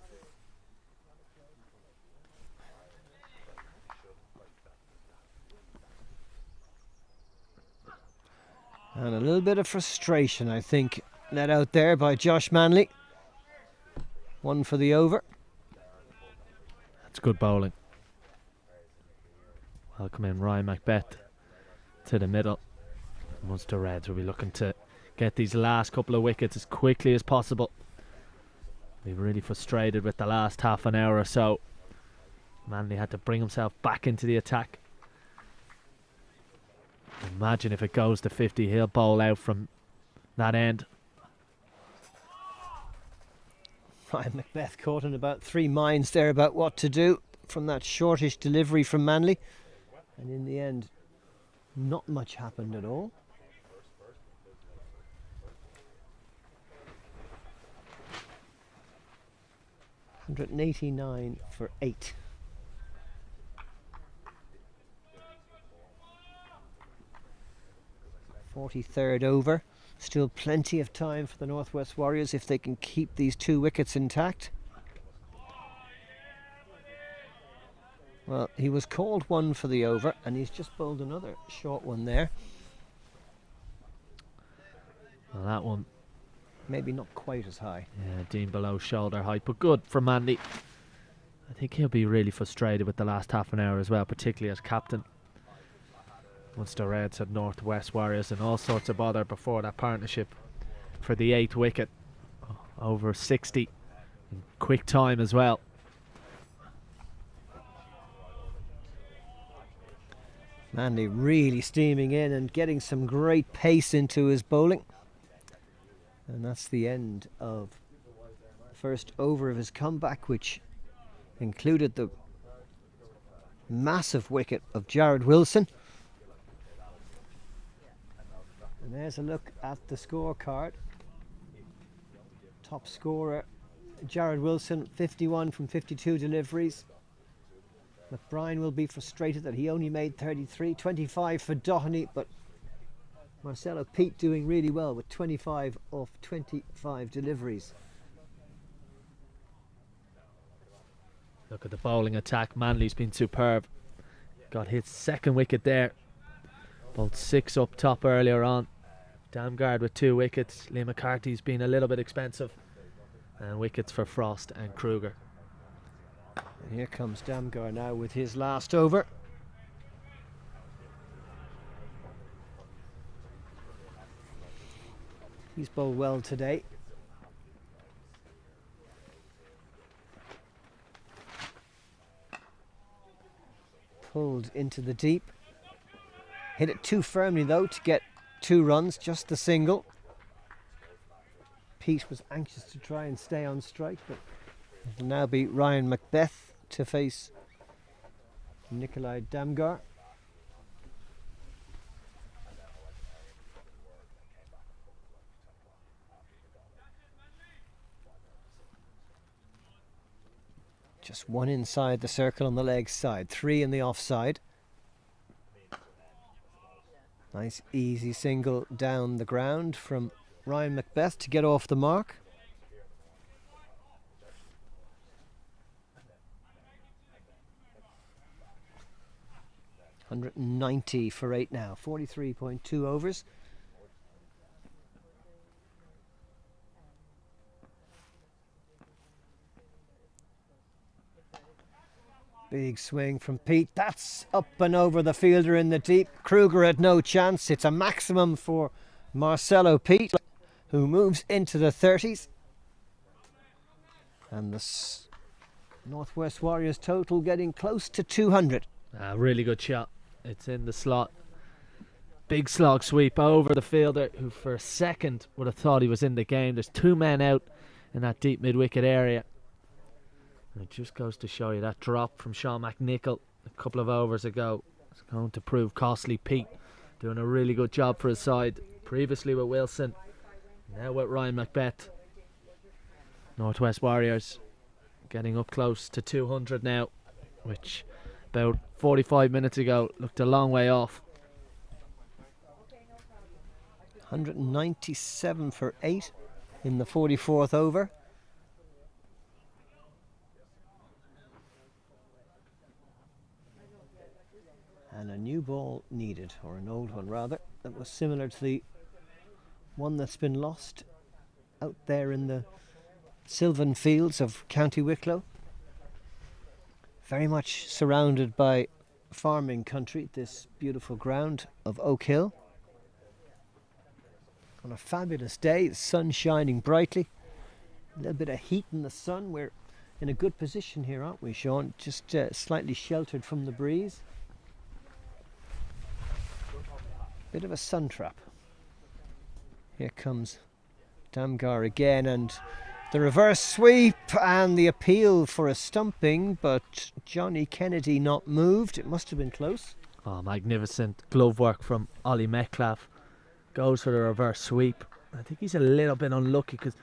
[SPEAKER 2] And a little bit of frustration, I think, let out there by Josh Manley. 1 for the over.
[SPEAKER 3] That's good bowling. Welcome in Ryan Macbeth to the middle. Munster Reds will be looking to get these last couple of wickets as quickly as possible. We've really frustrated with the last half an hour or so. Manley had to bring himself back into the attack. Imagine if it goes to 50, he'll bowl out from that end.
[SPEAKER 2] Ryan Macbeth caught in about 3 minds there about what to do from that shortish delivery from Manley, and in the end not much happened at all. $189 for 8. .43rd over. Still plenty of time for the Northwest Warriors if they can keep these 2 wickets intact. Well, he was called 1 for the over, and he's just bowled another short one there.
[SPEAKER 3] Well, that one,
[SPEAKER 2] maybe not quite as high.
[SPEAKER 3] yeah, deemed below shoulder height, but good for Manley. I think he'll be really frustrated with the last half an hour as well, particularly as captain. Munster Reds had Northwest Warriors and all sorts of bother before that partnership for the 8th wicket. Over 60 in quick time as well.
[SPEAKER 2] Manley really steaming in and getting some great pace into his bowling. And that's the end of the first over of his comeback, which included the massive wicket of Jared Wilson. And there's a look at the scorecard. Top scorer Jared Wilson, 51 from 52 deliveries. McBride will be frustrated that he only made 33, 25 for Doheny, but Marcelo Pete doing really well with 25 off 25 deliveries.
[SPEAKER 3] Look at the bowling attack. Manley's been superb. Got his 2nd wicket there. Bowled 6 up top earlier on. Damgard with 2 wickets. Liam McCarthy's been a little bit expensive. And wickets for Frost and Kruger.
[SPEAKER 2] And here comes Damgard now with his last over. He's bowled well today. Pulled into the deep. Hit it too firmly though to get 2 runs, just the single. Pete was anxious to try and stay on strike, but it will now be Ryan Macbeth to face Nikolai Damgard. Just 1 inside the circle on the leg side, 3 in the offside. Nice easy single down the ground from Ryan Macbeth to get off the mark. $190 for 8 now, 43.2 overs. Big swing from Pete. That's up and over the fielder in the deep. Kruger had no chance. It's a maximum for Marcelo Pete, who moves into the 30s. And the Northwest Warriors total getting close to 200.
[SPEAKER 3] Really good shot. It's in the slot. Big slog sweep over the fielder, who for a second would have thought he was in the game. There's 2 men out in that deep mid-wicket area. And it just goes to show you that drop from Sean McNichol a couple of overs ago. It's going to prove costly. Pete doing a really good job for his side. Previously with Wilson, now with Ryan Macbeth. Northwest Warriors getting up close to 200 now, which about 45 minutes ago looked a long way off.
[SPEAKER 2] 197 for 8 in the 44th over. And a new ball needed, or an old one rather, that was similar to the one that's been lost out there in the sylvan fields of County Wicklow. Very much surrounded by farming country, this beautiful ground of Oak Hill. On a fabulous day, the sun shining brightly. A little bit of heat in the sun. We're in a good position here, aren't we, Sean? Just slightly sheltered from the breeze. Bit of a sun trap. Here comes Damgard again, and the reverse sweep and the appeal for a stumping, but Johnny Kennedy not moved. It must have been close.
[SPEAKER 3] Oh, magnificent glove work from Ollie Metcalf. Goes for the reverse sweep. I think he's a little bit unlucky because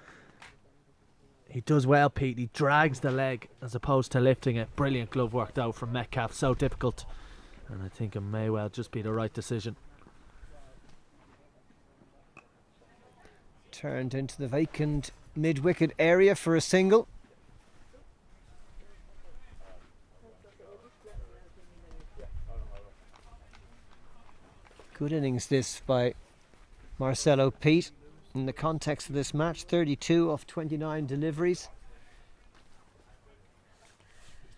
[SPEAKER 3] he does well, Pete. He drags the leg as opposed to lifting it. Brilliant glove work though from Metcalf. So difficult, and I think it may well just be the right decision.
[SPEAKER 2] Turned into the vacant mid-wicket area for a single. Good innings this by Marcelo Pete. in the context of this match. 32 off 29 deliveries.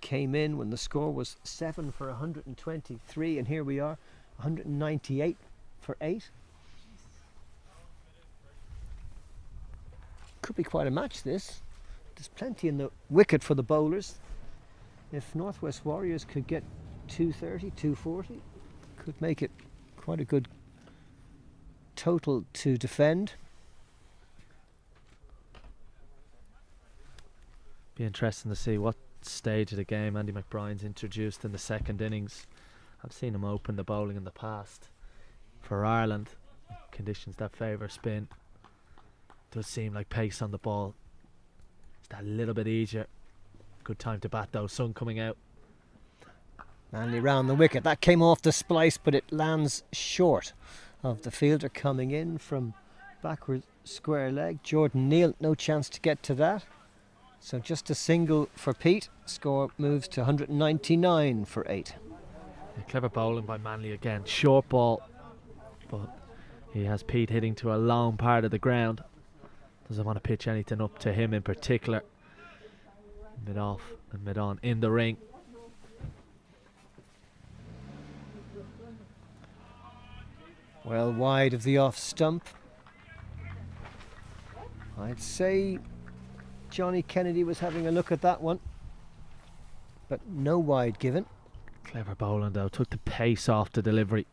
[SPEAKER 2] Came in when the score was 7 for 123, and here we are, 198 for 8. Could be quite a match, this. There's plenty in the wicket for the bowlers. If Northwest Warriors could get 230, 240, could make it quite a good total to defend.
[SPEAKER 3] Be interesting to see what stage of the game Andy McBride's introduced in the second innings. I've seen him open the bowling in the past for Ireland, conditions that favour spin. Does seem like pace on the ball is that little bit easier. Good time to bat though, sun coming out.
[SPEAKER 2] Manley round the wicket, that came off the splice, but it lands short of the fielder coming in from backward square leg. Jordan Neal, no chance to get to that. So just a single for Pete. Score moves to 199 for 8.
[SPEAKER 3] Yeah, clever bowling by Manley again. Short ball, but he has Pete hitting to a long part of the ground. Doesn't want to pitch anything up to him in particular. Mid off and mid on in the ring.
[SPEAKER 2] Well wide of the off stump. I'd say Johnny Kennedy was having a look at that one, but no wide given.
[SPEAKER 3] Clever bowling though, took the pace off the delivery.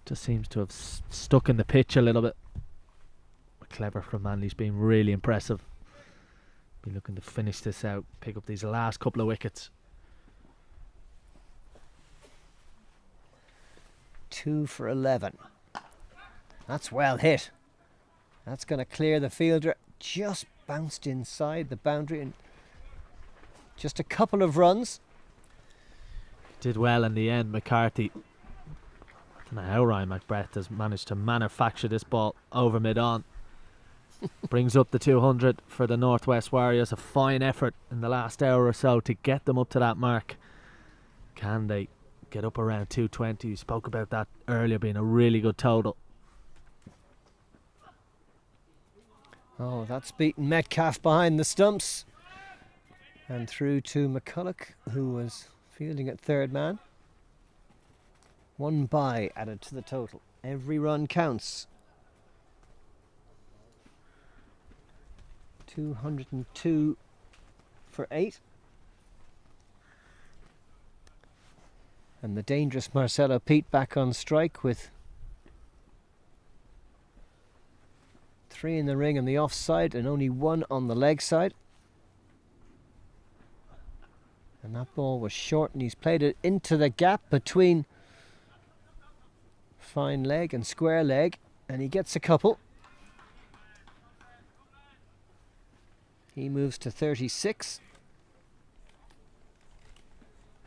[SPEAKER 3] Just seems to have stuck in the pitch a little bit. But clever from Manley's been really impressive. Be looking to finish this out, pick up these last couple of wickets.
[SPEAKER 2] 2 for 11. That's well hit. That's going to clear the fielder. Just bounced inside the boundary, and just a couple of runs.
[SPEAKER 3] Did well in the end, McCarthy. I don't know how Ryan McBride has managed to manufacture this ball over mid-on. Brings up the 200 for the Northwest Warriors. A fine effort in the last hour or so to get them up to that mark. Can they get up around 220? You spoke about that earlier being a really good total.
[SPEAKER 2] Oh, that's beaten Metcalf behind the stumps. And through to McCulloch, who was fielding at third man. 1 bye added to the total. Every run counts. 202 for 8. And the dangerous Marcelo Pete back on strike with 3 in the ring on the offside and only 1 on the leg side. And that ball was short, and he's played it into the gap between fine leg and square leg, and he gets a couple. He moves to 36.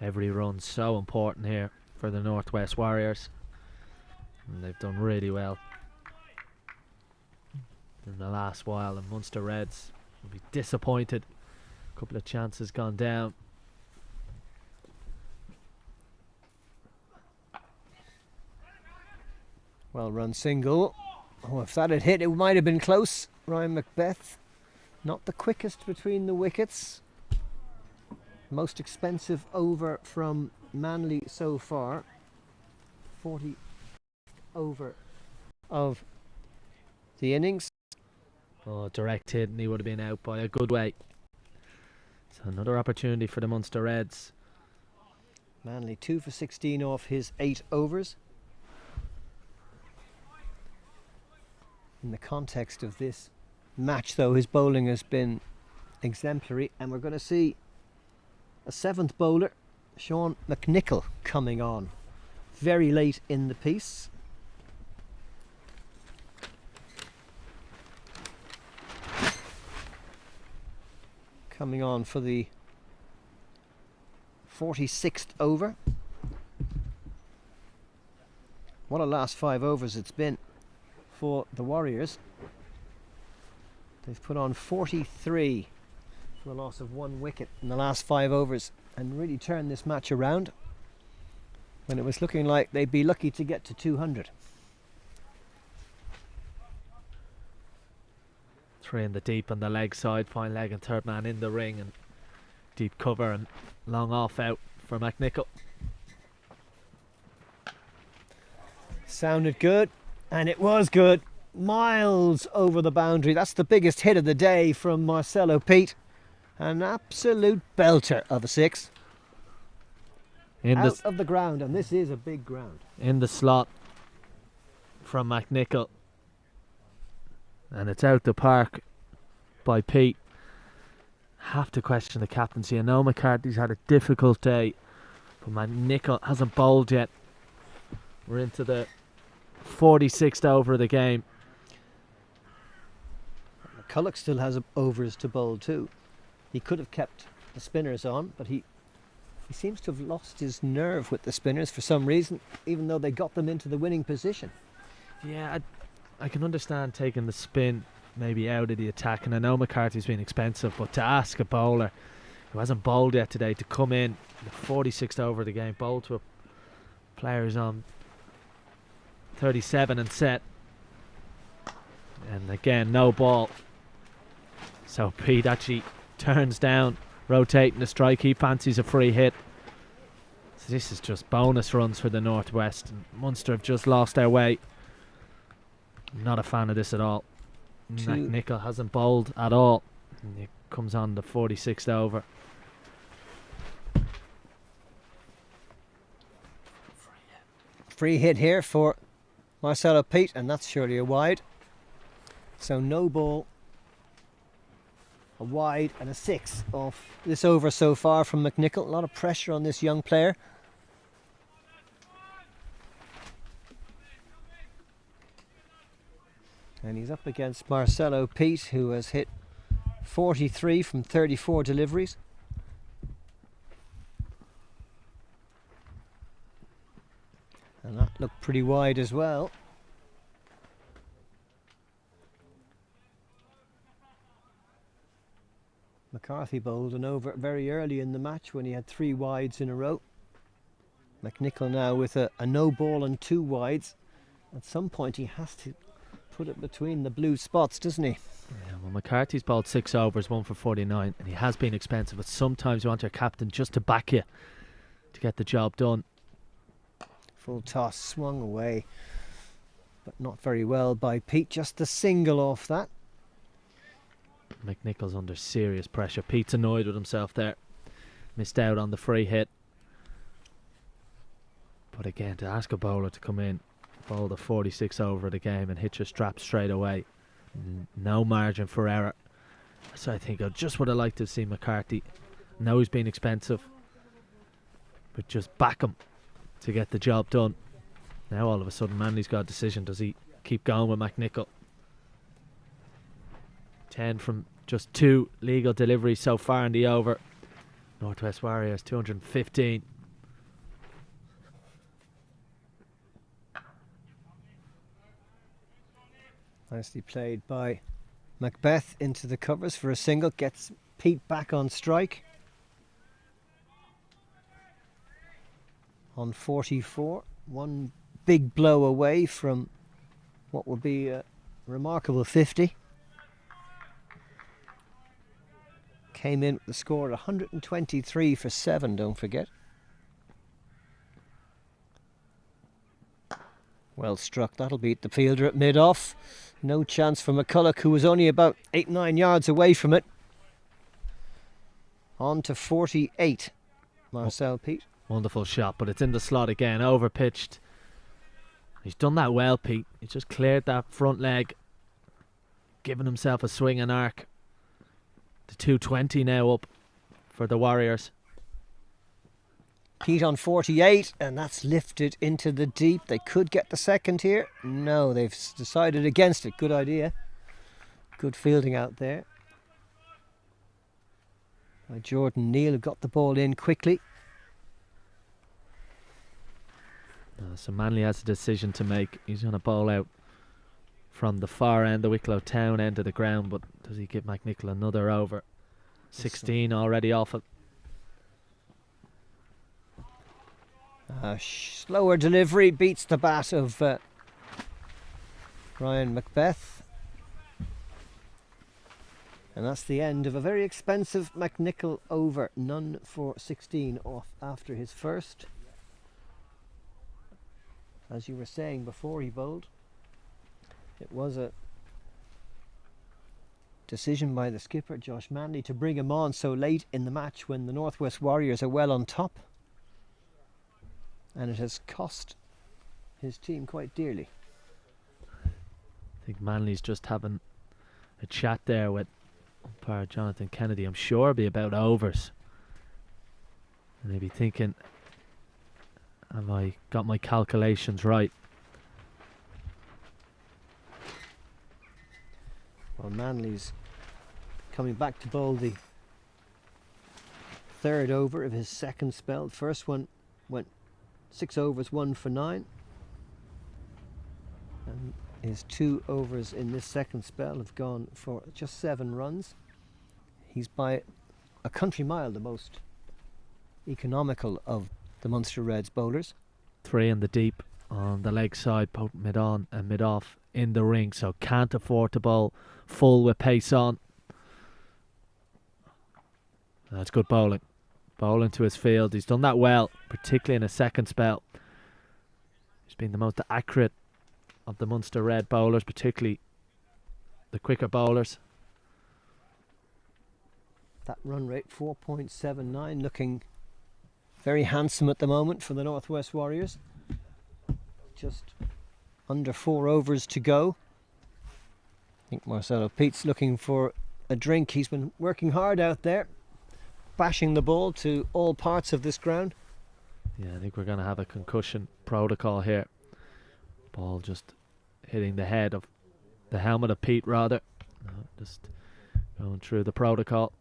[SPEAKER 3] Every run so important here for the Northwest Warriors, and they've done really well in the last while. And Munster Reds will be disappointed. A couple of chances gone down.
[SPEAKER 2] Well run single. Oh, if that had hit, it might have been close. Ryan Macbeth, not the quickest between the wickets. Most expensive over from Manley so far. 40 over of the innings.
[SPEAKER 3] Oh, direct hit, and he would have been out by a good way. So another opportunity for the Munster Reds.
[SPEAKER 2] Manley 2 for 16 off his 8 overs. In the context of this match, though, his bowling has been exemplary, and we're going to see a 7th bowler, Sean McNichol, coming on very late in the piece. Coming on for the 46th over. What a last 5 overs it's been for the Warriors. They've put on 43 for a loss of 1 wicket in the last 5 overs and really turned this match around when it was looking like they'd be lucky to get to 200.
[SPEAKER 3] Three in the deep on the leg side, fine leg and third man in the ring, and deep cover and long off out for McNichol.
[SPEAKER 2] Sounded good, and it was good. Miles over the boundary. That's the biggest hit of the day from Marcelo Pete. An absolute belter of a six. Out of the ground, and this is a big ground.
[SPEAKER 3] In the slot from McNichol. And it's out the park by Pete. Have to question the captaincy. I know McCarthy's had a difficult day, but McNichol hasn't bowled yet. We're into the 46th over of the game.
[SPEAKER 2] McCulloch still has overs to bowl too. He could have kept the spinners on, but he seems to have lost his nerve with the spinners for some reason, even though they got them into the winning position.
[SPEAKER 3] Yeah, I can understand taking the spin maybe out of the attack, and I know McCarthy's been expensive, but to ask a bowler who hasn't bowled yet today to come in the 46th over of the game, bowl to a player who's on 37 and set, and again no ball, so Pete actually turns down rotating the strike. He fancies a free hit, so this is just bonus runs for the Northwest, and Munster have just lost their way. I'm not a fan of this at all. McNichol hasn't bowled at all, and it comes on the 46th over.
[SPEAKER 2] Free hit here for Marcelo Pete, and that's surely a wide. So no ball, a wide and a six off this over so far from McNichol. A lot of pressure on this young player. And he's up against Marcelo Pete, who has hit 43 from 34 deliveries. And that looked pretty wide as well. McCarthy bowled an over very early in the match when he had 3 wides in a row. McNichol now with a no ball and 2 wides. At some point he has to put it between the blue spots, doesn't he?
[SPEAKER 3] Yeah, well, McCarthy's bowled 6 overs, 1 for 49, and he has been expensive, but sometimes you want your captain just to back you to get the job done.
[SPEAKER 2] Full toss, swung away, but not very well by Pete. Just the single off that.
[SPEAKER 3] McNichol's under serious pressure. Pete's annoyed with himself there. Missed out on the free hit. But again, to ask a bowler to come in, bowl the 46 over the game and hit your strap straight away, no margin for error. So I think I just would have liked to see McCarthy. Know he's been expensive, but just back him to get the job done. Now all of a sudden Manley's got a decision. Does he keep going with McNichol? 10 from just 2 legal deliveries so far in the over. Northwest Warriors 215.
[SPEAKER 2] Nicely played by Macbeth into the covers for a single. Gets Pete back on strike. On 44, one big blow away from what will be a remarkable 50. Came in with the score 123 for 7, don't forget. Well struck, that'll beat the fielder at mid-off. No chance for McCulloch, who was only about 8-9 yards away from it. On to 48, Marcel Pete.
[SPEAKER 3] Wonderful shot, but it's in the slot again, over pitched. He's done that well, Pete. He just cleared that front leg, giving himself a swing and arc. The 220 now up for the Warriors.
[SPEAKER 2] Pete on 48, and that's lifted into the deep. They could get the second here. No, they've decided against it. Good idea. Good fielding out there by Jordan Neal, who got the ball in quickly.
[SPEAKER 3] So Manley has a decision to make. He's going to bowl out from the far end, the Wicklow Town end of the ground, but does he give McNichol another over? 16 already off it.
[SPEAKER 2] Slower delivery beats the bat of Ryan Macbeth. And that's the end of a very expensive McNichol over. None for 16 off after his first. As you were saying before he bowled, it was a decision by the skipper, Josh Manley, to bring him on so late in the match when the Northwest Warriors are well on top. And it has cost his team quite dearly.
[SPEAKER 3] I think Manley's just having a chat there with umpire Jonathan Kennedy. I'm sure it'll be about overs. And he'll be thinking, have I got my calculations right?
[SPEAKER 2] Well, Manley's coming back to bowl the third over of his second spell. The first one went 6 overs, 1 for 9. And his 2 overs in this second spell have gone for just 7 runs. He's by a country mile the most economical of the Munster Reds bowlers.
[SPEAKER 3] 3 in the deep on the leg side, both mid on and mid off in the ring, so can't afford to bowl full with pace on. That's good bowling. Bowling to his field. He's done that well, particularly in his second spell. He's been the most accurate of the Munster Red bowlers, particularly the quicker bowlers.
[SPEAKER 2] That run rate 4.79, looking very handsome at the moment for the Northwest Warriors. Just under 4 overs to go. I think Marcelo Pete's looking for a drink. He's been working hard out there, bashing the ball to all parts of this ground.
[SPEAKER 3] Yeah, I think we're going to have a concussion protocol here. Ball just hitting the head of the helmet of Pete, rather. Just going through the protocol.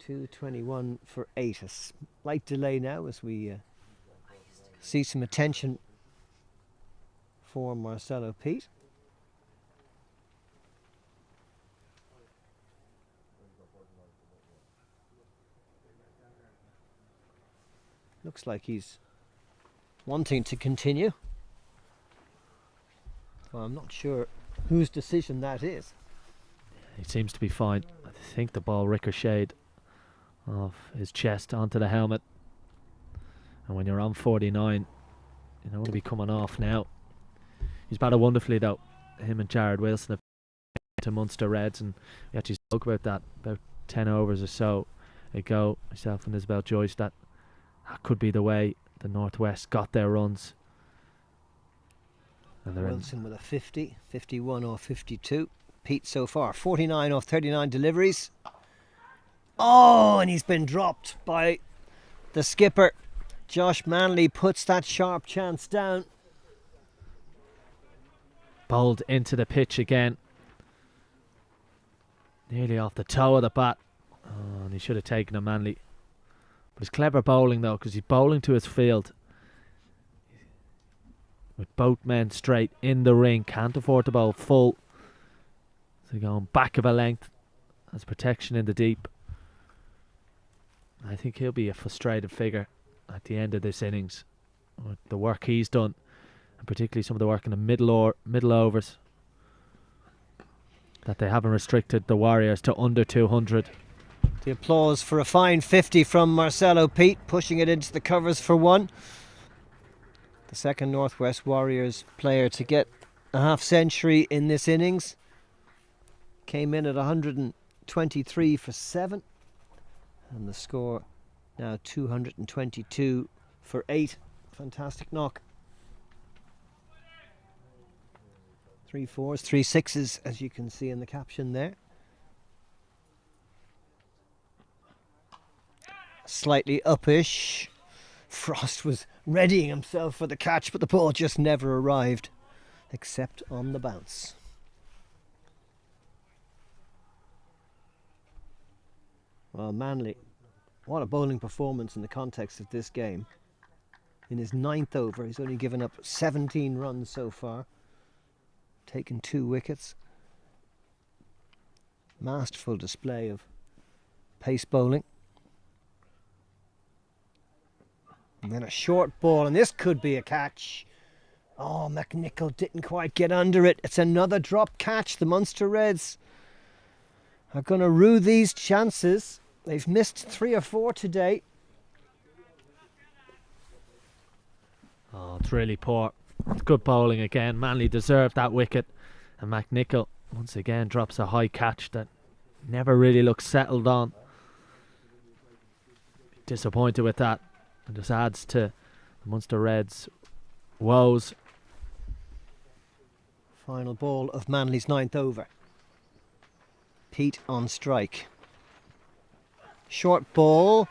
[SPEAKER 2] 2:21 for 8. A slight delay now as we see some attention for Marcelo Pete. Looks like he's wanting to continue. Well, I'm not sure whose decision that is.
[SPEAKER 3] He seems to be fine. I think the ball ricocheted off his chest onto the helmet. And when you're on 49, you don't want to be coming off now. He's batted wonderfully though. Him and Jared Wilson have to Munster Reds, and we actually spoke about that about 10 overs or so ago, myself and Isabel Joyce, that could be the way the Northwest got their runs. And
[SPEAKER 2] Wilson with a 50, 51 off 52. Pete so far 49 off 39 deliveries. Oh, and he's been dropped by the skipper. Josh Manley puts that sharp chance down.
[SPEAKER 3] Bowled into the pitch again. Nearly off the toe of the bat. Oh, and he should have taken a Manley. But it's clever bowling though, because he's bowling to his field with both men straight in the ring. Can't afford to bowl full. So going back of a length as protection in the deep. I think he'll be a frustrated figure at the end of this innings with the work he's done, and particularly some of the work in the middle overs, that they haven't restricted the Warriors to under 200.
[SPEAKER 2] The applause for a fine 50 from Marcelo Pete, pushing it into the covers for 1. The second Northwest Warriors player to get a half century in this innings. Came in at 123 for 7. And the score now 222 for 8. Fantastic knock. 3 4s, 3 6s, as you can see in the caption there. Slightly uppish. Frost was readying himself for the catch, but the ball just never arrived, except on the bounce. Well, Manley, what a bowling performance in the context of this game. In his 9th over, he's only given up 17 runs so far, taken 2 wickets. Masterful display of pace bowling. And then a short ball, and this could be a catch. Oh, McNichol didn't quite get under it. It's another drop catch. The Munster Reds are going to rue these chances. They've missed 3 or 4 today.
[SPEAKER 3] Oh, it's really poor. It's good bowling again. Manly deserved that wicket. And McNichol once again drops a high catch that never really looks settled on. Disappointed with that. And just adds to the Munster Reds' woes.
[SPEAKER 2] Final ball of Manly's 9th over. Pete on strike. Short ball.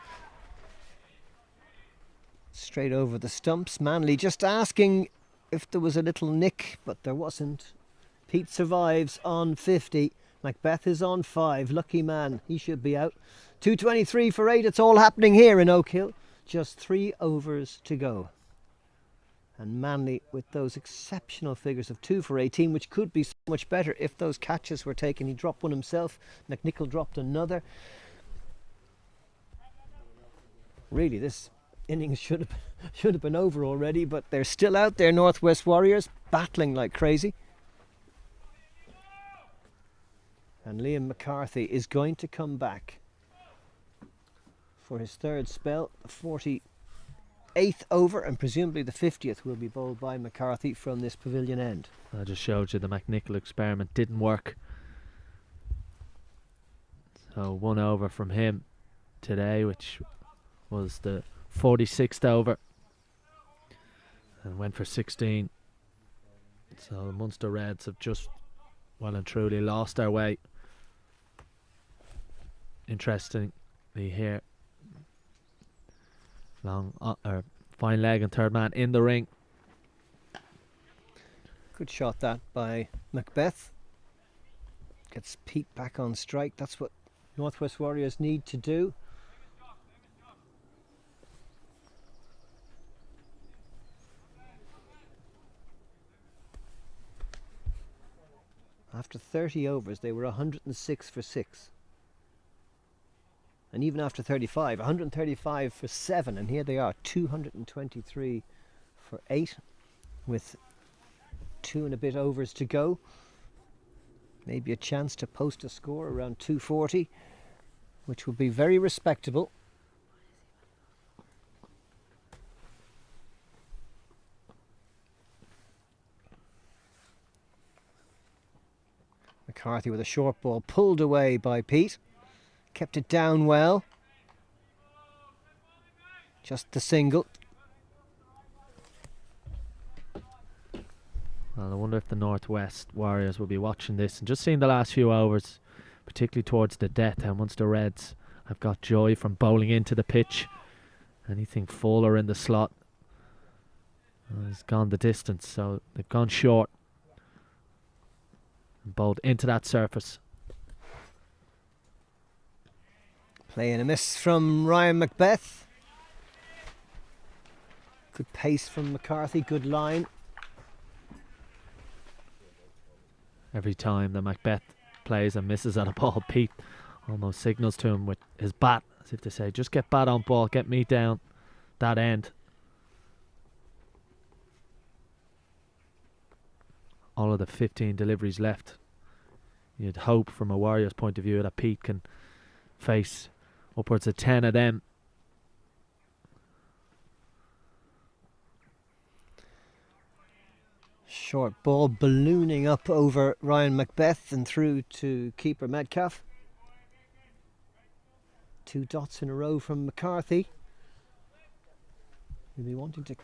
[SPEAKER 2] Straight over the stumps. Manly just asking if there was a little nick, but there wasn't. Pete survives on 50. Macbeth is on 5. Lucky man, he should be out. 2:23 for 8. It's all happening here in Oak Hill. Just 3 overs to go. And Manly with those exceptional figures of 2 for 18, which could be so much better if those catches were taken. He dropped one himself. McNichol dropped another. Really, this innings should have been over already, but they're still out there, Northwest Warriors, battling like crazy. And Liam McCarthy is going to come back for his 3rd spell, the 48th over, and presumably the 50th will be bowled by McCarthy from this pavilion end.
[SPEAKER 3] I just showed you the McNichol experiment didn't work. So 1 over from him today, which was the 46th over, and went for 16. So the Munster Reds have just well and truly lost their way. Interestingly here, fine leg and 3rd man in the ring.
[SPEAKER 2] Good shot that by Macbeth. Gets Pete back on strike. That's what Northwest Warriors need to do. After 30 overs, they were 106 for 6. And even after 35, 135 for 7. And here they are, 223 for 8, with 2 and a bit overs to go. Maybe a chance to post a score around 240, which would be very respectable. McCarthy with a short ball pulled away by Pete. Kept it down well. Just the single.
[SPEAKER 3] Well, I wonder if the Northwest Warriors will be watching this and just seeing the last few overs, particularly towards the death, how Munster Reds have got joy from bowling into the pitch. Anything fuller in the slot has gone the distance, so they've gone short and bowled into that surface.
[SPEAKER 2] Play and a miss from Ryan Macbeth. Good pace from McCarthy, good line.
[SPEAKER 3] Every time that Macbeth plays and misses at a ball, Pete almost signals to him with his bat, as if to say, just get bat on ball, get me down that end. All of the 15 deliveries left. You'd hope from a Warriors point of view that Pete can face upwards of 10 of them.
[SPEAKER 2] Short ball ballooning up over Ryan Macbeth and through to keeper Metcalf. 2 dots in a row from McCarthy. He'll be wanting to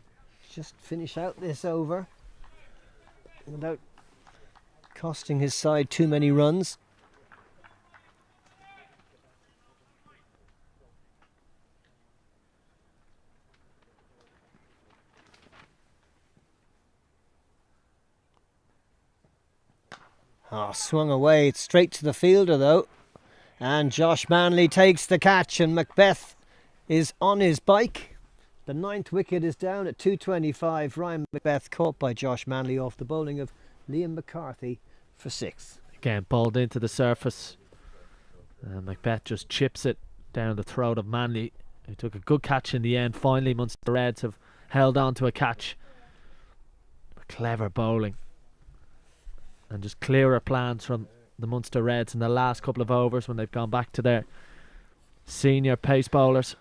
[SPEAKER 2] just finish out this over without costing his side too many runs. Swung away, it's straight to the fielder though. And Josh Manley takes the catch and Macbeth is on his bike. The 9th wicket is down at 2:25. Ryan Macbeth caught by Josh Manley off the bowling of Liam McCarthy for 6.
[SPEAKER 3] Again, bowled into the surface. Macbeth just chips it down the throat of Manley, who took a good catch in the end. Finally, Munster Reds have held on to a catch. clever bowling and just clearer plans from the Munster Reds in the last couple of overs when they've gone back to their senior pace bowlers.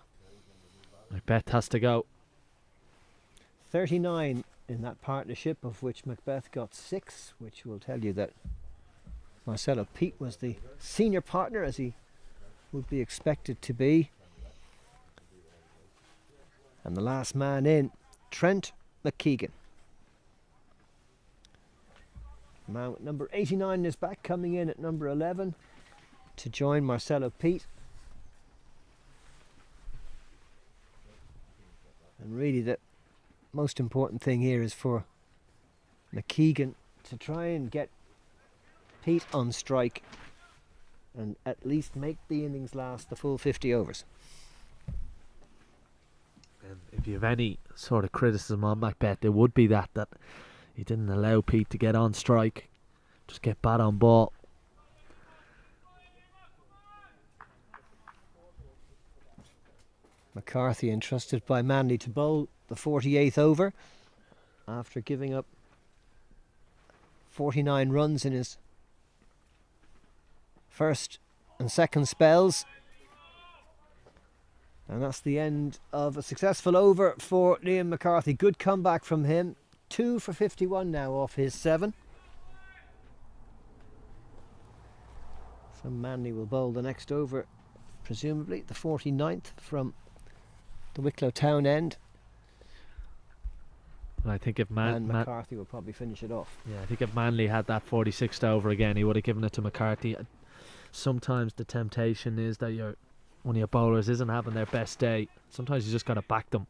[SPEAKER 3] Macbeth has to go.
[SPEAKER 2] 39 in that partnership, of which Macbeth got 6, which will tell you that Marcelo Pete was the senior partner, as he would be expected to be. And the last man in, Trent McKeegan. Man with number 89 is back, coming in at number 11 to join Marcelo Pete. And really the most important thing here is for McKeegan to try and get Pete on strike and at least make the innings last the full 50 overs.
[SPEAKER 3] And if you have any sort of criticism on Macbeth, it would be that he didn't allow Pete to get on strike, just get bat on ball.
[SPEAKER 2] McCarthy entrusted by Manley to bowl the 48th over after giving up 49 runs in his first and second spells. And that's the end of a successful over for Liam McCarthy. Good comeback from him. 2 for 51 now off his 7. So Manley will bowl the next over, presumably the 49th from the Wicklow Town end.
[SPEAKER 3] I think if
[SPEAKER 2] McCarthy will probably finish it off.
[SPEAKER 3] Yeah, I think if Manley had that 46th over again, he would have given it to McCarthy. Sometimes the temptation is that one of your bowlers isn't having their best day. Sometimes you just got to back them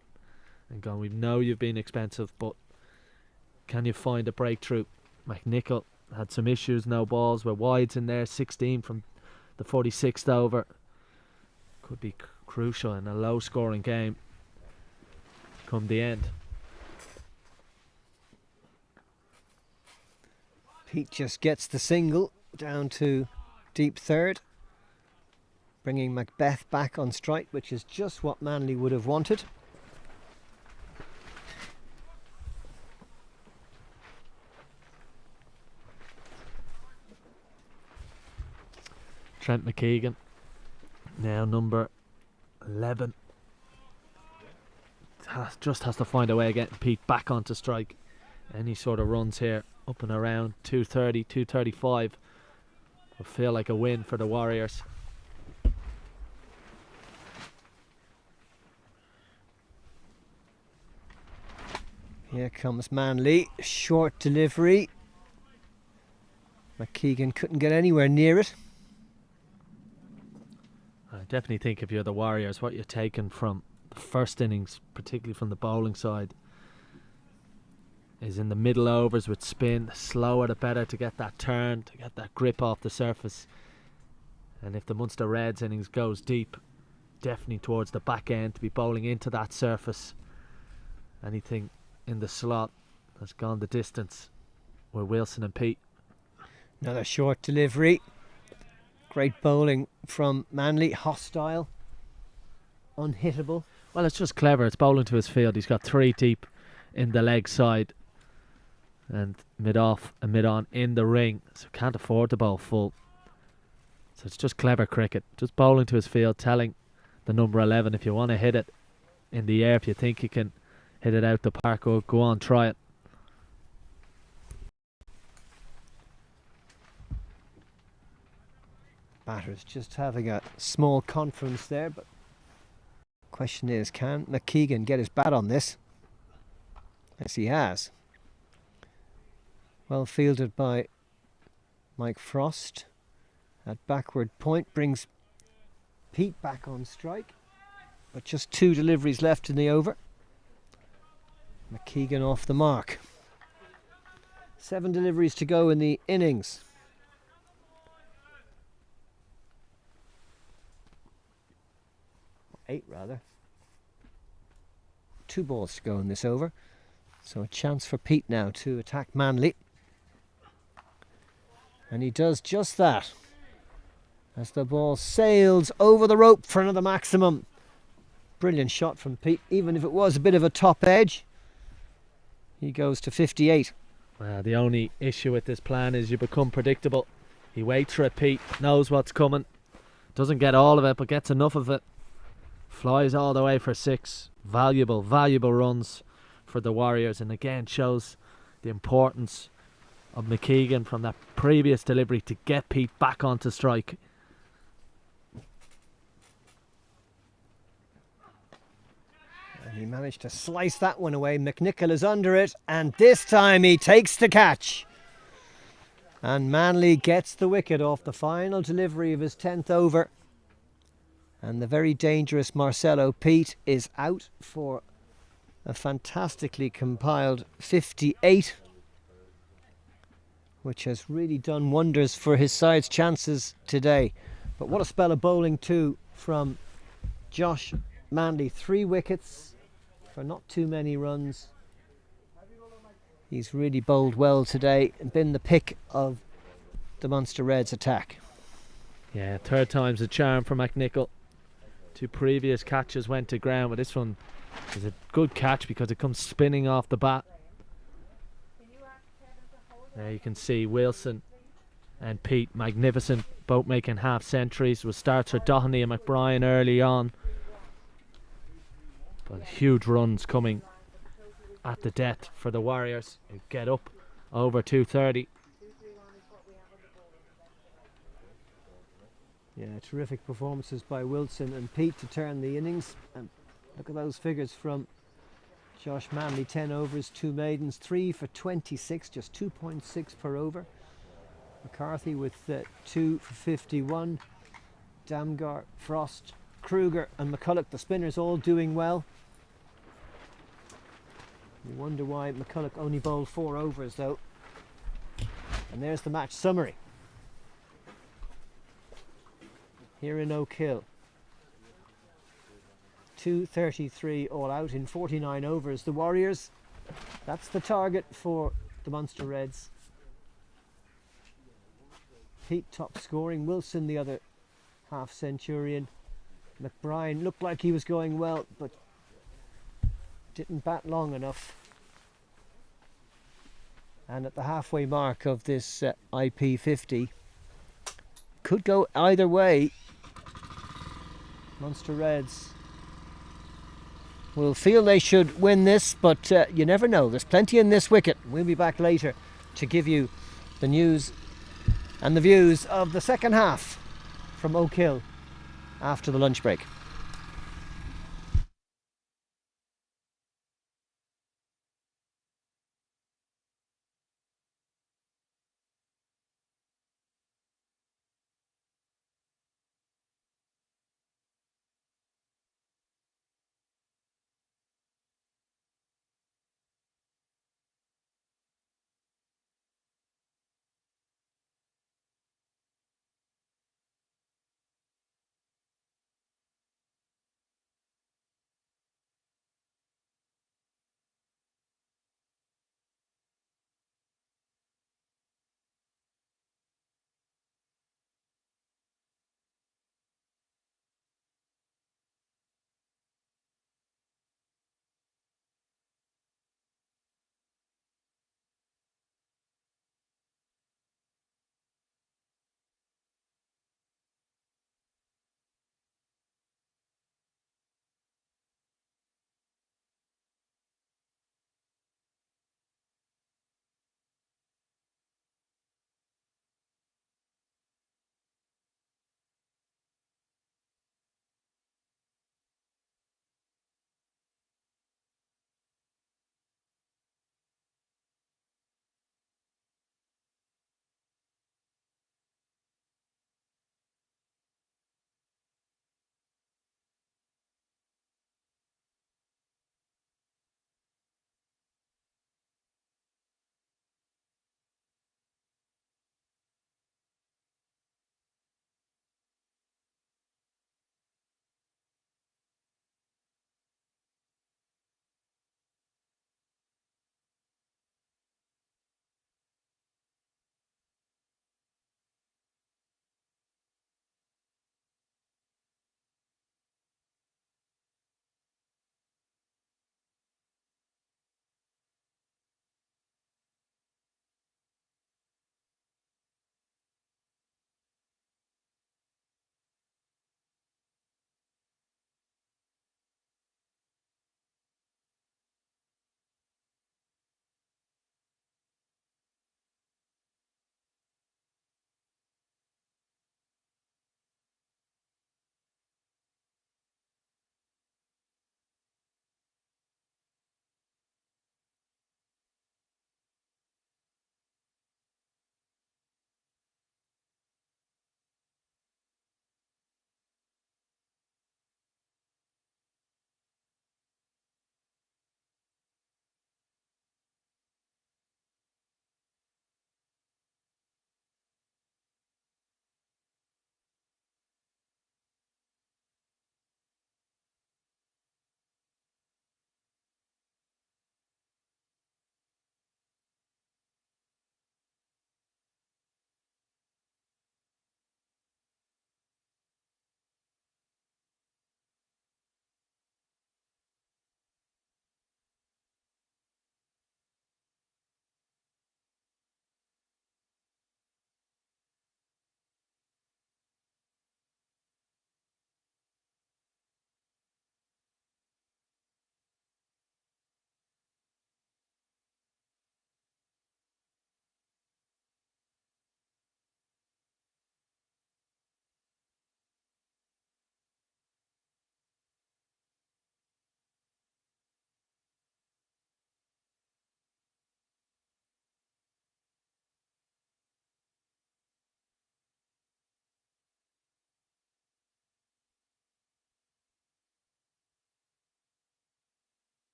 [SPEAKER 3] and go, we know you've been expensive, but can you find a breakthrough? McNichol had some issues, no balls, were wides in there, 16 from the 46th over. Could be crucial in a low scoring game come the end.
[SPEAKER 2] Pete just gets the single down to deep third, bringing Macbeth back on strike, which is just what Manley would have wanted.
[SPEAKER 3] Trent McKeegan, now number 11, just has to find a way of getting Pete back onto strike. Any sort of runs here up and around 230, 235 will feel like a win for the Warriors.
[SPEAKER 2] Here comes Manley, short delivery. McKeegan couldn't get anywhere near it.
[SPEAKER 3] I definitely think if you're the Warriors, what you're taking from the first innings, particularly from the bowling side, is in the middle overs with spin, the slower the better to get that turn, to get that grip off the surface. And if the Munster Reds innings goes deep, definitely towards the back end to be bowling into that surface. Anything in the slot has gone the distance with Wilson and Pete.
[SPEAKER 2] Another short delivery. Great bowling from Manley, hostile, unhittable.
[SPEAKER 3] Well, it's just clever. It's bowling to his field. He's got 3 deep in the leg side and mid-off and mid-on in the ring, so can't afford to bowl full. So it's just clever cricket. Just bowling to his field, telling the number 11, if you want to hit it in the air, if you think you can hit it out the park, go on, try it.
[SPEAKER 2] Batters just having a small conference there, but question is, can McKeegan get his bat on this? Yes, he has. Well fielded by Mike Frost. At backward point brings Pete back on strike, but just 2 deliveries left in the over. McKeegan off the mark. 7 deliveries to go in the innings. 8 rather. 2 balls to go in this over. So a chance for Pete now to attack Manley. And he does just that, as the ball sails over the rope for another maximum. Brilliant shot from Pete, even if it was a bit of a top edge. He goes to 58.
[SPEAKER 3] Well, the only issue with this plan is you become predictable. He waits for it, Pete, knows what's coming, doesn't get all of it but gets enough of it, flies all the way for 6. Valuable runs for the Warriors, and again shows the importance of McKeegan from that previous delivery to get Pete back onto strike.
[SPEAKER 2] And he managed to slice that one away. McNichol is under it, and this time he takes the catch. And Manley gets the wicket off the final delivery of his 10th over. And the very dangerous Marcelo Pete is out for a fantastically compiled 58, which has really done wonders for his side's chances today. But what a spell of bowling too from Josh Manley. 3 wickets for not too many runs. He's really bowled well today and been the pick of the Munster Reds attack.
[SPEAKER 3] Yeah, 3rd time's a charm for McNichol. 2 previous catches went to ground, but this one is a good catch because it comes spinning off the bat. There you can see Wilson and Pete, magnificent, both making half centuries. With starts for Doherty and McBrien early on, but huge runs coming at the death for the Warriors, who get up over 230.
[SPEAKER 2] Yeah, terrific performances by Wilson and Pete to turn the innings. And look at those figures from Josh Manley. 10 overs, 2 maidens, 3 for 26, just 2.6 per over. McCarthy with 2 for 51. Damgar, Frost, Kruger and McCulloch, the spinners, all doing well. You wonder why McCulloch only bowled 4 overs though. And there's the match summary here in Oak Hill. 233 all out in 49 overs. The Warriors, that's the target for the Munster Reds. Pete top scoring, Wilson the other half centurion. McBrien looked like he was going well, but didn't bat long enough. And at the halfway mark of this IP50, could go either way. Munster Reds will feel they should win this, but you never know. There's plenty in this wicket. We'll be back later to give you the news and the views of the second half from Oak Hill after the lunch break.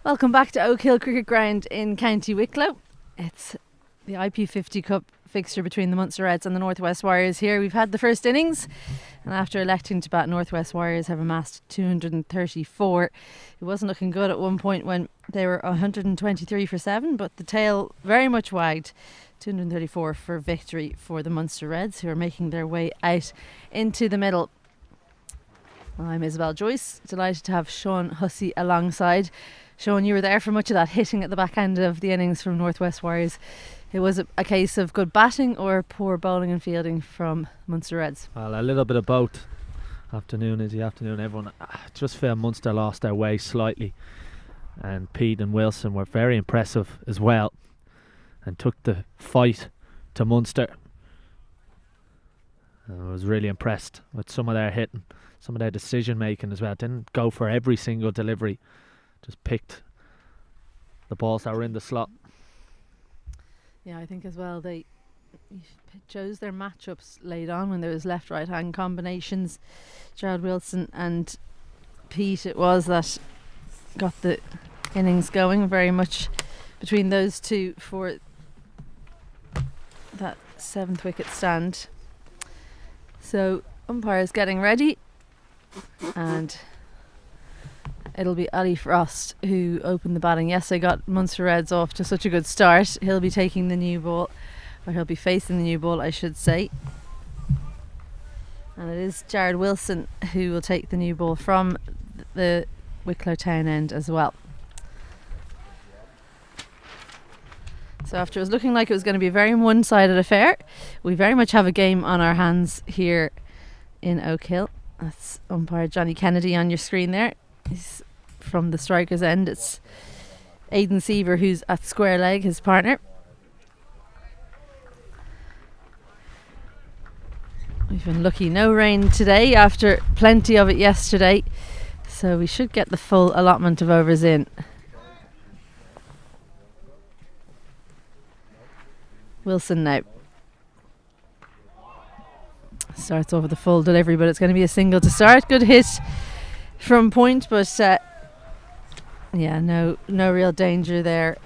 [SPEAKER 1] Welcome back to Oak Hill Cricket Ground in County Wicklow. It's the IP50 Cup fixture between the Munster Reds and the Northwest Warriors here. We've had the first innings, and after electing to bat, Northwest Warriors have amassed 234. It wasn't looking good at one point when they were 123 for 7, but the tail very much wagged. 234 for victory for the Munster Reds, who are making their way out into the middle. I'm Isabel Joyce, delighted to have Sean Hussey alongside. Sean, you were there for much of that hitting at the back end of the innings from Northwest Warriors. It was a case of good batting or poor bowling and fielding from Munster Reds?
[SPEAKER 3] Well, a little bit of both. Afternoon is the afternoon. Everyone just felt Munster lost their way slightly, and Pete and Wilson were very impressive as well and took the fight to Munster. I was really impressed with some of their hitting, some of their decision making as well. Didn't go for every single delivery, just picked the balls that were in the slot.
[SPEAKER 1] Yeah, I think as well they chose their matchups late on when there was left-right hand combinations. Gerald Wilson and Pete, it was that got the innings going very much between those two for that 7th wicket stand. So umpires getting ready, and it'll be Ali Frost who opened the batting. Yes, they got Munster Reds off to such a good start. He'll be taking the new ball, or he'll be facing the new ball, I should say. And it is Jared Wilson who will take the new ball from the Wicklow Town end as well. So after it was looking like it was going to be a very one-sided affair, we very much have a game on our hands here in Oak Hill. That's umpire Johnny Kennedy on your screen there. He's from the striker's end. It's Aidan Seaver who's at square leg, his partner. We've been lucky, no rain today after plenty of it yesterday, so we should get the full allotment of overs in. Wilson now starts over the full delivery, but it's going to be a single to start. Good hit from point, but yeah, no real danger there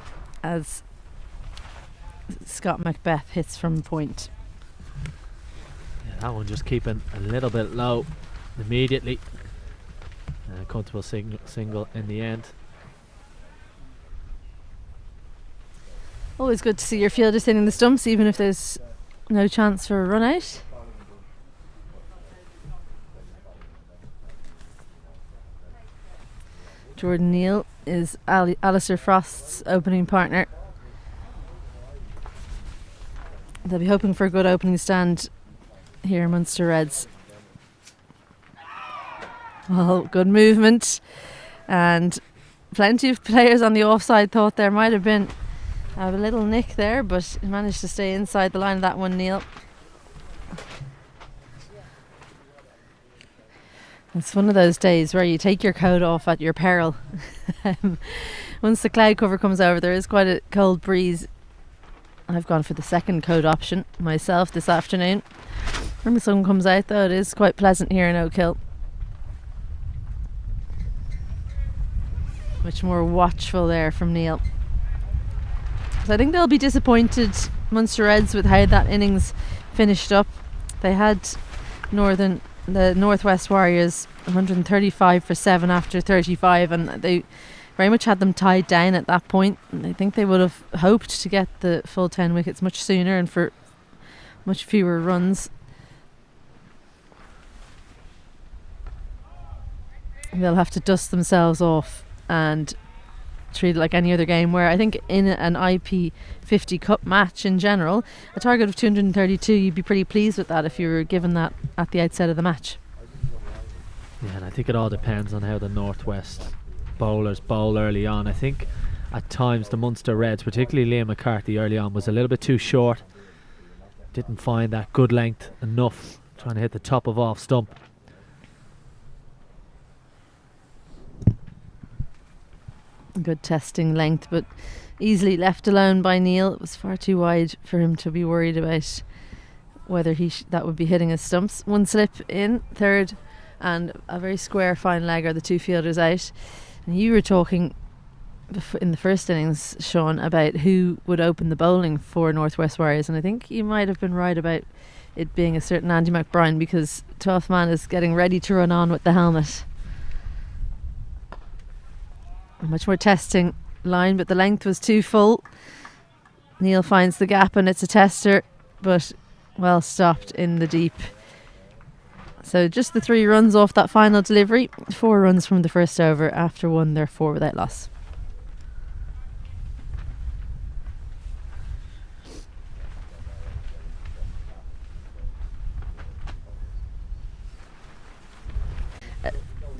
[SPEAKER 1] as Scott Macbeth hits from point.
[SPEAKER 3] Yeah, that one just keeping a little bit low immediately. Comfortable single in the end.
[SPEAKER 1] Always good to see your fielders hitting the stumps, even if there's no chance for a run out. Jordan Neal is Alistair Frost's opening partner. They'll be hoping for a good opening stand here, Munster Reds. Well, good movement, and plenty of players on the offside thought there might have been a little nick there, but he managed to stay inside the line of that one, Neil. It's one of those days where you take your coat off at your peril. Once the cloud cover comes over, there is quite a cold breeze. I've gone for the second coat option myself this afternoon. When the sun comes out, though, it is quite pleasant here in Oak Hill. Much more watchful there from Neil. So I think they'll be disappointed, Munster Reds, with how that innings finished up. They had the Northwest Warriors 135 for 7 after 35, and they very much had them tied down at that point. And I think they would have hoped to get the full 10 wickets much sooner and for much fewer runs. They'll have to dust themselves off and treat it like any other game, where I think in an IP50 Cup match in general, a target of 232, you'd be pretty pleased with that if you were given that at the outset of the match.
[SPEAKER 3] Yeah, and I think it all depends on how the Northwest bowlers bowl early on. I think at times the Munster Reds, particularly Liam McCarthy early on, was a little bit too short. Didn't find that good length enough, trying to hit the top of off stump.
[SPEAKER 1] Good testing length, but easily left alone by Neil. It was far too wide for him to be worried about whether that would be hitting his stumps. One slip in, third, and a very square fine leg are the two fielders out. And you were talking in the first innings, Sean, about who would open the bowling for Northwest Warriors, and I think you might have been right about it being a certain Andy McBride, because 12th man is getting ready to run on with the helmet. A much more testing line, but the length was too full. Neil finds the gap and it's a tester, but well stopped in the deep. So just the 3 runs off that final delivery. 4 runs from the first over after 1, they're 4 without loss.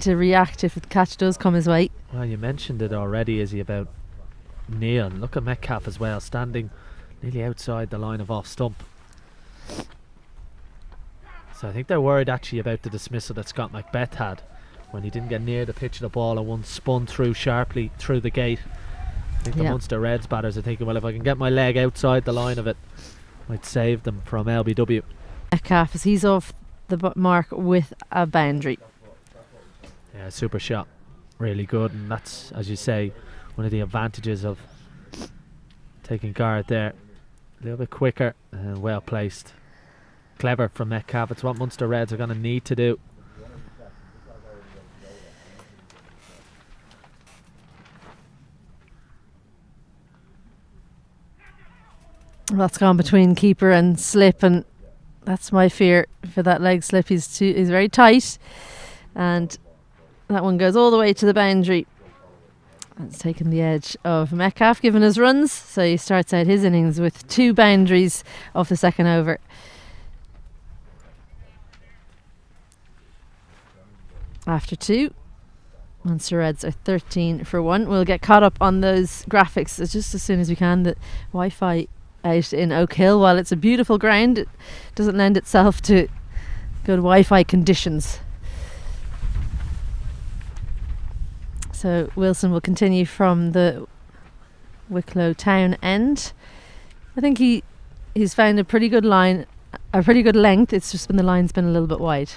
[SPEAKER 1] To react if the catch does come his way.
[SPEAKER 3] Well, you mentioned it already, Izzy, about Neil. Look at Metcalf as well, standing nearly outside the line of off stump. So I think they're worried actually about the dismissal that Scott Macbeth had when he didn't get near the pitch of the ball and one spun through sharply through the gate. I think the Munster Reds batters are thinking, well, if I can get my leg outside the line of it, might save them from LBW.
[SPEAKER 1] Metcalf, as he's off the mark with a boundary.
[SPEAKER 3] Yeah, super shot, really good, and that's, as you say, one of the advantages of taking guard there. A little bit quicker and well placed. Clever from Metcalf. It's what Munster Reds are going to need to do.
[SPEAKER 1] That's gone between keeper and slip, and that's my fear for that leg slip. He's very tight, and that one goes all the way to the boundary. That's taken the edge of Metcalf, given his runs. So he starts out his innings with 2 boundaries off the second over. After 2, Munster Reds are 13 for 1. We'll get caught up on those graphics just as soon as we can. The Wi-Fi out in Oak Hill, while it's a beautiful ground, it doesn't lend itself to good Wi-Fi conditions. So Wilson will continue from the Wicklow town end. I think he's found a pretty good line, a pretty good length. It's just been the line's been a little bit wide.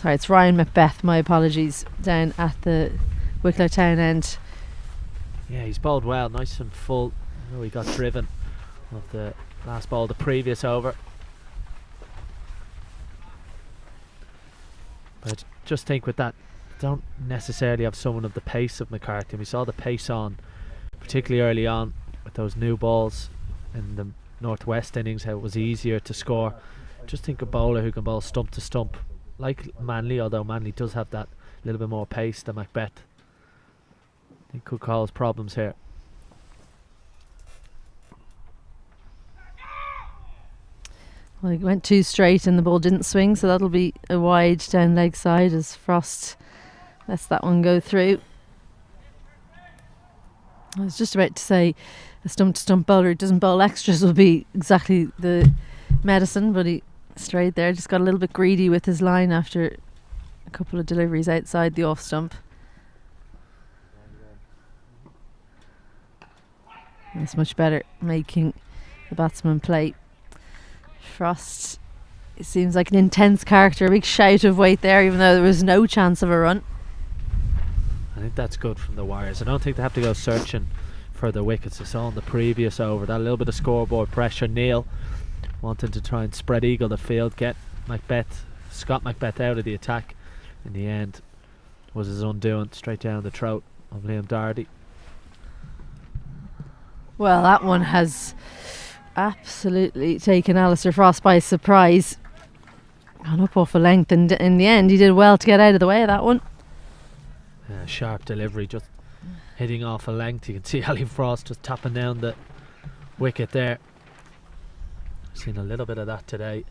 [SPEAKER 1] Sorry, it's Ryan Macbeth, my apologies, down at the Wicklow town end.
[SPEAKER 3] Yeah, he's bowled well, nice and full. I know he got driven of the last ball the previous over. But I just think with that, don't necessarily have someone of the pace of McCarthy. We saw the pace on, particularly early on with those new balls in the Northwest innings, how it was easier to score. Just think a bowler who can bowl stump to stump, like Manley, although Manley does have that little bit more pace than Macbeth. I think could cause problems here.
[SPEAKER 1] Well, he went 2 straight and the ball didn't swing, so that'll be a wide down leg side as Frost lets that one go through. I was just about to say a stump to stump bowler who doesn't bowl extras will be exactly the medicine, but he straight there, just got a little bit greedy with his line after a couple of deliveries outside the off stump. It's much better making the batsman play. Frost, it seems like an intense character, a big shout of weight there, even though there was no chance of a run.
[SPEAKER 3] I think that's good from the Warriors. I don't think they have to go searching for the wickets. I saw in the previous over that little bit of scoreboard pressure. Neil wanting to try and spread eagle the field, get Scott Macbeth out of the attack. In the end, was his undoing, straight down the throat of Liam Doherty.
[SPEAKER 1] Well, that one has absolutely taken Alistair Frost by surprise. Gone up off a length, and in the end he did well to get out of the way of that one.
[SPEAKER 3] Sharp delivery, just hitting off a length. You can see Ali Frost just tapping down the wicket there. Seen a little bit of that today.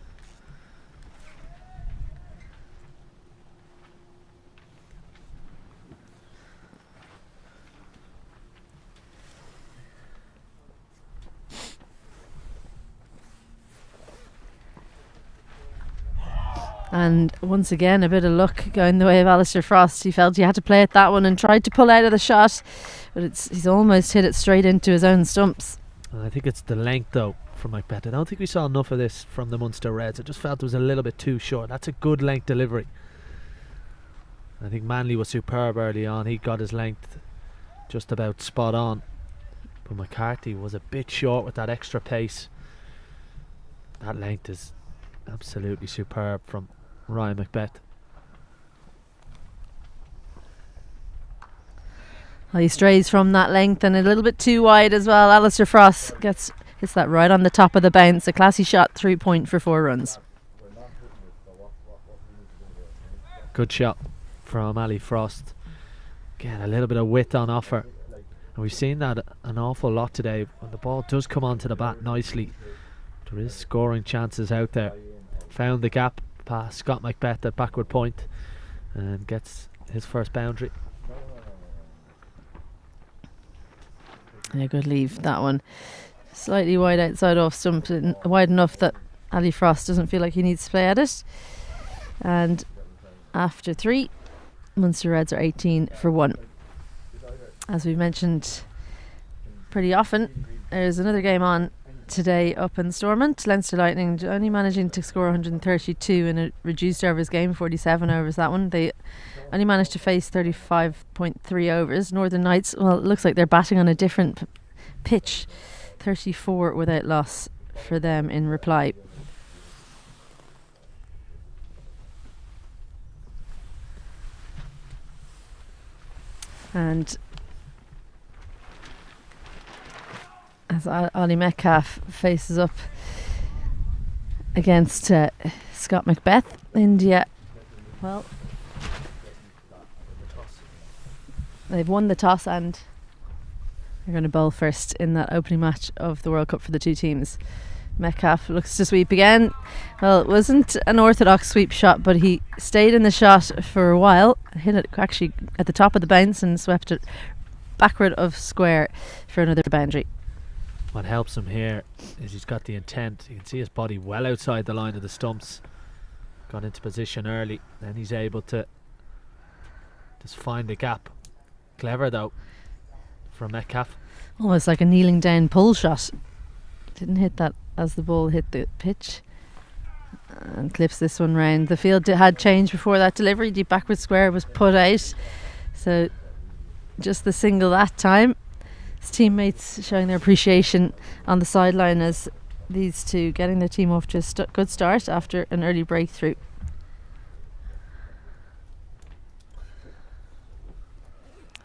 [SPEAKER 1] And once again, a bit of luck going the way of Alistair Frost. He felt he had to play at that one and tried to pull out of the shot, but he's almost hit it straight into his own stumps.
[SPEAKER 3] And I think it's the length though from Macbeth. I don't think we saw enough of this from the Munster Reds. I just felt it was a little bit too short. That's a good length delivery. I think Manley was superb early on. He got his length just about spot on. But McCarthy was a bit short with that extra pace. That length is absolutely superb from Ryan Macbeth.
[SPEAKER 1] Well, he strays from that length and a little bit too wide as well. Alistair Frost hits that right on the top of the bounce. A classy shot, 3 point for 4 runs.
[SPEAKER 3] Good shot from Ali Frost. Again, a little bit of width on offer. And we've seen that an awful lot today. When the ball does come onto the bat nicely, there is scoring chances out there. Found the gap past Scott Macbeth at backward point and gets his first boundary.
[SPEAKER 1] Yeah, good leave, that one. Slightly wide outside off stump, wide enough that Ali Frost doesn't feel like he needs to play at it. And after 3, Munster Reds are 18 for 1. As we've mentioned pretty often, there's another game on today up in Stormont. Leinster Lightning only managing to score 132 in a reduced overs game, 47 overs that one. They only managed to face 35.3 overs. Northern Knights, well, it looks like they're batting on a different pitch. 34 without loss for them in reply. And as Ollie Metcalf faces up against Scott Macbeth, India, well, they've won the toss and they're going to bowl first in that opening match of the World Cup for the two teams. Metcalf looks to sweep again. Well, it wasn't an orthodox sweep shot, but he stayed in the shot for a while, hit it actually at the top of the bounce and swept it backward of square for another boundary.
[SPEAKER 3] What helps him here is he's got the intent. You can see his body well outside the line of the stumps. Got into position early, then he's able to just find the gap. Clever though from Metcalf.
[SPEAKER 1] Almost like a kneeling down pull shot. Didn't hit that as the ball hit the pitch, and clips this one round. The field had changed before that delivery. Deep backward square was put out, so just the single that time. His teammates showing their appreciation on the sideline as these two getting their team off to a good start after an early breakthrough.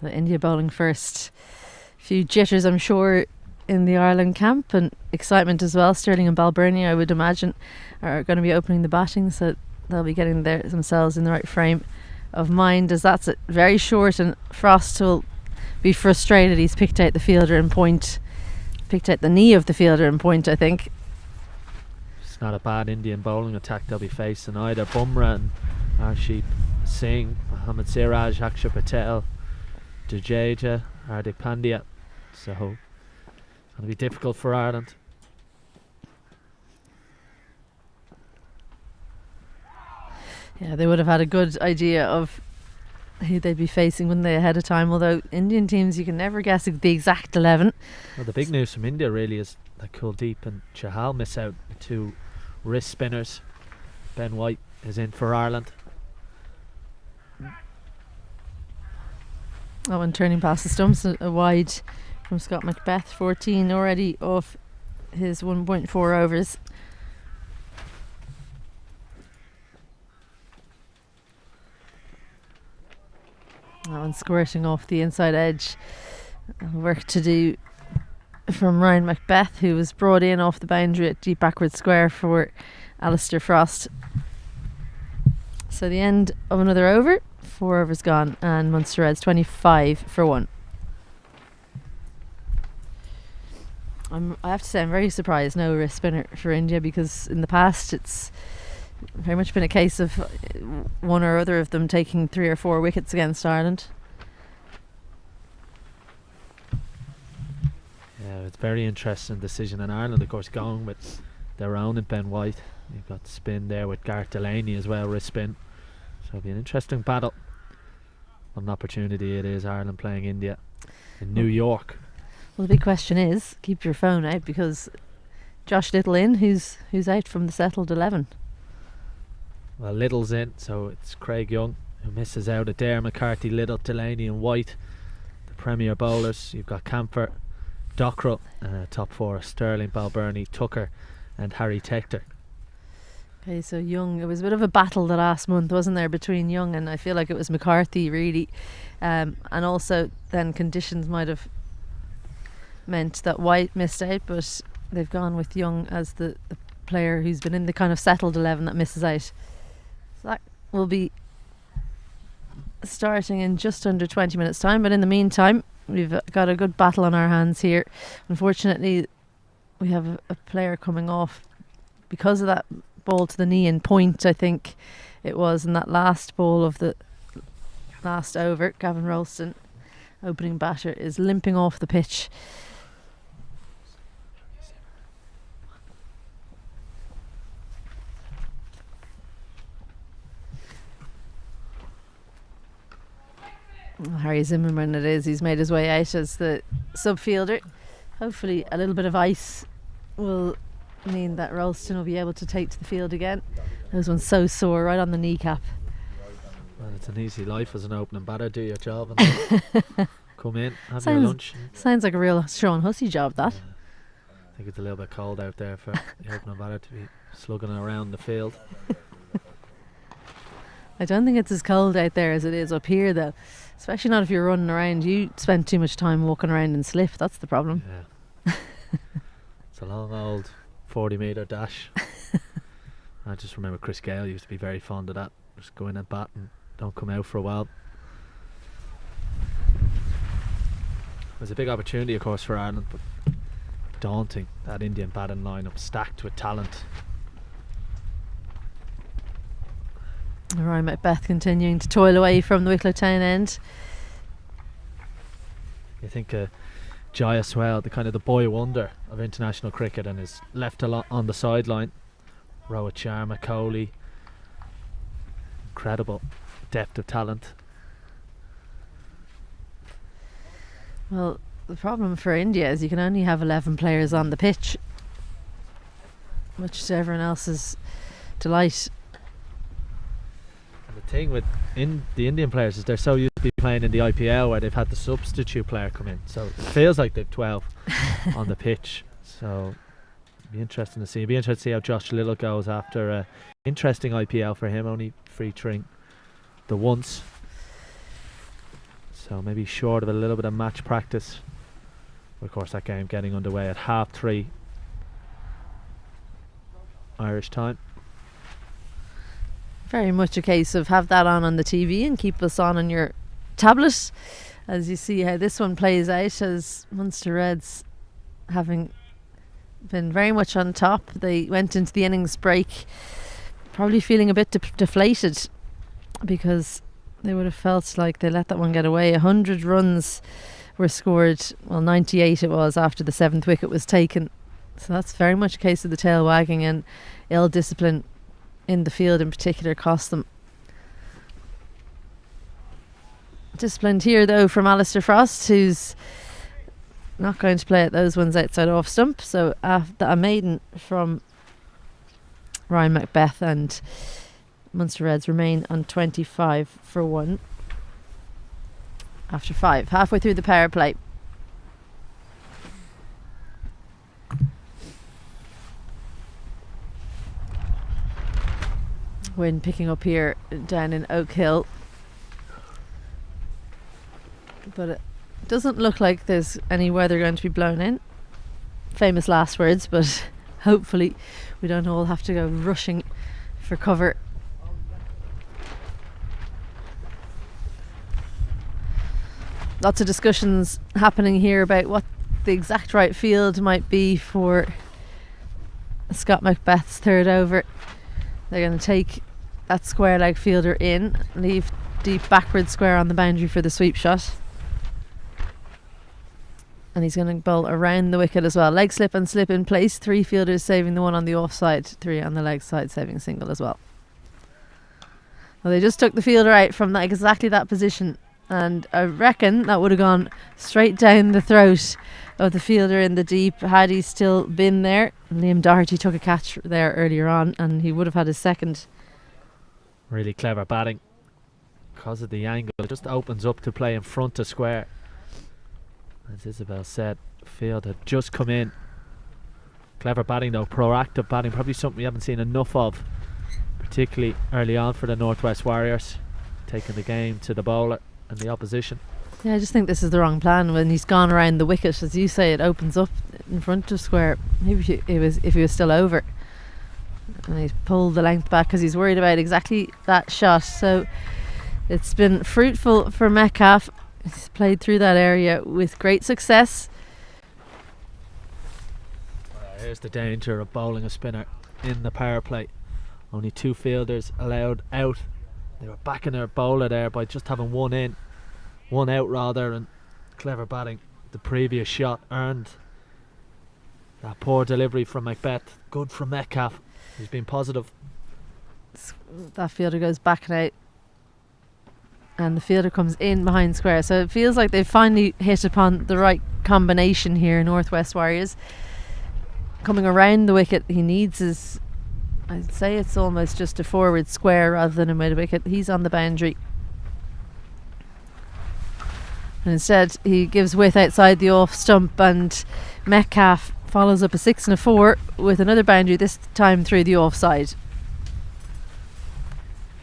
[SPEAKER 1] The India bowling first. Few jitters, I'm sure, in the Ireland camp, and excitement as well. Sterling and Balbirnie, I would imagine, are going to be opening the batting, so they'll be getting themselves in the right frame of mind, as that's it, very short, and Frost will be frustrated. He's picked out the fielder and point, picked out the knee of the fielder and point, I think.
[SPEAKER 3] It's not a bad Indian bowling attack they'll be facing either. Bumrah and Arshdeep Singh, Mohammad Siraj, Akshar Patel, Jadeja, Hardik Pandya. So it's going to be difficult for Ireland.
[SPEAKER 1] Yeah, they would have had a good idea of who they'd be facing, wouldn't they, ahead of time? Although Indian teams, you can never guess the exact 11.
[SPEAKER 3] Well, the big news from India really is that Kuldeep and Chahal miss out. Two wrist spinners. Ben White is in for Ireland.
[SPEAKER 1] Oh, and turning past the stumps, a wide from Scott Macbeth. 14 already off his 1.4 overs. That one squirting off the inside edge. Work to do from Ryan Macbeth, who was brought in off the boundary at deep backward square for Alistair Frost. So the end of another over. 4 overs gone, and Munster Reds 25 for 1. I have to say I'm very surprised no wrist spinner for India, because in the past it's very much been a case of one or other of them taking 3 or 4 wickets against Ireland.
[SPEAKER 3] Yeah, it's a very interesting decision, and Ireland of course going with their own and Ben White. You've got spin there with Garth Delaney as well, wrist spin. So it'll be an interesting battle. What an opportunity it is, Ireland playing India in New York.
[SPEAKER 1] Well, the big question is, keep your phone out, because Josh Little in, who's out from the settled 11.
[SPEAKER 3] Well, Little's in, so it's Craig Young who misses out at there. McCarthy, Little, Delaney and White, the premier bowlers. You've got Camphor, Dockrell, top four, Sterling, Balbirnie, Tucker and Harry Tector.
[SPEAKER 1] Okay, so Young, it was a bit of a battle the last month, wasn't there, between Young and I feel like it was McCarthy really, and also then conditions might have meant that White missed out, but they've gone with Young as the player who's been in the kind of settled 11 that misses out. So that will be starting in just under 20 minutes time, but in the meantime we've got a good battle on our hands here. Unfortunately we have a player coming off because of that ball to the knee in point, I think it was, in that last ball of the last over. Gavin Ralston, opening batter, is limping off the pitch. Harry Zimmerman it is, he's made his way out as the sub-fielder. Hopefully a little bit of ice will mean that Ralston will be able to take to the field again. Those ones so sore, right on the kneecap.
[SPEAKER 3] Well, it's an easy life as an opening batter. Do your job and come in, have your lunch.
[SPEAKER 1] Sounds like a real Sean Hussey job, that.
[SPEAKER 3] I think it's a little bit cold out there for the opening batter to be slugging around the field.
[SPEAKER 1] I don't think it's as cold out there as it is up here though, especially not if you're running around. You spend too much time walking around in slip, that's the problem.
[SPEAKER 3] Yeah. It's a long old 40-metre dash. I just remember Chris Gale used to be very fond of that. Just go in and bat and don't come out for a while. It was a big opportunity of course for Ireland, but daunting, that Indian batting lineup stacked with talent.
[SPEAKER 1] Ryan Macbeth continuing to toil away from the Wicklow Town end.
[SPEAKER 3] You think Jai as well, the kind of the boy wonder of international cricket, and is left a lot on the sideline. Rohit Sharma, Kohli, incredible depth of talent.
[SPEAKER 1] Well, the problem for India is you can only have 11 players on the pitch, much to everyone else's delight.
[SPEAKER 3] And the thing with the Indian players is they're so used to be playing in the IPL where they've had the substitute player come in, so it feels like they've 12 on the pitch. So it'll be interesting to see. It'll be interesting to see how Josh Little goes after a interesting IPL for him, only featuring the once. So maybe short of a little bit of match practice. Of course that game getting underway at 3:30 Irish time.
[SPEAKER 1] Very much a case of have that on the TV and keep us on your tablet as you see how this one plays out, as Munster Reds, having been very much on top, they went into the innings break probably feeling a bit deflated, because they would have felt like they let that one get away. 100 runs were scored, well 98 it was, after the 7th wicket was taken. So that's very much a case of the tail wagging, and ill discipline in the field in particular cost them. Disciplined here though from Alistair Frost, who's not going to play at those ones outside off stump. So a maiden from Ryan Macbeth, and Munster Reds remain on 25 for 1 after 5, halfway through the power play. Wind picking up here down in Oak Hill, but it doesn't look like there's any weather going to be blown in. Famous last words, but hopefully we don't all have to go rushing for cover. Lots of discussions happening here about what the exact right field might be for Scott Macbeth's third over. They're going to take that square leg fielder in, leave deep backward square on the boundary for the sweep shot, and he's going to bowl around the wicket as well. Leg slip and slip in place. 3 fielders saving the one on the offside, 3 on the leg side saving single as well. Well, they just took the fielder out from exactly that position, and I reckon that would have gone straight down the throat of the fielder in the deep had he still been there. Liam Doherty took a catch there earlier on, and he would have had his second.
[SPEAKER 3] Really clever batting. because of the angle, it just opens up to play in front of square. As Isabel said, field had just come in. Clever batting though, proactive batting, probably something we haven't seen enough of, particularly early on for the Northwest Warriors, taking the game to the bowler and the opposition.
[SPEAKER 1] Yeah, I just think this is the wrong plan. When he's gone around the wicket, as you say, it opens up in front of square. Maybe if he was still over, and he's pulled the length back because he's worried about exactly that shot. So it's been fruitful for Metcalf. He's played through that area with great success.
[SPEAKER 3] Here's the danger of bowling a spinner in the power play. Only 2 fielders allowed out. They were backing their bowler there by just having one out rather, and clever batting. The previous shot earned that poor delivery from Macbeth. Good from Metcalf. He's been positive.
[SPEAKER 1] That fielder goes back and out, and the fielder comes in behind square. So it feels like they've finally hit upon the right combination here. Northwest Warriors coming around the wicket. He needs his, I'd say it's almost just a forward square rather than a mid wicket. He's on the boundary, and instead he gives width outside the off stump, and Metcalf follows up a 6 and a 4 with another boundary, this time through the offside.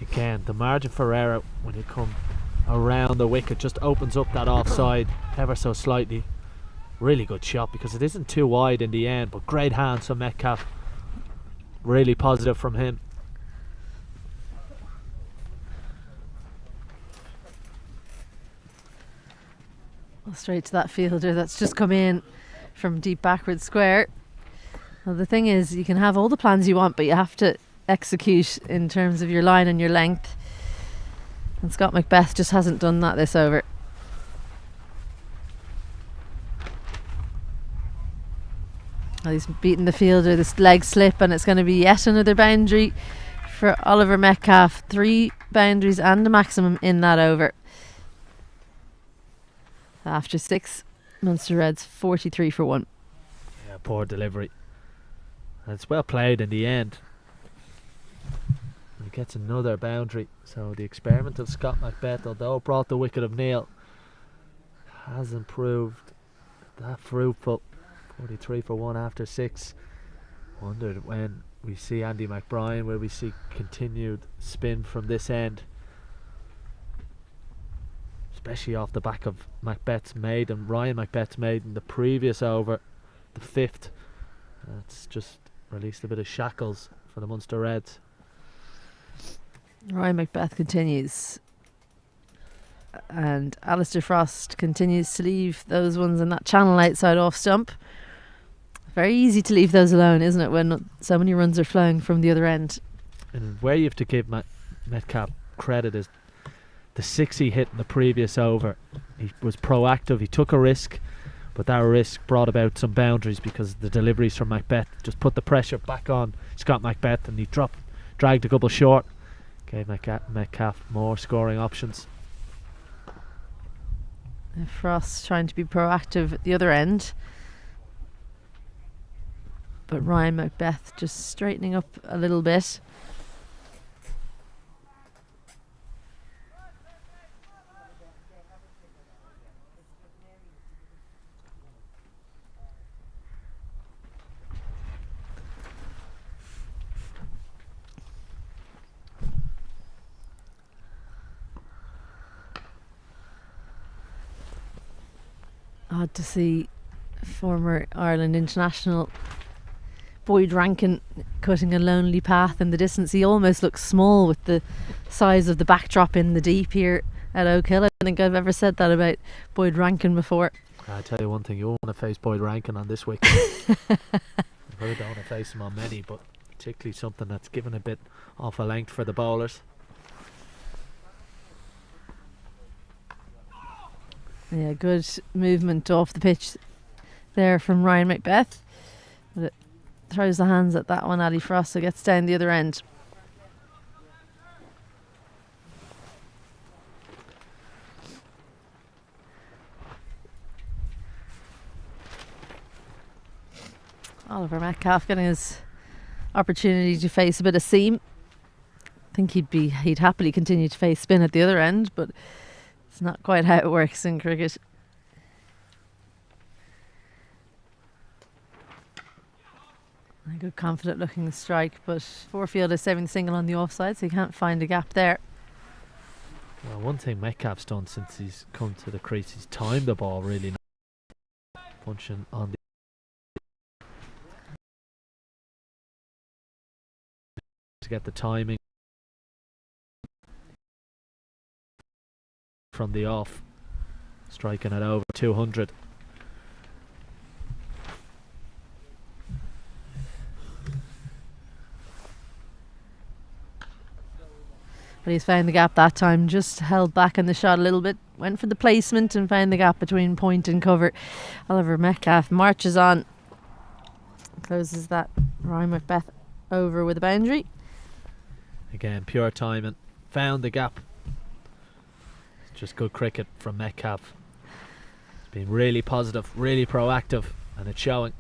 [SPEAKER 3] Again, the margin for error when you come around the wicket just opens up that offside ever so slightly. Really good shot because it isn't too wide in the end, but great hands from Metcalf. Really positive from him.
[SPEAKER 1] Well, straight to that fielder that's just come in from deep backward square. Well, the thing is, you can have all the plans you want, but you have to execute in terms of your line and your length. And Scott Macbeth just hasn't done that this over. Well, he's beaten the fielder, this leg slip, and it's going to be yet another boundary for Oliver Metcalf. 3 boundaries and a maximum in that over. After 6, Munster Reds 43 for 1.
[SPEAKER 3] Yeah, poor delivery. And it's well played in the end. He gets another boundary. So the experiment of Scott Macbeth, although it brought the wicket of Neil, hasn't proved that fruitful. 43 for 1 after 6. Wondered when we see Andy McBrien, where we see continued spin from this end, especially off the back of Macbeth's made and Ryan Macbeth's made in the previous over, the 5th. That's just released a bit of shackles for the Munster Reds.
[SPEAKER 1] Ryan Macbeth continues, and Alistair Frost continues to leave those ones in that channel outside off stump. Very easy to leave those alone, isn't it, when so many runs are flowing from the other end.
[SPEAKER 3] And where you have to give Metcalf credit is the 6 he hit in the previous over. He was proactive, he took a risk, but that risk brought about some boundaries because the deliveries from Macbeth just put the pressure back on Scott Macbeth, and he dragged a couple short, gave Metcalf more scoring options.
[SPEAKER 1] Frost trying to be proactive at the other end, but Ryan Macbeth just straightening up a little bit. Odd to see former Ireland international Boyd Rankin cutting a lonely path in the distance. He almost looks small with the size of the backdrop in the deep here at Oak Hill. I don't think I've ever said that about Boyd Rankin before.
[SPEAKER 3] I'll tell you one thing, you won't want to face Boyd Rankin on this wicket. I really don't want to face him on many, but particularly something that's given a bit off a length for the bowlers.
[SPEAKER 1] Yeah, good movement off the pitch there from Ryan Macbeth. But it throws the hands at that one, Ali Frost, so gets down the other end. Oliver Metcalf getting his opportunity to face a bit of seam. I think he'd happily continue to face spin at the other end, but it's not quite how it works in cricket. A good confident looking strike, but Forefield is saving the single on the offside, so he can't find a gap there.
[SPEAKER 3] Well, one thing Metcalf's done since he's come to the crease, he's timed the ball really nice. Punching on the to get the timing from the off, striking at over 200.
[SPEAKER 1] But he's found the gap that time, just held back in the shot a little bit, went for the placement and found the gap between point and cover. Oliver Metcalf marches on, closes that Ryan Macbeth over with a boundary.
[SPEAKER 3] Again, pure timing, found the gap. It's just good cricket from Metcalf. It's been really positive, really proactive, and it's showing.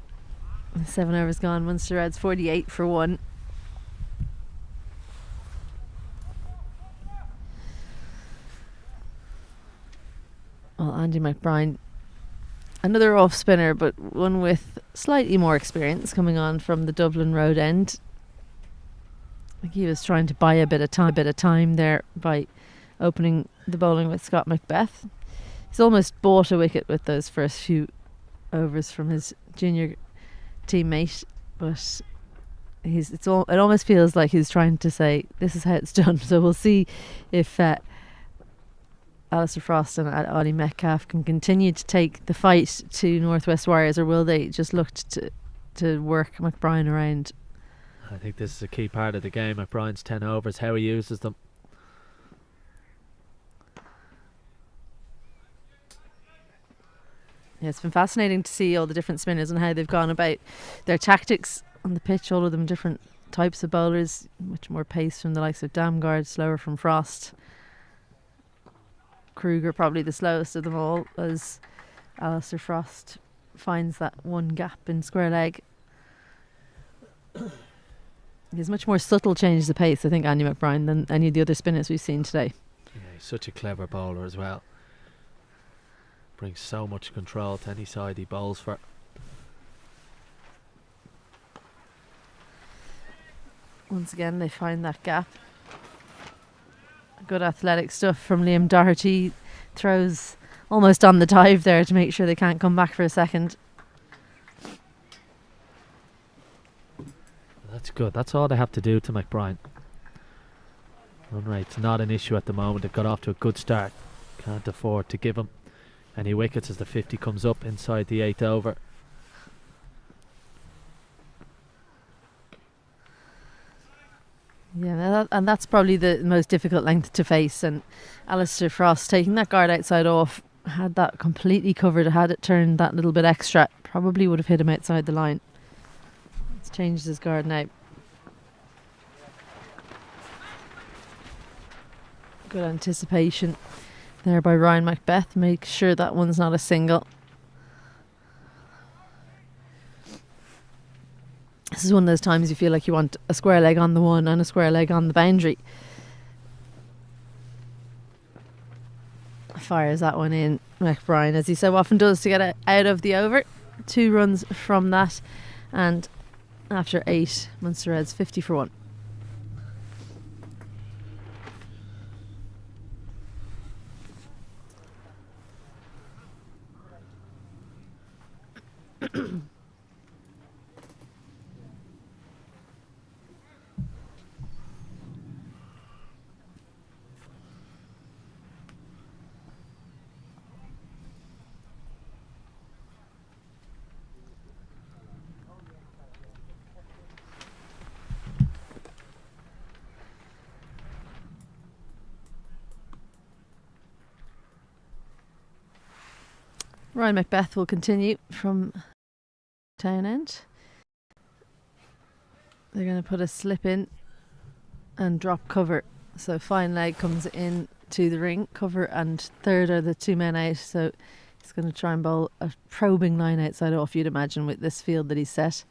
[SPEAKER 1] 7 overs gone, Munster Reds 48 for 1. Well, Andy McBride, another off spinner, but one with slightly more experience coming on from the Dublin Road end. I think he was trying to buy a bit of time there by opening the bowling with Scott Macbeth. He's almost bought a wicket with those first few overs from his junior teammate, but it almost feels like he's trying to say this is how it's done. So we'll see if Alistair Frost and Ollie Metcalf can continue to take the fight to Northwest Warriors, or will they just look to work McBride around?
[SPEAKER 3] I think this is a key part of the game. McBride's 10 overs, how he uses them.
[SPEAKER 1] Yeah, it's been fascinating to see all the different spinners and how they've gone about their tactics on the pitch. All of them different types of bowlers, much more pace from the likes of Damgard, slower from Frost. Kruger probably the slowest of them all, as Alistair Frost finds that one gap in square leg. He has much more subtle changes of pace, I think, Andy McBride, than any of the other spinners we've seen today.
[SPEAKER 3] Yeah, he's such a clever bowler as well. Brings so much control to any side he bowls for.
[SPEAKER 1] Once again, they find that gap. Good athletic stuff from Liam Doherty. Throws almost on the dive there to make sure they can't come back for a second.
[SPEAKER 3] That's good. That's all they have to do to McBride. Run rate's not an issue at the moment. They've got off to a good start. Can't afford to give him any wickets as the 50 comes up inside the 8th over.
[SPEAKER 1] Yeah, and that's probably the most difficult length to face. And Alistair Frost taking that guard outside off, had that completely covered, had it turned that little bit extra, probably would have hit him outside the line. It's changed his guard now. Good anticipation there by Ryan Macbeth. Make sure that one's not a single. This is one of those times you feel like you want a square leg on the one and a square leg on the boundary. Fires that one in. McBride, as he so often does, to get out of the over. 2 runs from that, and after 8, Munster Reds 50 for 1. Ryan Macbeth will continue from town end. They're going to put a slip in and drop cover. So fine leg comes in to the ring. Cover and third are the 2 men out. So he's going to try and bowl a probing line outside off, you'd imagine, with this field that he's set.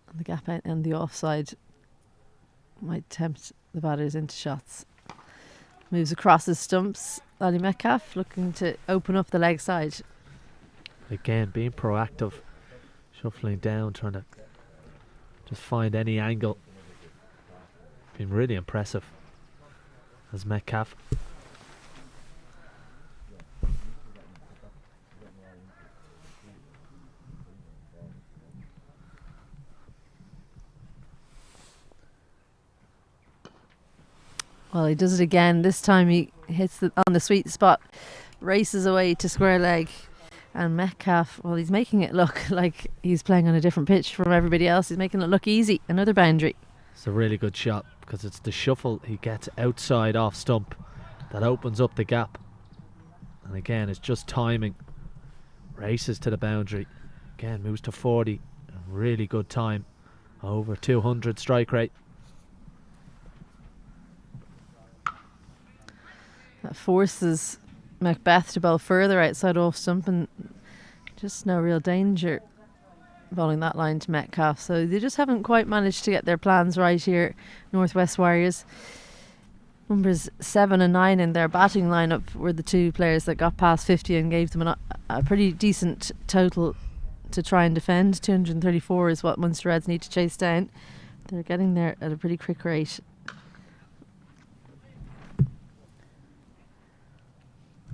[SPEAKER 1] And the gap out and the offside might tempt the batters into shots. Moves across his stumps. Ali Metcalf looking to open up the leg side.
[SPEAKER 3] Again, being proactive, shuffling down, trying to just find any angle. Been really impressive as Metcalf.
[SPEAKER 1] Well, he does it again. This time he hits on the sweet spot, races away to square leg. And Metcalf, well, he's making it look like he's playing on a different pitch from everybody else. He's making it look easy. Another boundary.
[SPEAKER 3] It's a really good shot because it's the shuffle he gets outside off stump that opens up the gap. And again, it's just timing. Races to the boundary. Again, moves to 40. A really good time. Over 200 strike rate.
[SPEAKER 1] That forces Macbeth to bowl further outside off stump, and just no real danger bowling that line to Metcalf. So they just haven't quite managed to get their plans right here, Northwest Warriors. Numbers 7 and 9 in their batting lineup were the two players that got past 50 and gave them a pretty decent total to try and defend. 234 is what Munster Reds need to chase down. They're getting there at a pretty quick rate.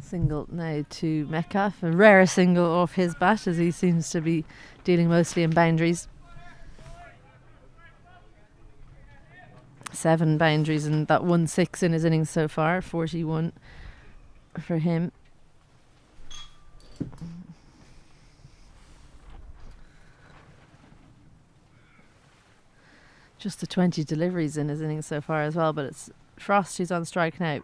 [SPEAKER 1] Single now to Metcalf, a rare single off his bat as he seems to be dealing mostly in boundaries. 7 boundaries and that 1-6 in his innings so far, 41 for him. Just the 20 deliveries in his innings so far as well, but it's Frost who's on strike now.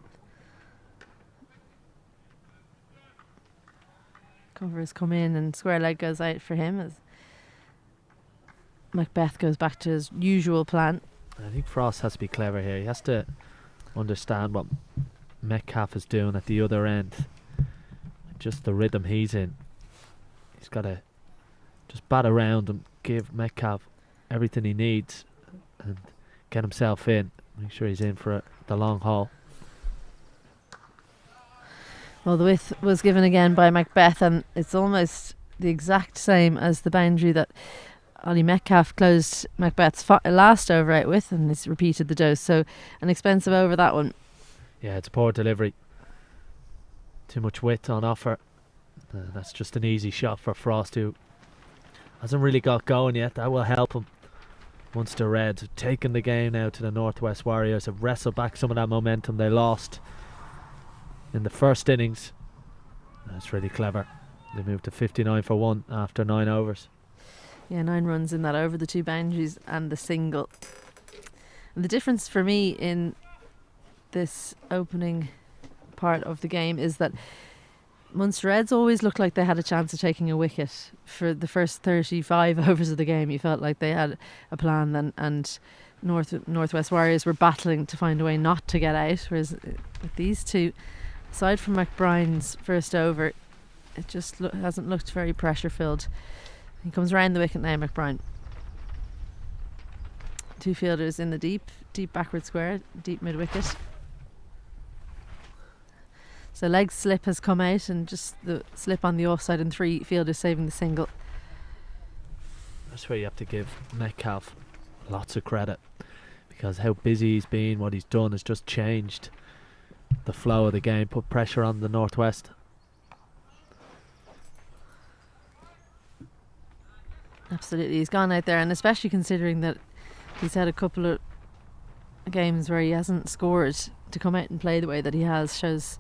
[SPEAKER 1] Cover has come in and square leg goes out for him as Macbeth goes back to his usual plan.
[SPEAKER 3] I think Frost has to be clever here. He has to understand what Metcalf is doing at the other end. Just the rhythm he's in. He's got to just bat around and give Metcalf everything he needs and get himself in. Make sure he's in for the long haul.
[SPEAKER 1] Well, the width was given again by Macbeth, and it's almost the exact same as the boundary that Ollie Metcalf closed Macbeth's last over out with, and he's repeated the dose. So an expensive over that one.
[SPEAKER 3] Yeah, it's poor delivery. Too much width on offer. That's just an easy shot for Frost, who hasn't really got going yet. That will help him. Munster Reds have taken the game now to the Northwest Warriors, have wrestled back some of that momentum they lost in the first innings. That's really clever. They moved to 59 for 1 after 9 overs.
[SPEAKER 1] Yeah, 9 runs in that over, the 2 boundaries and the single. And the difference for me in this opening part of the game is that Munster Reds always looked like they had a chance of taking a wicket. For the first 35 overs of the game, you felt like they had a plan, and Northwest Warriors were battling to find a way not to get out. Whereas with these two, aside from McBride's first over, it just hasn't looked very pressure filled. He comes around the wicket now, McBride. 2 fielders in the deep backward square, deep mid wicket. So leg slip has come out, and just the slip on the offside, and 3 fielders saving the single.
[SPEAKER 3] That's where you have to give Metcalf lots of credit, because how busy he's been, what he's done has just changed the flow of the game, put pressure on the Northwest.
[SPEAKER 1] Absolutely, he's gone out there, and especially considering that he's had a couple of games where he hasn't scored, to come out and play the way that he has shows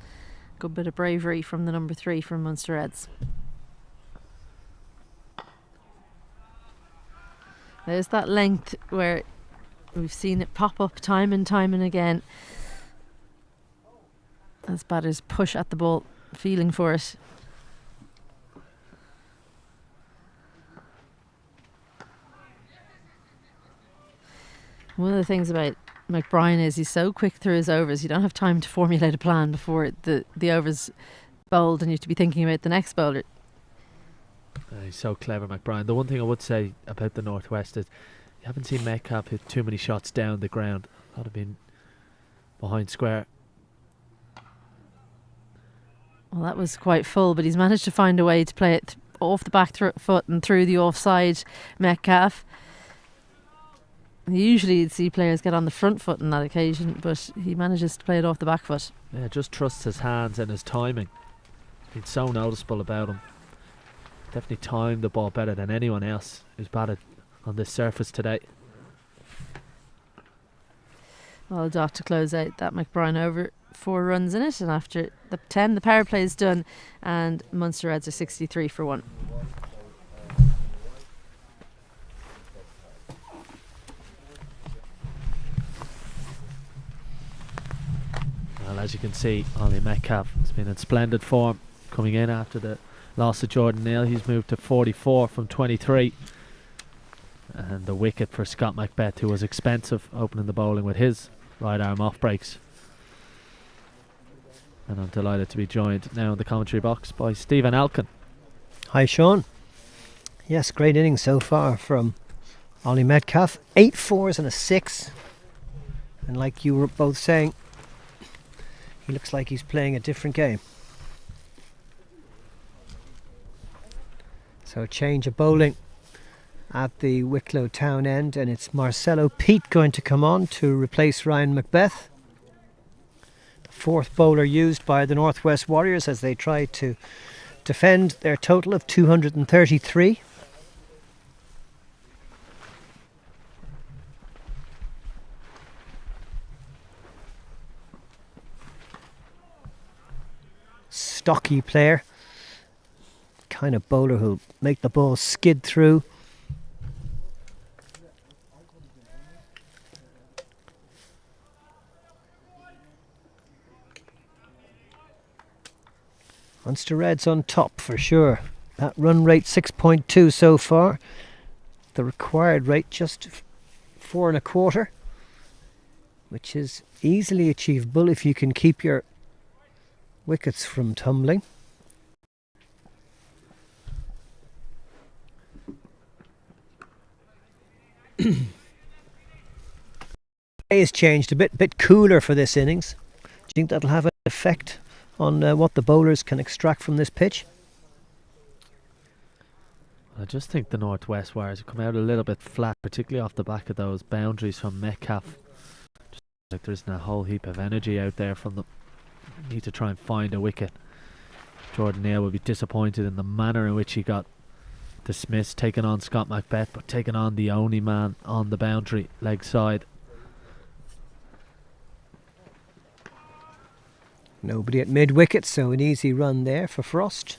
[SPEAKER 1] a good bit of bravery from the number 3 from Munster Reds. There's that length where we've seen it pop up time and again as batters push at the ball, feeling for it. One of the things about McBride is he's so quick through his overs, you don't have time to formulate a plan before the over's bowled, and you have to be thinking about the next bowler.
[SPEAKER 3] He's so clever, McBride. The one thing I would say about the Northwest is you haven't seen Metcalf hit too many shots down the ground. That would have been behind square.
[SPEAKER 1] Well, that was quite full, but he's managed to find a way to play it off the back foot and through the offside Metcalf. Usually you'd see players get on the front foot on that occasion, but he manages to play it off the back foot.
[SPEAKER 3] Yeah, just trusts his hands and his timing. It's been so noticeable about him. Definitely timed the ball better than anyone else who's batted on this surface today.
[SPEAKER 1] Well, dot to close out that McBride over, 4 runs in it, and after the 10 the power play is done and Munster Reds are 63 for 1.
[SPEAKER 3] Well, as you can see, Ollie Metcalf has been in splendid form coming in after the loss of Jordan Neal. He's moved to 44 from 23. And the wicket for Scott Macbeth, who was expensive, opening the bowling with his right arm off breaks. And I'm delighted to be joined now in the commentary box by Stephen Alkin.
[SPEAKER 2] Hi, Sean. Yes, great innings so far from Ollie Metcalf. 8 fours and a 6. And like you were both saying, he looks like he's playing a different game. So a change of bowling at the Wicklow Town end, and it's Marcelo Pete going to come on to replace Ryan Macbeth. The 4th bowler used by the Northwest Warriors as they try to defend their total of 233. Stocky player, kind of bowler who'll make the ball skid through. Munster Reds on top for sure. That run rate 6.2 so far. The required rate just 4 1/4, which is easily achievable if you can keep your wickets from tumbling. Has changed a bit cooler for this innings. Do you think that'll have an effect on what the bowlers can extract from this pitch?
[SPEAKER 3] I just think the Northwest Warriors have come out a little bit flat, particularly off the back of those boundaries from Metcalf. Just like there isn't a whole heap of energy out there from them. Need to try and find a wicket. Jordan Neal will be disappointed in the manner in which he got dismissed, taking on Scott Macbeth, but taking on the only man on the boundary leg side.
[SPEAKER 2] Nobody at mid-wicket, so an easy run there for Frost,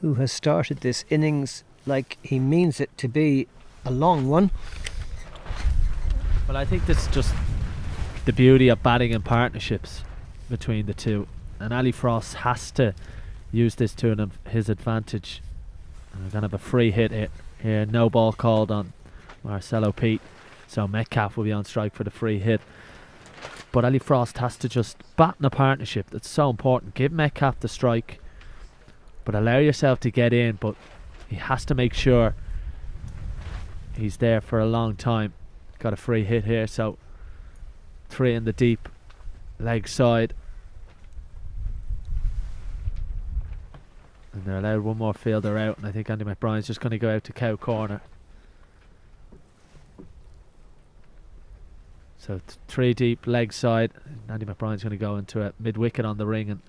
[SPEAKER 2] who has started this innings like he means it to be a long one.
[SPEAKER 3] Well, I think this is just the beauty of batting in partnerships between the two, and Ali Frost has to use this to his advantage. We're going to have a free hit here, no ball called on Marcelo Pete, so Metcalf will be on strike for the free hit. But Ali Frost has to just bat in a partnership. That's so important. Give Metcalf the strike, but allow yourself to get in, but he has to make sure he's there for a long time. Got a free hit here, so 3 in the deep leg side, and they're allowed one more fielder out, and I think Andy McBride's just going to go out to cow corner. So 3 deep leg side. Andy McBride's going to go into a mid-wicket on the ring, and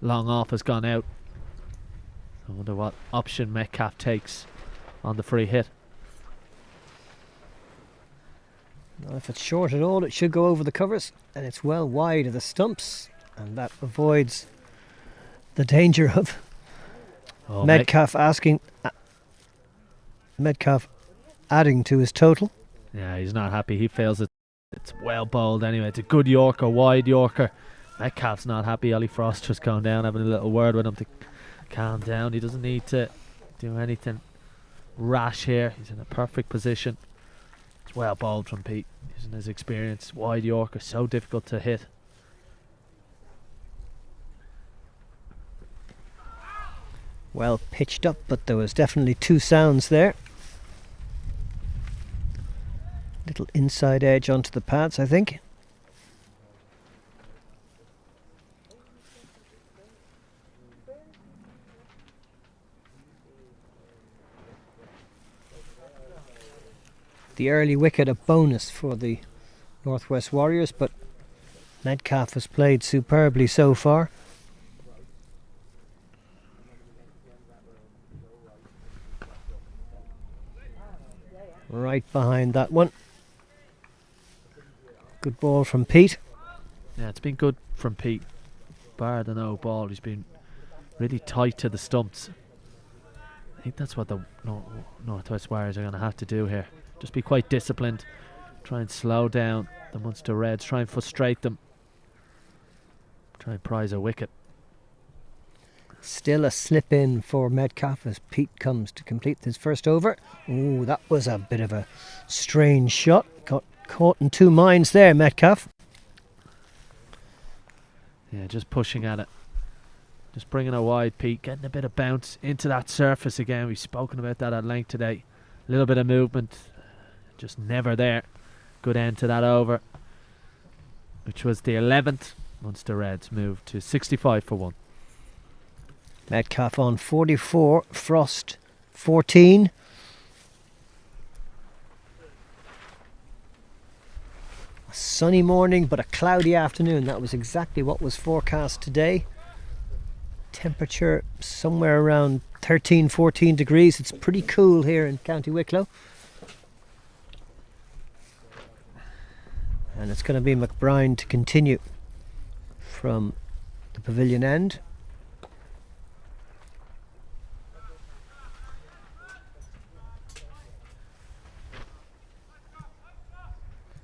[SPEAKER 3] long off has gone out. I wonder what option Metcalf takes on the free hit.
[SPEAKER 2] Now if it's short at all, it should go over the covers, and it's well wide of the stumps, and that avoids the danger of Metcalf Metcalf adding to his total.
[SPEAKER 3] Yeah, he's not happy. He feels it. It's well bowled anyway. It's a good Yorker, wide Yorker. Metcalf's not happy. Ollie Frost just calmed down, having a little word with him to calm down. He doesn't need to do anything rash here. He's in a perfect position. It's well bowled from Pete, using his experience. Wide Yorker, so difficult to hit.
[SPEAKER 2] Well pitched up, but there was definitely 2 sounds there. Little inside edge onto the pads, I think. the early wicket a bonus for the Northwest Warriors, but Metcalf has played superbly so far. Right behind that one. Good ball from Pete.
[SPEAKER 3] Yeah, it's been good from Pete. Bar the no ball, he's been really tight to the stumps. I think that's what the Northwest Warriors are going to have to do here. Just be quite disciplined. Try and slow down the Munster Reds. Try and frustrate them. Try and prize a wicket.
[SPEAKER 2] Still a slip in for Metcalf as Pete comes to complete his first over. Ooh, that was a bit of a strange shot. Got caught in two minds there, Metcalf.
[SPEAKER 3] Yeah, just pushing at it. Just bringing it wide, Pete. Getting a bit of bounce into that surface again. We've spoken about that at length today. A little bit of movement. Just never there. Good end to that over, which was the 11th. Munster Reds moved to 65 for 1.
[SPEAKER 2] Metcalf on 44, Frost 14. A sunny morning but a cloudy afternoon. That was exactly what was forecast today. Temperature somewhere around 13-14 degrees. It's pretty cool here in County Wicklow. And it's going to be McBride to continue from the pavilion end.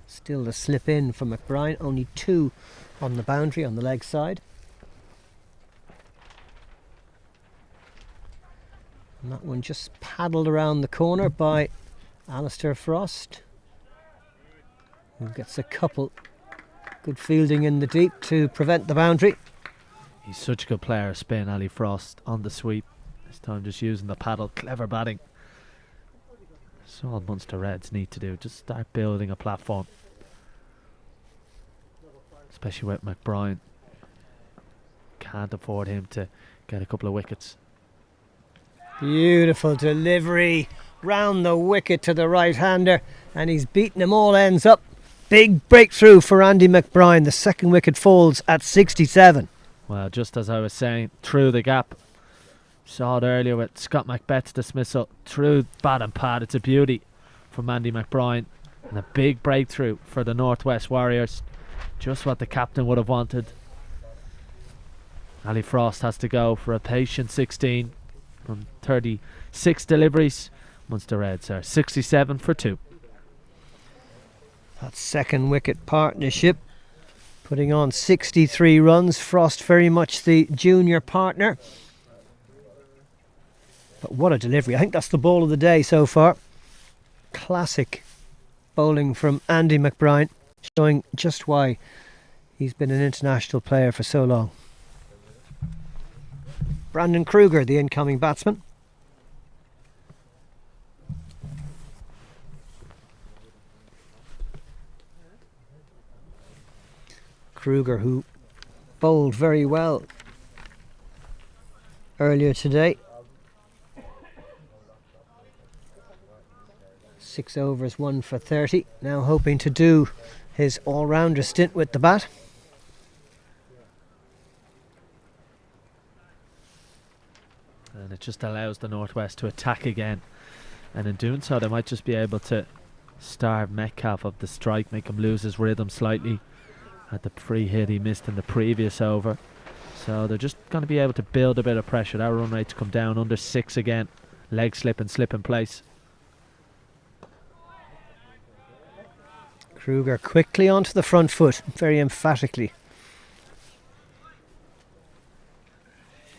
[SPEAKER 2] Still the slip in from McBride, only 2 on the boundary on the leg side. And that one just paddled around the corner by Alistair Frost, who gets a couple. Good fielding in the deep to prevent the boundary.
[SPEAKER 3] He's such a good player, spin, Ali Frost, on the sweep. This time just using the paddle, clever batting. That's all Munster Reds need to do, just start building a platform. Especially with McBride. Can't afford him to get a couple of wickets.
[SPEAKER 2] Beautiful delivery round the wicket to the right-hander, and he's beaten them all ends up. Big breakthrough for Andy McBride. The second wicket falls at 67.
[SPEAKER 3] Well, just as I was saying, through the gap. Saw it earlier with Scott Macbeth's dismissal. Through bat and pad. It's a beauty from Andy McBride. And a big breakthrough for the Northwest Warriors. Just what the captain would have wanted. Ali Frost has to go for a patient 16 from 36 deliveries. Munster Reds are 67 for 2.
[SPEAKER 2] That second wicket partnership putting on 63 runs. Frost very much the junior partner. But what a delivery. I think that's the ball of the day so far. Classic bowling from Andy McBride, showing just why he's been an international player for so long. Brandon Kruger, the incoming batsman. Kruger, who bowled very well earlier today. 6 overs, 1 for 30. Now hoping to do his all-rounder stint with the bat.
[SPEAKER 3] And it just allows the Northwest to attack again. And in doing so, they might just be able to starve Metcalf of the strike, make him lose his rhythm slightly. Had the free hit he missed in the previous over. So they're just going to be able to build a bit of pressure. That run rate to come down under 6 again. Leg slip and slip in place.
[SPEAKER 2] Kruger quickly onto the front foot, very emphatically.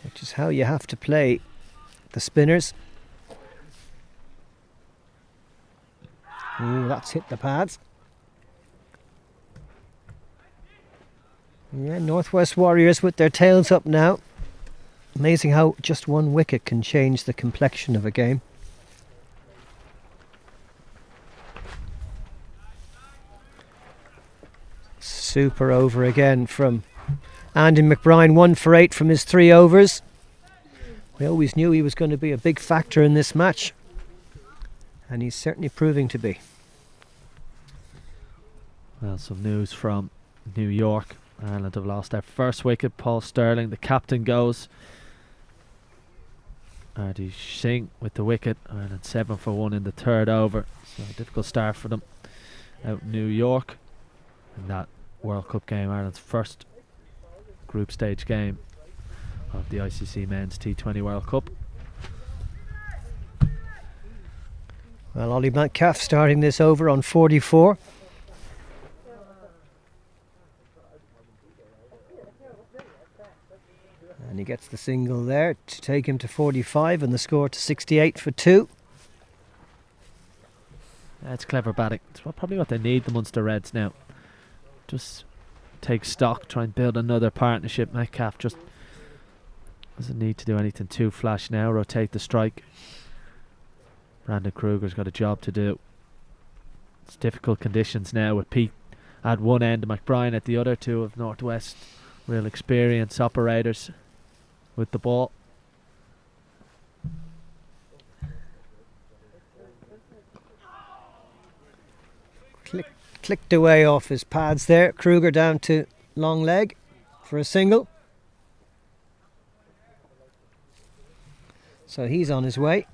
[SPEAKER 2] Which is how you have to play the spinners. Ooh, that's hit the pads. Yeah, Northwest Warriors with their tails up now. Amazing how just one wicket can change the complexion of a game. Super over again from Andy McBride, 1 for 8 from his 3 overs. We always knew he was going to be a big factor in this match, and he's certainly proving to be.
[SPEAKER 3] Well, some news from New York. Ireland have lost their first wicket. Paul Sterling, the captain, goes. Artie Singh with the wicket. Ireland 7 for 1 in the third over. So a difficult start for them out in New York. In that World Cup game, Ireland's first group stage game of the ICC Men's T20 World Cup.
[SPEAKER 2] Well, Ollie Metcalf starting this over on 44. And he gets the single there to take him to 45 and the score to 68 for 2.
[SPEAKER 3] That's clever batting. It's probably what they need, the Munster Reds now. Just take stock, try and build another partnership. Metcalf just doesn't need to do anything too flash now. Rotate the strike. Brandon Kruger's got a job to do. It's difficult conditions now with Pete at one end and McBrien at the other. Two of Northwest real experienced operators with the ball.
[SPEAKER 2] Clicked away off his pads there. Kruger down to long leg for a single. So he's on his way.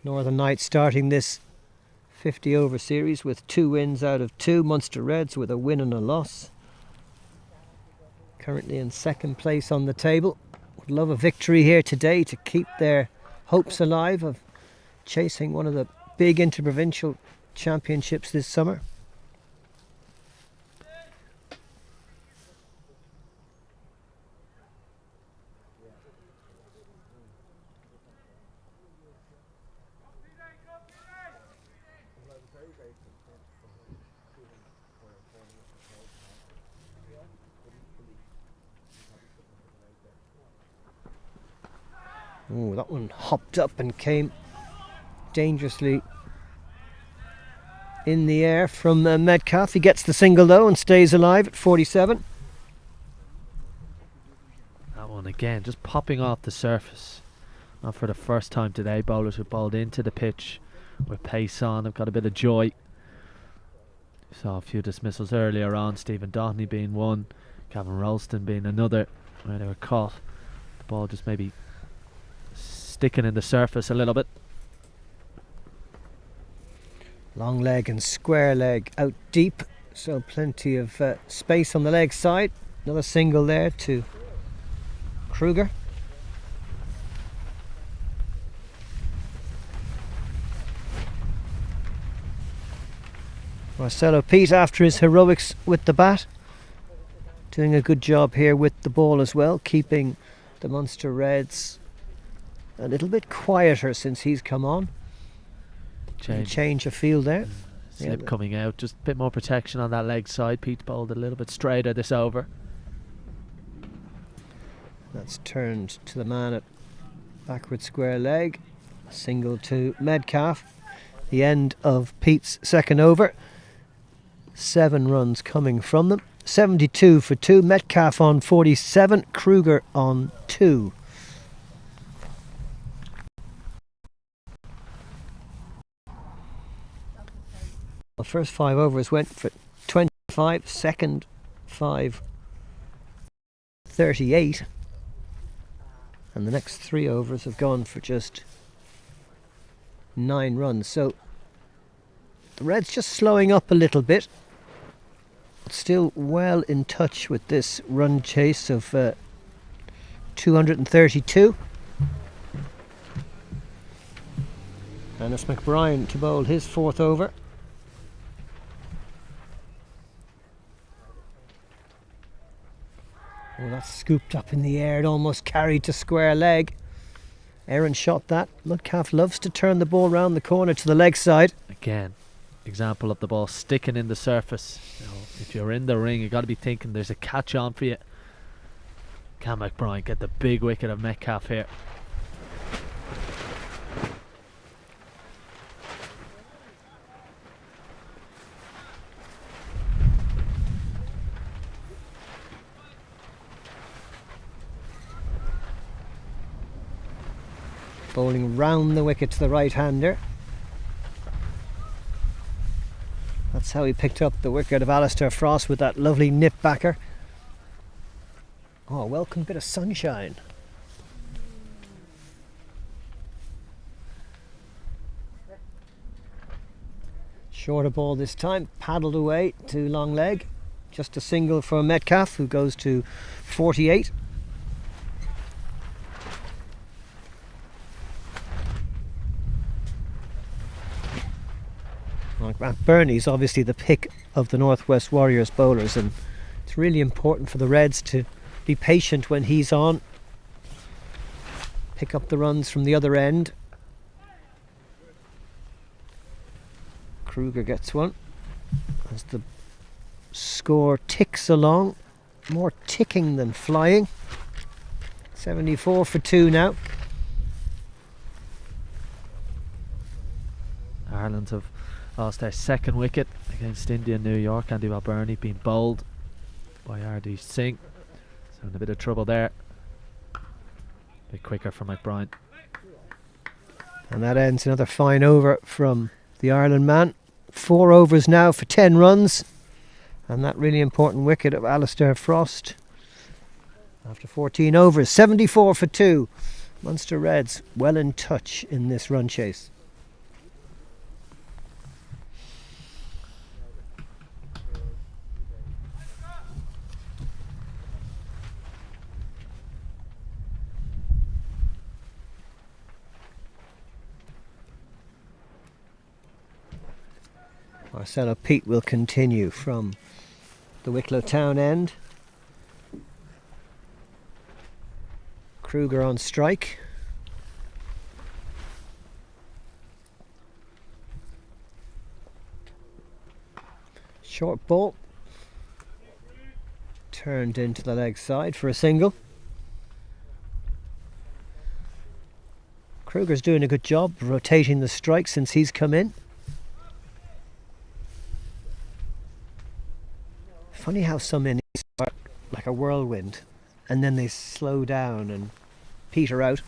[SPEAKER 2] Northern Knights starting this 50 over series with 2 wins out of 2. Munster Reds with a win and a loss. Currently in second place on the table. Would love a victory here today to keep their hopes alive of chasing one of the big interprovincial championships this summer. Oh, that one hopped up and came dangerously in the air from Metcalf. He gets the single though and stays alive at 47.
[SPEAKER 3] That one again, just popping off the surface. Not for the first time today. Bowlers who bowled into the pitch with pace on have got a bit of joy. Saw a few dismissals earlier on. Stephen Dohney being one, Gavin Ralston being another, where they were caught. The ball just maybe sticking in the surface a little bit.
[SPEAKER 2] Long leg and square leg out deep, so plenty of space on the leg side. Another single there to Kruger. Marcelo Pete, after his heroics with the bat, doing a good job here with the ball as well, keeping the Munster Reds a little bit quieter since he's come on. Change of field there.
[SPEAKER 3] Slip coming out, just a bit more protection on that leg side. Pete bowled a little bit straighter this over.
[SPEAKER 2] That's turned to the man at backward square leg. Single to Metcalf. The end of Pete's second over. 7 runs coming from them. 72 for 2. Metcalf on 47. Kruger on 2. The first 5 overs went for 25, second 5 38, and the next 3 overs have gone for just 9 runs. So the Reds just slowing up a little bit, but still well in touch with this run chase of 232. And it's McBrien to bowl his 4th over. Oh, that's scooped up in the air. It almost carried to square leg. Aaron shot that. Metcalf loves to turn the ball round the corner to the leg side.
[SPEAKER 3] Again, example of the ball sticking in the surface. You know, if you're in the ring, you've got to be thinking there's a catch on for you. Can McBrien get the big wicket of Metcalf here?
[SPEAKER 2] Bowling round the wicket to the right-hander. That's how he picked up the wicket of Alistair Frost with that lovely nip backer. Oh, welcome bit of sunshine. Shorter ball this time, paddled away to long leg. Just a single for Metcalf, who goes to 48. Grant Burney's obviously the pick of the Northwest Warriors bowlers, and it's really important for the Reds to be patient when he's on. Pick up the runs from the other end. Kruger gets one as the score ticks along. More ticking than flying. 74 for 2 now.
[SPEAKER 3] Ireland have lost their second wicket against India and New York. Andy Burney being bowled by R.D. Singh. So in a bit of trouble there. A bit quicker for McBride.
[SPEAKER 2] And that ends another fine over from the Ireland man. 4 overs now for 10 runs. And that really important wicket of Alistair Frost. After 14 overs, 74 for 2. Munster Reds well in touch in this run chase. Marcelo Pete will continue from the Wicklow Town end. Kruger on strike. Short ball. Turned into the leg side for a single. Kruger's doing a good job rotating the strike since he's come in. Funny how some innings start like a whirlwind and then they slow down and peter out.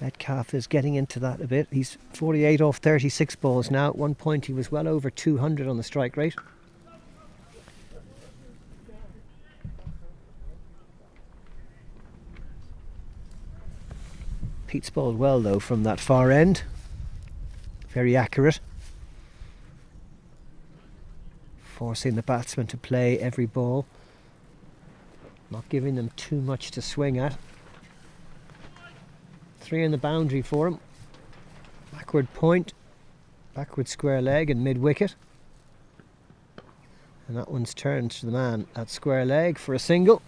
[SPEAKER 2] Metcalf is getting into that a bit. He's 48 off 36 balls now. At one point he was well over 200 on the strike rate. Pete's bowled well though from that far end. Very accurate. Forcing the batsman to play every ball. Not giving them too much to swing at. 3 in the boundary for him. Backward point. Backward square leg and mid wicket. And that one's turned to the man at square leg for a single.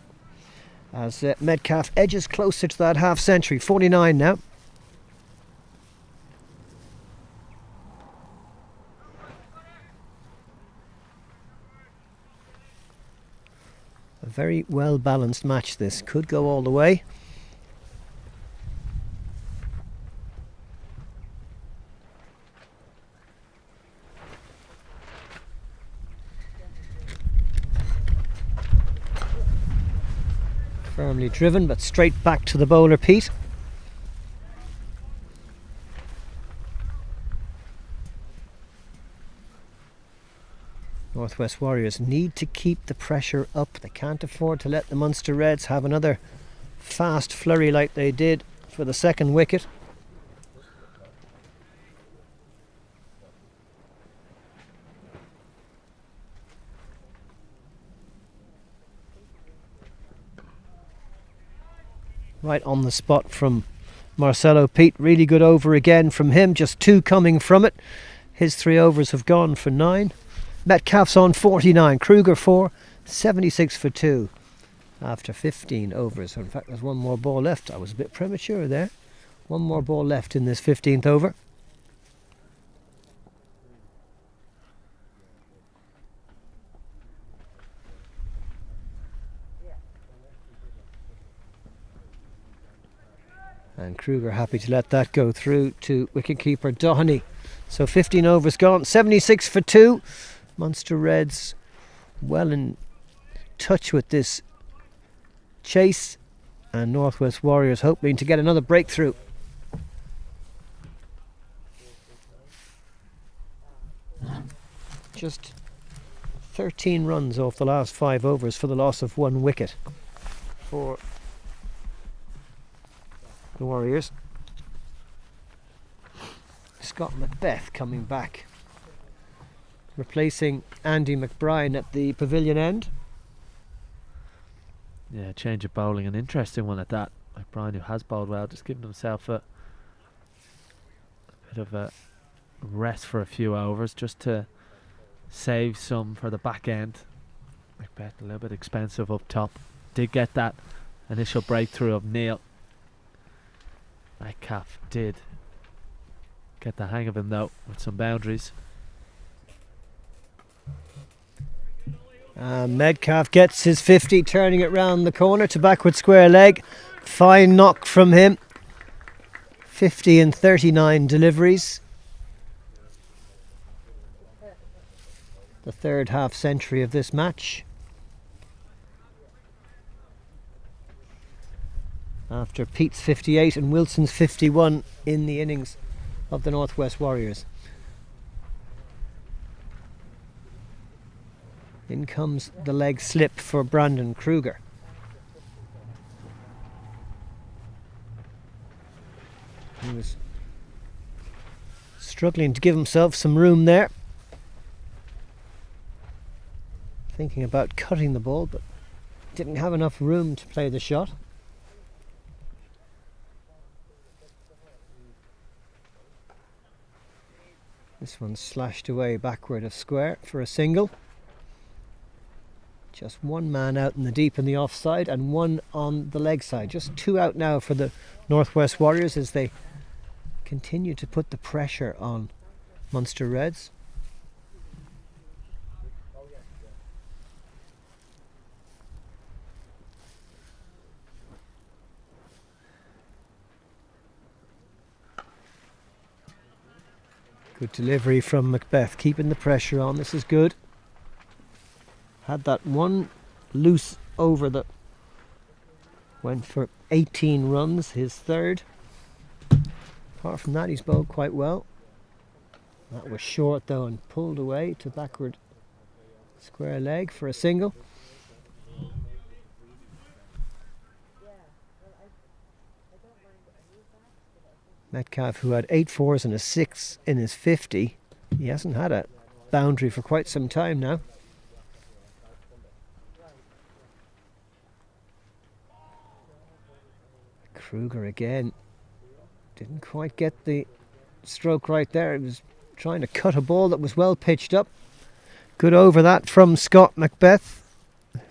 [SPEAKER 2] As Metcalf edges closer to that half century. 49 now. A very well balanced match this. Could go all the way. Firmly driven but straight back to the bowler Pete. Northwest Warriors need to keep the pressure up. They can't afford to let the Munster Reds have another fast flurry like they did for the second wicket. Right on the spot from Marcelo Pete. Really good over again from him. Just 2 coming from it. His 3 overs have gone for 9. Metcalf's on 49, Kruger 4, 76 for 2 after 15 overs. In fact, there's one more ball left. I was a bit premature there. One more ball left in this 15th over. And Kruger happy to let that go through to wicketkeeper Doheny. So 15 overs gone, 76 for 2. Munster Reds well in touch with this chase. And Northwest Warriors hoping to get another breakthrough. Just 13 runs off the last 5 overs for the loss of 1 wicket for the Warriors. Scott Macbeth coming back, replacing Andy McBride at the pavilion end.
[SPEAKER 3] Yeah, change of bowling, an interesting one at that. McBride, who has bowled well, just giving himself a bit of a rest for a few overs just to save some for the back end. Macbeth a little bit expensive up top. Did get that initial breakthrough of Neil. Metcalf did get the hang of him though with some boundaries.
[SPEAKER 2] Metcalf gets his 50, turning it round the corner to backward square leg. Fine knock from him. 50 in 39 deliveries. The third half century of this match. After Pete's 58 and Wilson's 51 in the innings of the Northwest Warriors. In comes the leg slip for Brandon Kruger. He was struggling to give himself some room there. Thinking about cutting the ball, but didn't have enough room to play the shot. This one slashed away backward of square for a single. Just one man out in the deep in the offside and one on the leg side. Just 2 out now for the Northwest Warriors as they continue to put the pressure on Munster Reds. Good delivery from Macbeth, keeping the pressure on. This is good. Had that one loose over that went for 18 runs, his third. Apart from that, he's bowled quite well. That was short though and pulled away to backward square leg for a single. Metcalf, who had 8 fours and a 6 in his 50, he hasn't had a boundary for quite some time now. Kruger again didn't quite get the stroke right there. He was trying to cut a ball that was well pitched up. Good over that from Scott Macbeth.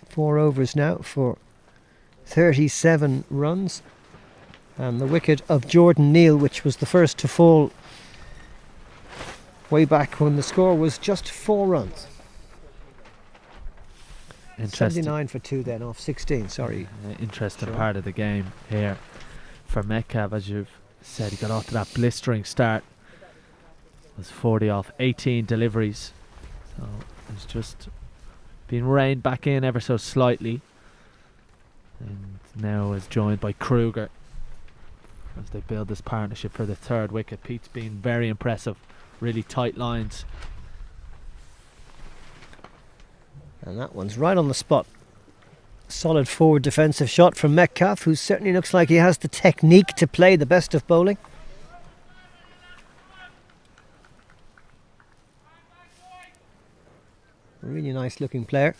[SPEAKER 2] 4 overs now for 37 runs. And the wicket of Jordan Neal, which was the first to fall way back when the score was just 4 runs.
[SPEAKER 3] Interesting.
[SPEAKER 2] 79 for 2 then off 16, sorry.
[SPEAKER 3] Interesting part of the game here for Metcalf, as you've said. He got off to that blistering start. It was 40 off 18 deliveries. So he's just been reined back in ever so slightly. And now is joined by Kruger as they build this partnership for the 3rd wicket. Pete's been very impressive. Really tight lines.
[SPEAKER 2] And that one's right on the spot. Solid forward defensive shot from Metcalf, who certainly looks like he has the technique to play the best of bowling. Really nice looking player.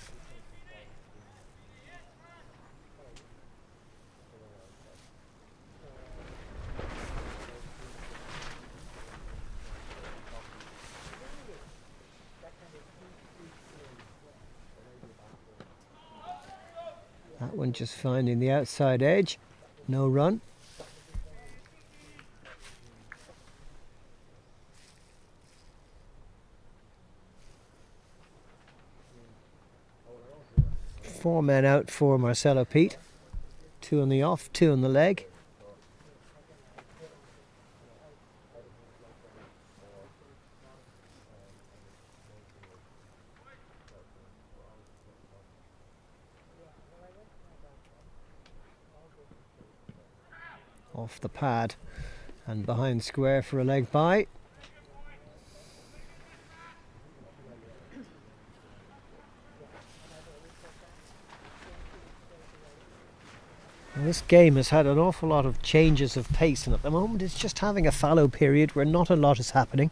[SPEAKER 2] That one just finding the outside edge. No run. Four men out for Marcelo Pete. 2 on the off, 2 on the leg. off the pad and behind square for a leg bye. Well, this game has had an awful lot of changes of pace, and at the moment it's just having a fallow period where not a lot is happening.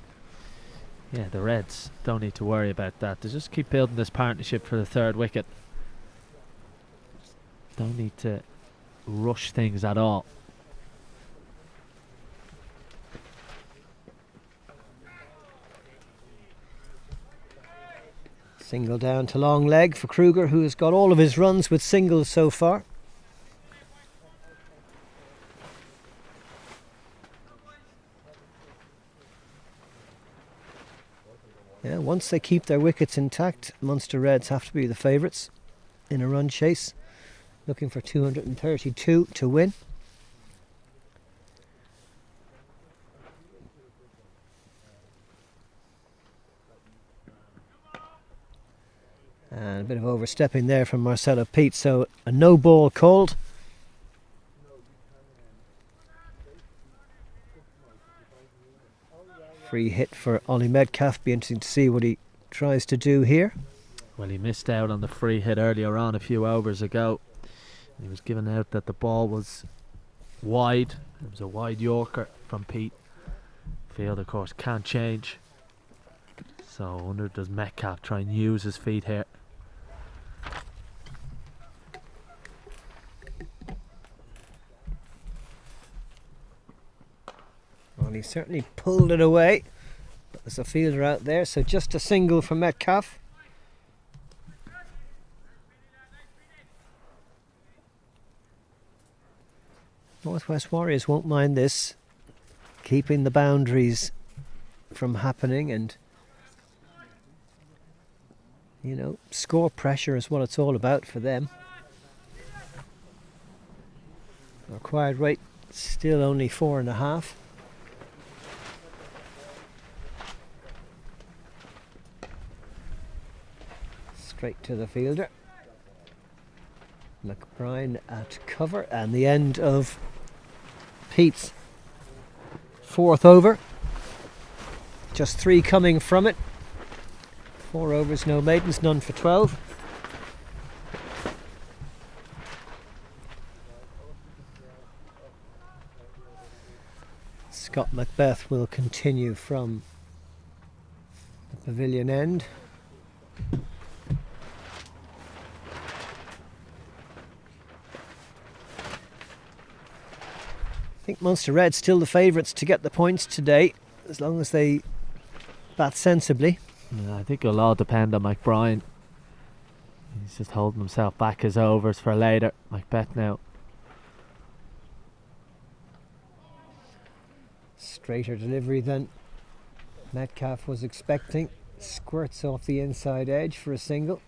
[SPEAKER 3] Yeah, the Reds don't need to worry about that. They just keep building this partnership for the third wicket. Don't need to rush things at all.
[SPEAKER 2] Single down to long leg for Kruger, who has got all of his runs with singles so far. Yeah, once they keep their wickets intact, Munster Reds have to be the favourites in a run chase, looking for 232 to win. And a bit of overstepping there from Marcelo Pete, so a no ball called. Free hit for Ollie Metcalf. Be interesting to see what he tries to do here.
[SPEAKER 3] Well, he missed out on the free hit earlier on a few overs ago. He was given out that the ball was wide. It was a wide Yorker from Pete. Field, of course, can't change. So I wonder, does Metcalf try and use his feet here?
[SPEAKER 2] Well, he certainly pulled it away, but there's a fielder out there, so just a single for Metcalf. Northwest Warriors won't mind this, keeping the boundaries from happening, and you know, score pressure is what it's all about for them. Required rate still only 4.5. Straight to the fielder. McBride at cover, and the end of Pete's fourth over. Just 3 coming from it. 4 overs, no maidens, none for 12. Scott Macbeth will continue from the pavilion end. I think Munster Reds still the favourites to get the points today, as long as they bat sensibly.
[SPEAKER 3] Yeah, I think it'll all depend on McBride. He's just holding himself back his overs for later. Macbeth now.
[SPEAKER 2] Straighter delivery than Metcalf was expecting. Squirts off the inside edge for a single.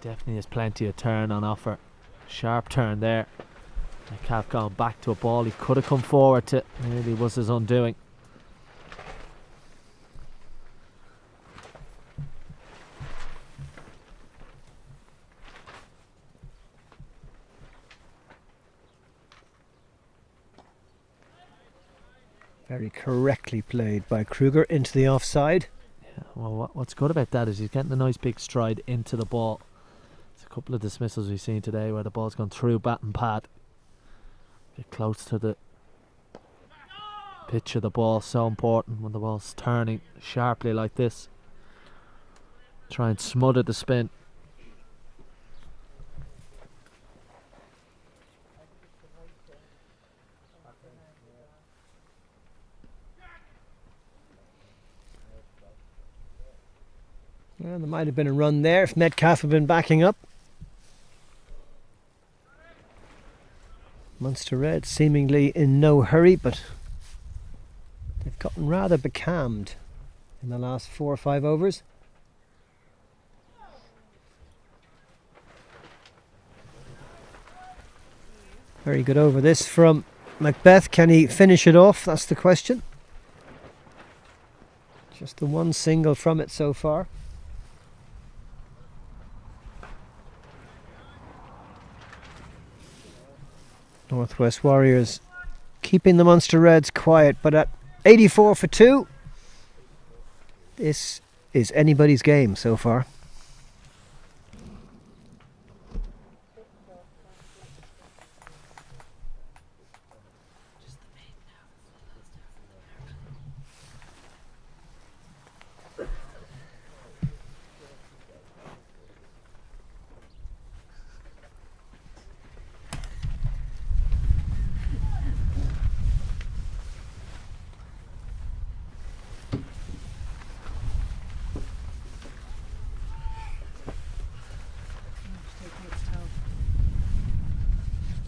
[SPEAKER 3] Definitely has plenty of turn on offer. Sharp turn there. Metcalf going back to a ball he could have come forward to. Really was his undoing.
[SPEAKER 2] Very correctly played by Kruger into the offside.
[SPEAKER 3] Yeah, well, what's good about that is he's getting a nice big stride into the ball. There's a couple of dismissals we've seen today where the ball's gone through bat and pad. Get close to the pitch of the ball, so important when the ball's turning sharply like this. Try and smother the spin.
[SPEAKER 2] Well, there might have been a run there if Metcalf had been backing up. Munster Red seemingly in no hurry, but they've gotten rather becalmed in the last 4 or 5 overs. Very good over this from Macbeth. Can he finish it off? That's the question. Just the one single from it so far. Northwest Warriors keeping the Munster Reds quiet, but at 84 for 2, this is anybody's game so far.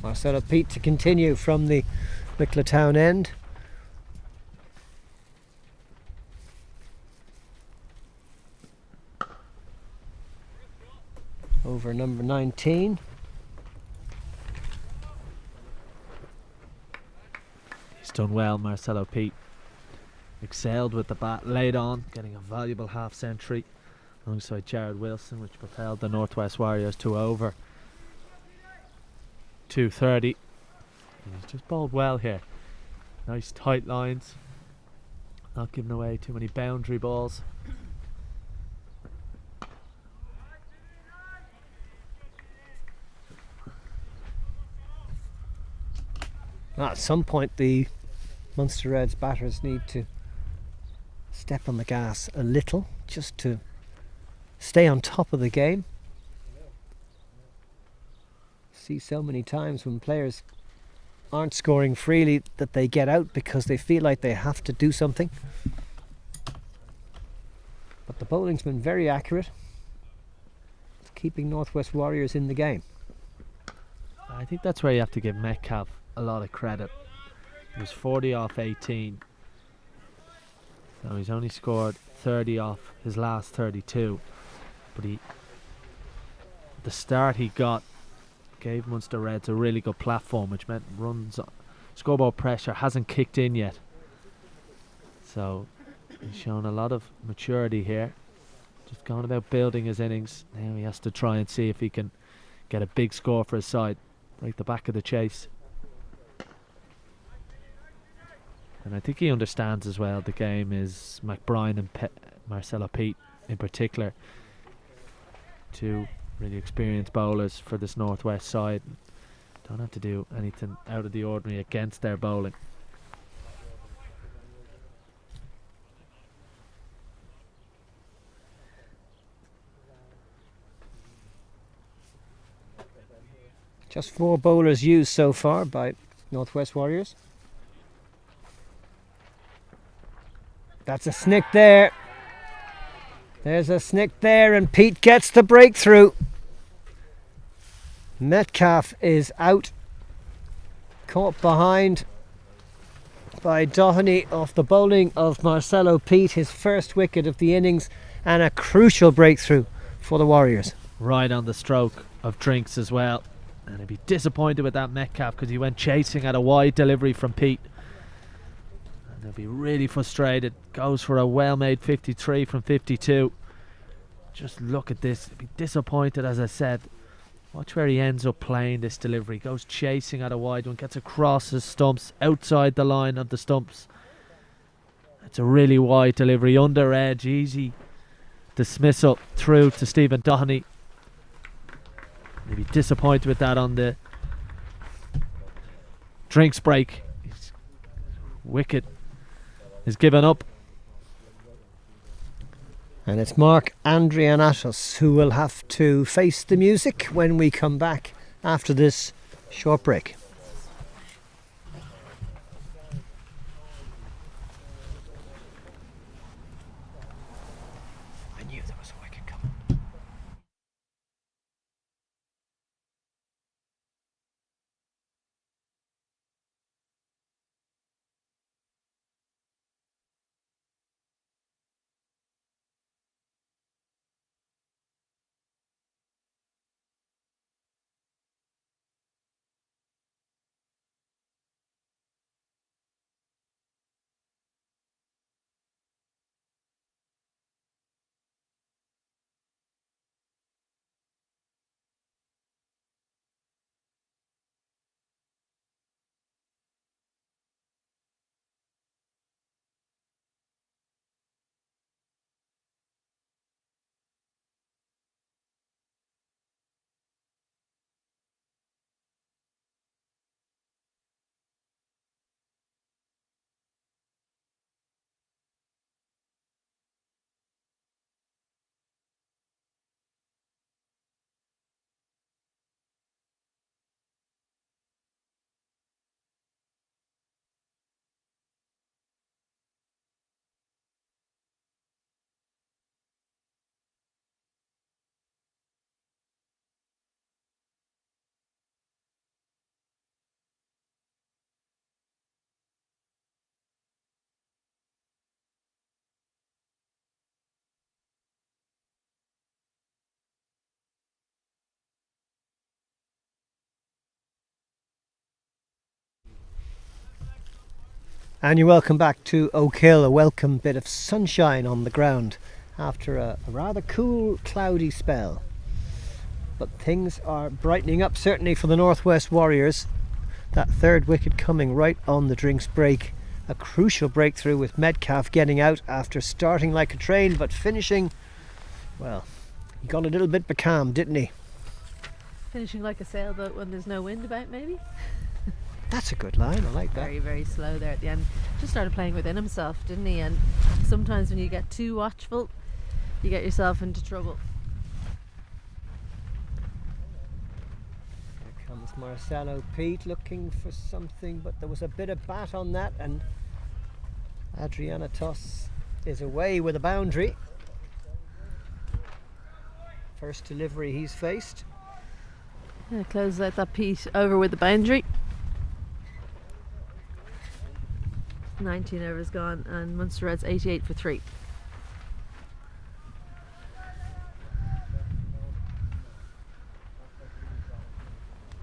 [SPEAKER 2] Marcelo Pete to continue from the Mickletown end. Over number 19.
[SPEAKER 3] He's done well, Marcelo Pete. Excelled with the bat, laid on, getting a valuable half century alongside Jared Wilson, which propelled the Northwest Warriors to over 230. He's just bowled well here. Nice tight lines, not giving away too many boundary balls.
[SPEAKER 2] At some point the Munster Reds batters need to step on the gas a little just to stay on top of the game. See so many times when players aren't scoring freely that they get out because they feel like they have to do something. But the bowling's been very accurate. It's keeping Northwest Warriors in the game.
[SPEAKER 3] I think that's where you have to give Metcalf a lot of credit. He was 40 off 18. So he's only scored 30 off his last 32. But the start he got gave Munster Reds a really good platform, which meant runs, scoreboard pressure hasn't kicked in yet. So he's shown a lot of maturity here. Just going about building his innings. Now he has to try and see if he can get a big score for his side, break the back of the chase. And I think he understands as well the game is McBride and Marcelo Pete in particular, two really experienced bowlers for this Northwest side. Don't have to do anything out of the ordinary against their bowling.
[SPEAKER 2] Just 4 bowlers used so far by Northwest Warriors. That's a snick there. There's a snick there, and Pete gets the breakthrough. Metcalf is out. Caught behind by Doheny off the bowling of Marcelo Pete. His first wicket of the innings and a crucial breakthrough for the Warriors.
[SPEAKER 3] Right on the stroke of Drinks as well. And he'd be disappointed with that Metcalf because he went chasing at a wide delivery from Pete. And they'll be really frustrated. Goes for a well-made 53 from 52. Just look at this. He'd be disappointed, as I said. Watch where he ends up playing this delivery. Goes chasing at a wide one. Gets across his stumps. Outside the line of the stumps. It's a really wide delivery. Under edge. Easy dismissal through to Stephen Doheny. Maybe disappointed with that on the Drinks break. His wicket is given up.
[SPEAKER 2] And it's Mark Andrianatos who will have to face the music when we come back after this short break. And you're welcome back to Oak Hill, a welcome bit of sunshine on the ground after a rather cool, cloudy spell. But things are brightening up, certainly for the Northwest Warriors. That third wicket coming right on the drinks break. A crucial breakthrough with Metcalf getting out after starting like a train, but finishing, well, he got a little bit becalmed, didn't he?
[SPEAKER 1] Finishing like a sailboat when there's no wind about, maybe?
[SPEAKER 2] That's a good line, I like that.
[SPEAKER 1] Very, very slow there at the end. Just started playing within himself, didn't he? And sometimes when you get too watchful, you get yourself into trouble.
[SPEAKER 2] Here comes Marcelo Pete looking for something, but there was a bit of bat on that, and Adriana Toss is away with a boundary. First delivery he's faced.
[SPEAKER 1] Yeah, closes out that Pete over with the boundary. 19 overs gone, and Munster Reds 88 for 3.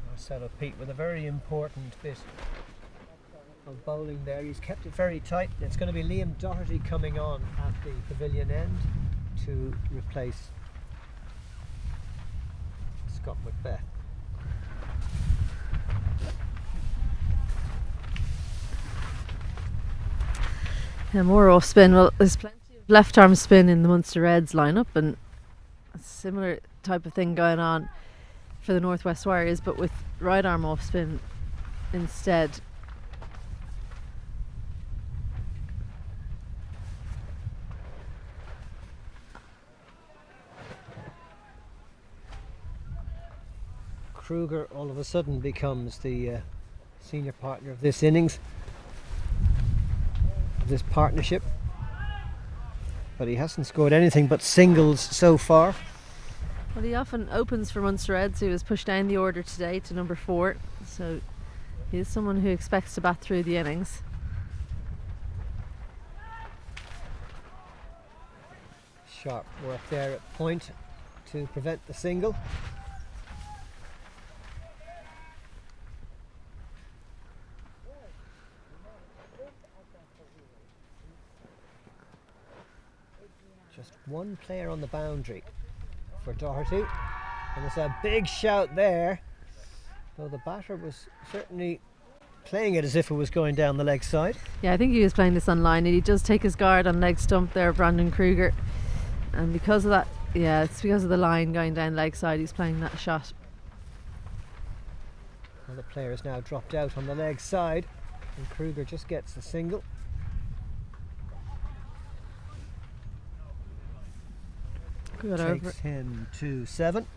[SPEAKER 2] Marcelo Pete with a very important bit of bowling there. He's kept it very tight. It's going to be Liam Doherty coming on at the pavilion end to replace Scott Macbeth.
[SPEAKER 1] Yeah, more off spin. Well, there's plenty of left arm spin in the Munster Reds lineup, and a similar type of thing going on for the Northwest Warriors, but with right arm off spin instead.
[SPEAKER 2] Kruger all of a sudden becomes the senior partner of this innings, of this partnership, but he hasn't scored anything but singles so far.
[SPEAKER 1] Well, he often opens for Munster Reds, who was pushed down the order today to number 4, so he is someone who expects to bat through the innings.
[SPEAKER 2] Sharp work there at point to prevent the single. Just one player on the boundary for Doherty, and there's a big shout there, though the batter was certainly playing it as if it was going down the leg side.
[SPEAKER 1] Yeah, I think he was playing this on line, and he does take his guard on leg stump there, Brandon Kruger, and because of that, yeah, it's because of the line going down leg side, he's playing that shot.
[SPEAKER 2] Well, the player has now dropped out on the leg side, and Kruger just gets the single.
[SPEAKER 1] Good over.
[SPEAKER 2] Takes him to 7.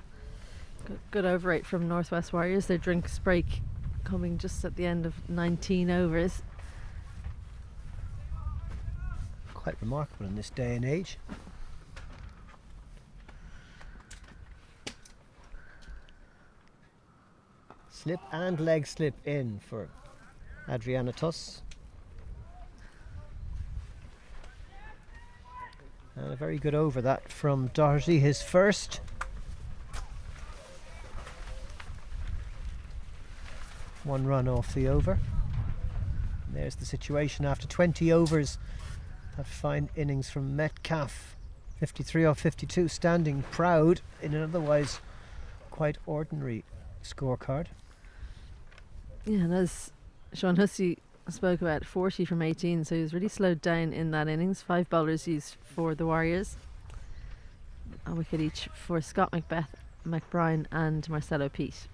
[SPEAKER 1] Good over 8 from Northwest Warriors. Their drinks break coming just at the end of 19 overs.
[SPEAKER 2] Quite remarkable in this day and age. Slip and leg slip in for Adriana Toss. And a very good over that from Doherty, his first. One run off the over. And there's the situation after 20 overs. That fine innings from Metcalf. 53 off 52, standing proud in an otherwise quite ordinary scorecard.
[SPEAKER 1] Yeah, and as Sean Hussey spoke about, 40 from 18, so he was really slowed down in that innings. 5 bowlers used for the Warriors. A wicket each for Scott Macbeth, McBrien and Marcelo Pete.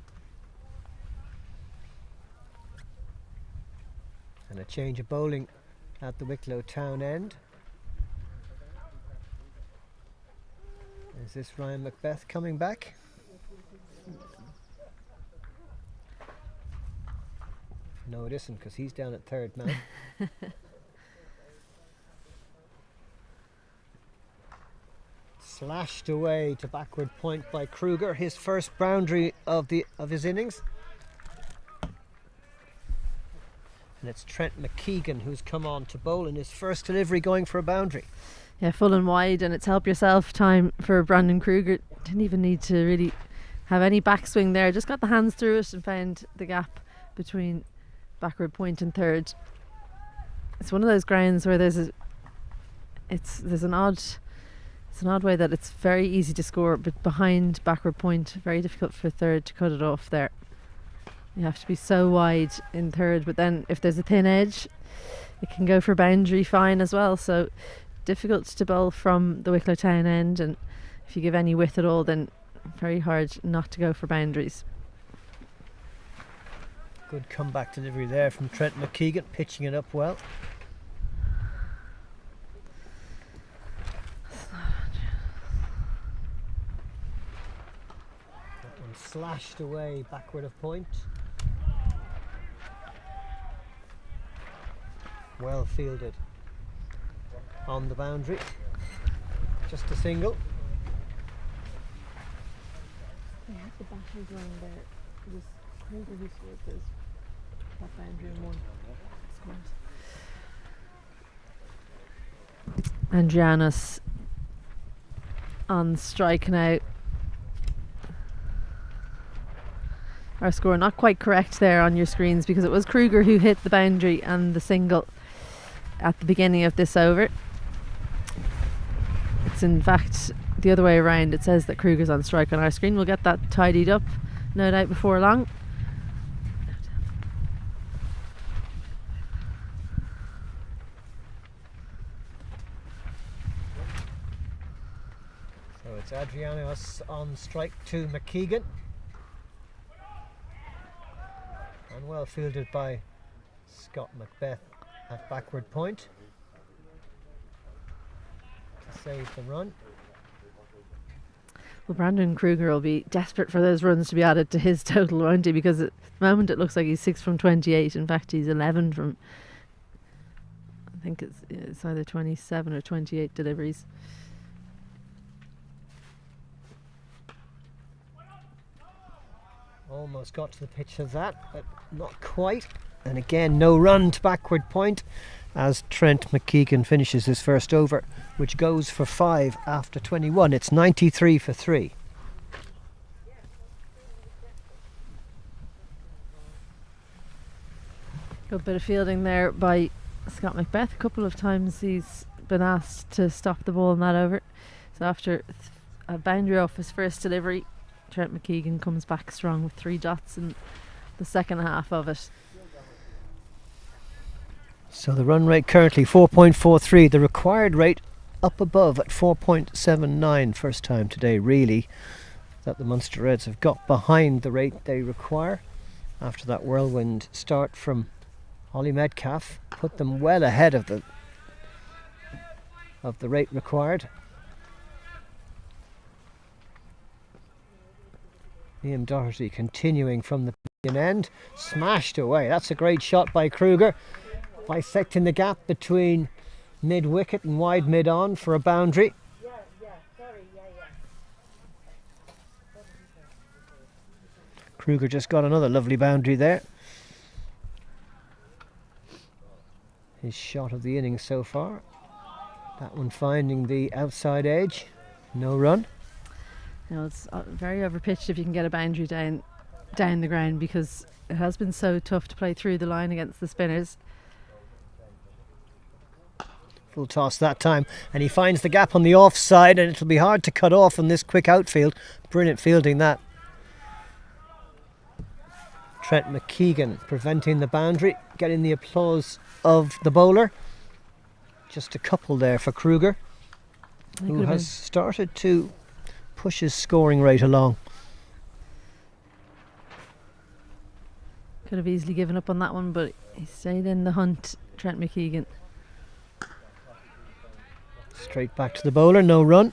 [SPEAKER 2] And a change of bowling at the Wicklow town end. Is this Ryan Macbeth coming back? No, it isn't, because he's down at third man. Slashed away to backward point by Kruger, his first boundary of his innings. And it's Trent McKeegan who's come on to bowl in his first delivery, going for a boundary.
[SPEAKER 1] Yeah, full and wide, and it's help yourself time for Brandon Kruger. Didn't even need to really have any backswing there, just got the hands through it and found the gap between backward point and third. it's one of those grounds where there's an odd way that it's very easy to score, but behind backward point, very difficult for third to cut it off there. You have to be so wide in third, but then if there's a thin edge, it can go for boundary fine as well. So difficult to bowl from the Wicklow Town end, and if you give any width at all, then very hard not to go for boundaries.
[SPEAKER 2] Good comeback delivery there from Trent McKeegan, pitching it up well. That one slashed away backward of point. Well fielded on the boundary. Just a single.
[SPEAKER 1] Yeah, the batter's line there. It was Kruger who scored those. That boundary in one. Andrianos on strike now. Our score not quite correct there on your screens, because it was Kruger who hit the boundary and the single at the beginning of this over. It's in fact the other way around. It says that Kruger's on strike on our screen. We'll get that tidied up, no doubt, before long.
[SPEAKER 2] So it's Adrianos on strike to McKeegan. And well fielded by Scott Macbeth at backward point to save the run.
[SPEAKER 1] Well, Brandon Kruger will be desperate for those runs to be added to his total, won't he? Because at the moment it looks like he's 6 from 28. In fact, he's 11 from, I think it's either 27 or 28 deliveries.
[SPEAKER 2] Almost got to the pitch of that, but not quite. And again, no run to backward point as Trent McKeegan finishes his first over, which goes for 5 after 21. It's 93 for 3.
[SPEAKER 1] Good bit of fielding there by Scott Macbeth. A couple of times he's been asked to stop the ball in that over. So after a boundary off his first delivery, Trent McKeegan comes back strong with 3 dots in the second half of it.
[SPEAKER 2] So the run rate currently 4.43, the required rate up above at 4.79. First time today really that the Munster Reds have got behind the rate they require after that whirlwind start from Ollie Metcalf. Put them well ahead of the rate required. Liam Doherty continuing from the end, smashed away. That's a great shot by Kruger, bisecting the gap between mid wicket and wide mid on for a boundary. Kruger just got another lovely boundary there. His shot of the innings so far. That one finding the outside edge. No run.
[SPEAKER 1] You know, it's very overpitched if you can get a boundary down the ground, because it has been so tough to play through the line against the spinners.
[SPEAKER 2] Full toss that time, and he finds the gap on the offside, and it'll be hard to cut off on this quick outfield. Brilliant fielding that. Trent McKeegan preventing the boundary, getting the applause of the bowler. Just a couple there for Kruger, who has started to push his scoring rate along.
[SPEAKER 1] Could have easily given up on that one, but he stayed in the hunt, Trent McKeegan.
[SPEAKER 2] Straight back to the bowler, no run.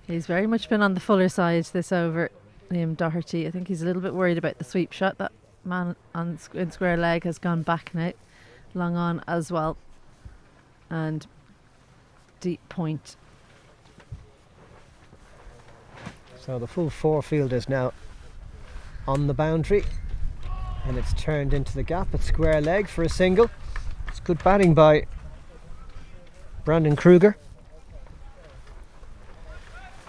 [SPEAKER 1] He's very much been on the fuller side this over, Liam Doherty. I think he's a little bit worried about the sweep shot. That man in square leg has gone back now, long on as well, and deep point.
[SPEAKER 2] So the full 4 fielders now on the boundary, and it's turned into the gap at square leg for a single. It's good batting by Brandon Kruger.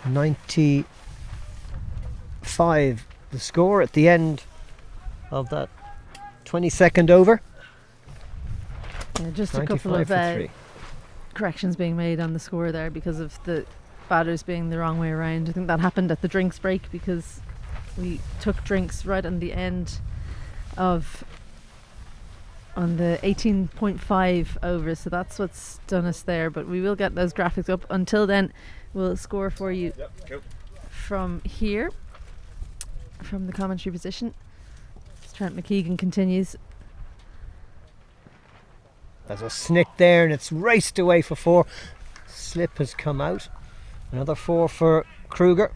[SPEAKER 2] 95 the score at the end of that 22nd over.
[SPEAKER 1] Yeah, just a
[SPEAKER 2] 95
[SPEAKER 1] couple of
[SPEAKER 2] for 3.
[SPEAKER 1] corrections being made on the score there because of the batters being the wrong way around. I think that happened at the drinks break because we took drinks right on the end of on the 18.5 overs, so that's what's done us there, but we will get those graphics up. Until then, we'll score for you from here, from the commentary position. Trent McKeegan continues.
[SPEAKER 2] There's a snick there and it's raced away for 4. Slip has come out. Another 4 for Kruger.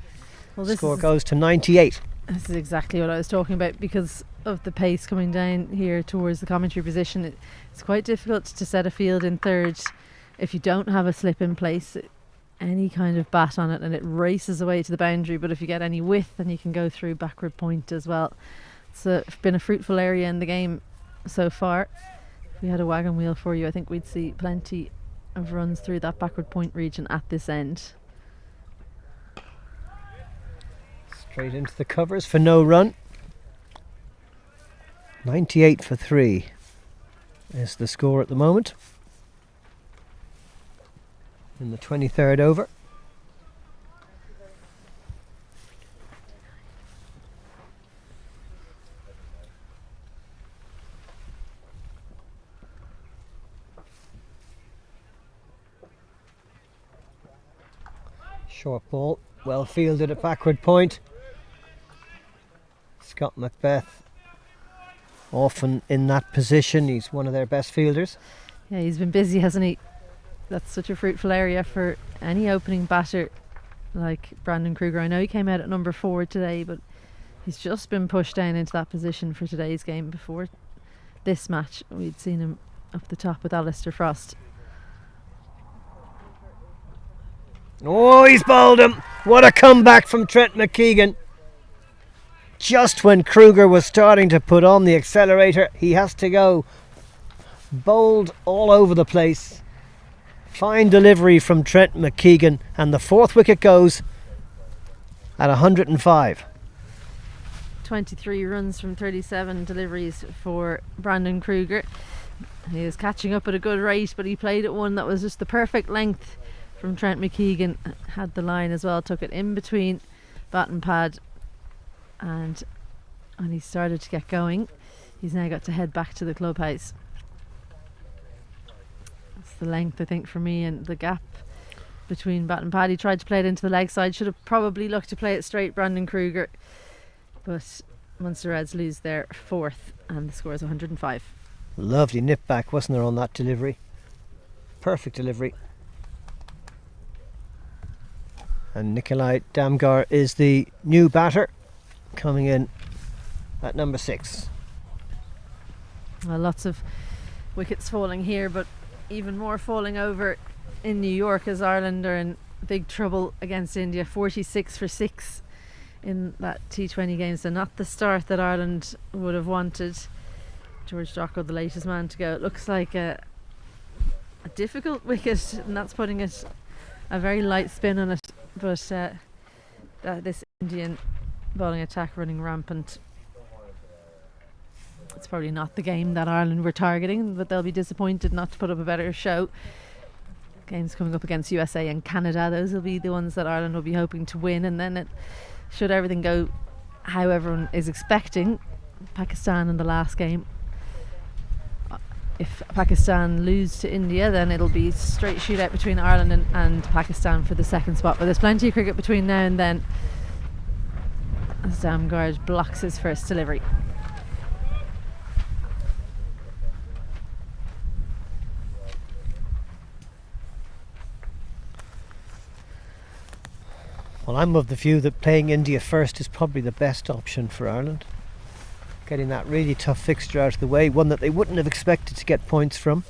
[SPEAKER 1] Well, this
[SPEAKER 2] Score goes to 98.
[SPEAKER 1] This is exactly what I was talking about. Because of the pace coming down here towards the commentary position, it's quite difficult to set a field in third if you don't have a slip in place, any kind of bat on it, and it races away to the boundary. But if you get any width, then you can go through backward point as well. It's been a fruitful area in the game so far. If we had a wagon wheel for you, I think we'd see plenty of runs through that backward point region at this end.
[SPEAKER 2] Straight into the covers for no run. 98 for 3 is the score at the moment. In the 23rd over. Short ball, well fielded at backward point. Scott Macbeth often in that position. He's one of their best fielders.
[SPEAKER 1] Yeah, he's been busy, hasn't he? That's such a fruitful area for any opening batter like Brandon Kruger. I know he came out at number 4 today, but he's just been pushed down into that position for today's game. Before this match, we'd seen him up the top with Alistair Frost.
[SPEAKER 2] Oh, he's bowled him. What a comeback from Trent McKeegan. Just when Kruger was starting to put on the accelerator, he has to go. Bowled all over the place. Fine delivery from Trent McKeegan, and the 4th wicket goes at 105.
[SPEAKER 1] 23 runs from 37 deliveries for Brandon Kruger. He was catching up at a good rate, but he played at one that was just the perfect length from Trent McKeegan. Had the line as well, took it in between bat and pad, and when he started to get going, he's now got to head back to the clubhouse. That's the length, I think, for me, and the gap between bat and pad. He tried to play it into the leg side, should have probably looked to play it straight, Brandon Kruger, but Munster Reds lose their 4th, and the score is 105.
[SPEAKER 2] Lovely nip back, wasn't there, on that delivery? Perfect delivery. And Nikolai Damgar is the new batter, coming in at number 6.
[SPEAKER 1] Well, lots of wickets falling here, but even more falling over in New York, as Ireland are in big trouble against India. 46 for 6 in that T20 game, so not the start that Ireland would have wanted. George Dockrell, the latest man to go. It looks like a difficult wicket, and that's putting it a very light spin on it, but this Indian bowling attack running rampant. It's probably not the game that Ireland were targeting, but they'll be disappointed not to put up a better show. Games coming up against USA and Canada, those will be the ones that Ireland will be hoping to win, and then should everything go how everyone is expecting, Pakistan in the last game. If Pakistan lose to India, then it'll be straight shootout between Ireland and Pakistan for the 2nd spot, but there's plenty of cricket between now and then, as Damgard blocks his first delivery.
[SPEAKER 2] Well, I'm of the view that playing India first is probably the best option for Ireland. Getting that really tough fixture out of the way, one that they wouldn't have expected to get points from.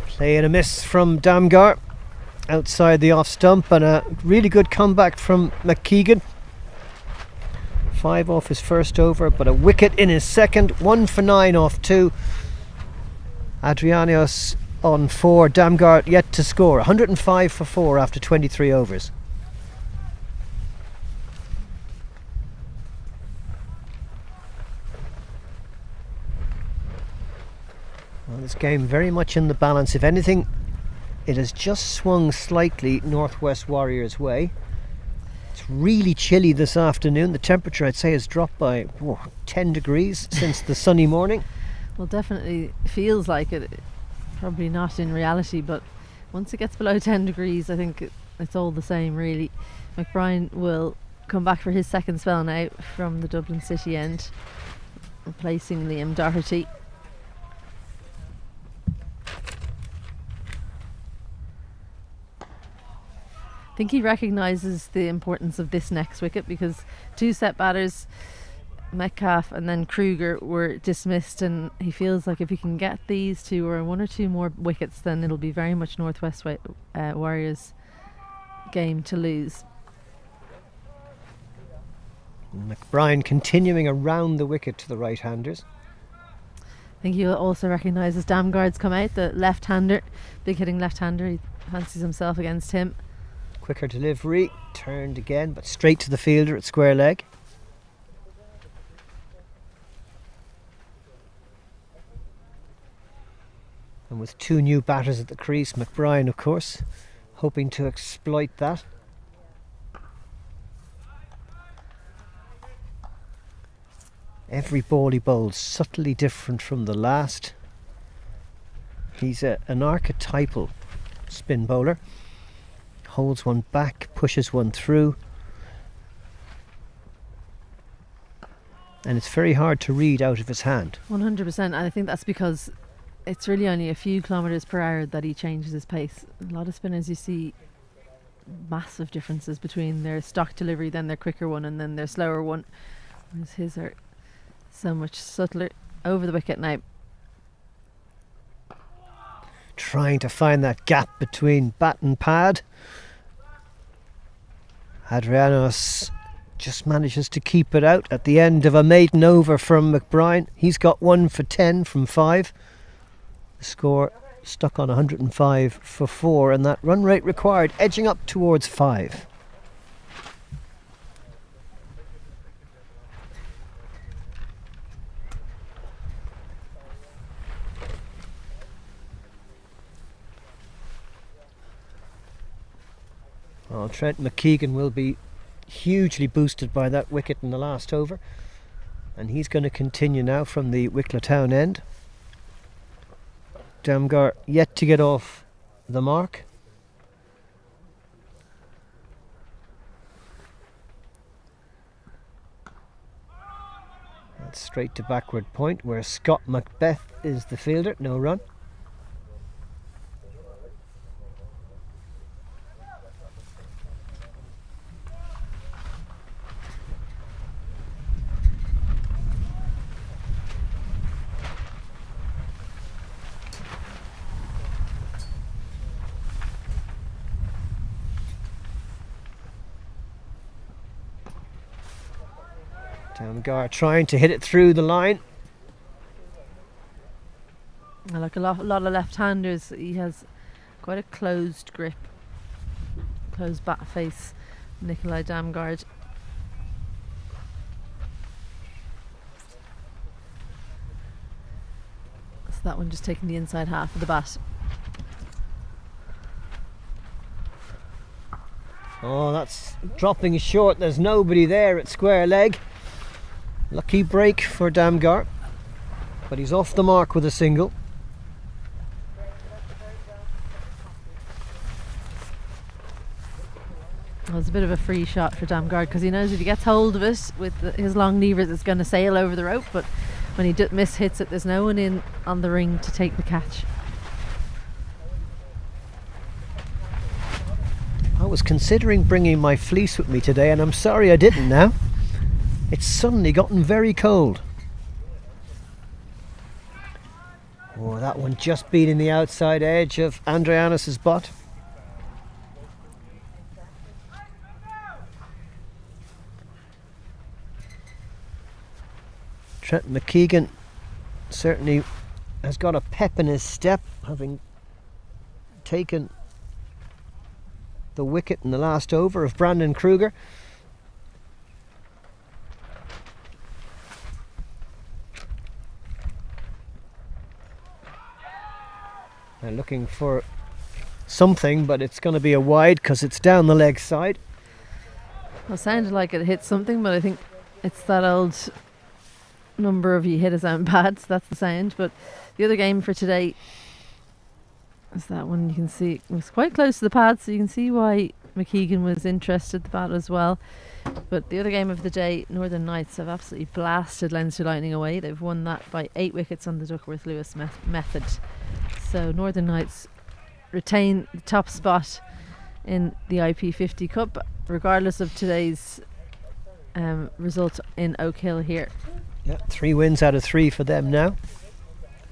[SPEAKER 2] Play and a miss from Damgar outside the off stump, and a really good comeback from McKeegan. 5 off his first over, but a wicket in his second. 1 for 9 off 2. Adrianios on 4. Damgar yet to score. 105 for 4 after 23 overs. This game very much in the balance. If anything, it has just swung slightly Northwest Warriors' way. It's really chilly this afternoon. The temperature, I'd say, has dropped by 10 degrees since the sunny morning.
[SPEAKER 1] Well, definitely feels like it. Probably not in reality, but once it gets below 10 degrees, I think it's all the same, really. McBride will come back for his second spell now from the Dublin City end, replacing Liam Doherty. I think he recognises the importance of this next wicket, because two set batters, Metcalf and then Kruger, were dismissed, and he feels like if he can get these two or one or two more wickets, then it'll be very much Northwest Warriors' game to lose.
[SPEAKER 2] McBride continuing around the wicket to the right-handers.
[SPEAKER 1] I think he'll also recognise as Damgard's come out, the left-hander, big hitting left-hander. He fancies himself against him.
[SPEAKER 2] Quicker delivery, turned again, but straight to the fielder at square leg. And with two new batters at the crease, McBride, of course, hoping to exploit that. Every ball he bowls subtly different from the last. He's an archetypal spin bowler. Holds one back, pushes one through. And it's very hard to read out of his hand.
[SPEAKER 1] 100%, and I think that's because it's really only a few kilometres per hour that he changes his pace. A lot of spinners, you see massive differences between their stock delivery, then their quicker one, and then their slower one. Whereas his are so much subtler. Over the wicket now.
[SPEAKER 2] Trying to find that gap between bat and pad. Adrianos just manages to keep it out at the end of a maiden over from McBride. He's got 1 for 10 from 5. The score stuck on 105 for 4, and that run rate required edging up towards 5. Well, Trent McKeegan will be hugely boosted by that wicket in the last over, and he's going to continue now from the Wicklow Town end. Damgar yet to get off the mark. That's straight to backward point, where Scott Macbeth is the fielder. No run. Damgar trying to hit it through the line.
[SPEAKER 1] Like a lot of left-handers, he has quite a closed grip, closed bat face, Nikolai Damgard. So that one just taking the inside half of the bat.
[SPEAKER 2] Oh, that's dropping short. There's nobody there at square leg. Lucky break for Damgar, but he's off the mark with a single.
[SPEAKER 1] Well, it's a bit of a free shot for Damgard, because he knows if he gets hold of it with his long levers, it's going to sail over the rope, but when he miss-hits it, there's no one in on the ring to take the catch.
[SPEAKER 2] I was considering bringing my fleece with me today, and I'm sorry I didn't now. It's suddenly gotten very cold. Oh, that one just beating the outside edge of Andrianos' butt. Trent McKeegan certainly has got a pep in his step, having taken the wicket in the last over of Brandon Kruger. They're looking for something, but it's going to be a wide because it's down the leg side.
[SPEAKER 1] Well, it sounded like it hit something, but I think it's that old number of you hit his own pads. That's the sound. But the other game for today is that one. You can see it was quite close to the pads, so you can see why McKeegan was interested in the bat as well. But the other game of the day, Northern Knights have absolutely blasted Leinster Lightning away. They've won that by 8 wickets on the Duckworth-Lewis method. So Northern Knights retain the top spot in the IP50 Cup, regardless of today's result in Oak Hill here.
[SPEAKER 2] Yeah, 3 wins out of 3 for them now.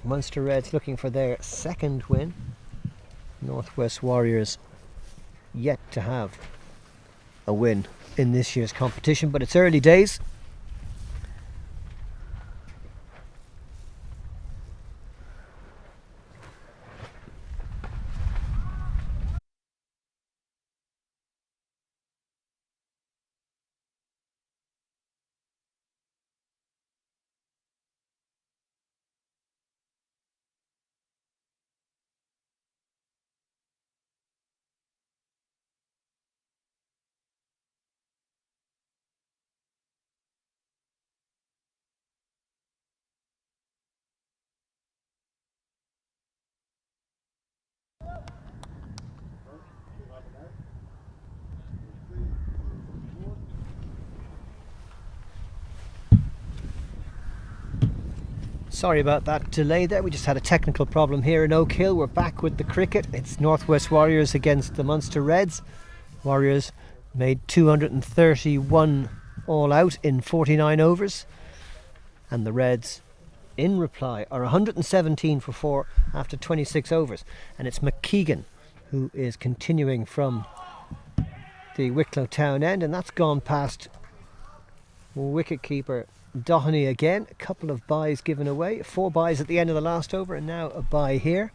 [SPEAKER 2] Munster Reds looking for their second win. Northwest Warriors yet to have a win in this year's competition, but it's early days. Sorry about that delay there. We just had a technical problem here in Oak Hill. We're back with the cricket. It's Northwest Warriors against the Munster Reds. Warriors made 231 all out in 49 overs. And the Reds, in reply, are 117 for 4 after 26 overs. And it's McKeegan who is continuing from the Wicklow Town end. And that's gone past wicketkeeper Doheny again. A couple of byes given away. 4 byes at the end of the last over and now a bye here.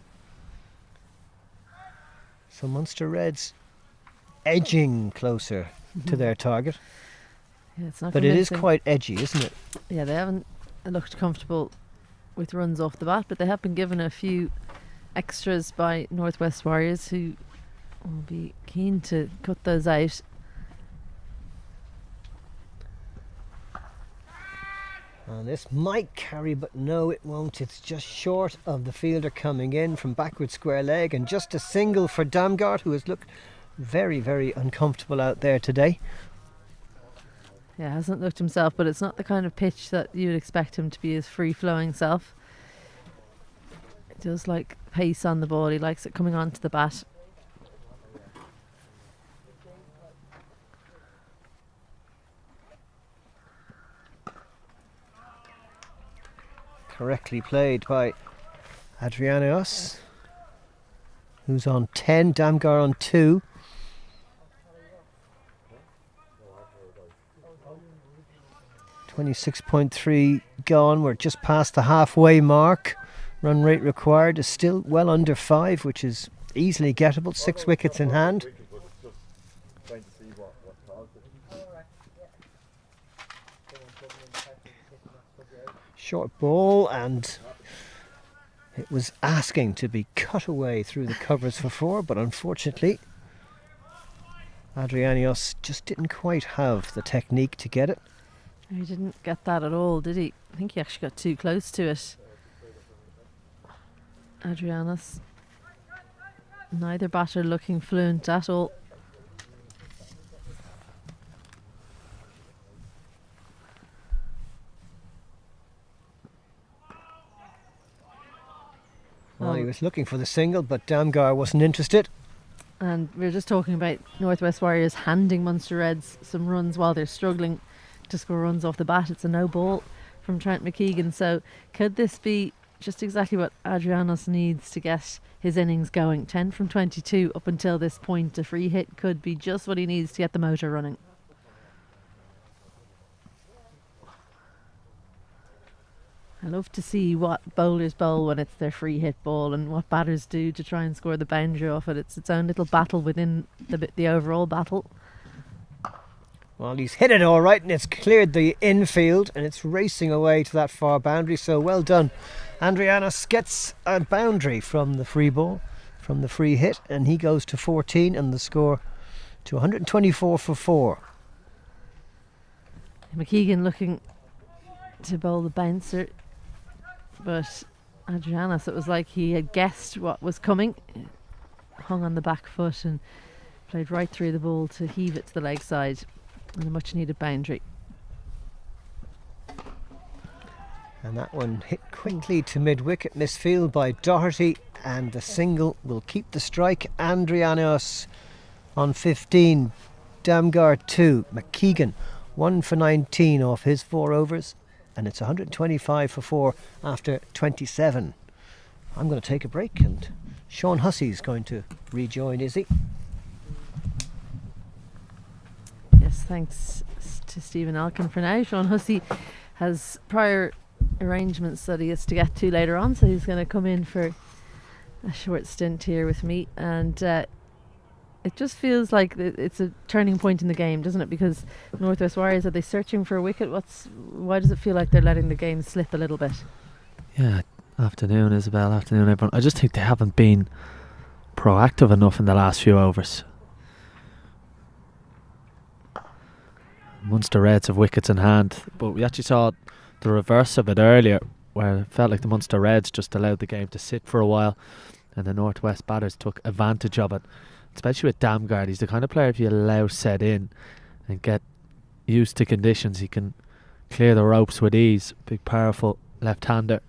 [SPEAKER 2] So Munster Reds edging closer to their target.
[SPEAKER 1] Yeah, it's not
[SPEAKER 2] but it is
[SPEAKER 1] convincing.
[SPEAKER 2] quite edgy, isn't it?
[SPEAKER 1] Yeah, they haven't looked comfortable with runs off the bat, but they have been given a few extras by Northwest Warriors, who will be keen to cut those out.
[SPEAKER 2] And this might carry, but no, it won't. It's just short of the fielder coming in from backward square leg, and just a single for Damgard, who has looked very, very uncomfortable out there today.
[SPEAKER 1] Yeah, hasn't looked himself, but it's not the kind of pitch that you would expect him to be his free-flowing self. He does like pace on the ball. He likes it coming onto the bat.
[SPEAKER 2] Correctly played by Adrianos, who's on 10, Damgar on 2. .3 gone. We're just past the halfway mark. Run rate required is still well under 5, which is easily gettable. 6 wickets in hand. Short ball, and it was asking to be cut away through the covers for 4, but unfortunately Adrianos just didn't quite have the technique to get it.
[SPEAKER 1] He didn't get that at all, did he? I think he actually got too close to it. Adrianos. Neither batter looking fluent at all.
[SPEAKER 2] Well, he was looking for the single, but Damgar wasn't interested.
[SPEAKER 1] And we were just talking about Northwest Warriors handing Munster Reds some runs while they're struggling to score runs off the bat. It's a no ball from Trent McKeegan. So could this be just exactly what Adrianos needs to get his innings going? 10 from 22 up until this point. A free hit could be just what he needs to get the motor running. I love to see what bowlers bowl when it's their free hit ball, and what batters do to try and score the boundary off it. It's its own little battle within the overall battle.
[SPEAKER 2] Well, he's hit it all right, and it's cleared the infield, and it's racing away to that far boundary. So well done. Andrianos gets a boundary from the free ball, from the free hit, and he goes to 14, and the score to 124 for 4.
[SPEAKER 1] McKeegan looking to bowl the bouncer, but Adrianos, it was like he had guessed what was coming, hung on the back foot and played right through the ball to heave it to the leg side, and a much needed boundary.
[SPEAKER 2] And that one hit quickly to mid-wicket, misfield by Doherty, and the single will keep the strike. Andrianos on 15, Damgard 2, McKeegan 1 for 19 off his 4 overs, and it's 125 for 4 after 27. I'm going to take a break, and Sean Hussey's going to rejoin Izzy.
[SPEAKER 1] Yes, thanks to Stephen Alkin for now. Sean Hussey has prior arrangements that he has to get to later on, so he's going to come in for a short stint here with me, and it just feels like it's a turning point in the game, doesn't it? Because Northwest Warriors, are they searching for a wicket? Why does it feel like they're letting the game slip a little bit?
[SPEAKER 3] Yeah, afternoon, Isabel, afternoon, everyone. I just think they haven't been proactive enough in the last few overs. Munster Reds have wickets in hand, but we actually saw the reverse of it earlier, where it felt like the Munster Reds just allowed the game to sit for a while, and the Northwest batters took advantage of it. Especially with Damgard, he's the kind of player, if you allow set in and get used to conditions, he can clear the ropes with ease. Big, powerful left-hander.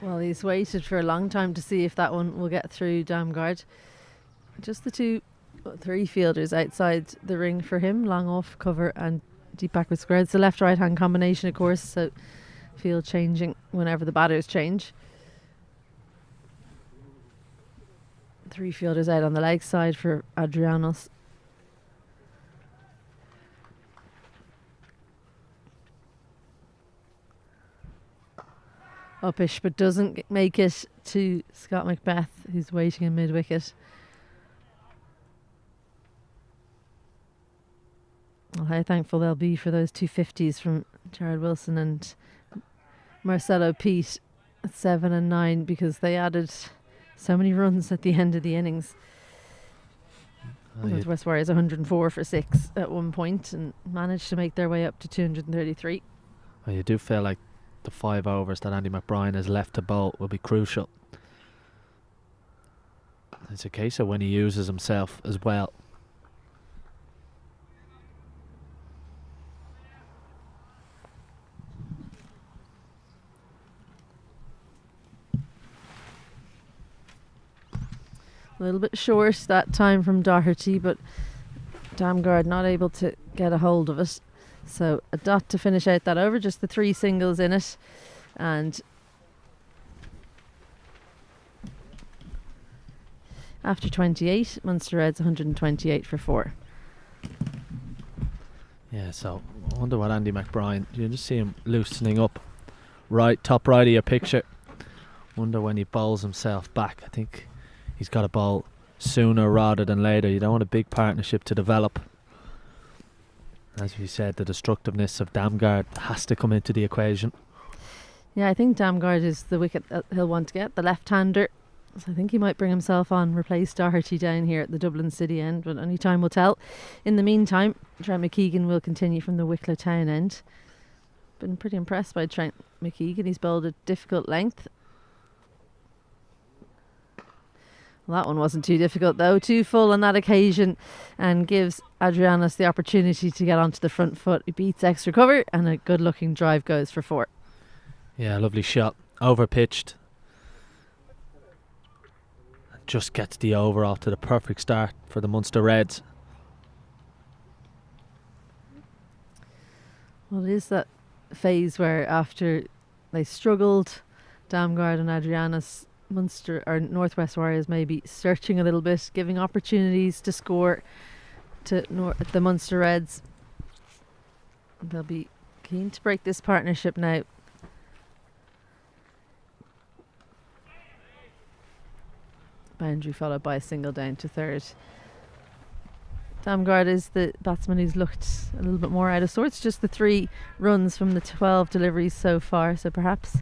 [SPEAKER 1] Well, he's waited for a long time to see if that one will get through Damgard. Just the 3 fielders outside the ring for him, long off cover and deep backward square. It's a left-right hand combination, of course, so field changing whenever the batters change. 3 fielders out on the leg side for Adrianos. Uppish, but doesn't make it to Scott Macbeth, who's waiting in mid-wicket. Well, how thankful they'll be for those 250s from Jared Wilson and Marcelo Pete at 7 and 9, because they added so many runs at the end of the innings. Northwest Warriors 104 for 6 at one point and managed to make their way up to 233.
[SPEAKER 3] Well, you do feel like the 5 overs that Andy McBride has left to bowl will be crucial. It's a case of when he uses himself as well.
[SPEAKER 1] A little bit short that time from Doherty, but Damgard not able to get a hold of it. So a dot to finish out that over, just the 3 singles in it. And after 28, Munster Reds 128 for 4.
[SPEAKER 3] Yeah, so I wonder what Andy McBride, you just see him loosening up right, top right of your picture. Wonder when he bowls himself back. I think he's got to bowl sooner rather than later. You don't want a big partnership to develop. As we said, the destructiveness of Damgard has to come into the equation.
[SPEAKER 1] Yeah, I think Damgard is the wicket that he'll want to get, the left-hander. So I think he might bring himself on, replace Doherty down here at the Dublin City end, but only time will tell. In the meantime, Trent McKeegan will continue from the Wicklow Town end. Been pretty impressed by Trent McKeegan. He's bowled at difficult length. Well, that one wasn't too difficult though, too full on that occasion, and gives Adrianos the opportunity to get onto the front foot. He beats extra cover and a good looking drive goes for 4.
[SPEAKER 3] Yeah, lovely shot. Over pitched. Just gets the over off to the perfect start for the Munster Reds.
[SPEAKER 1] Well, it is that phase where after they struggled, Damgard and Adrianos, Munster or Northwest Warriors may be searching a little bit, giving opportunities to score to the Munster Reds. They'll be keen to break this partnership now. boundary followed by a single down to third. Damgard is the batsman who's looked a little bit more out of sorts. Just the 3 runs from the 12 deliveries so far, so perhaps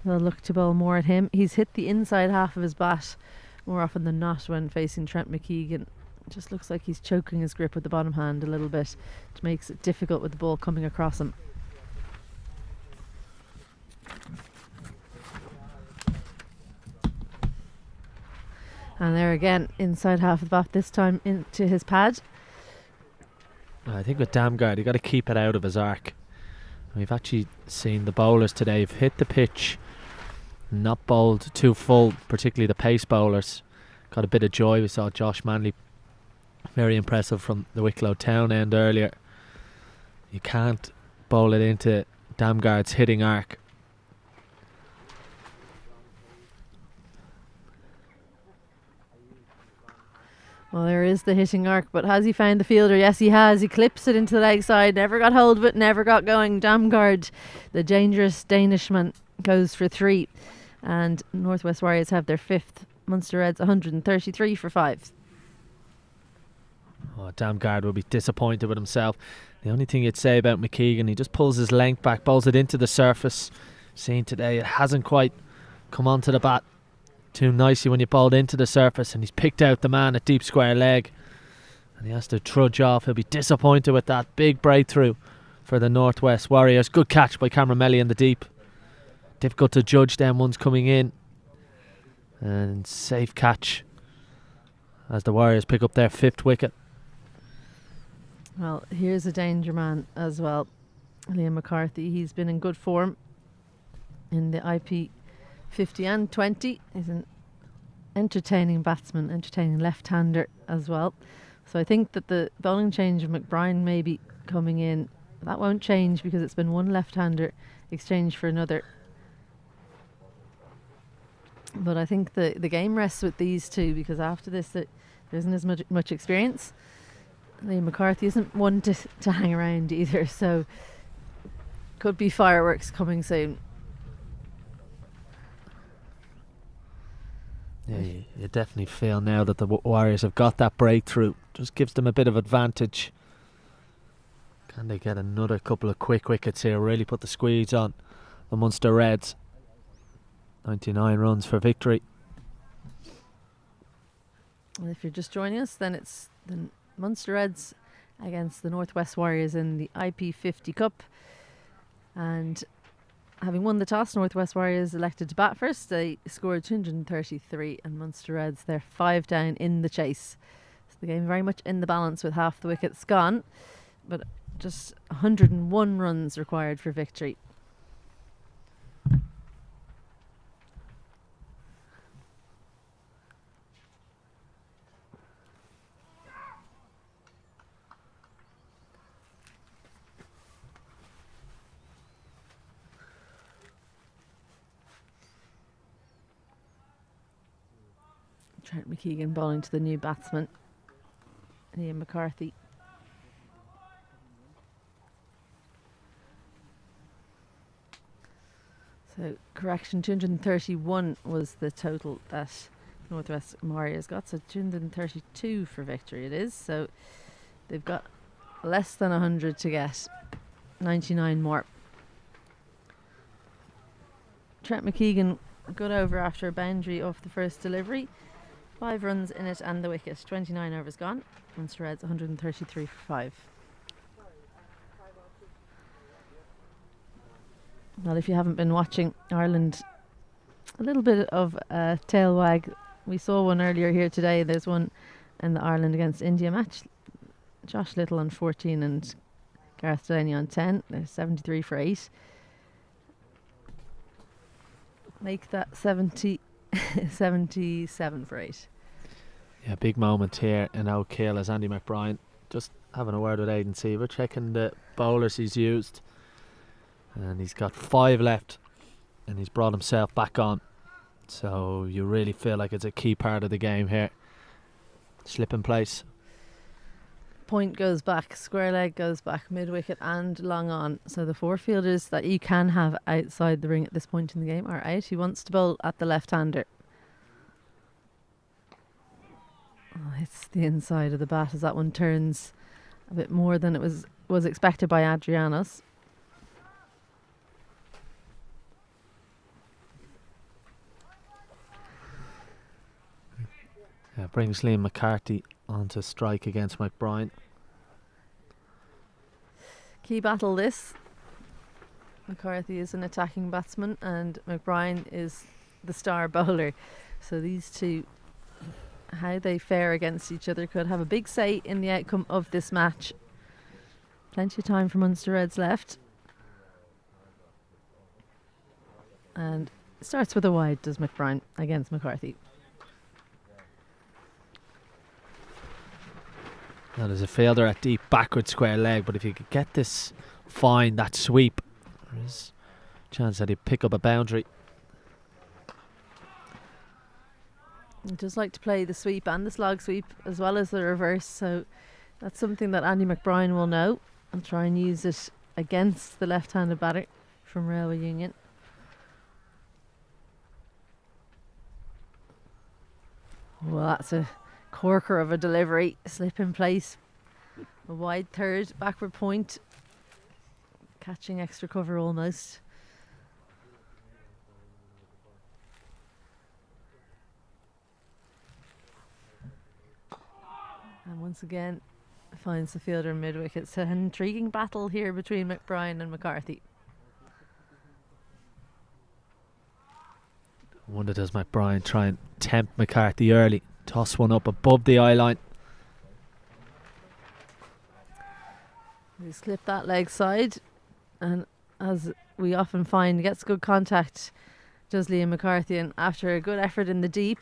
[SPEAKER 1] they'll look to bowl more at him. He's hit the inside half of his bat more often than not when facing Trent McKeegan. It just looks like he's choking his grip with the bottom hand a little bit, which makes it difficult with the ball coming across him. And there again, inside half of the bat, this time into his pad.
[SPEAKER 3] I think with Damgard, you've got to keep it out of his arc. We've actually seen the bowlers today have hit the pitch, not bowled too full, particularly the pace bowlers. Got a bit of joy. We saw Josh Manley, very impressive from the Wicklow Town end earlier. You can't bowl it into Damgard's hitting arc.
[SPEAKER 1] Well, there is the hitting arc, but has he found the fielder? Yes, he has. He clips it into the leg side, never got hold of it, never got going. Damgard, the dangerous Danishman, goes for 3. And Northwest Warriors have their 5th. Munster Reds 133 for 5.
[SPEAKER 3] Oh, Damgard will be disappointed with himself. The only thing you'd say about McKeegan, he just pulls his length back, bowls it into the surface. Seen today, it hasn't quite come onto the bat too nicely when you bowled into the surface, and he's picked out the man at deep square leg, and he has to trudge off. He'll be disappointed with that. Big breakthrough for the Northwest Warriors. Good catch by Cameron Melly in the deep. Difficult to judge them ones coming in, and safe catch as the Warriors pick up their 5th wicket.
[SPEAKER 1] Well, here's a danger man as well, Liam McCarthy. He's been in good form in the IP50 and 20. He's an entertaining batsman, entertaining left-hander as well. So I think that the bowling change of McBride may be coming in. That won't change because it's been one left-hander exchanged for another. But I think the game rests with these two, because after this there isn't as much experience. Liam McCarthy isn't one to hang around either, so could be fireworks coming soon.
[SPEAKER 3] Yeah, you definitely feel now that the Warriors have got that breakthrough. Just gives them a bit of advantage. Can they get another couple of quick wickets here? Really put the squeeze on the Munster Reds. 99 runs for victory.
[SPEAKER 1] And if you're just joining us, then it's the Munster Reds against the Northwest Warriors in the IP50 Cup. And having won the toss, Northwest Warriors elected to bat first. They scored 233, and Munster Reds, they're 5 down in the chase. So the game very much in the balance with half the wickets gone, but just 101 runs required for victory. Trent McKeegan bowling to the new batsman, Ian McCarthy. So, correction, 231 was the total that Northwest Warriors got. So 232 for victory it is. So they've got less than 100 to get. 99 more. Trent McKeegan got over after a boundary off the first delivery. 5 runs in it and the wicket. 29 overs gone. Munster Reds 133 for 5. Well, if you haven't been watching Ireland, a little bit of a tail wag. We saw one earlier here today. There's one in the Ireland against India match. Josh Little on 14 and Gareth Delaney on 10. They're 73 for 8. Make that 77 for 8.
[SPEAKER 3] Yeah, big moment here in Oak Hill as Andy McBride just having a word with Aidan Seaver, checking the bowlers he's used. And he's got 5 left, and he's brought himself back on. So you really feel like it's a key part of the game here. Slip in place.
[SPEAKER 1] Point goes back, square leg goes back, mid wicket and long on. So the 4 fielders that you can have outside the ring at this point in the game are out. He wants to bowl at the left-hander. Oh, hits the inside of the bat as that one turns a bit more than it was expected by Adrianos.
[SPEAKER 3] Yeah, brings Liam McCarthy onto strike against McBride.
[SPEAKER 1] Key battle this. McCarthy is an attacking batsman and McBride is the star bowler. So these two, how they fare against each other could have a big say in the outcome of this match. Plenty of time for Munster Reds left. And starts with a wide, does McBride against McCarthy.
[SPEAKER 3] Now there's a fielder at deep backward square leg, but if you could get this fine, that sweep, there is a chance that he'd pick up a boundary.
[SPEAKER 1] He does like to play the sweep and the slog sweep as well as the reverse, so that's something that Andy McBride will know and try and use it against the left-handed batter from Railway Union. Well, that's a corker of a delivery. Slip in place. A wide third, backward point. Catching extra cover almost. And once again finds the fielder in mid-wicket. It's an intriguing battle here between McBride and McCarthy.
[SPEAKER 3] I wonder, does McBride try and tempt McCarthy early? Toss one up above the eye line.
[SPEAKER 1] He's clipped that leg side, and as we often find, gets good contact, does Liam McCarthy, and after a good effort in the deep,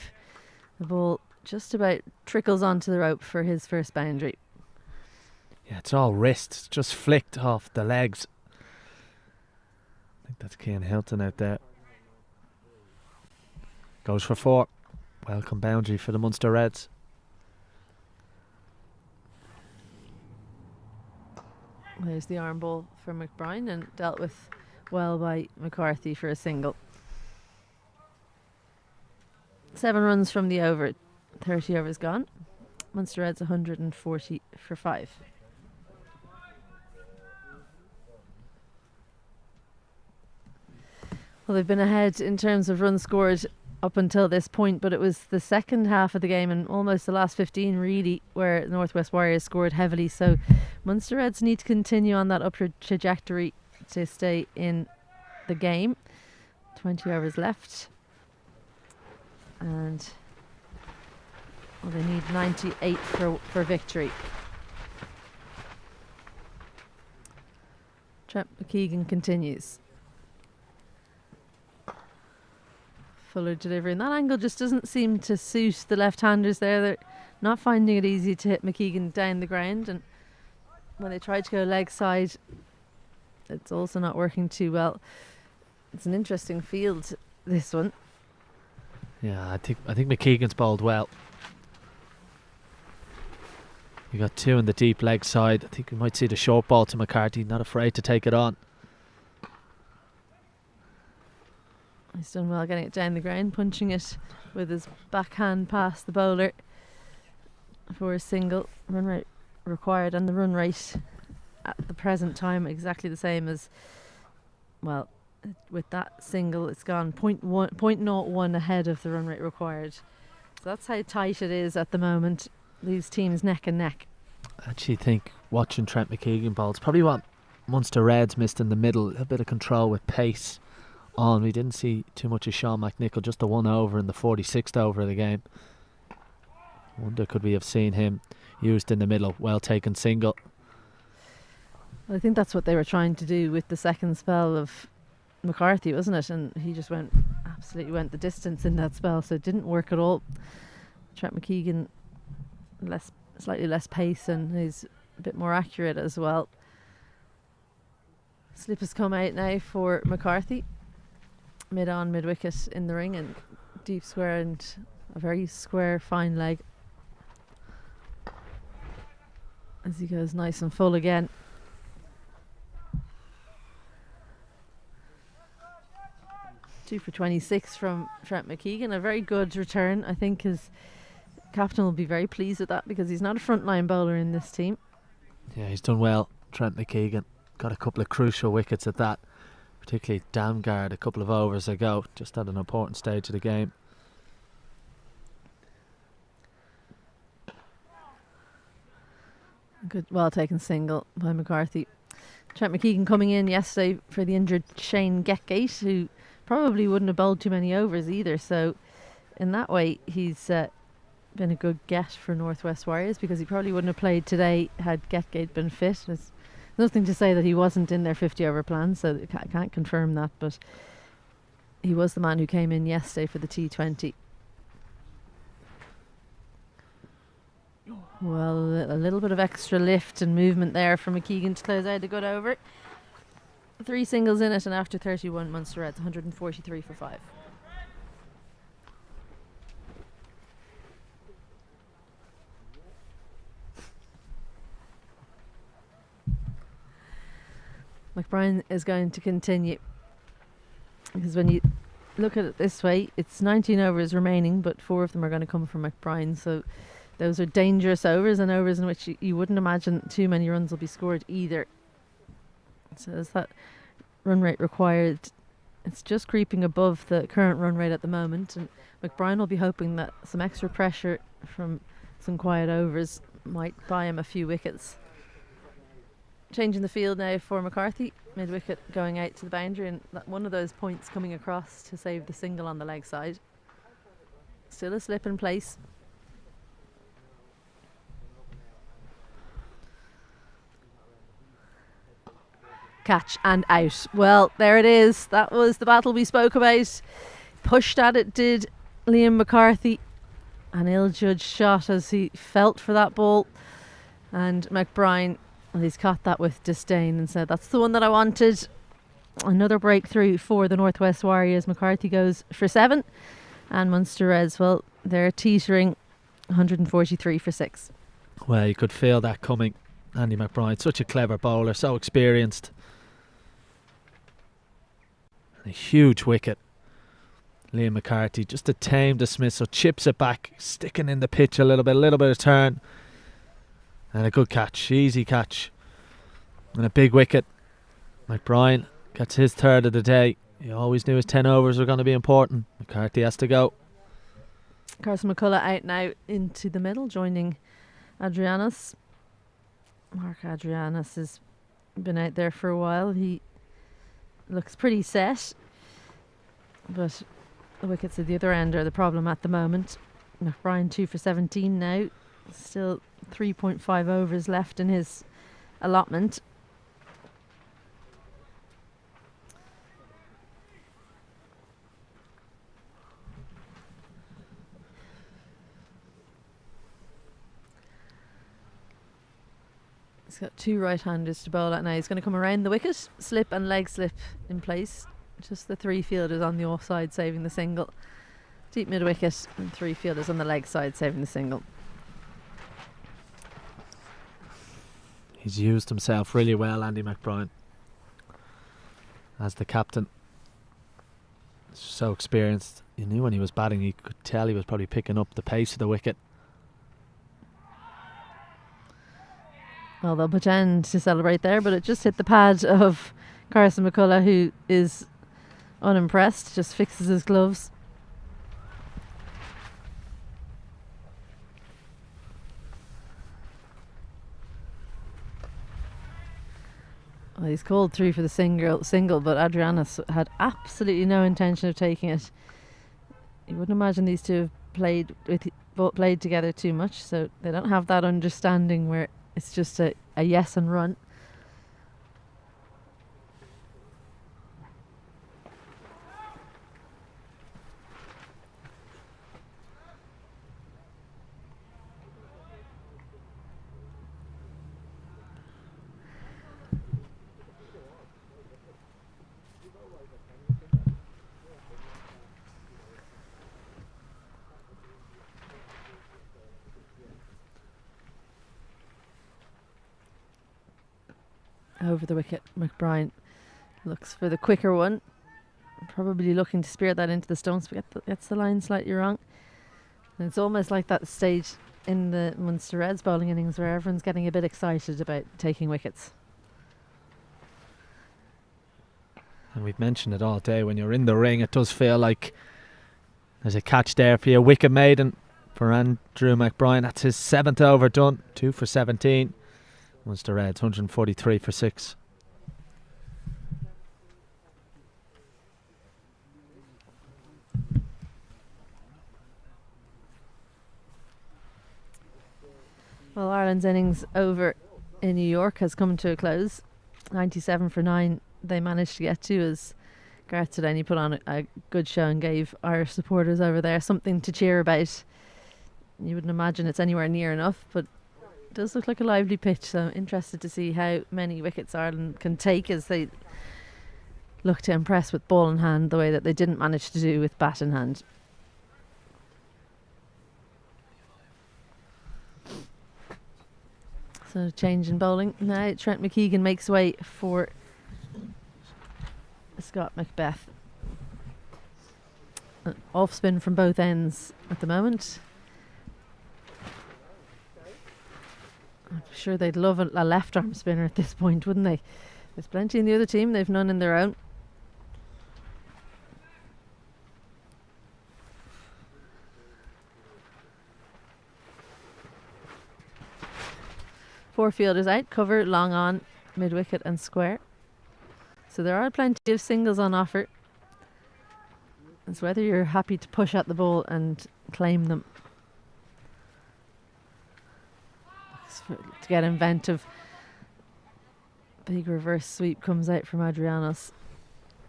[SPEAKER 1] the ball just about trickles onto the rope for his first boundary.
[SPEAKER 3] Yeah, it's all wrist. It's just flicked off the legs. I think that's Cian Hilton out there. Goes for 4. Welcome boundary for the Munster Reds.
[SPEAKER 1] There's the arm ball for McBride and dealt with well by McCarthy for a single. 7 runs from the over. 30 overs gone. Munster Reds 140 for 5. Well, they've been ahead in terms of runs scored up until this point, but it was the second half of the game and almost the last 15 really where Northwest Warriors scored heavily, so Munster Reds need to continue on that upward trajectory to stay in the game. 20 overs left and they need 98 for victory. Trent McKeegan continues. Fuller delivery, and that angle just doesn't seem to suit the left-handers there. They're not finding it easy to hit McKeegan down the ground, and when they try to go leg side, it's also not working too well. It's an interesting field, this one.
[SPEAKER 3] Yeah, I think McKeegan's bowled well. You got 2 in the deep leg side. I think we might see the short ball to McCarthy, not afraid to take it on.
[SPEAKER 1] He's done well getting it down the ground, punching it with his backhand past the bowler for a single. Run rate required, and the run rate at the present time exactly the same as, well, with that single it's gone 0.01 ahead of the run rate required. So that's how tight it is at the moment. These teams neck and neck.
[SPEAKER 3] I actually think watching Trent McKeegan bowl, it's probably what Munster Reds missed in the middle, a bit of control with pace on. We didn't see too much of Sean McNichol, just the 1 over in the 46th over of the game. Wonder could we have seen him used in the middle. Well taken single.
[SPEAKER 1] I think that's what they were trying to do with the second spell of McCarthy, wasn't it? And he just absolutely went the distance in that spell, so it didn't work at all. Trent McKeegan slightly less pace, and he's a bit more accurate as well. Slip has come out now for McCarthy. Mid-on, mid-wicket in the ring, and deep square, and a very square fine leg as he goes nice and full again. Two for 26 from Trent McKeegan. A very good return. I think his captain will be very pleased with that because he's not a frontline bowler in this team.
[SPEAKER 3] Yeah, he's done well. Trent McKeegan got a couple of crucial wickets at that, particularly Damgard a couple of overs ago, just at an important stage of the game.
[SPEAKER 1] Good, well taken single by McCarthy. Trent McKeegan coming in yesterday for the injured Shane Getgate, who probably wouldn't have bowled too many overs either. So in that way, he's been a good get for Northwest Warriors, because he probably wouldn't have played today had Getgate been fit. There's nothing to say that he wasn't in their 50-over plan, so I can't confirm that, but he was the man who came in yesterday for the T20. Well, a little bit of extra lift and movement there from McKeegan to close out a good over. 3 singles in it, and after 31, Munster Reds 143 for 5. McBride is going to continue, because when you look at it this way, it's 19 overs remaining, but 4 of them are going to come from McBride, so those are dangerous overs, and overs in which you wouldn't imagine too many runs will be scored either. So as that run rate required, it's just creeping above the current run rate at the moment, and McBride will be hoping that some extra pressure from some quiet overs might buy him a few wickets. Changing the field now for McCarthy, mid-wicket going out to the boundary, and one of those points coming across to save the single on the leg side. Still a slip in place. Catch and out. Well, there it is. That was the battle we spoke about. Pushed at it did Liam McCarthy. An ill-judged shot as he felt for that ball. And McBride, well, he's caught that with disdain and said, that's the one that I wanted. Another breakthrough for the Northwest Warriors. McCarthy goes for 7. And Munster Reds, well, they're teetering 143 for 6.
[SPEAKER 3] Well, you could feel that coming. Andy McBride, such a clever bowler, so experienced. A huge wicket. Liam McCarthy, just a tame dismissal, chips it back, sticking in the pitch a little bit of turn. And a good catch, easy catch. And a big wicket. McBride gets his 3rd of the day. He always knew his 10 overs were going to be important. McCarthy has to go.
[SPEAKER 1] Carson McCullough out now into the middle, joining Adrianus. Mark Adrianus has been out there for a while. He looks pretty set, but the wickets at the other end are the problem at the moment. McBride 2 for 17 now. Still 3.5 overs left in his allotment. He's got 2 right-handers to bowl at now. He's going to come around the wicket, slip and leg slip in place. Just the 3 fielders on the offside saving the single. Deep mid-wicket and 3 fielders on the leg side saving the single.
[SPEAKER 3] He's used himself really well, Andy McBride, as the captain. So experienced. You knew when he was batting, you could tell he was probably picking up the pace of the wicket.
[SPEAKER 1] Well, they'll pretend to celebrate there, but it just hit the pad of Carson McCullough, who is unimpressed, just fixes his gloves. Well, he's called through for the single, but Adrianus had absolutely no intention of taking it. You wouldn't imagine these two have played together too much, so they don't have that understanding where it's just a yes and run. Over the wicket, McBride looks for the quicker one, probably looking to spear that into the stumps, but gets the line slightly wrong. And it's almost like that stage in the Munster Reds bowling innings where everyone's getting a bit excited about taking wickets.
[SPEAKER 3] And we've mentioned it all day. When you're in the ring, it does feel like there's a catch there for your wicket maiden for Andrew McBride. That's his 7th over done. 2 for 17. Munster Reds 143 for 6.
[SPEAKER 1] Well, Ireland's innings over in New York has come to a close. 97 for 9 they managed to get to, as Gareth Delaney put on a good show and gave Irish supporters over there something to cheer about. You wouldn't imagine it's anywhere near enough, but it does look like a lively pitch, so interested to see how many wickets Ireland can take as they look to impress with ball in hand the way that they didn't manage to do with bat in hand. So change in bowling. Now Trent McKeegan makes way for Scott Macbeth. Off spin from both ends at the moment. I'm sure they'd love a left arm spinner at this point, wouldn't they? There's plenty in the other team, they've none in their own. Four fielders out, cover, long on, mid-wicket and square. So there are plenty of singles on offer. It's whether you're happy to push at the ball and claim them. To get inventive. Big reverse sweep comes out from Adrianos.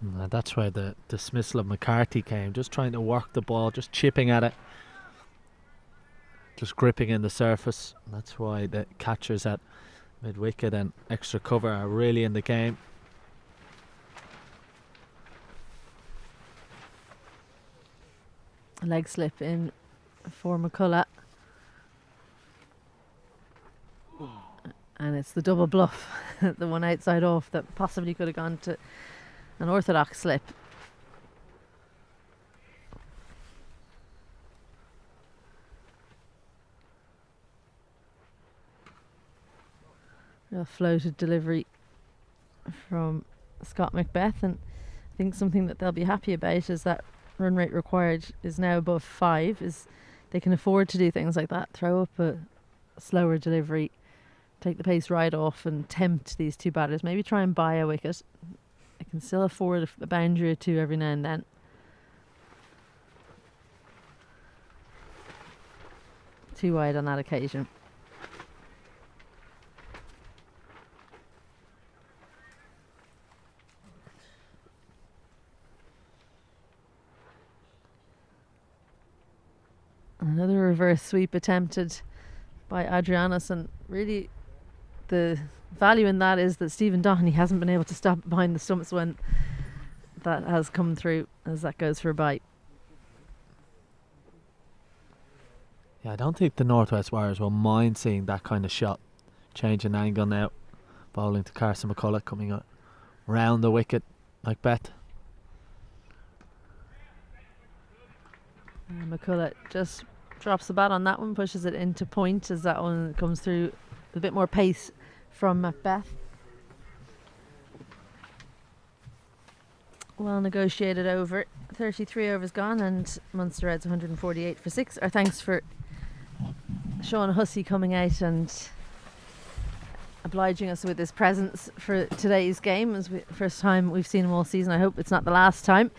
[SPEAKER 3] That's where the dismissal of McCarthy came. Just trying to work the ball, just chipping at it. Just gripping in the surface. That's why the catchers at mid-wicket and extra cover are really in the game.
[SPEAKER 1] A leg slip in for McCullough. And it's the double bluff, the one outside off that possibly could have gone to an orthodox slip. A floated delivery from Scott Macbeth, and I think something that they'll be happy about is that run rate required is now above 5. Is they can afford to do things like that, throw up a slower delivery, take the pace right off and tempt these two batters, maybe try and buy a wicket. They can still afford a boundary or two every now and then. Too wide on that occasion. Another reverse sweep attempted by Adrianos, and really the value in that is that Stephen Dohney hasn't been able to stop behind the stumps when that has come through, as that goes for a bite.
[SPEAKER 3] Yeah, I don't think the Northwest Warriors will mind seeing that kind of shot. Changing angle now. Bowling to Carson McCullough, coming out round the wicket, Macbeth.
[SPEAKER 1] McCullough just drops the bat on that one, pushes it into point as that one comes through with a bit more pace from Macbeth. Well negotiated over. 33 overs gone and Munster Reds 148 for 6. Our thanks for Sean Hussey coming out and obliging us with his presence for today's game. As first time we've seen him all season. I hope it's not the last time.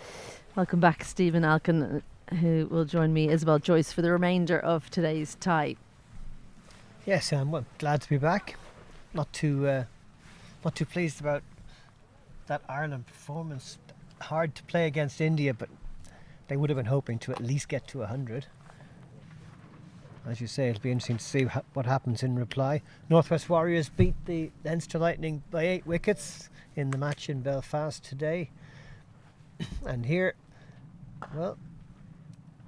[SPEAKER 1] Welcome back, Stephen Alkin, who will join me, Isabel Joyce, for the remainder of today's tie.
[SPEAKER 2] Yes, I'm glad to be back. Not too pleased about that Ireland performance. Hard to play against India, but they would have been hoping to at least get to 100. As you say, it'll be interesting to see what happens in reply. Northwest Warriors beat the Leinster Lightning by 8 wickets in the match in Belfast today. And here, well,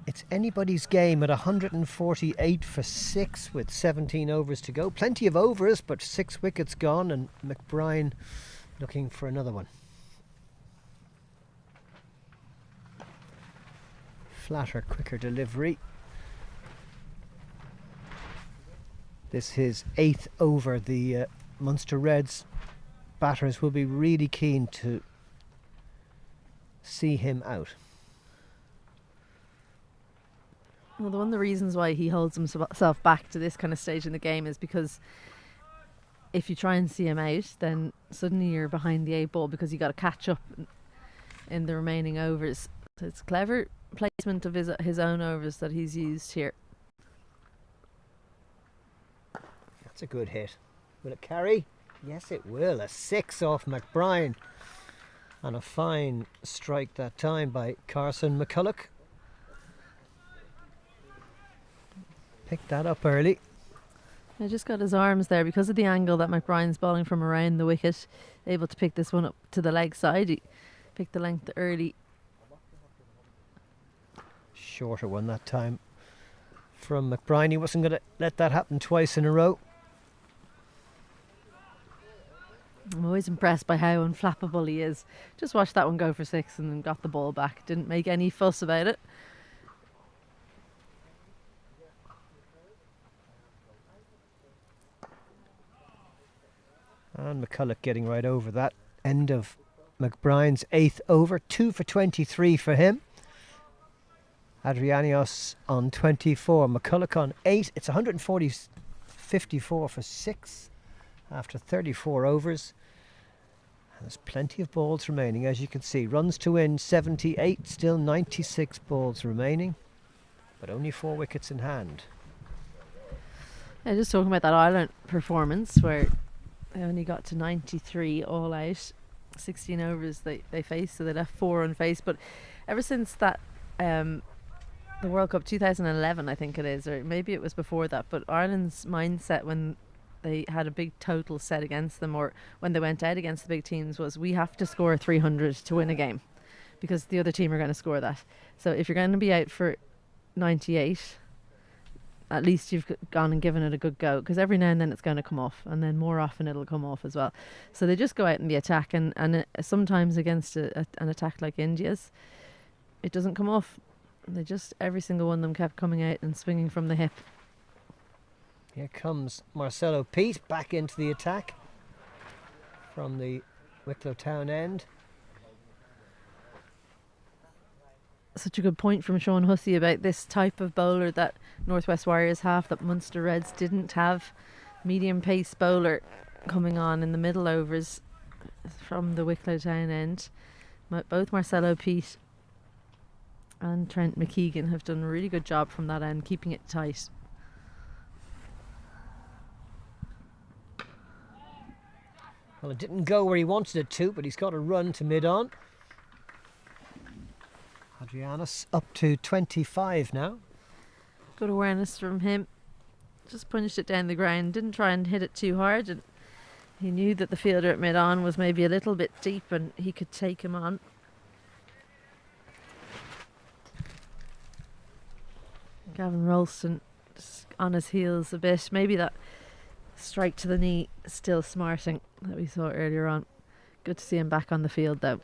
[SPEAKER 2] it's anybody's game at 148 for 6 with 17 overs to go. Plenty of overs, but 6 wickets gone, and McBride looking for another one. Flatter, quicker delivery. This his 8th over. The Munster Reds batters will be really keen to see him out.
[SPEAKER 1] Well, one of the reasons why he holds himself back to this kind of stage in the game is because if you try and see him out, then suddenly you're behind the 8 ball because you got to catch up in the remaining overs. So it's clever placement of his own overs that he's used here.
[SPEAKER 2] That's a good hit. Will it carry? Yes, it will. A 6 off McBride. And a fine strike that time by Carson McCulloch. Picked that up early.
[SPEAKER 1] I just got his arms there because of the angle that McBride's bowling from around the wicket. Able to pick this one up to the leg side. He picked the length early.
[SPEAKER 2] Shorter one that time from McBride. He wasn't going to let that happen twice in a row.
[SPEAKER 1] I'm always impressed by how unflappable he is. Just watched that one go for 6 and then got the ball back. Didn't make any fuss about it.
[SPEAKER 2] And McCulloch getting right over that. End of McBride's 8th over. 2 for 23 for him. Adrianios on 24. McCulloch on 8. It's 54 for 6 after 34 overs. And there's plenty of balls remaining, as you can see. Runs to win 78. Still 96 balls remaining. But only 4 wickets in hand.
[SPEAKER 1] Yeah, just talking about that Ireland performance where they only got to 93 all out. 16 overs they faced, so they left 4 unfaced. But ever since that, the World Cup 2011, I think it is, or maybe it was before that, but Ireland's mindset when they had a big total set against them, or when they went out against the big teams, was we have to score 300 to win a game because the other team are going to score that. So if you're going to be out for 98, at least you've gone and given it a good go, because every now and then it's going to come off, and then more often it'll come off as well. So they just go out in the attack, and sometimes against an attack like India's, it doesn't come off. They just, every single one of them kept coming out and swinging from the hip.
[SPEAKER 2] Here comes Marcelo Pete back into the attack from the Wicklow Town end.
[SPEAKER 1] Such a good point from Sean Hussey about this type of bowler that Northwest Warriors have that Munster Reds didn't have. Medium pace bowler coming on in the middle overs from the Wicklow Town end. Both Marcelo Pete and Trent McKeegan have done a really good job from that end, keeping it tight.
[SPEAKER 2] Well, it didn't go where he wanted it to, but he's got a run to mid-on. Adrianus up to 25 now.
[SPEAKER 1] Good awareness from him. Just punched it down the ground. Didn't try and hit it too hard. And he knew that the fielder at mid-on was maybe a little bit deep and he could take him on. Gavin Ralston just on his heels a bit. Maybe that strike to the knee still smarting that we saw earlier on. Good to see him back on the field though.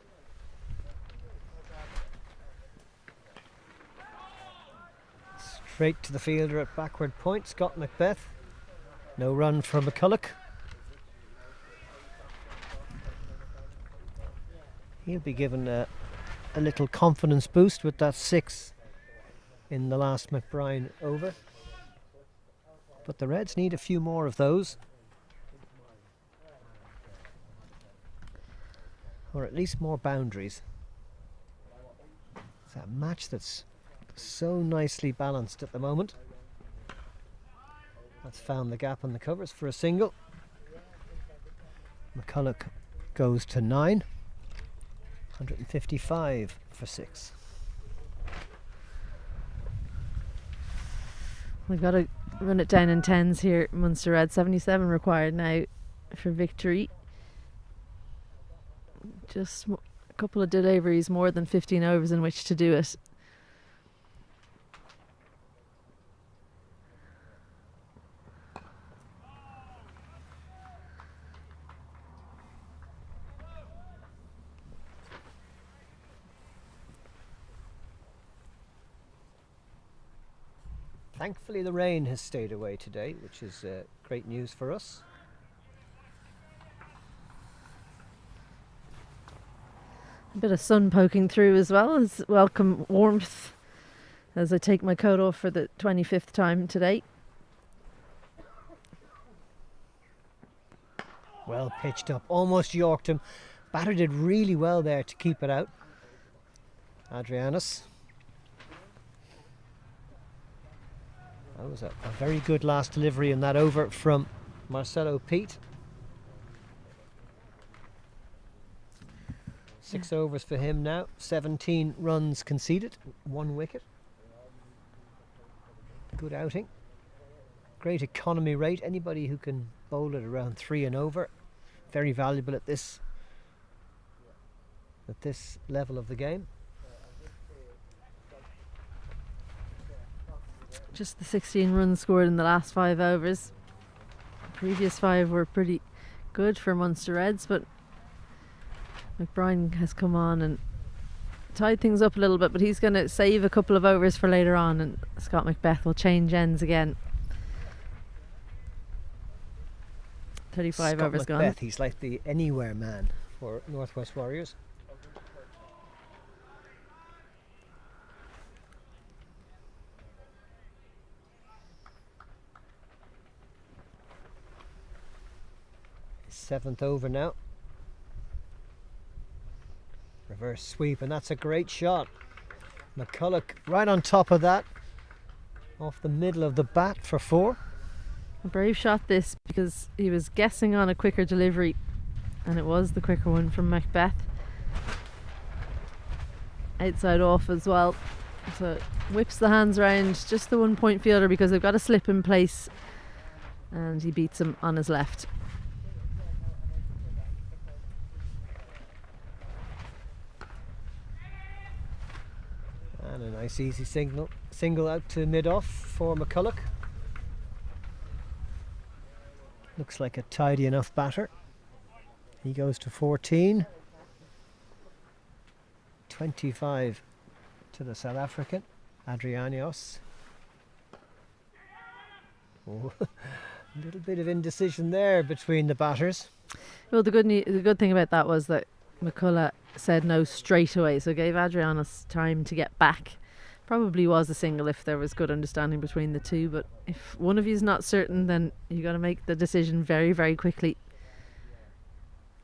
[SPEAKER 2] Straight to the fielder at backward point, Scott Macbeth. No run for McCulloch. He'll be given a little confidence boost with that 6 in the last McBride over. But the Reds need a few more of those. Or at least more boundaries. It's a match that's so nicely balanced at the moment. That's found the gap on the covers for a single. McCulloch goes to 9. 155 for 6.
[SPEAKER 1] We've got to run it down in tens here. Munster Red 77 required now for victory. Just a couple of deliveries, more than 15 overs in which to do it.
[SPEAKER 2] Thankfully the rain has stayed away today, which is great news for us.
[SPEAKER 1] A bit of sun poking through as well as welcome warmth as I take my coat off for the 25th time today.
[SPEAKER 2] Well pitched up, almost yorked him. Batter did really well there to keep it out. Adrianus. That was a very good last delivery in that over from Marcelo Pete. 6 overs for him now, 17 runs conceded, 1 wicket. Good outing. Great economy rate. Anybody who can bowl it around 3 and over, very valuable at this level of the game.
[SPEAKER 1] Just the 16 runs scored in the last 5 overs. The previous 5 were pretty good for Munster Reds, but McBride has come on and tied things up a little bit, but he's going to save a couple of overs for later on, and Scott McBeth will change ends again. 35
[SPEAKER 2] Scott
[SPEAKER 1] overs
[SPEAKER 2] McBeth,
[SPEAKER 1] gone.
[SPEAKER 2] he's like the anywhere man for Northwest Warriors. His 7th over now. Reverse sweep, and that's a great shot. McCulloch right on top of that, off the middle of the bat for 4.
[SPEAKER 1] A brave shot this, because he was guessing on a quicker delivery, and it was the quicker one from Macbeth. Outside off as well, so whips the hands round just the 1 point fielder because they've got a slip in place, and he beats him on his left.
[SPEAKER 2] And a nice easy single out to mid-off for McCulloch. Looks like a tidy enough batter. He goes to 14. 25 to the South African, Adrianios. Oh, a little bit of indecision there between the batters.
[SPEAKER 1] Well, the good thing about that was that McCulloch said no straight away, so gave Adrianus time to get back. Probably was a single if there was good understanding between the two, but if one of you is not certain, then you got to make the decision very, very quickly.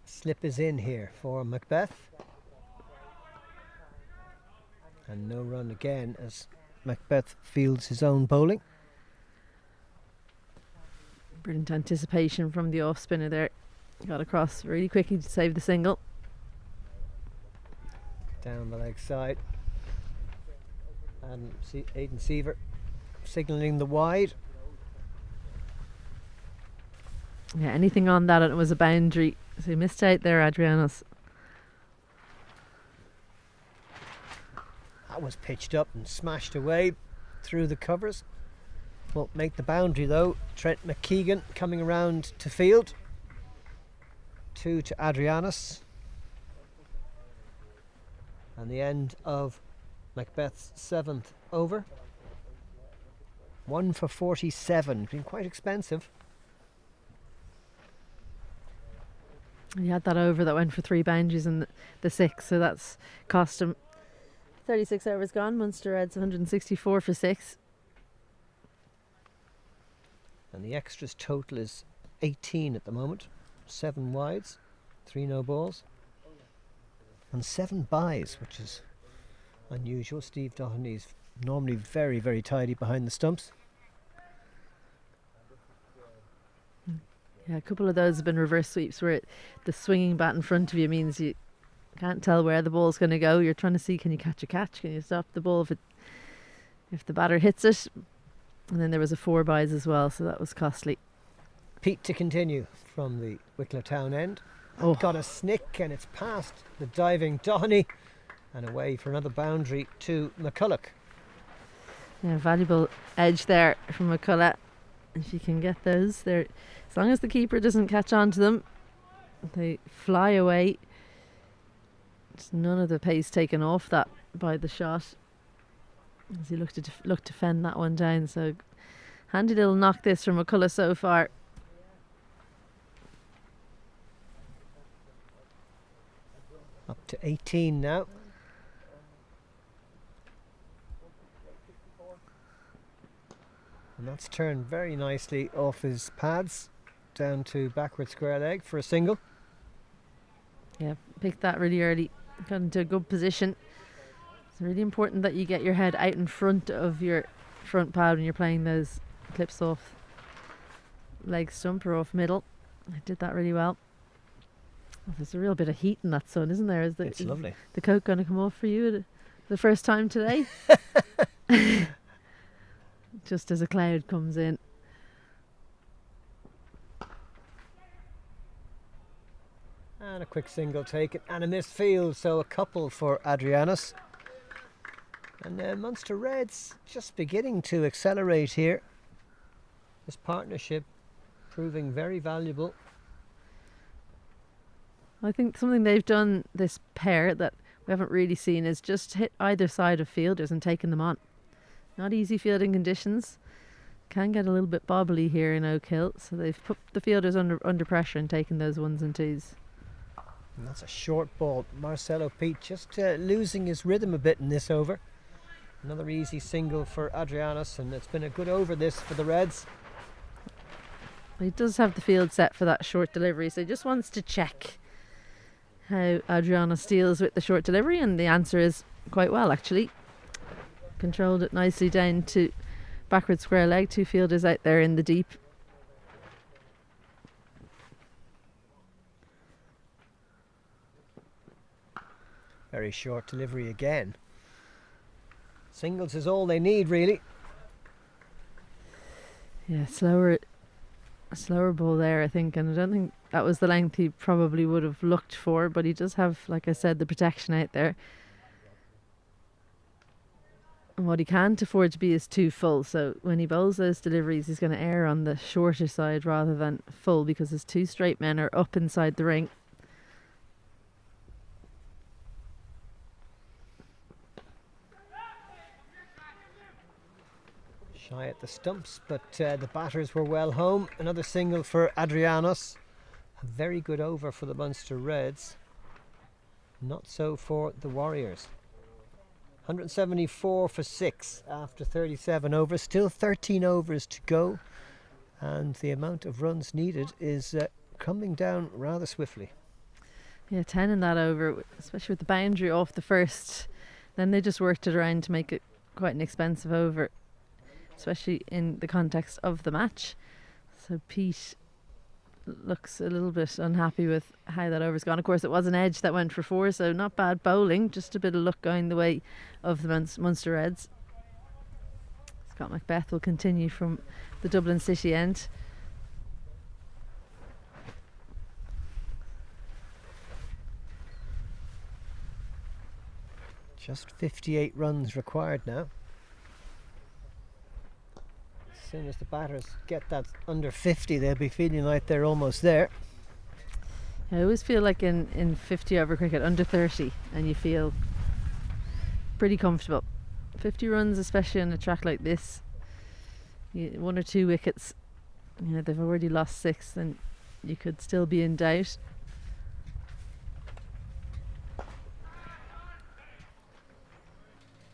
[SPEAKER 2] Slip is in here for Macbeth. And no run again as Macbeth fields his own bowling.
[SPEAKER 1] Brilliant anticipation from the off spinner there. Got across really quickly to save the single.
[SPEAKER 2] Down the leg side. And Aidan Seaver signalling the wide.
[SPEAKER 1] Yeah, anything on that, and it was a boundary. So he missed out there, Adrianus.
[SPEAKER 2] That was pitched up and smashed away through the covers. Won't make the boundary though. Trent McKeegan coming around to field. 2 to Adrianus. And the end of Macbeth's 7th over. 1 for 47. Been quite expensive.
[SPEAKER 1] He had that over that went for 3 boundaries in the 6, so that's cost him 36 overs gone. Munster Reds 164 for 6.
[SPEAKER 2] And the extras total is 18 at the moment. 7 wides, 3 no balls, and 7 byes, which is unusual. Steve Doheney's normally very, very tidy behind the stumps.
[SPEAKER 1] Yeah, a couple of those have been reverse sweeps where the swinging bat in front of you means you can't tell where the ball's going to go. You're trying to see, can you catch a catch? Can you stop the ball if the batter hits it? And then there was a 4 byes as well, so that was costly.
[SPEAKER 2] Pete to continue from the Wicklow Town end.
[SPEAKER 1] Oh.
[SPEAKER 2] Got a snick and it's past the diving Doheney and away for another boundary to McCulloch.
[SPEAKER 1] Yeah, valuable edge there from McCulloch. If you can get those there, as long as the keeper doesn't catch on to them, they fly away. There's none of the pace taken off that by the shot. as he looked to fend that one down. So handy little knock this from McCullough so far.
[SPEAKER 2] Up to 18 now. And that's turned very nicely off his pads down to backward square leg for a single.
[SPEAKER 1] Yeah, picked that really early. Got into a good position. It's really important that you get your head out in front of your front pad when you're playing those clips off leg stump or off middle. I did that really well. Oh, there's a real bit of heat in that sun, isn't there?
[SPEAKER 2] It's lovely.
[SPEAKER 1] The coat going to come off for you the first time today? Just as a cloud comes in.
[SPEAKER 2] And a quick single taken and a missed field, so a couple for Adrianus. And Munster Reds just beginning to accelerate here. This partnership proving very valuable.
[SPEAKER 1] I think something they've done, this pair, that we haven't really seen is just hit either side of fielders and taken them on. Not easy fielding conditions. Can get a little bit bobbly here in Oak Hill, so they've put the fielders under pressure and taken those ones and twos.
[SPEAKER 2] And that's a short ball. Marcelo Pete just losing his rhythm a bit in this over. Another easy single for Adrianus, and it's been a good over this for the Reds.
[SPEAKER 1] He does have the field set for that short delivery, so he just wants to check how Adrianus deals with the short delivery, and the answer is quite well actually. Controlled it nicely down to backward square leg, two fielders out there in the deep.
[SPEAKER 2] Very short delivery again. Singles is all they need really.
[SPEAKER 1] Yeah, slower ball there I think, and I don't think that was the length he probably would have looked for, but he does have, like I said, the protection out there. And what he can't afford to be is too full, so when he bowls those deliveries he's going to err on the shorter side rather than full, because his two straight men are up inside the ring.
[SPEAKER 2] Shy at the stumps, but the batters were well home. Another single for Adrianus. A very good over for the Munster Reds. Not so for the Warriors. 174 for 6 after 37 overs. Still 13 overs to go. And the amount of runs needed is coming down rather swiftly.
[SPEAKER 1] Yeah, 10 in that over, especially with the boundary off the first. Then they just worked it around to make it quite an expensive over, especially in the context of the match. So Pete looks a little bit unhappy with how that over's gone. Of course, it was an edge that went for 4, so not bad bowling, just a bit of luck going the way of the Munster Reds. Scott Macbeth will continue from the Dublin City end.
[SPEAKER 2] Just 58 runs required now. As soon as the batters get that under 50, they'll be feeling like they're almost there.
[SPEAKER 1] I always feel like in 50 over cricket, under 30, and you feel pretty comfortable. 50 runs, especially on a track like this, 1 or 2 wickets, they've already lost 6, and you could still be in doubt.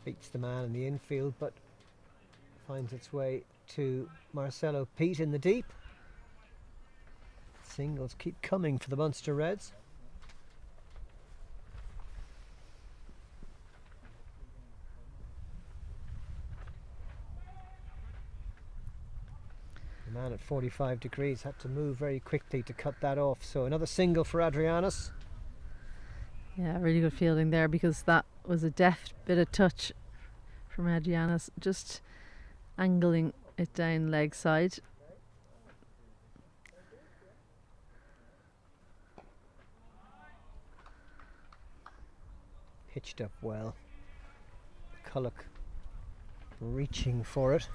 [SPEAKER 2] Beats the man in the infield, but finds its way to Marcelo Pete in the deep. Singles keep coming for the Munster Reds. The man at 45 degrees had to move very quickly to cut that off. So another single for Adrianus.
[SPEAKER 1] Yeah, really good fielding there, because that was a deft bit of touch from Adrianus, just angling it down leg side.
[SPEAKER 2] Pitched up well. Culloch reaching for it.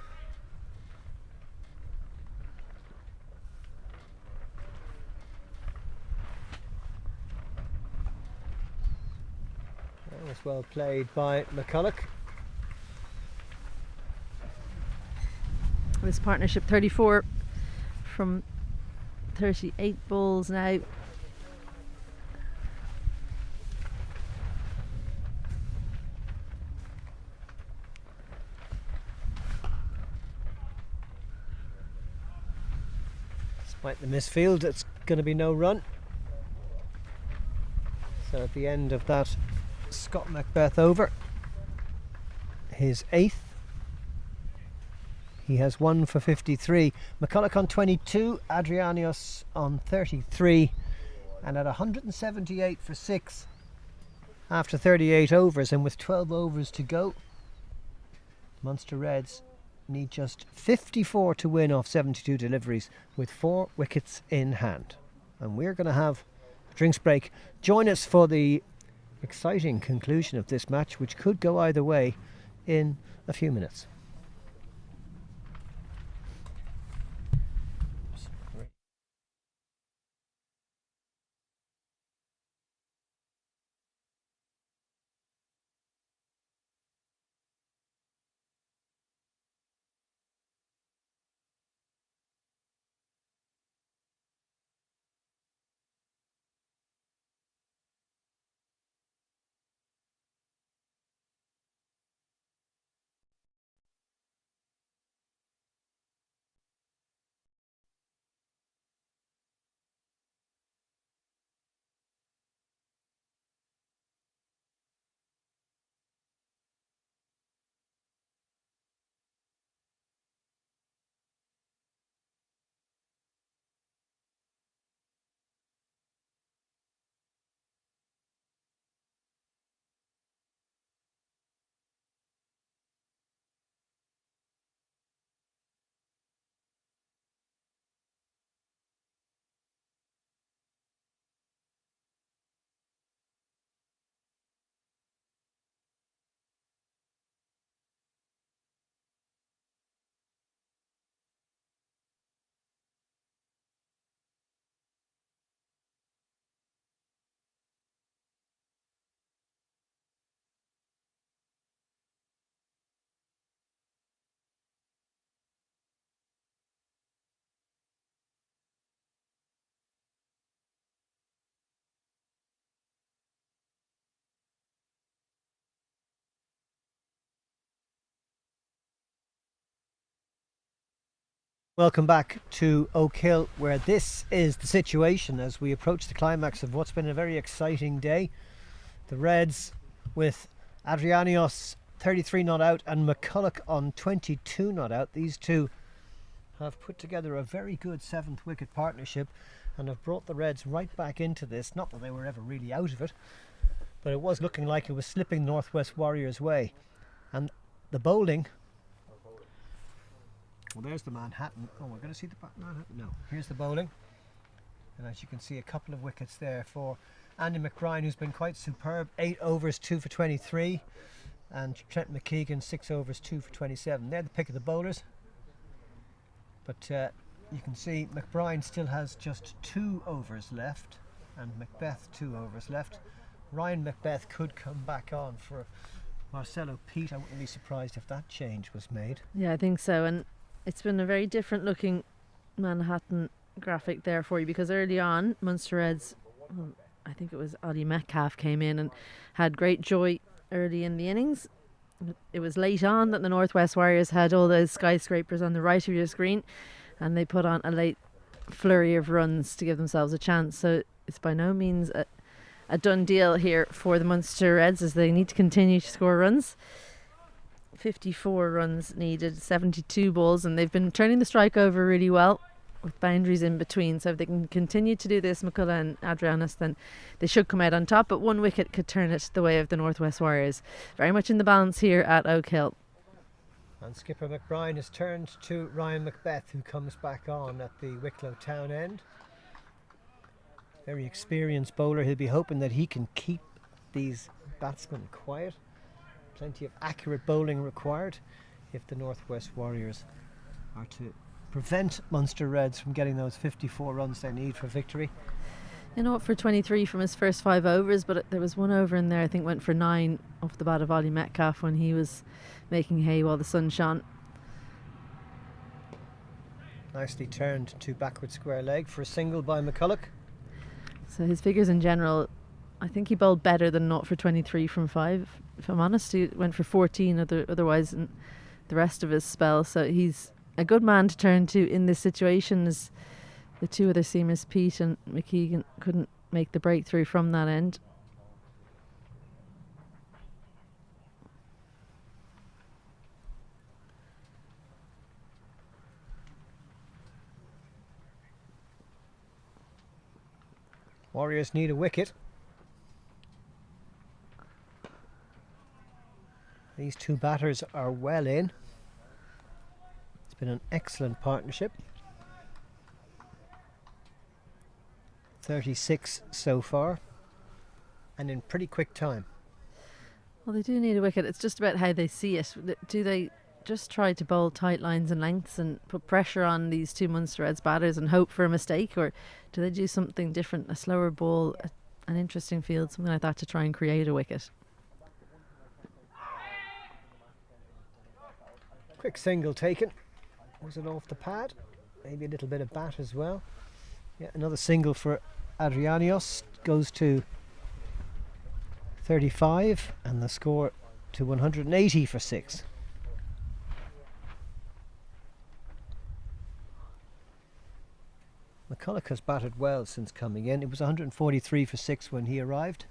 [SPEAKER 2] That was well played by McCulloch.
[SPEAKER 1] This partnership 34 from 38 balls now.
[SPEAKER 2] Despite the misfield, it's going to be no run. So at the end of that Scott Macbeth over, his 8th, he has 1 for 53. McCulloch on 22, Adrianios on 33, and at 178 for 6 after 38 overs, and with 12 overs to go, Munster Reds need just 54 to win off 72 deliveries with 4 wickets in hand. And we're going to have a drinks break. Join us for the exciting conclusion of this match, which could go either way, in a few minutes. Welcome back to Oak Hill, where this is the situation as we approach the climax of what's been a very exciting day. The Reds with Adrianios 33 not out and McCulloch on 22 not out. These two have put together a very good 7th wicket partnership and have brought the Reds right back into this. Not that they were ever really out of it, but it was looking like it was slipping Northwest Warriors' way. And the bowling... Well, there's the Manhattan. Oh, we're going to see the Manhattan. No, here's the bowling. And as you can see, a couple of wickets there for Andy McBride, who's been quite superb. 8 overs, 2 for 23. And Trent McKeegan, 6 overs, 2 for 27. They're the pick of the bowlers. But you can see McBride still has just 2 overs left. And Macbeth 2 overs left. Ryan Macbeth could come back on for Marcelo Pete. I wouldn't be surprised if that change was made.
[SPEAKER 1] Yeah, I think so. And it's been a very different looking Manhattan graphic there for you, because early on Munster Reds, I think it was Ollie Metcalf, came in and had great joy early in the innings. It was late on that the Northwest Warriors had all those skyscrapers on the right of your screen, and they put on a late flurry of runs to give themselves a chance. So it's by no means a done deal here for the Munster Reds, as they need to continue to score runs. 54 runs needed, 72 balls, and they've been turning the strike over really well with boundaries in between. So if they can continue to do this, McCulloch and Adrianios, then they should come out on top. But 1 wicket could turn it the way of the Northwest Warriors. Very much in the balance here at Oak Hill.
[SPEAKER 2] And skipper McBride has turned to Ryan Macbeth, who comes back on at the Wicklow town end. Very experienced bowler. He'll be hoping that he can keep these batsmen quiet. Plenty of accurate bowling required if the Northwest Warriors are to prevent Munster Reds from getting those 54 runs they need for victory.
[SPEAKER 1] You know, for 23 from his first 5 overs, but there was 1 over in there I think went for 9 off the bat of Ollie Metcalf when he was making hay while the sun shone.
[SPEAKER 2] Nicely turned to backward square leg for a single by McCulloch.
[SPEAKER 1] So his figures in general, I think he bowled better than 0 for 23 from 5. If I'm honest, he went for 14 otherwise in the rest of his spell. So he's a good man to turn to in this situation, as the two other seamers, Pete and McKeegan, couldn't make the breakthrough from that end.
[SPEAKER 2] Warriors need a wicket. These two batters are well in. It's been an excellent partnership. 36 so far, and in pretty quick time.
[SPEAKER 1] Well, they do need a wicket. It's just about how they see it. Do they just try to bowl tight lines and lengths and put pressure on these two Munster Reds batters and hope for a mistake, or do they do something different, a slower ball, an interesting field, something like that, to try and create a wicket?
[SPEAKER 2] Quick single taken. Was it off the pad? Maybe a little bit of bat as well. Yeah, another single for Adrianios. Goes to 35 and the score to 180 for 6. McCulloch has batted well since coming in. It was 143 for 6 when he arrived.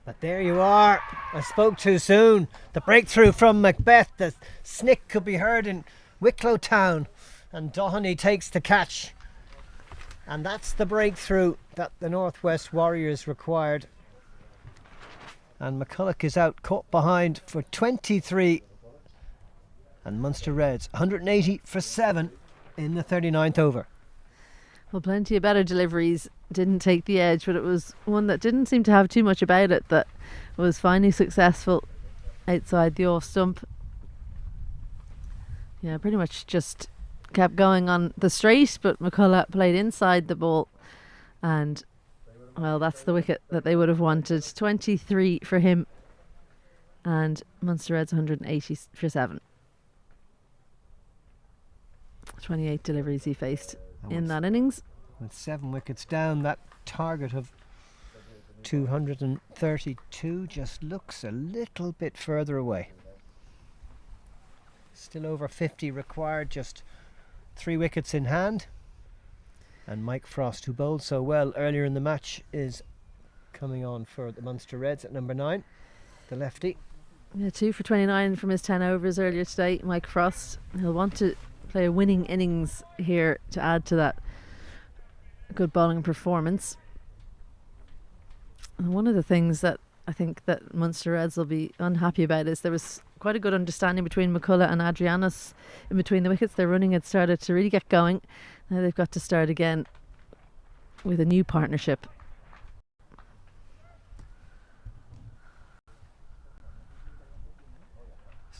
[SPEAKER 2] But there you are. I spoke too soon. The breakthrough from Macbeth. The snick could be heard in Wicklow Town, and Doheny takes the catch. And that's the breakthrough that the Northwest Warriors required. And McCulloch is out, caught behind for 23. And Munster Reds 180 for 7 in the 39th over.
[SPEAKER 1] Well, plenty of better deliveries didn't take the edge, but it was one that didn't seem to have too much about it that was finally successful outside the off stump. Yeah, pretty much just kept going on the straight, but McCulloch played inside the ball, and well, that's the wicket that they would have wanted. 23 for him, and Munster Reds 180 for 7. 28 deliveries he faced in that innings.
[SPEAKER 2] With 7 wickets down, that target of 232 just looks a little bit further away. Still over 50 required, just 3 wickets in hand. And Mike Frost, who bowled so well earlier in the match, is coming on for the Munster Reds at number 9, the lefty.
[SPEAKER 1] Yeah, 2 for 29 from his 10 overs earlier today, Mike Frost. He'll want to play a winning innings here to add to that good bowling performance. And one of the things that I think that Munster Reds will be unhappy about is there was quite a good understanding between McCulloch and Adrianos in between the wickets. Their running had started to really get going. Now they've got to start again with a new partnership.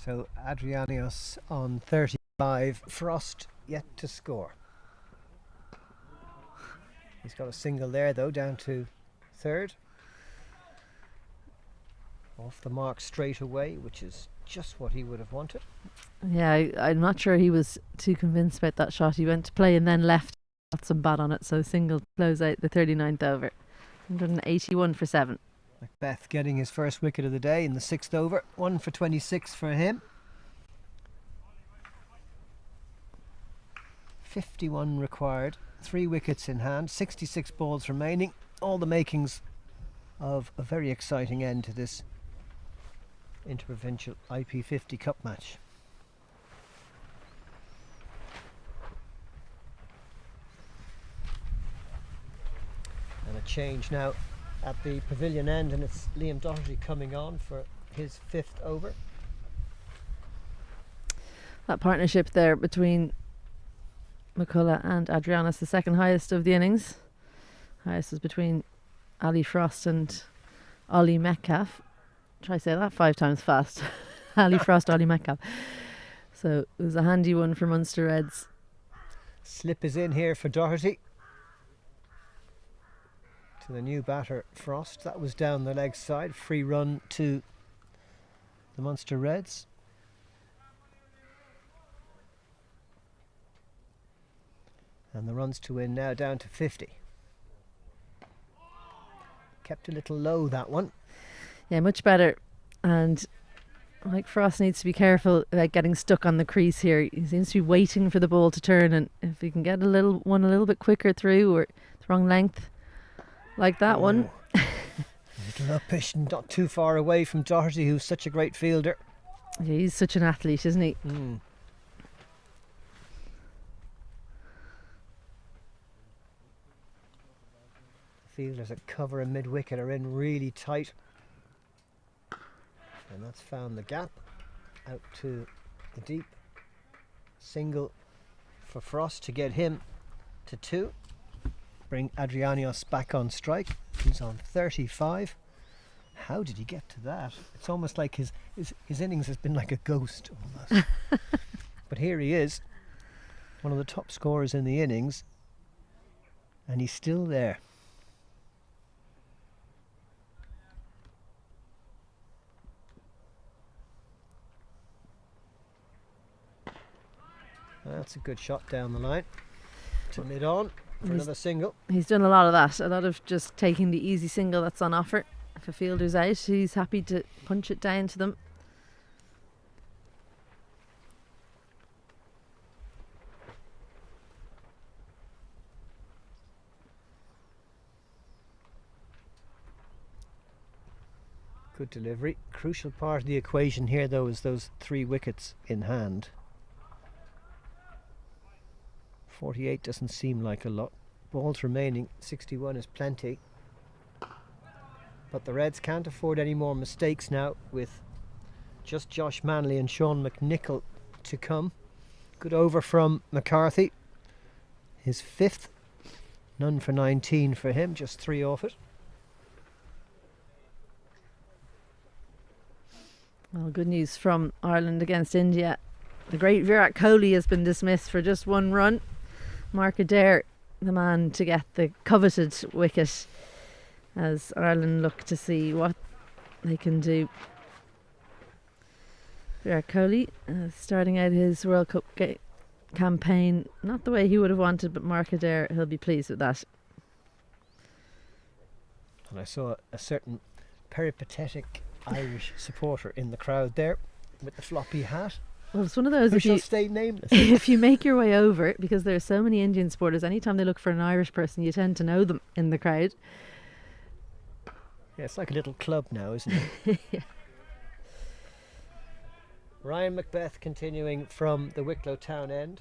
[SPEAKER 2] So Adrianios on 35, Frost yet to score. He's got a single there though, down to 3rd. Off the mark straight away, which is just what he would have wanted.
[SPEAKER 1] Yeah, I'm not sure he was too convinced about that shot. He went to play and then left, got some bat on it, so single to close out the 39th over. 181 for 7.
[SPEAKER 2] Macbeth getting his first wicket of the day in the 6th over. 1 for 26 for him. 51 required, 3 wickets in hand, 66 balls remaining. All the makings of a very exciting end to this interprovincial IP50 Cup match. And a change now at the pavilion end, and it's Liam Doherty coming on for his 5th over.
[SPEAKER 1] That partnership there between McCulloch and Adrianos, the second highest of the innings. Highest was between Ali Frost and Ollie Metcalf. Try to say that 5 times fast. Ali Frost, Ollie Metcalf. So it was a handy one for Munster Reds.
[SPEAKER 2] Slip is in here for Doherty. To the new batter Frost. That was down the leg side. Free run to the Munster Reds. And the runs to win now down to 50. Kept a little low, that one.
[SPEAKER 1] Yeah, much better. And Mike Frost needs to be careful about getting stuck on the crease here. He seems to be waiting for the ball to turn, and if he can get a little bit quicker through, or the wrong length, like that one.
[SPEAKER 2] A little uppish and not too far away from Doherty, who's such a great fielder.
[SPEAKER 1] Yeah, he's such an athlete, isn't he?
[SPEAKER 2] Mm. Fielders that cover a mid-wicket are in really tight. And that's found the gap. Out to the deep. Single for Frost to get him to 2. Bring Adrianios back on strike. He's on 35. How did he get to that? It's almost like his innings has been like a ghost almost. But here he is, one of the top scorers in the innings, and he's still there. That's a good shot down the line to mid-on for another single.
[SPEAKER 1] He's done a lot of that, a lot of just taking the easy single that's on offer. If a fielder's out, he's happy to punch it down to them.
[SPEAKER 2] Good delivery. Crucial part of the equation here, though, is those 3 wickets in hand. 48 doesn't seem like a lot. Balls remaining, 61 is plenty. But the Reds can't afford any more mistakes now, with just Josh Manley and Sean McNichol to come. Good over from McCarthy. His 5th. None for 19 for him, just 3 off it.
[SPEAKER 1] Well, good news from Ireland against India. The great Virat Kohli has been dismissed for just 1 run. Mark Adair, the man to get the coveted wicket, as Ireland look to see what they can do. Virat Kohli starting out his World Cup campaign not the way he would have wanted, but Mark Adair, he'll be pleased with that.
[SPEAKER 2] And I saw a certain peripatetic Irish supporter in the crowd there with the floppy hat.
[SPEAKER 1] Well, it's one of those,
[SPEAKER 2] Who shall stay nameless.
[SPEAKER 1] if you make your way over, because there are so many Indian supporters, anytime they look for an Irish person, you tend to know them in the crowd.
[SPEAKER 2] Yeah, it's like a little club now, isn't it?
[SPEAKER 1] Yeah.
[SPEAKER 2] Ryan Macbeth continuing from the Wicklow town end.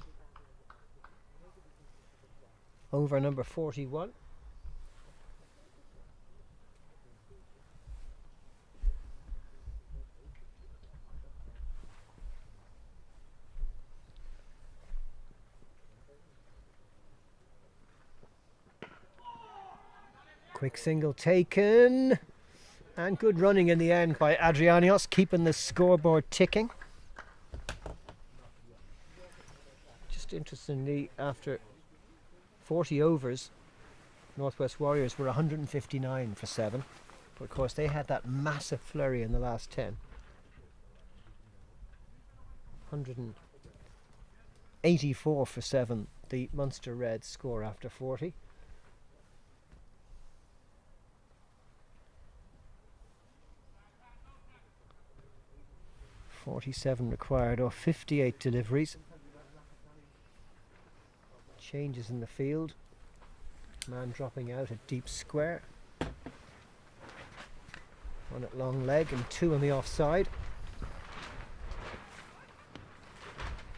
[SPEAKER 2] Over number 41. Quick single taken, and good running in the end by Adrianios, keeping the scoreboard ticking. Just interestingly, after 40 overs, Northwest Warriors were 159 for 7, but of course they had that massive flurry in the last 10. 184 for 7, the Munster Reds score after 40. 47 required off 58 deliveries. Changes in the field. Man dropping out at deep square. 1 at long leg and 2 on the offside.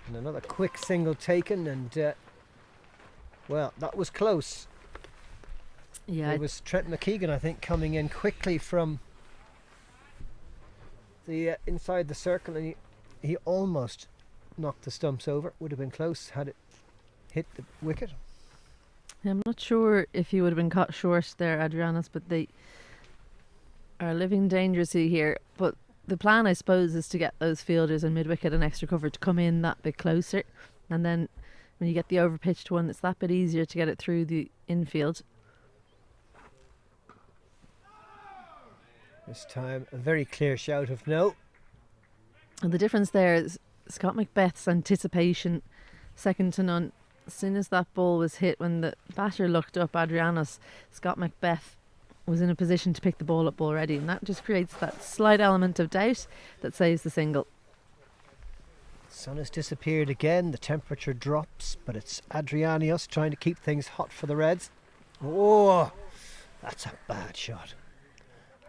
[SPEAKER 2] And another quick single taken, and well, that was close.
[SPEAKER 1] Yeah,
[SPEAKER 2] it was Trent McKeegan, I think, coming in quickly from the inside the circle, and he almost knocked the stumps over. Would have been close had it hit the wicket.
[SPEAKER 1] I'm not sure if he would have been caught short there, Adrianos, but they are living dangerously here. But the plan, I suppose, is to get those fielders and mid-wicket and extra cover to come in that bit closer, and then when you get the overpitched one, it's that bit easier to get it through the infield.
[SPEAKER 2] This time a very clear shout of no.
[SPEAKER 1] And the difference there is Scott Macbeth's anticipation, second to none. As soon as that ball was hit, when the batter looked up, Adrianos, Scott Macbeth was in a position to pick the ball up already, and that just creates that slight element of doubt that saves the single.
[SPEAKER 2] Sun has disappeared again, the temperature drops, but it's Adrianos trying to keep things hot for the Reds. Oh, that's a bad shot.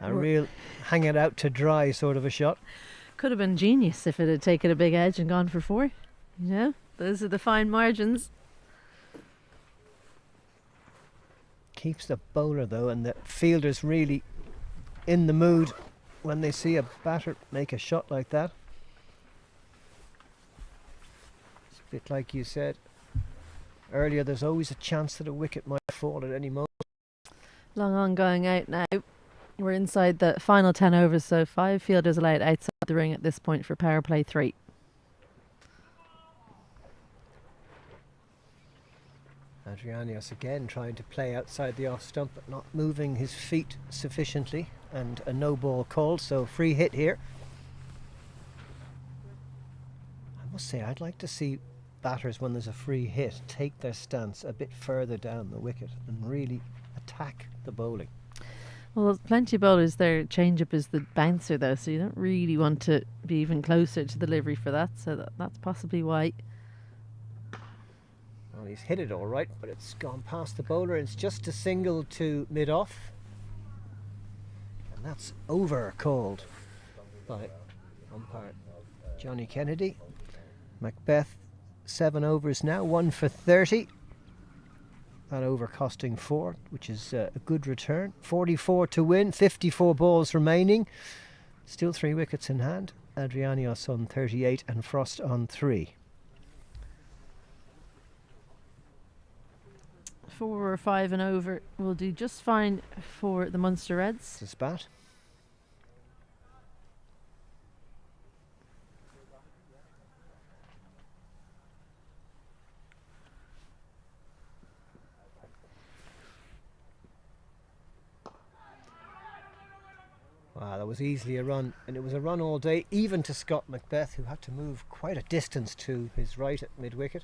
[SPEAKER 2] A real hang it out to dry sort of a shot.
[SPEAKER 1] Could have been genius if it had taken a big edge and gone for 4. You know, those are the fine margins.
[SPEAKER 2] Keeps the bowler though, and the fielders really in the mood when they see a batter make a shot like that. It's a bit like you said earlier, there's always a chance that a wicket might fall at any moment.
[SPEAKER 1] Long on going out now. We're inside the final 10 overs, so 5 fielders allowed outside the ring at this point for power play 3.
[SPEAKER 2] Adrianos again trying to play outside the off stump but not moving his feet sufficiently, and a no ball called, so free hit here. I must say I'd like to see batters, when there's a free hit, take their stance a bit further down the wicket and really attack the bowling.
[SPEAKER 1] Well, there's plenty of bowlers, their change-up is the bouncer though, so you don't really want to be even closer to the delivery for that, so that's possibly why.
[SPEAKER 2] Well, he's hit it all right, but it's gone past the bowler. It's just a single to mid-off, and that's over called by umpire Johnny Kennedy. Macbeth 7 overs now, 1 for 30. That over costing 4, which is a good return. 44 to win, 54 balls remaining. Still 3 wickets in hand. Adrianos on 38 and Frost on 3.
[SPEAKER 1] 4 or 5 and over will do just fine for the Munster Reds.
[SPEAKER 2] This bat. Wow, that was easily a run, and it was a run all day, even to Scott Macbeth, who had to move quite a distance to his right at mid-wicket.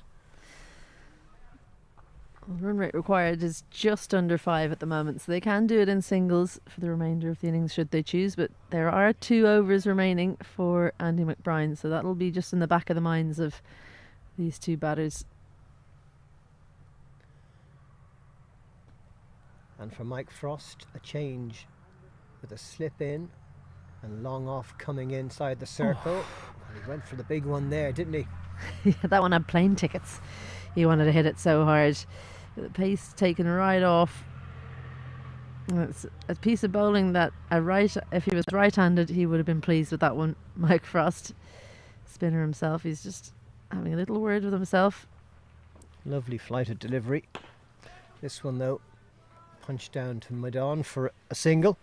[SPEAKER 1] Run rate required is just under 5 at the moment, so they can do it in singles for the remainder of the innings should they choose, but there are 2 overs remaining for Andy McBride, so that'll be just in the back of the minds of these 2 batters.
[SPEAKER 2] And for Mike Frost, a change with a slip in and long off coming inside the circle. And he went for the big one there, didn't he?
[SPEAKER 1] Yeah, that one had plane tickets. He wanted to hit it so hard. The pace taken right off. It's a piece of bowling that if he was right-handed, he would have been pleased with that one. Mike Frost, spinner himself, he's just having a little word with himself.
[SPEAKER 2] Lovely flighted delivery. This one though, punched down to mid-on for a single.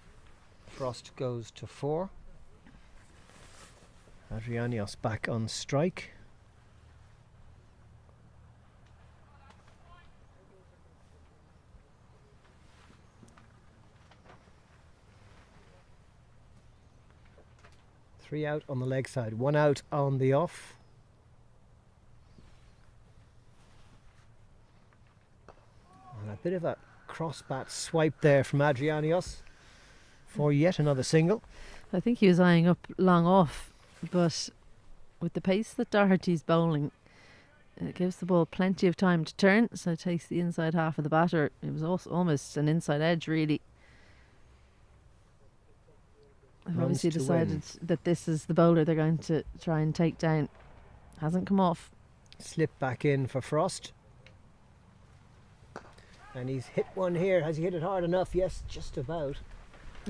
[SPEAKER 2] Frost goes to 4. Adrianos back on strike. Three out on the leg side, 1 out on the off. And a bit of a cross-bat swipe there from Adrianos for yet another single.
[SPEAKER 1] I think he was eyeing up long off, but with the pace that Doherty's bowling, it gives the ball plenty of time to turn, so it takes the inside half of the batter. It was also almost an inside edge, really. They've obviously decided that this is the bowler they're going to try and take down. Hasn't come off.
[SPEAKER 2] Slip back in for Frost. And he's hit one here. Has he hit it hard enough? Yes, just about.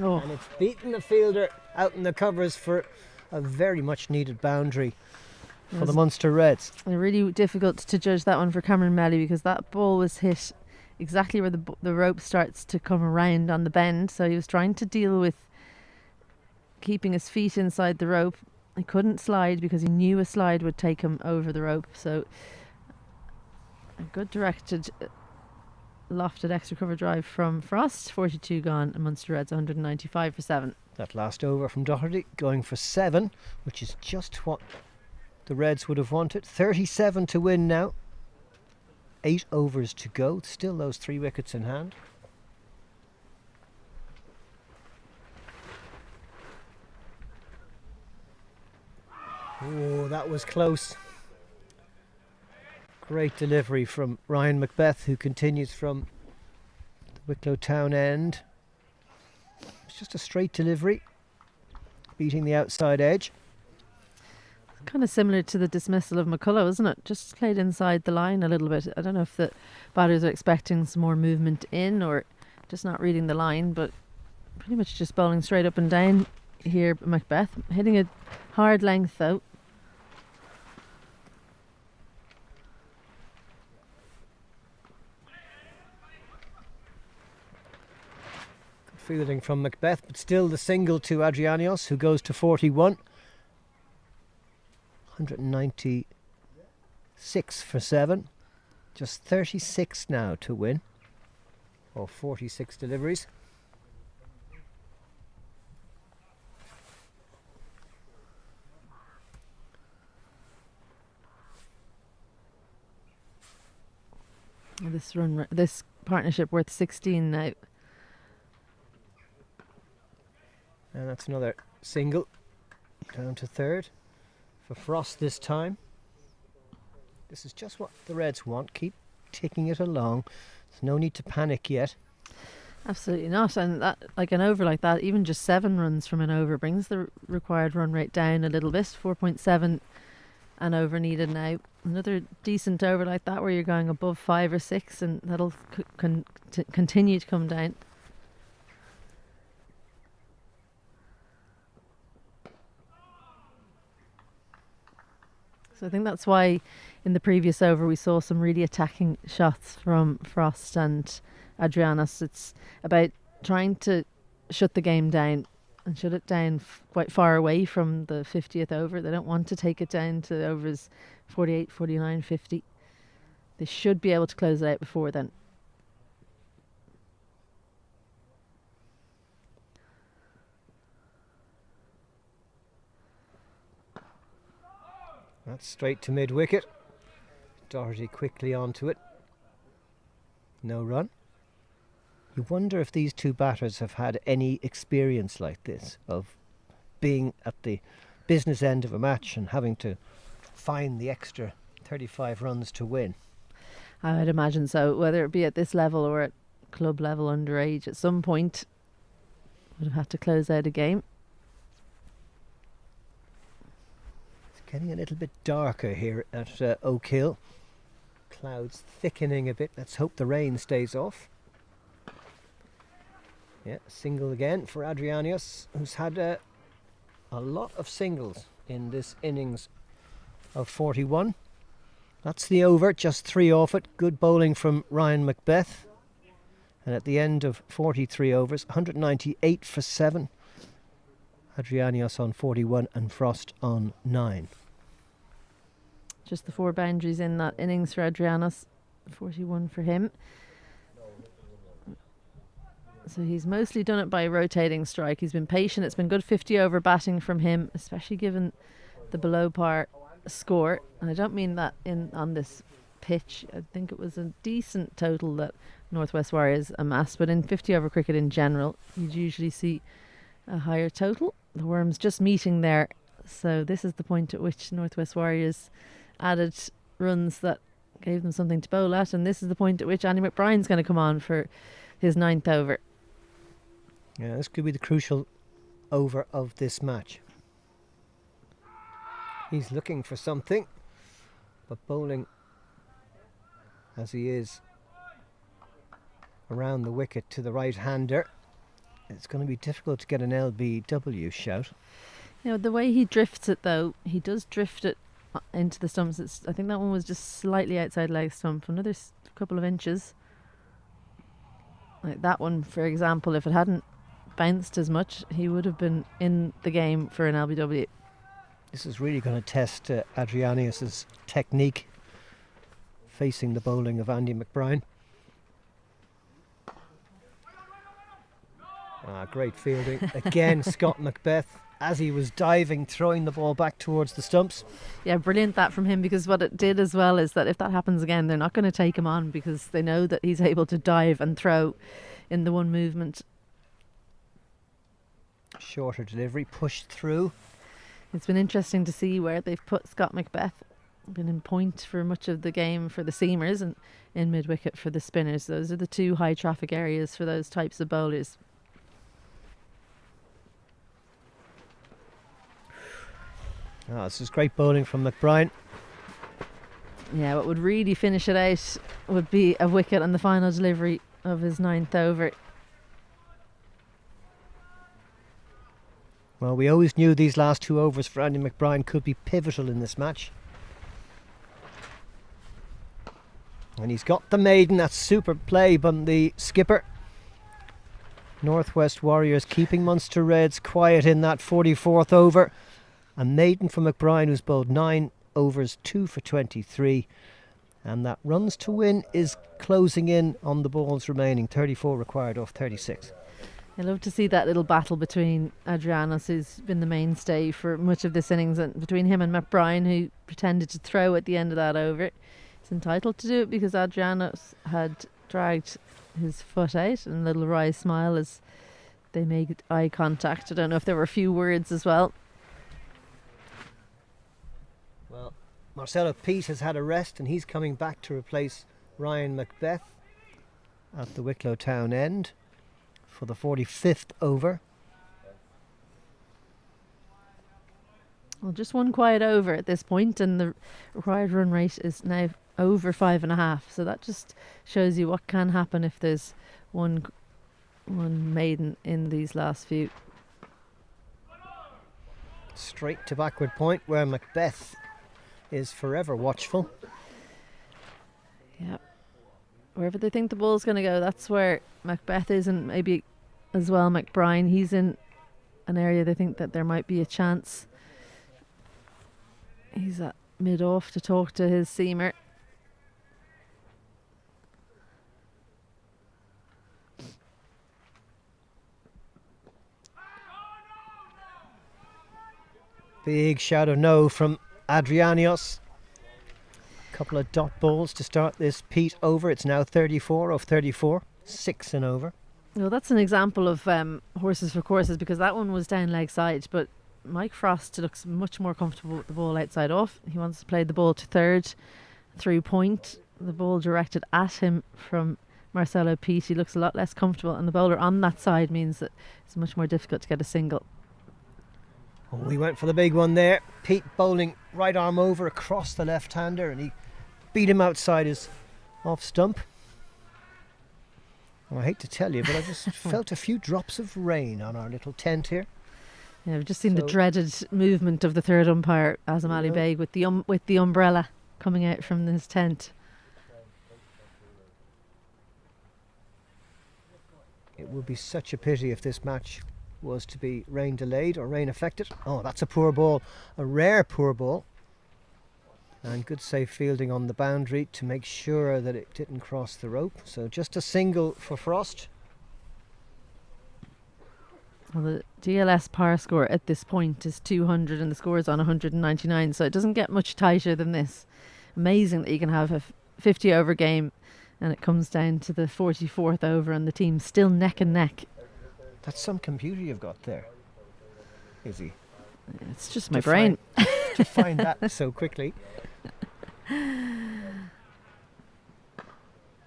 [SPEAKER 1] Oh.
[SPEAKER 2] And it's beaten the fielder out in the covers for a very much needed boundary for the Munster Reds.
[SPEAKER 1] Really difficult to judge that one for Cameron Melly, because that ball was hit exactly where the rope starts to come around on the bend. So he was trying to deal with keeping his feet inside the rope. He couldn't slide because he knew a slide would take him over the rope. So a good directed lofted extra cover drive from Frost. 42 gone, and Munster Reds 195 for 7.
[SPEAKER 2] That last over from Doherty going for 7, which is just what the Reds would have wanted. 37 to win now. 8 overs to go. Still those 3 wickets in hand. Oh, that was close. Great delivery from Ryan Macbeth, who continues from the Wicklow Town end. It's just a straight delivery, beating the outside edge.
[SPEAKER 1] Kind of similar to the dismissal of McCullough, isn't it? Just played inside the line a little bit. I don't know if the batters are expecting some more movement in or just not reading the line, but pretty much just bowling straight up and down here. Macbeth hitting a hard length though.
[SPEAKER 2] Fielding from Macbeth, but still the single to Adrianios, who goes to 41. 196 for 7. Just 36 now to win. Or 46 deliveries.
[SPEAKER 1] This partnership worth 16 now.
[SPEAKER 2] And that's another single. Down to 3rd for Frost this time. This is just what the Reds want. Keep ticking it along. There's no need to panic yet.
[SPEAKER 1] Absolutely not. And that, like an over like that, even just 7 runs from an over brings the required run rate down a little bit. 4.7 an over needed now. Another decent over like that where you're going above 5 or 6, and that'll continue to come down. So I think that's why in the previous over we saw some really attacking shots from Frost and Adrianos. It's about trying to shut the game down and shut it down quite far away from the 50th over. They don't want to take it down to overs 48, 49, 50. They should be able to close it out before then.
[SPEAKER 2] That's straight to mid-wicket. Doherty quickly onto it. No run. You wonder if these two batters have had any experience like this of being at the business end of a match and having to find the extra 35 runs to win.
[SPEAKER 1] I would imagine so, whether it be at this level or at club level underage. At some point would have had to close out a game.
[SPEAKER 2] Getting a little bit darker here at Oak Hill. Clouds thickening a bit. Let's hope the rain stays off. Yeah, single again for Adrianios, who's had a lot of singles in this innings of 41. That's the over, just 3 off it. Good bowling from Ryan Macbeth. And at the end of 43 overs, 198 for 7. Adrianios on 41 and Frost on 9.
[SPEAKER 1] Just the 4 boundaries in that innings for Adrianos, 41 for him. So he's mostly done it by rotating strike. He's been patient. It's been good 50 over batting from him, especially given the below par score. And I don't mean that on this pitch. I think it was a decent total that Northwest Warriors amassed, but in 50 over cricket in general, you'd usually see a higher total. The Worms just meeting there, so this is the point at which Northwest Warriors added runs that gave them something to bowl at, and this is the point at which Andy McBride's going to come on for his 9th over.
[SPEAKER 2] Yeah, this could be the crucial over of this match. He's looking for something, but bowling as he is around the wicket to the right-hander, it's going to be difficult to get an LBW shout.
[SPEAKER 1] You know, the way he drifts it though, he does drift it into the stumps. I think that one was just slightly outside leg stump, another couple of inches. Like that one, for example, if it hadn't bounced as much, he would have been in the game for an LBW.
[SPEAKER 2] This is really going to test Adrianios' technique facing the bowling of Andy McBride. Great fielding. Again, Scott Macbeth as he was diving, throwing the ball back towards the stumps.
[SPEAKER 1] Yeah, brilliant that from him, because what it did as well is that if that happens again, they're not going to take him on because they know that he's able to dive and throw in the one movement.
[SPEAKER 2] Shorter delivery, pushed through.
[SPEAKER 1] It's been interesting to see where they've put Scott Macbeth. Been in point for much of the game for the seamers and in mid-wicket for the spinners. Those are the two high traffic areas for those types of bowlers.
[SPEAKER 2] Oh, this is great bowling from McBride.
[SPEAKER 1] Yeah, what would really finish it out would be a wicket on the final delivery of his 9th over.
[SPEAKER 2] Well, we always knew these last 2 overs for Andy McBride could be pivotal in this match. And he's got the maiden. That's super play from the skipper. Northwest Warriors keeping Munster Reds quiet in that 44th over. A maiden for McBride, who's bowled 9 overs, 2 for 23. And that runs to win is closing in on the balls remaining. 34 required off 36.
[SPEAKER 1] I love to see that little battle between Adrianos, who's been the mainstay for much of this innings, and between him and McBride, who pretended to throw at the end of that over. He's entitled to do it because Adrianos had dragged his foot out, and a little wry smile as they made eye contact. I don't know if there were a few words as well.
[SPEAKER 2] Well, Marcelo Peat has had a rest and he's coming back to replace Ryan Macbeth at the Wicklow Town end for the 45th over.
[SPEAKER 1] Well, just one quiet over at this point, and the required run rate is now over 5.5. So that just shows you what can happen if there's one maiden in these last few.
[SPEAKER 2] Straight to backward point where Macbeth is forever watchful.
[SPEAKER 1] Yeah. Wherever they think the ball's going to go, that's where Macbeth is, and maybe as well McBride. He's in an area they think that there might be a chance. He's at mid-off to talk to his seamer.
[SPEAKER 2] Big shout of no from Adrianos. Couple of dot balls to start this Peat over. It's now 34 off 34, 6 and over.
[SPEAKER 1] Well, that's an example of horses for courses, because that one was down leg side, but Mike Frost looks much more comfortable with the ball outside off. He wants to play the ball to third through point. The ball directed at him from Marcelo Peat. He looks a lot less comfortable, and the bowler on that side means that it's much more difficult to get a single.
[SPEAKER 2] Oh, we went for the big one there. Peat bowling right arm over across the left-hander, and he beat him outside his off stump. Well, I hate to tell you, but I just felt a few drops of rain on our little tent here.
[SPEAKER 1] Yeah, we've just seen the dreaded movement of the third umpire, Azam Ali Beg, with the umbrella coming out from his tent.
[SPEAKER 2] It would be such a pity if this match was to be rain delayed or rain affected. Oh, that's a poor ball, a rare poor ball. And good safe fielding on the boundary to make sure that it didn't cross the rope. So just a single for Frost.
[SPEAKER 1] Well, the DLS par score at this point is 200 and the score is on 199, so it doesn't get much tighter than this. Amazing that you can have a 50 over game and it comes down to the 44th over and the team's still neck and neck.
[SPEAKER 2] That's some computer you've got there, Izzy.
[SPEAKER 1] It's just my brain.
[SPEAKER 2] To find that so quickly.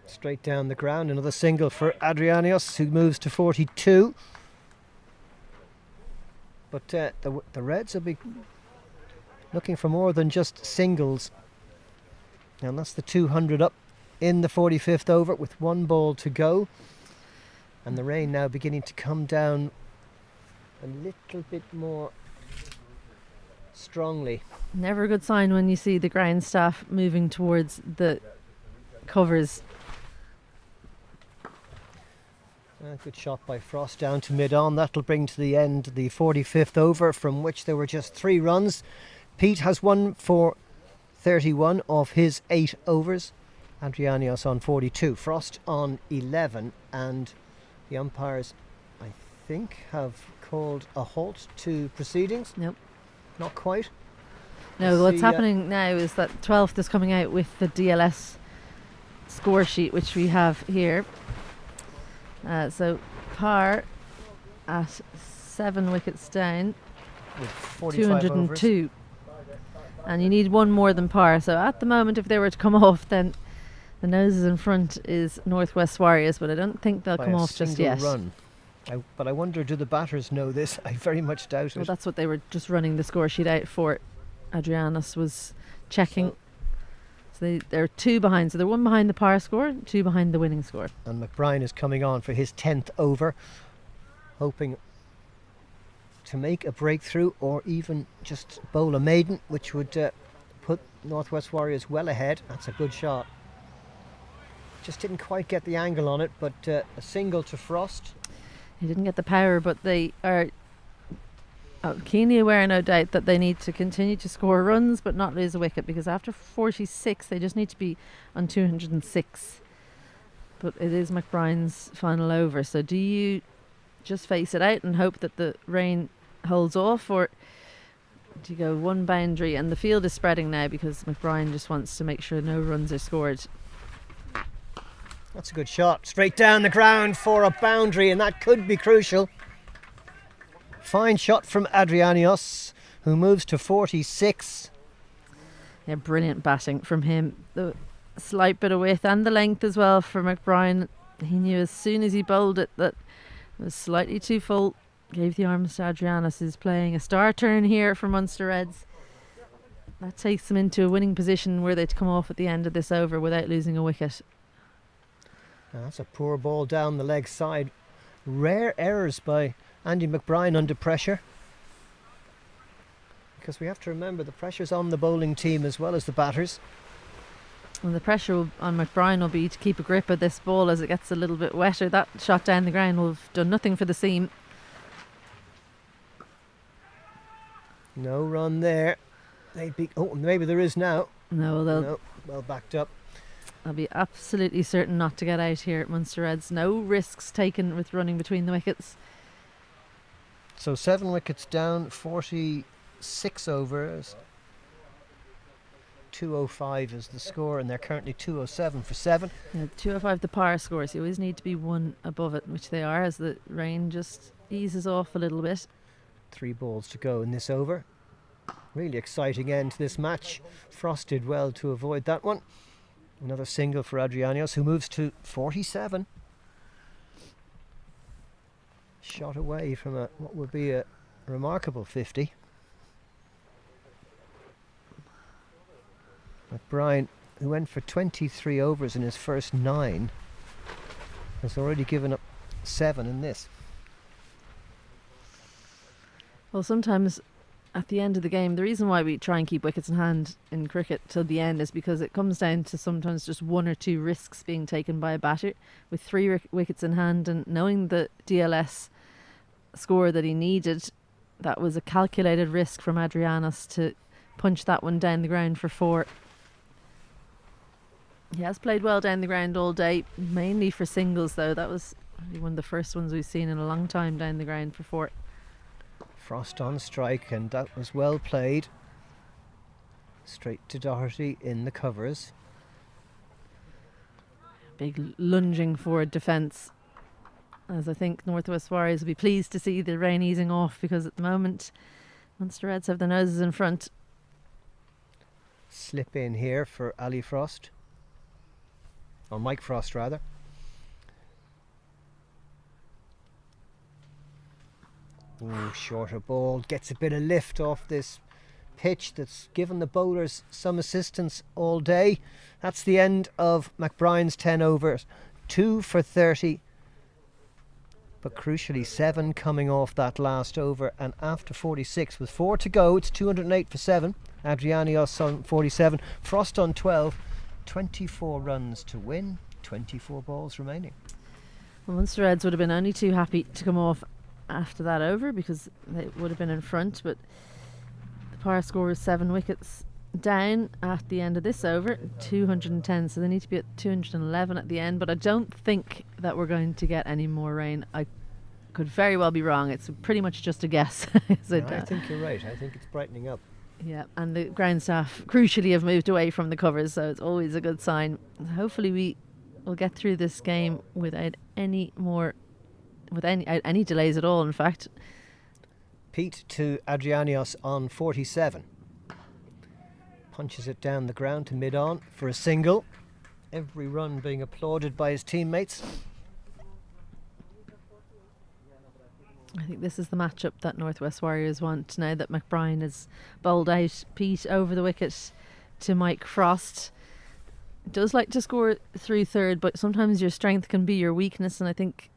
[SPEAKER 2] Straight down the ground, another single for Adrianos, who moves to 42. But the Reds will be looking for more than just singles. And that's the 200 up in the 45th over with one ball to go. And the rain now beginning to come down a little bit more strongly.
[SPEAKER 1] Never a good sign when you see the ground staff moving towards the covers.
[SPEAKER 2] Good shot by Frost down to mid-on. That'll bring to the end the 45th over, from which there were just 3 runs. Peat has 1 for 31 of his 8 overs. Adrianos on 42. Frost on 11. And the umpires, I think, have called a halt to proceedings.
[SPEAKER 1] Nope.
[SPEAKER 2] Not quite.
[SPEAKER 1] No, what's happening now is that 12th is coming out with the DLS score sheet, which we have here. So par at 7 wickets down,
[SPEAKER 2] With 45
[SPEAKER 1] 202. And you need one more than par. So at the moment, if they were to come off, then the noses in front is Northwest Warriors, but I don't think they'll
[SPEAKER 2] by
[SPEAKER 1] come
[SPEAKER 2] a
[SPEAKER 1] off just
[SPEAKER 2] single
[SPEAKER 1] yet.
[SPEAKER 2] run. But I wonder, do the batters know this? I very much doubt
[SPEAKER 1] Well,
[SPEAKER 2] it.
[SPEAKER 1] that's what they were just running the score sheet out for. Adrianus was checking. So they're 2 behind. So they're 1 behind the par score, 2 behind the winning score.
[SPEAKER 2] And McBride is coming on for his 10th over, hoping to make a breakthrough or even just bowl a maiden, which would put Northwest Warriors well ahead. That's a good shot. Just didn't quite get the angle on it, but a single to Frost.
[SPEAKER 1] He didn't get the power, but they are keenly aware, no doubt, that they need to continue to score runs but not lose a wicket, because after 46 they just need to be on 206. But it is McBride's final over, so do you just face it out and hope that the rain holds off, or do you go one boundary? And the field is spreading now because McBride just wants to make sure no runs are scored.
[SPEAKER 2] That's a good shot. Straight down the ground for a boundary, and that could be crucial. Fine shot from Adrianios, who moves to 46.
[SPEAKER 1] Yeah, brilliant batting from him. The slight bit of width and the length as well for McBride. He knew as soon as he bowled it that it was slightly too full. Gave the arms to Adrianus, who's playing a star turn here for Munster Reds. That takes them into a winning position where they'd come off at the end of this over without losing a wicket.
[SPEAKER 2] Now, that's a poor ball down the leg side. Rare errors by Andy McBride under pressure. Because we have to remember the pressure's on the bowling team as well as the batters.
[SPEAKER 1] And the pressure on McBride will be to keep a grip of this ball as it gets a little bit wetter. That shot down the ground will have done nothing for the seam.
[SPEAKER 2] No run there. Maybe there is now.
[SPEAKER 1] No,
[SPEAKER 2] No, well backed up.
[SPEAKER 1] they'll be absolutely certain not to get out here at Munster Reds. No risks taken with running between the wickets.
[SPEAKER 2] So 7 wickets down, 46 overs. 205 is the score, and they're currently 207 for 7.
[SPEAKER 1] Yeah, 205 the par scores. You always need to be 1 above it, which they are as the rain just eases off a little bit.
[SPEAKER 2] 3 balls to go in this over. Really exciting end to this match. Frost did well to avoid that one. Another single for Adrianios, who moves to 47. Shot away from what would be a remarkable 50. McBride, who went for 23 overs in his first 9, has already given up 7 in this.
[SPEAKER 1] Well, sometimes at the end of the game, the reason why we try and keep wickets in hand in cricket till the end is because it comes down to sometimes just 1 or 2 risks being taken by a batter. With 3 wickets in hand and knowing the DLS score that he needed, that was a calculated risk from Adrianus to punch that one down the ground for 4. He has played well down the ground all day, mainly for singles though. That was one of the first ones we've seen in a long time down the ground for 4.
[SPEAKER 2] Frost on strike, and that was well played. Straight to Doherty in the covers.
[SPEAKER 1] Big lunging forward defence, as I think Northwest Warriors will be pleased to see the rain easing off, because at the moment Munster Reds have their noses in front.
[SPEAKER 2] Slip in here for Ali Frost, or Mike Frost rather. Ooh, shorter ball, gets a bit of lift off this pitch that's given the bowlers some assistance all day. That's the end of McBride's 10 overs. 2 for 30, but crucially 7 coming off that last over, and after 46 with 4 to go, it's 208 for 7. Adrianios on 47, Frost on 12, 24 runs to win, 24 balls remaining.
[SPEAKER 1] Well, Munster Reds would have been only too happy to come off after that over because they would have been in front, but the par score is 7 wickets down at the end of this over, 210, so they need to be at 211 at the end. But I don't think that we're going to get any more rain. I could very well be wrong. It's pretty much just a guess. Is it,
[SPEAKER 2] I think you're right. I think it's brightening up.
[SPEAKER 1] Yeah, and the ground staff crucially have moved away from the covers, so it's always a good sign. Hopefully we will get through this game without any delays at all, in fact.
[SPEAKER 2] Pete to Adrianios on 47. Punches it down the ground to mid-on for a single. Every run being applauded by his teammates.
[SPEAKER 1] I think this is the matchup that Northwest Warriors want now that McBride has bowled out Pete over the wicket to Mike Frost. Does like to score through third, but sometimes your strength can be your weakness, and I think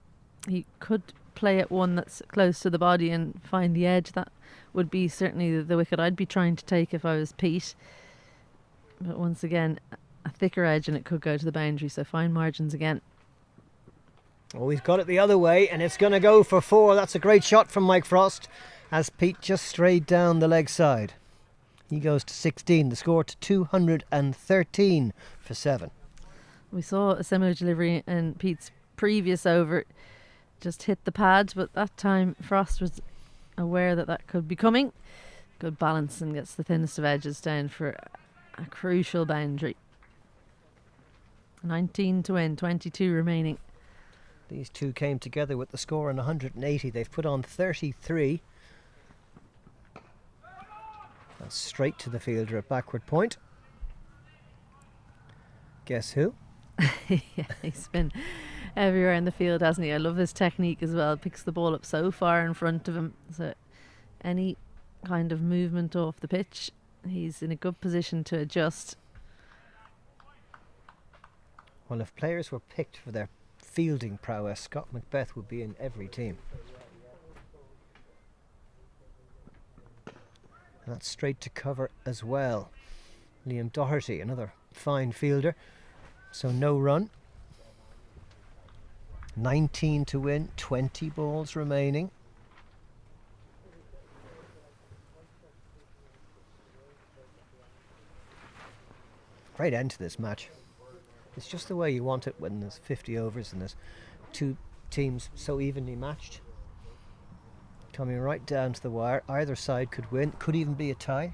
[SPEAKER 1] he could play at one that's close to the body and find the edge. That would be certainly the wicket I'd be trying to take if I was Pete. But once again, a thicker edge and it could go to the boundary, so fine margins again.
[SPEAKER 2] Oh, he's got it the other way, and it's going to go for 4. That's a great shot from Mike Frost as Pete just strayed down the leg side. He goes to 16, the score to 213 for 7.
[SPEAKER 1] We saw a similar delivery in Pete's previous over, just hit the pad, but that time Frost was aware that that could be coming. Good balance and gets the thinnest of edges down for a crucial boundary. 19 to win, 22 remaining.
[SPEAKER 2] These two came together with the score on 180. They've put on 33. That's straight to the fielder at backward point. Guess who?
[SPEAKER 1] Yeah, he's been everywhere in the field, hasn't he? I love his technique as well. Picks the ball up so far in front of him, so any kind of movement off the pitch, he's in a good position to adjust.
[SPEAKER 2] Well, if players were picked for their fielding prowess, Scott Macbeth would be in every team. And that's straight to cover as well. Liam Doherty, another fine fielder. So no run. 19 to win, 20 balls remaining. Great end to this match. It's just the way you want it when there's 50 overs and there's two teams so evenly matched. Coming right down to the wire. Either side could win. Could even be a tie.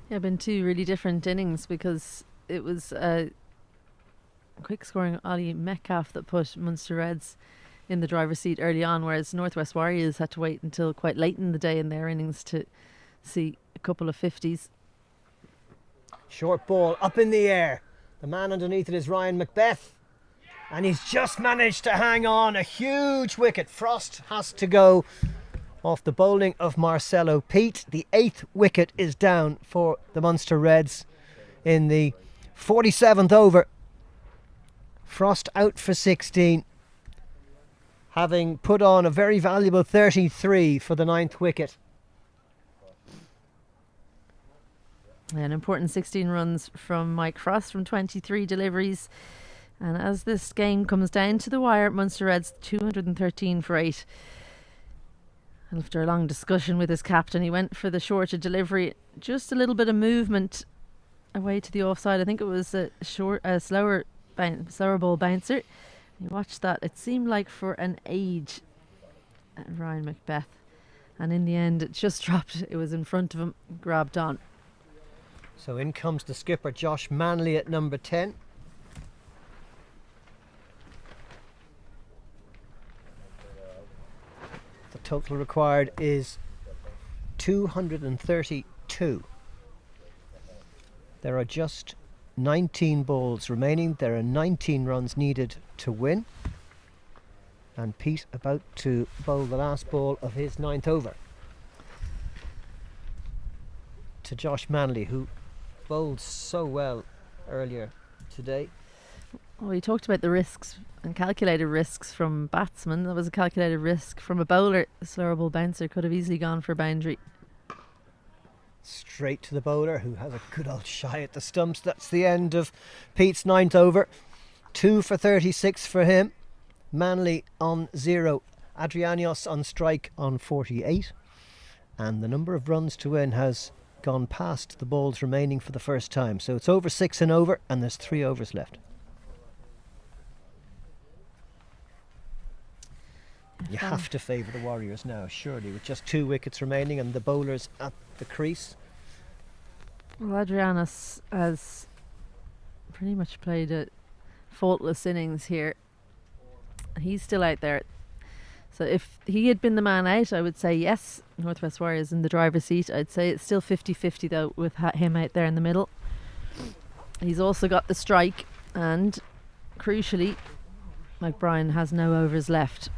[SPEAKER 1] Yeah, been two really different innings because it was a quick scoring Ollie Metcalf that put Munster Reds in the driver's seat early on, whereas Northwest Warriors had to wait until quite late in the day in their innings to see a couple of 50s.
[SPEAKER 2] Short ball up in the air. The man underneath it is Ryan Macbeth. And he's just managed to hang on. A huge wicket. Frost has to go off the bowling of Marcelo Pete. The 8th wicket is down for the Munster Reds in the 47th over. Frost out for 16, having put on a very valuable 33 for the 9th wicket.
[SPEAKER 1] An important 16 runs from Mike Frost from 23 deliveries. And as this game comes down to the wire, Munster Reds 213 for 8. After a long discussion with his captain, he went for the shorter delivery. Just a little bit of movement away to the offside. I think it was a slower ball bouncer. You watched that. It seemed like for an age Ryan Macbeth. And in the end, it just dropped. It was in front of him, grabbed on.
[SPEAKER 2] So in comes the skipper, Josh Manley, at number 10. The total required is 232. There are just 19 balls remaining. There are 19 runs needed to win. And Pete about to bowl the last ball of his 9th over to Josh Manley, who bowled so well earlier today.
[SPEAKER 1] Well, we talked about the risks and calculated risks from batsmen. That was a calculated risk from a bowler. A slower ball bouncer could have easily gone for boundary.
[SPEAKER 2] Straight to the bowler, who has a good old shy at the stumps. That's the end of Pete's 9th over. 2 for 36 for him. Manley on 0. Adrianios on strike on 48. And the number of runs to win has gone past the balls remaining for the first time. So it's over 6 and over, and there's 3 overs left. You have to favour the Warriors now, surely, with just 2 wickets remaining and the bowlers at the crease.
[SPEAKER 1] Well, Adrianos has pretty much played a faultless innings here. He's still out there. So if he had been the man out, I would say yes, Northwest Warriors in the driver's seat. I'd say it's still 50-50 though, with him out there in the middle. He's also got the strike, and crucially, McBride has no overs left.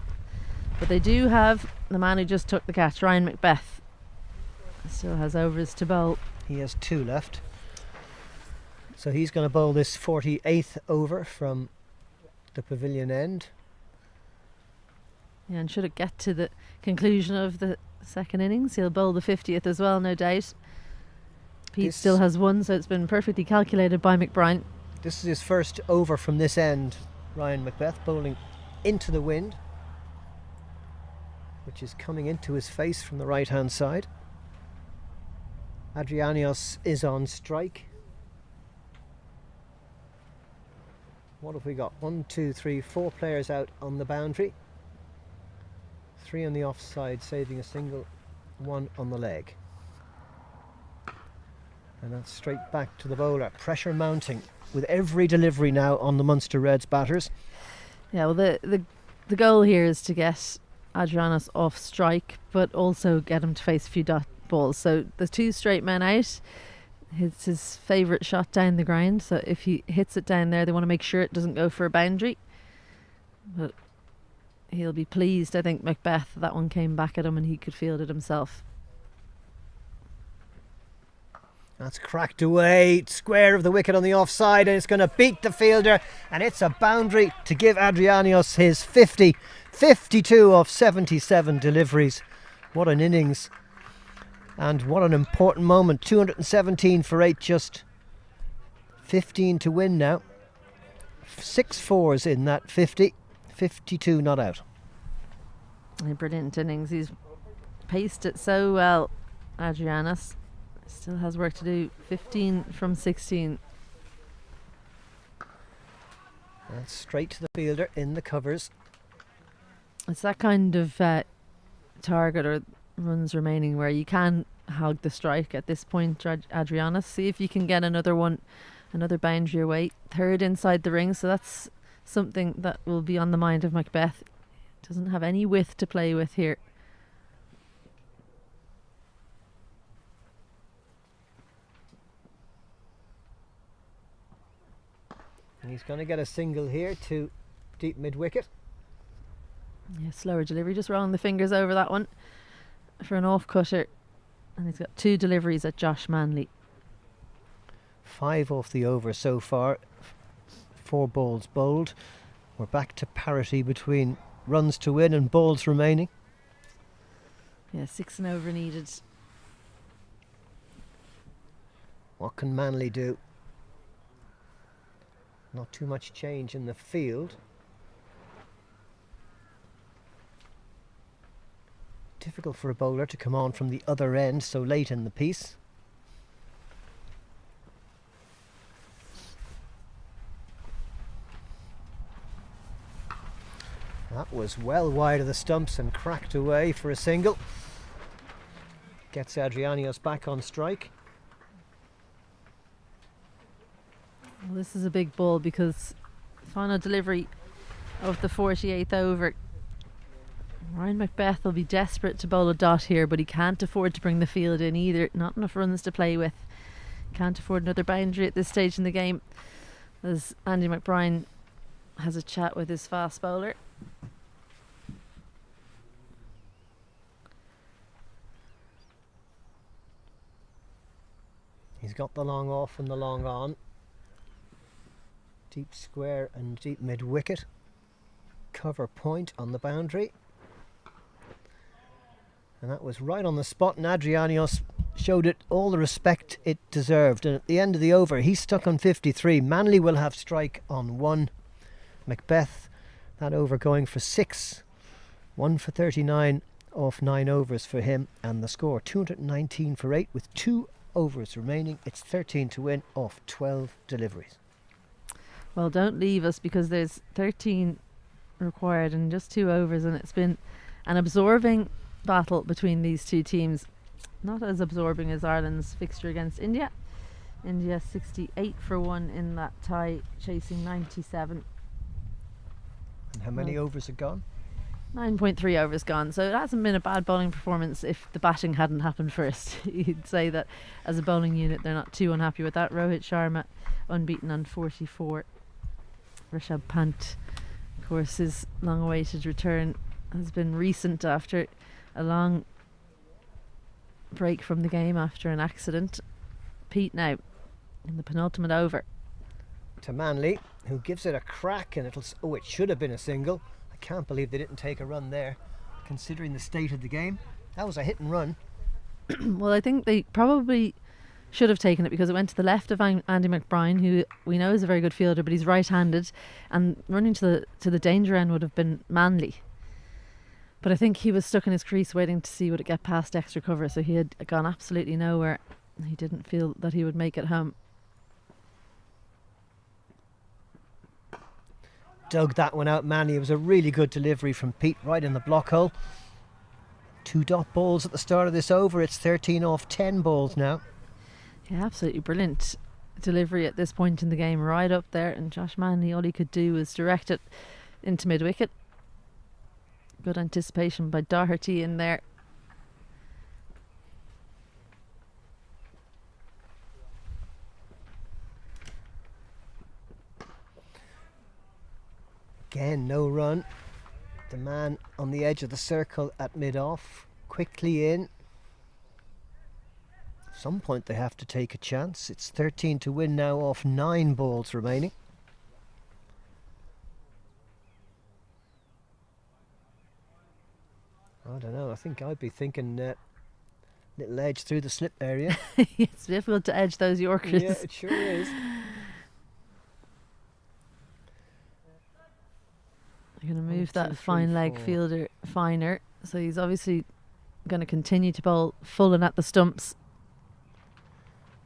[SPEAKER 1] But they do have the man who just took the catch, Ryan Macbeth. Still has overs to bowl.
[SPEAKER 2] He has 2 left. So he's going to bowl this 48th over from the pavilion end.
[SPEAKER 1] Yeah, and should it get to the conclusion of the second innings, he'll bowl the 50th as well, no doubt. Pete still has 1, so it's been perfectly calculated by McBride.
[SPEAKER 2] This is his first over from this end. Ryan Macbeth bowling into the wind, which is coming into his face from the right hand side. Adrianos is on strike. What have we got? 1, 2, 3, 4 players out on the boundary. 3 on the offside, saving a single, 1 on the leg. And that's straight back to the bowler. Pressure mounting with every delivery now on the Munster Reds batters.
[SPEAKER 1] Yeah, well, the goal here is to get Adrianos off strike, but also get him to face a few dot balls. So the 2 straight men out. It's his favourite shot down the ground. So if he hits it down there, they want to make sure it doesn't go for a boundary. But he'll be pleased, I think, Macbeth, that one came back at him and he could field it himself.
[SPEAKER 2] That's cracked away, square of the wicket on the offside, and it's going to beat the fielder, and it's a boundary to give Adrianos his 50. 52 of 77 deliveries. What an innings, and what an important moment. 217 for 8, just 15 to win now. 6 fours in that 50. 52 not out.
[SPEAKER 1] A brilliant innings. He's paced it so well, Adrianos. Still has work to do. 15 from 16.
[SPEAKER 2] That's straight to the fielder in the covers.
[SPEAKER 1] It's that kind of target or runs remaining where you can hog the strike at this point, Adrianos. See if you can get another one, another boundary away. 3rd inside the ring, so that's something that will be on the mind of Macbeth. Doesn't have any width to play with here.
[SPEAKER 2] And he's going to get a single here to deep mid-wicket.
[SPEAKER 1] Yeah, slower delivery, just rolling the fingers over that one for an off-cutter. And he's got 2 deliveries at Josh Manley.
[SPEAKER 2] 5 off the over so far. 4 balls bowled. We're back to parity between runs to win and balls remaining.
[SPEAKER 1] Yeah, 6 and over needed.
[SPEAKER 2] What can Manley do? Not too much change in the field. Difficult for a bowler to come on from the other end so late in the piece. That was well wide of the stumps and cracked away for a single. Gets Adrianos back on strike.
[SPEAKER 1] Well, this is a big ball because final delivery of the 48th over. Ryan Macbeth will be desperate to bowl a dot here, but he can't afford to bring the field in either. Not enough runs to play with. Can't afford another boundary at this stage in the game, as Andy McBride has a chat with his fast bowler.
[SPEAKER 2] He's got the long off and the long on. Deep square and deep mid-wicket. Cover point on the boundary. And that was right on the spot, and Adrianos showed it all the respect it deserved. And at the end of the over, he's stuck on 53. Manley will have strike on 1. Macbeth, that over going for 6. 1 for 39 off 9 overs for him. And the score 219 for 8 with 2 overs remaining. It's 13 to win off 12 deliveries.
[SPEAKER 1] Well, don't leave us, because there's 13 required and just 2 overs, and it's been An absorbing battle between these two teams. Not as absorbing as Ireland's fixture against India. India 68 for 1 in that tie, chasing 97.
[SPEAKER 2] And how many overs are gone?
[SPEAKER 1] 9.3 overs gone, so it hasn't been a bad bowling performance if the batting hadn't happened first. You'd say that as a bowling unit they're not too unhappy with that. Rohit Sharma unbeaten on 44. Rishabh Pant, of course, his long awaited return has been recent after a long break from the game after an accident. Pete now in the penultimate over.
[SPEAKER 2] To Manley, who gives it a crack, and it should have been a single. I can't believe they didn't take a run there, considering the state of the game. That was a hit and run.
[SPEAKER 1] Well, I think they probably should have taken it because it went to the left of Andy McBride, who we know is a very good fielder, but he's right-handed, and running to the danger end would have been Manley. But I think he was stuck in his crease waiting to see would it get past extra cover, so he had gone absolutely nowhere. He didn't feel that he would make it home.
[SPEAKER 2] Dug that one out, Manley. It was a really good delivery from Pete, right in the block hole. 2 dot balls at the start of this over. It's 13 off 10 balls now.
[SPEAKER 1] Yeah, absolutely brilliant delivery at this point in the game, right up there, and Josh Manley, all he could do was direct it into mid-wicket. Good anticipation by Doherty in there.
[SPEAKER 2] Again, no run. The man on the edge of the circle at mid-off, quickly in. At some point they have to take a chance. It's 13 to win now off 9 balls remaining. I don't know, I think I'd be thinking little edge through the slip area.
[SPEAKER 1] It's difficult to edge those Yorkers.
[SPEAKER 2] Yeah, it sure is.
[SPEAKER 1] They're going to move that fine leg fielder finer, so he's obviously going to continue to bowl full and at the stumps.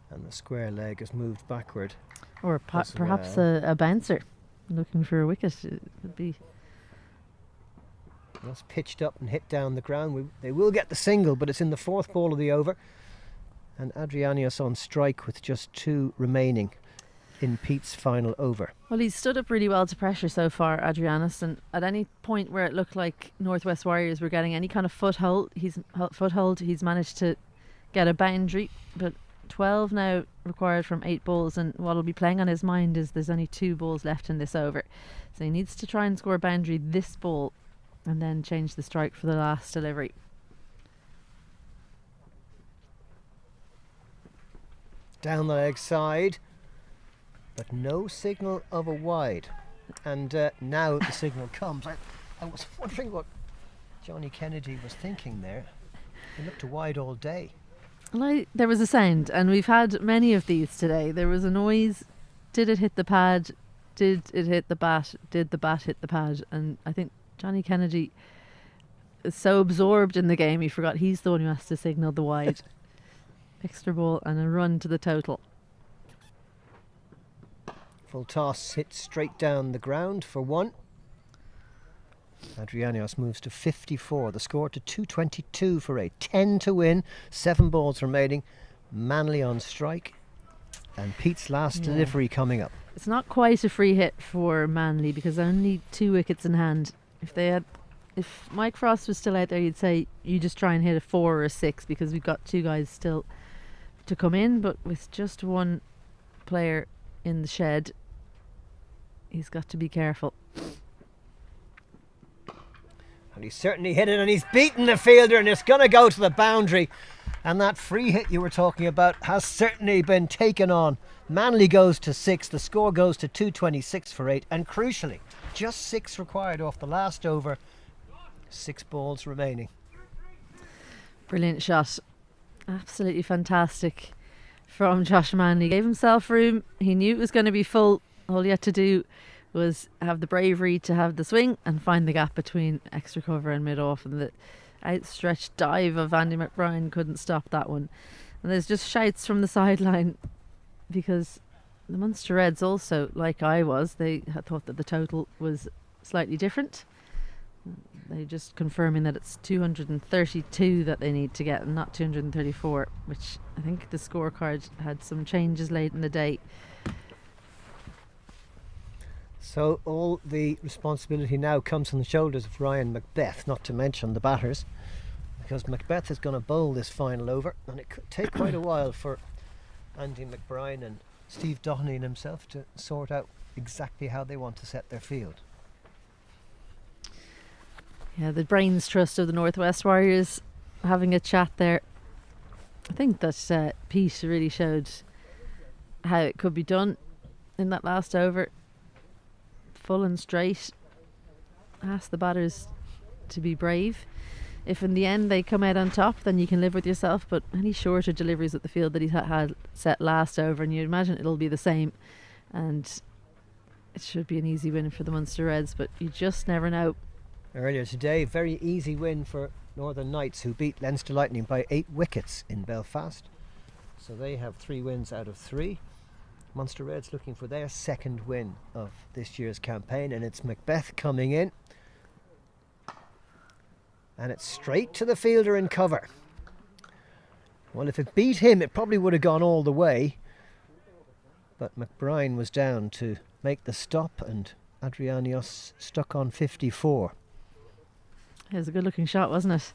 [SPEAKER 2] And the square leg has moved backward.
[SPEAKER 1] Or perhaps a bouncer looking for a wicket. It would be.
[SPEAKER 2] That's pitched up and hit down the ground. They will get the single, but it's in the 4th ball of the over. And Adrianios on strike with just 2 remaining in Pete's final over.
[SPEAKER 1] Well, he's stood up really well to pressure so far, Adrianus, and at any point where it looked like Northwest Warriors were getting any kind of foothold, he's managed to get a boundary. But 12 now required from 8 balls, and what will be playing on his mind is there's only 2 balls left in this over, so he needs to try and score a boundary this ball and then change the strike for the last delivery.
[SPEAKER 2] Down the leg side, but no signal of a wide. And now the signal comes. I was wondering what Johnny Kennedy was thinking there. He looked to wide all day.
[SPEAKER 1] Well, there was a sound, and we've had many of these today. There was a noise. Did it hit the pad? Did it hit the bat? Did the bat hit the pad? And I think Johnny Kennedy is so absorbed in the game he forgot he's the one who has to signal the wide. Extra ball and a run to the total.
[SPEAKER 2] Full toss hit straight down the ground for 1. Adrianios moves to 54. The score to 222 for 8. 10 to win. 7 balls remaining. Manley on strike. And Pete's last delivery coming up.
[SPEAKER 1] It's not quite a free hit for Manley because only 2 wickets in hand. If Mike Frost was still out there, you'd say you just try and hit a 4 or a 6 because we've got 2 guys still to come in. But with just 1 player in the shed, he's got to be careful.
[SPEAKER 2] And he's certainly hit it, and he's beaten the fielder, and it's going to go to the boundary. And that free hit you were talking about has certainly been taken on. Manley goes to 6, the score goes to 226 for 8, and crucially, just 6 required off the last over. 6 balls remaining.
[SPEAKER 1] Brilliant shot. Absolutely fantastic from Josh Manley. Gave himself room. He knew it was going to be full. All he had to do was have the bravery to have the swing and find the gap between extra cover and mid-off, and the outstretched dive of Andy McBride couldn't stop that one. And there's just shouts from the sideline because the Munster Reds also, like I was, they had thought that the total was slightly different. They're just confirming that it's 232 that they need to get and not 234, which I think the scorecard had some changes late in the day.
[SPEAKER 2] So all the responsibility now comes on the shoulders of Ryan Macbeth, not to mention the batters, because Macbeth is going to bowl this final over, and it could take quite a while for Andy McBride and Steve Doherty and himself to sort out exactly how they want to set their field.
[SPEAKER 1] Yeah, the brains trust of the Northwest Warriors having a chat there. I think that Pete really showed how it could be done in that last over. Full and straight. Ask the batters to be brave. If in the end they come out on top, then you can live with yourself, but any shorter deliveries at the field that he had set last over, and you imagine it'll be the same, and it should be an easy win for the Munster Reds, but you just never know.
[SPEAKER 2] Earlier today, very easy win for Northern Knights, who beat Leinster Lightning by 8 wickets in Belfast. So they have 3 wins out of 3. Munster Reds looking for their second win of this year's campaign, and it's Macbeth coming in. And it's straight to the fielder in cover. Well, if it beat him, it probably would have gone all the way. But McBride was down to make the stop, and Adrianios stuck on 54.
[SPEAKER 1] It was a good looking shot, wasn't it?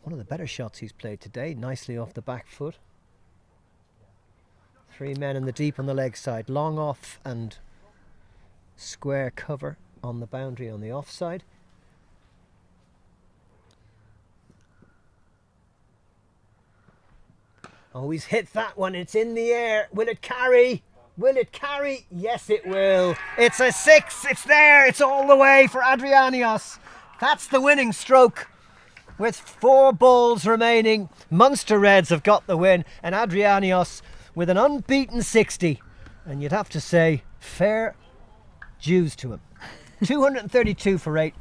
[SPEAKER 2] One of the better shots he's played today, nicely off the back foot. 3 men in the deep on the leg side, long off and square cover on the boundary on the offside. Oh, he's hit that one, it's in the air. Will it carry? Will it carry? Yes, it will. It's a 6, it's there, it's all the way for Adrianios. That's the winning stroke. With 4 balls remaining, Munster Reds have got the win, and Adrianios with an unbeaten 60. And you'd have to say, fair dues to him. 232 for 8.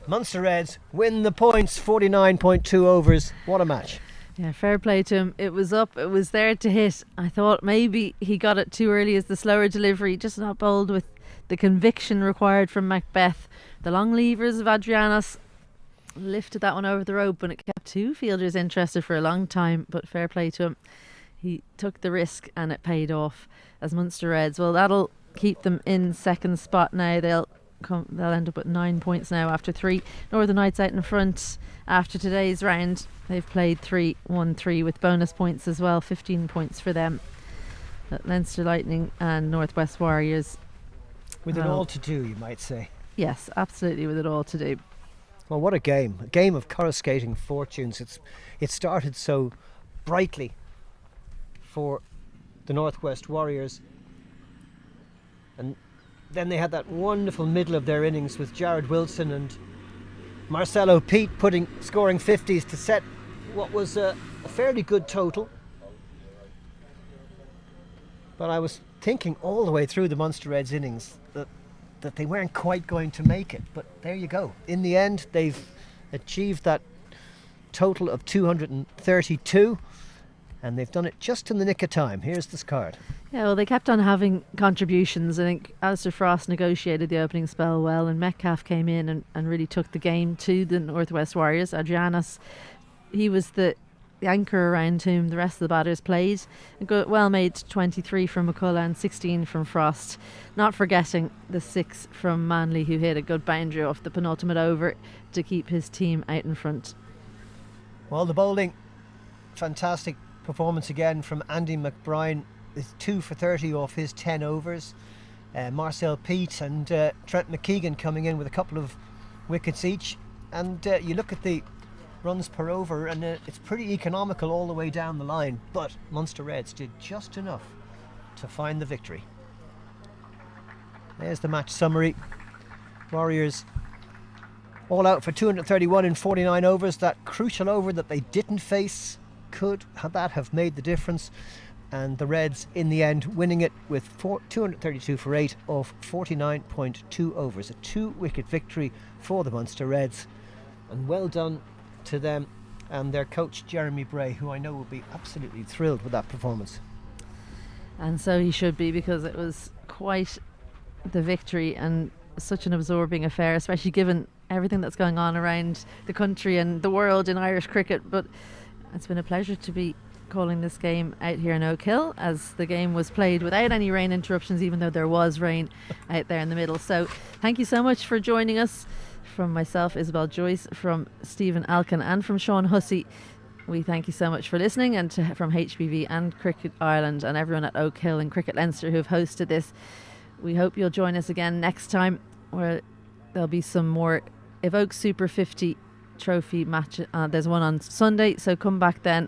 [SPEAKER 2] Munster Reds win the points, 49.2 overs. What a match.
[SPEAKER 1] Yeah, fair play to him. It was up, it was there to hit. I thought maybe he got it too early as the slower delivery, just not bowled with the conviction required from Macbeth. The long levers of Adrianos lifted that one over the rope, and it kept 2 fielders interested for a long time, but fair play to him. He took the risk and it paid off as Munster Reds. Well, that'll keep them in second spot now. They'll end up with 9 points now after 3. Northern Knights out in front after today's round. They've played 3-1-3 with bonus points as well, 15 points for them. Leinster Lightning and Northwest Warriors
[SPEAKER 2] with it all to do, you might say.
[SPEAKER 1] Yes, absolutely, with it all to do.
[SPEAKER 2] Well, what a game of coruscating fortunes. It started so brightly for the Northwest Warriors, and then they had that wonderful middle of their innings with Jared Wilson and Marcelo Pete scoring 50s to set what was a fairly good total. But I was thinking all the way through the Munster Reds innings that they weren't quite going to make it, but there you go. In the end, they've achieved that total of 232, and they've done it just in the nick of time. Here's this card.
[SPEAKER 1] Yeah, well, they kept on having contributions. I think Alistair Frost negotiated the opening spell well, and Metcalf came in and really took the game to the Northwest Warriors. Adrianos, he was the anchor around whom the rest of the batters played. A good, well made 23 from McCullough and 16 from Frost. Not forgetting the 6 from Manley, who hit a good boundary off the penultimate over to keep his team out in front.
[SPEAKER 2] Well, the bowling, fantastic performance again from Andy McBride with 2 for 30 off his 10 overs. Marcel Pete and Trent McKeegan coming in with a couple of wickets each. And you look at the runs per over, and it's pretty economical all the way down the line, but Munster Reds did just enough to find the victory. There's the match summary. Warriors all out for 231 in 49 overs. That crucial over that they didn't face could have made the difference, and the Reds in the end winning it with 232 for 8 off 49.2 overs. A 2-wicket victory for the Munster Reds, and well done to them and their coach Jeremy Bray, who I know will be absolutely thrilled with that performance.
[SPEAKER 1] And so he should be, because it was quite the victory and such an absorbing affair, especially given everything that's going on around the country and the world in Irish cricket. But it's been a pleasure to be calling this game out here in Oak Hill, as the game was played without any rain interruptions, even though there was rain out there in the middle. So thank you so much for joining us. From myself, Isabel Joyce, from Stephen Alkin, and from Sean Hussey, we thank you so much for listening, and from HBV and Cricket Ireland and everyone at Oak Hill and Cricket Leinster who have hosted this. We hope you'll join us again next time, where there'll be some more Evoke Super 50 trophy match. There's one on Sunday, so come back then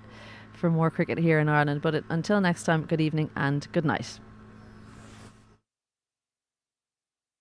[SPEAKER 1] for more cricket here in Ireland. But until next time, good evening and good night.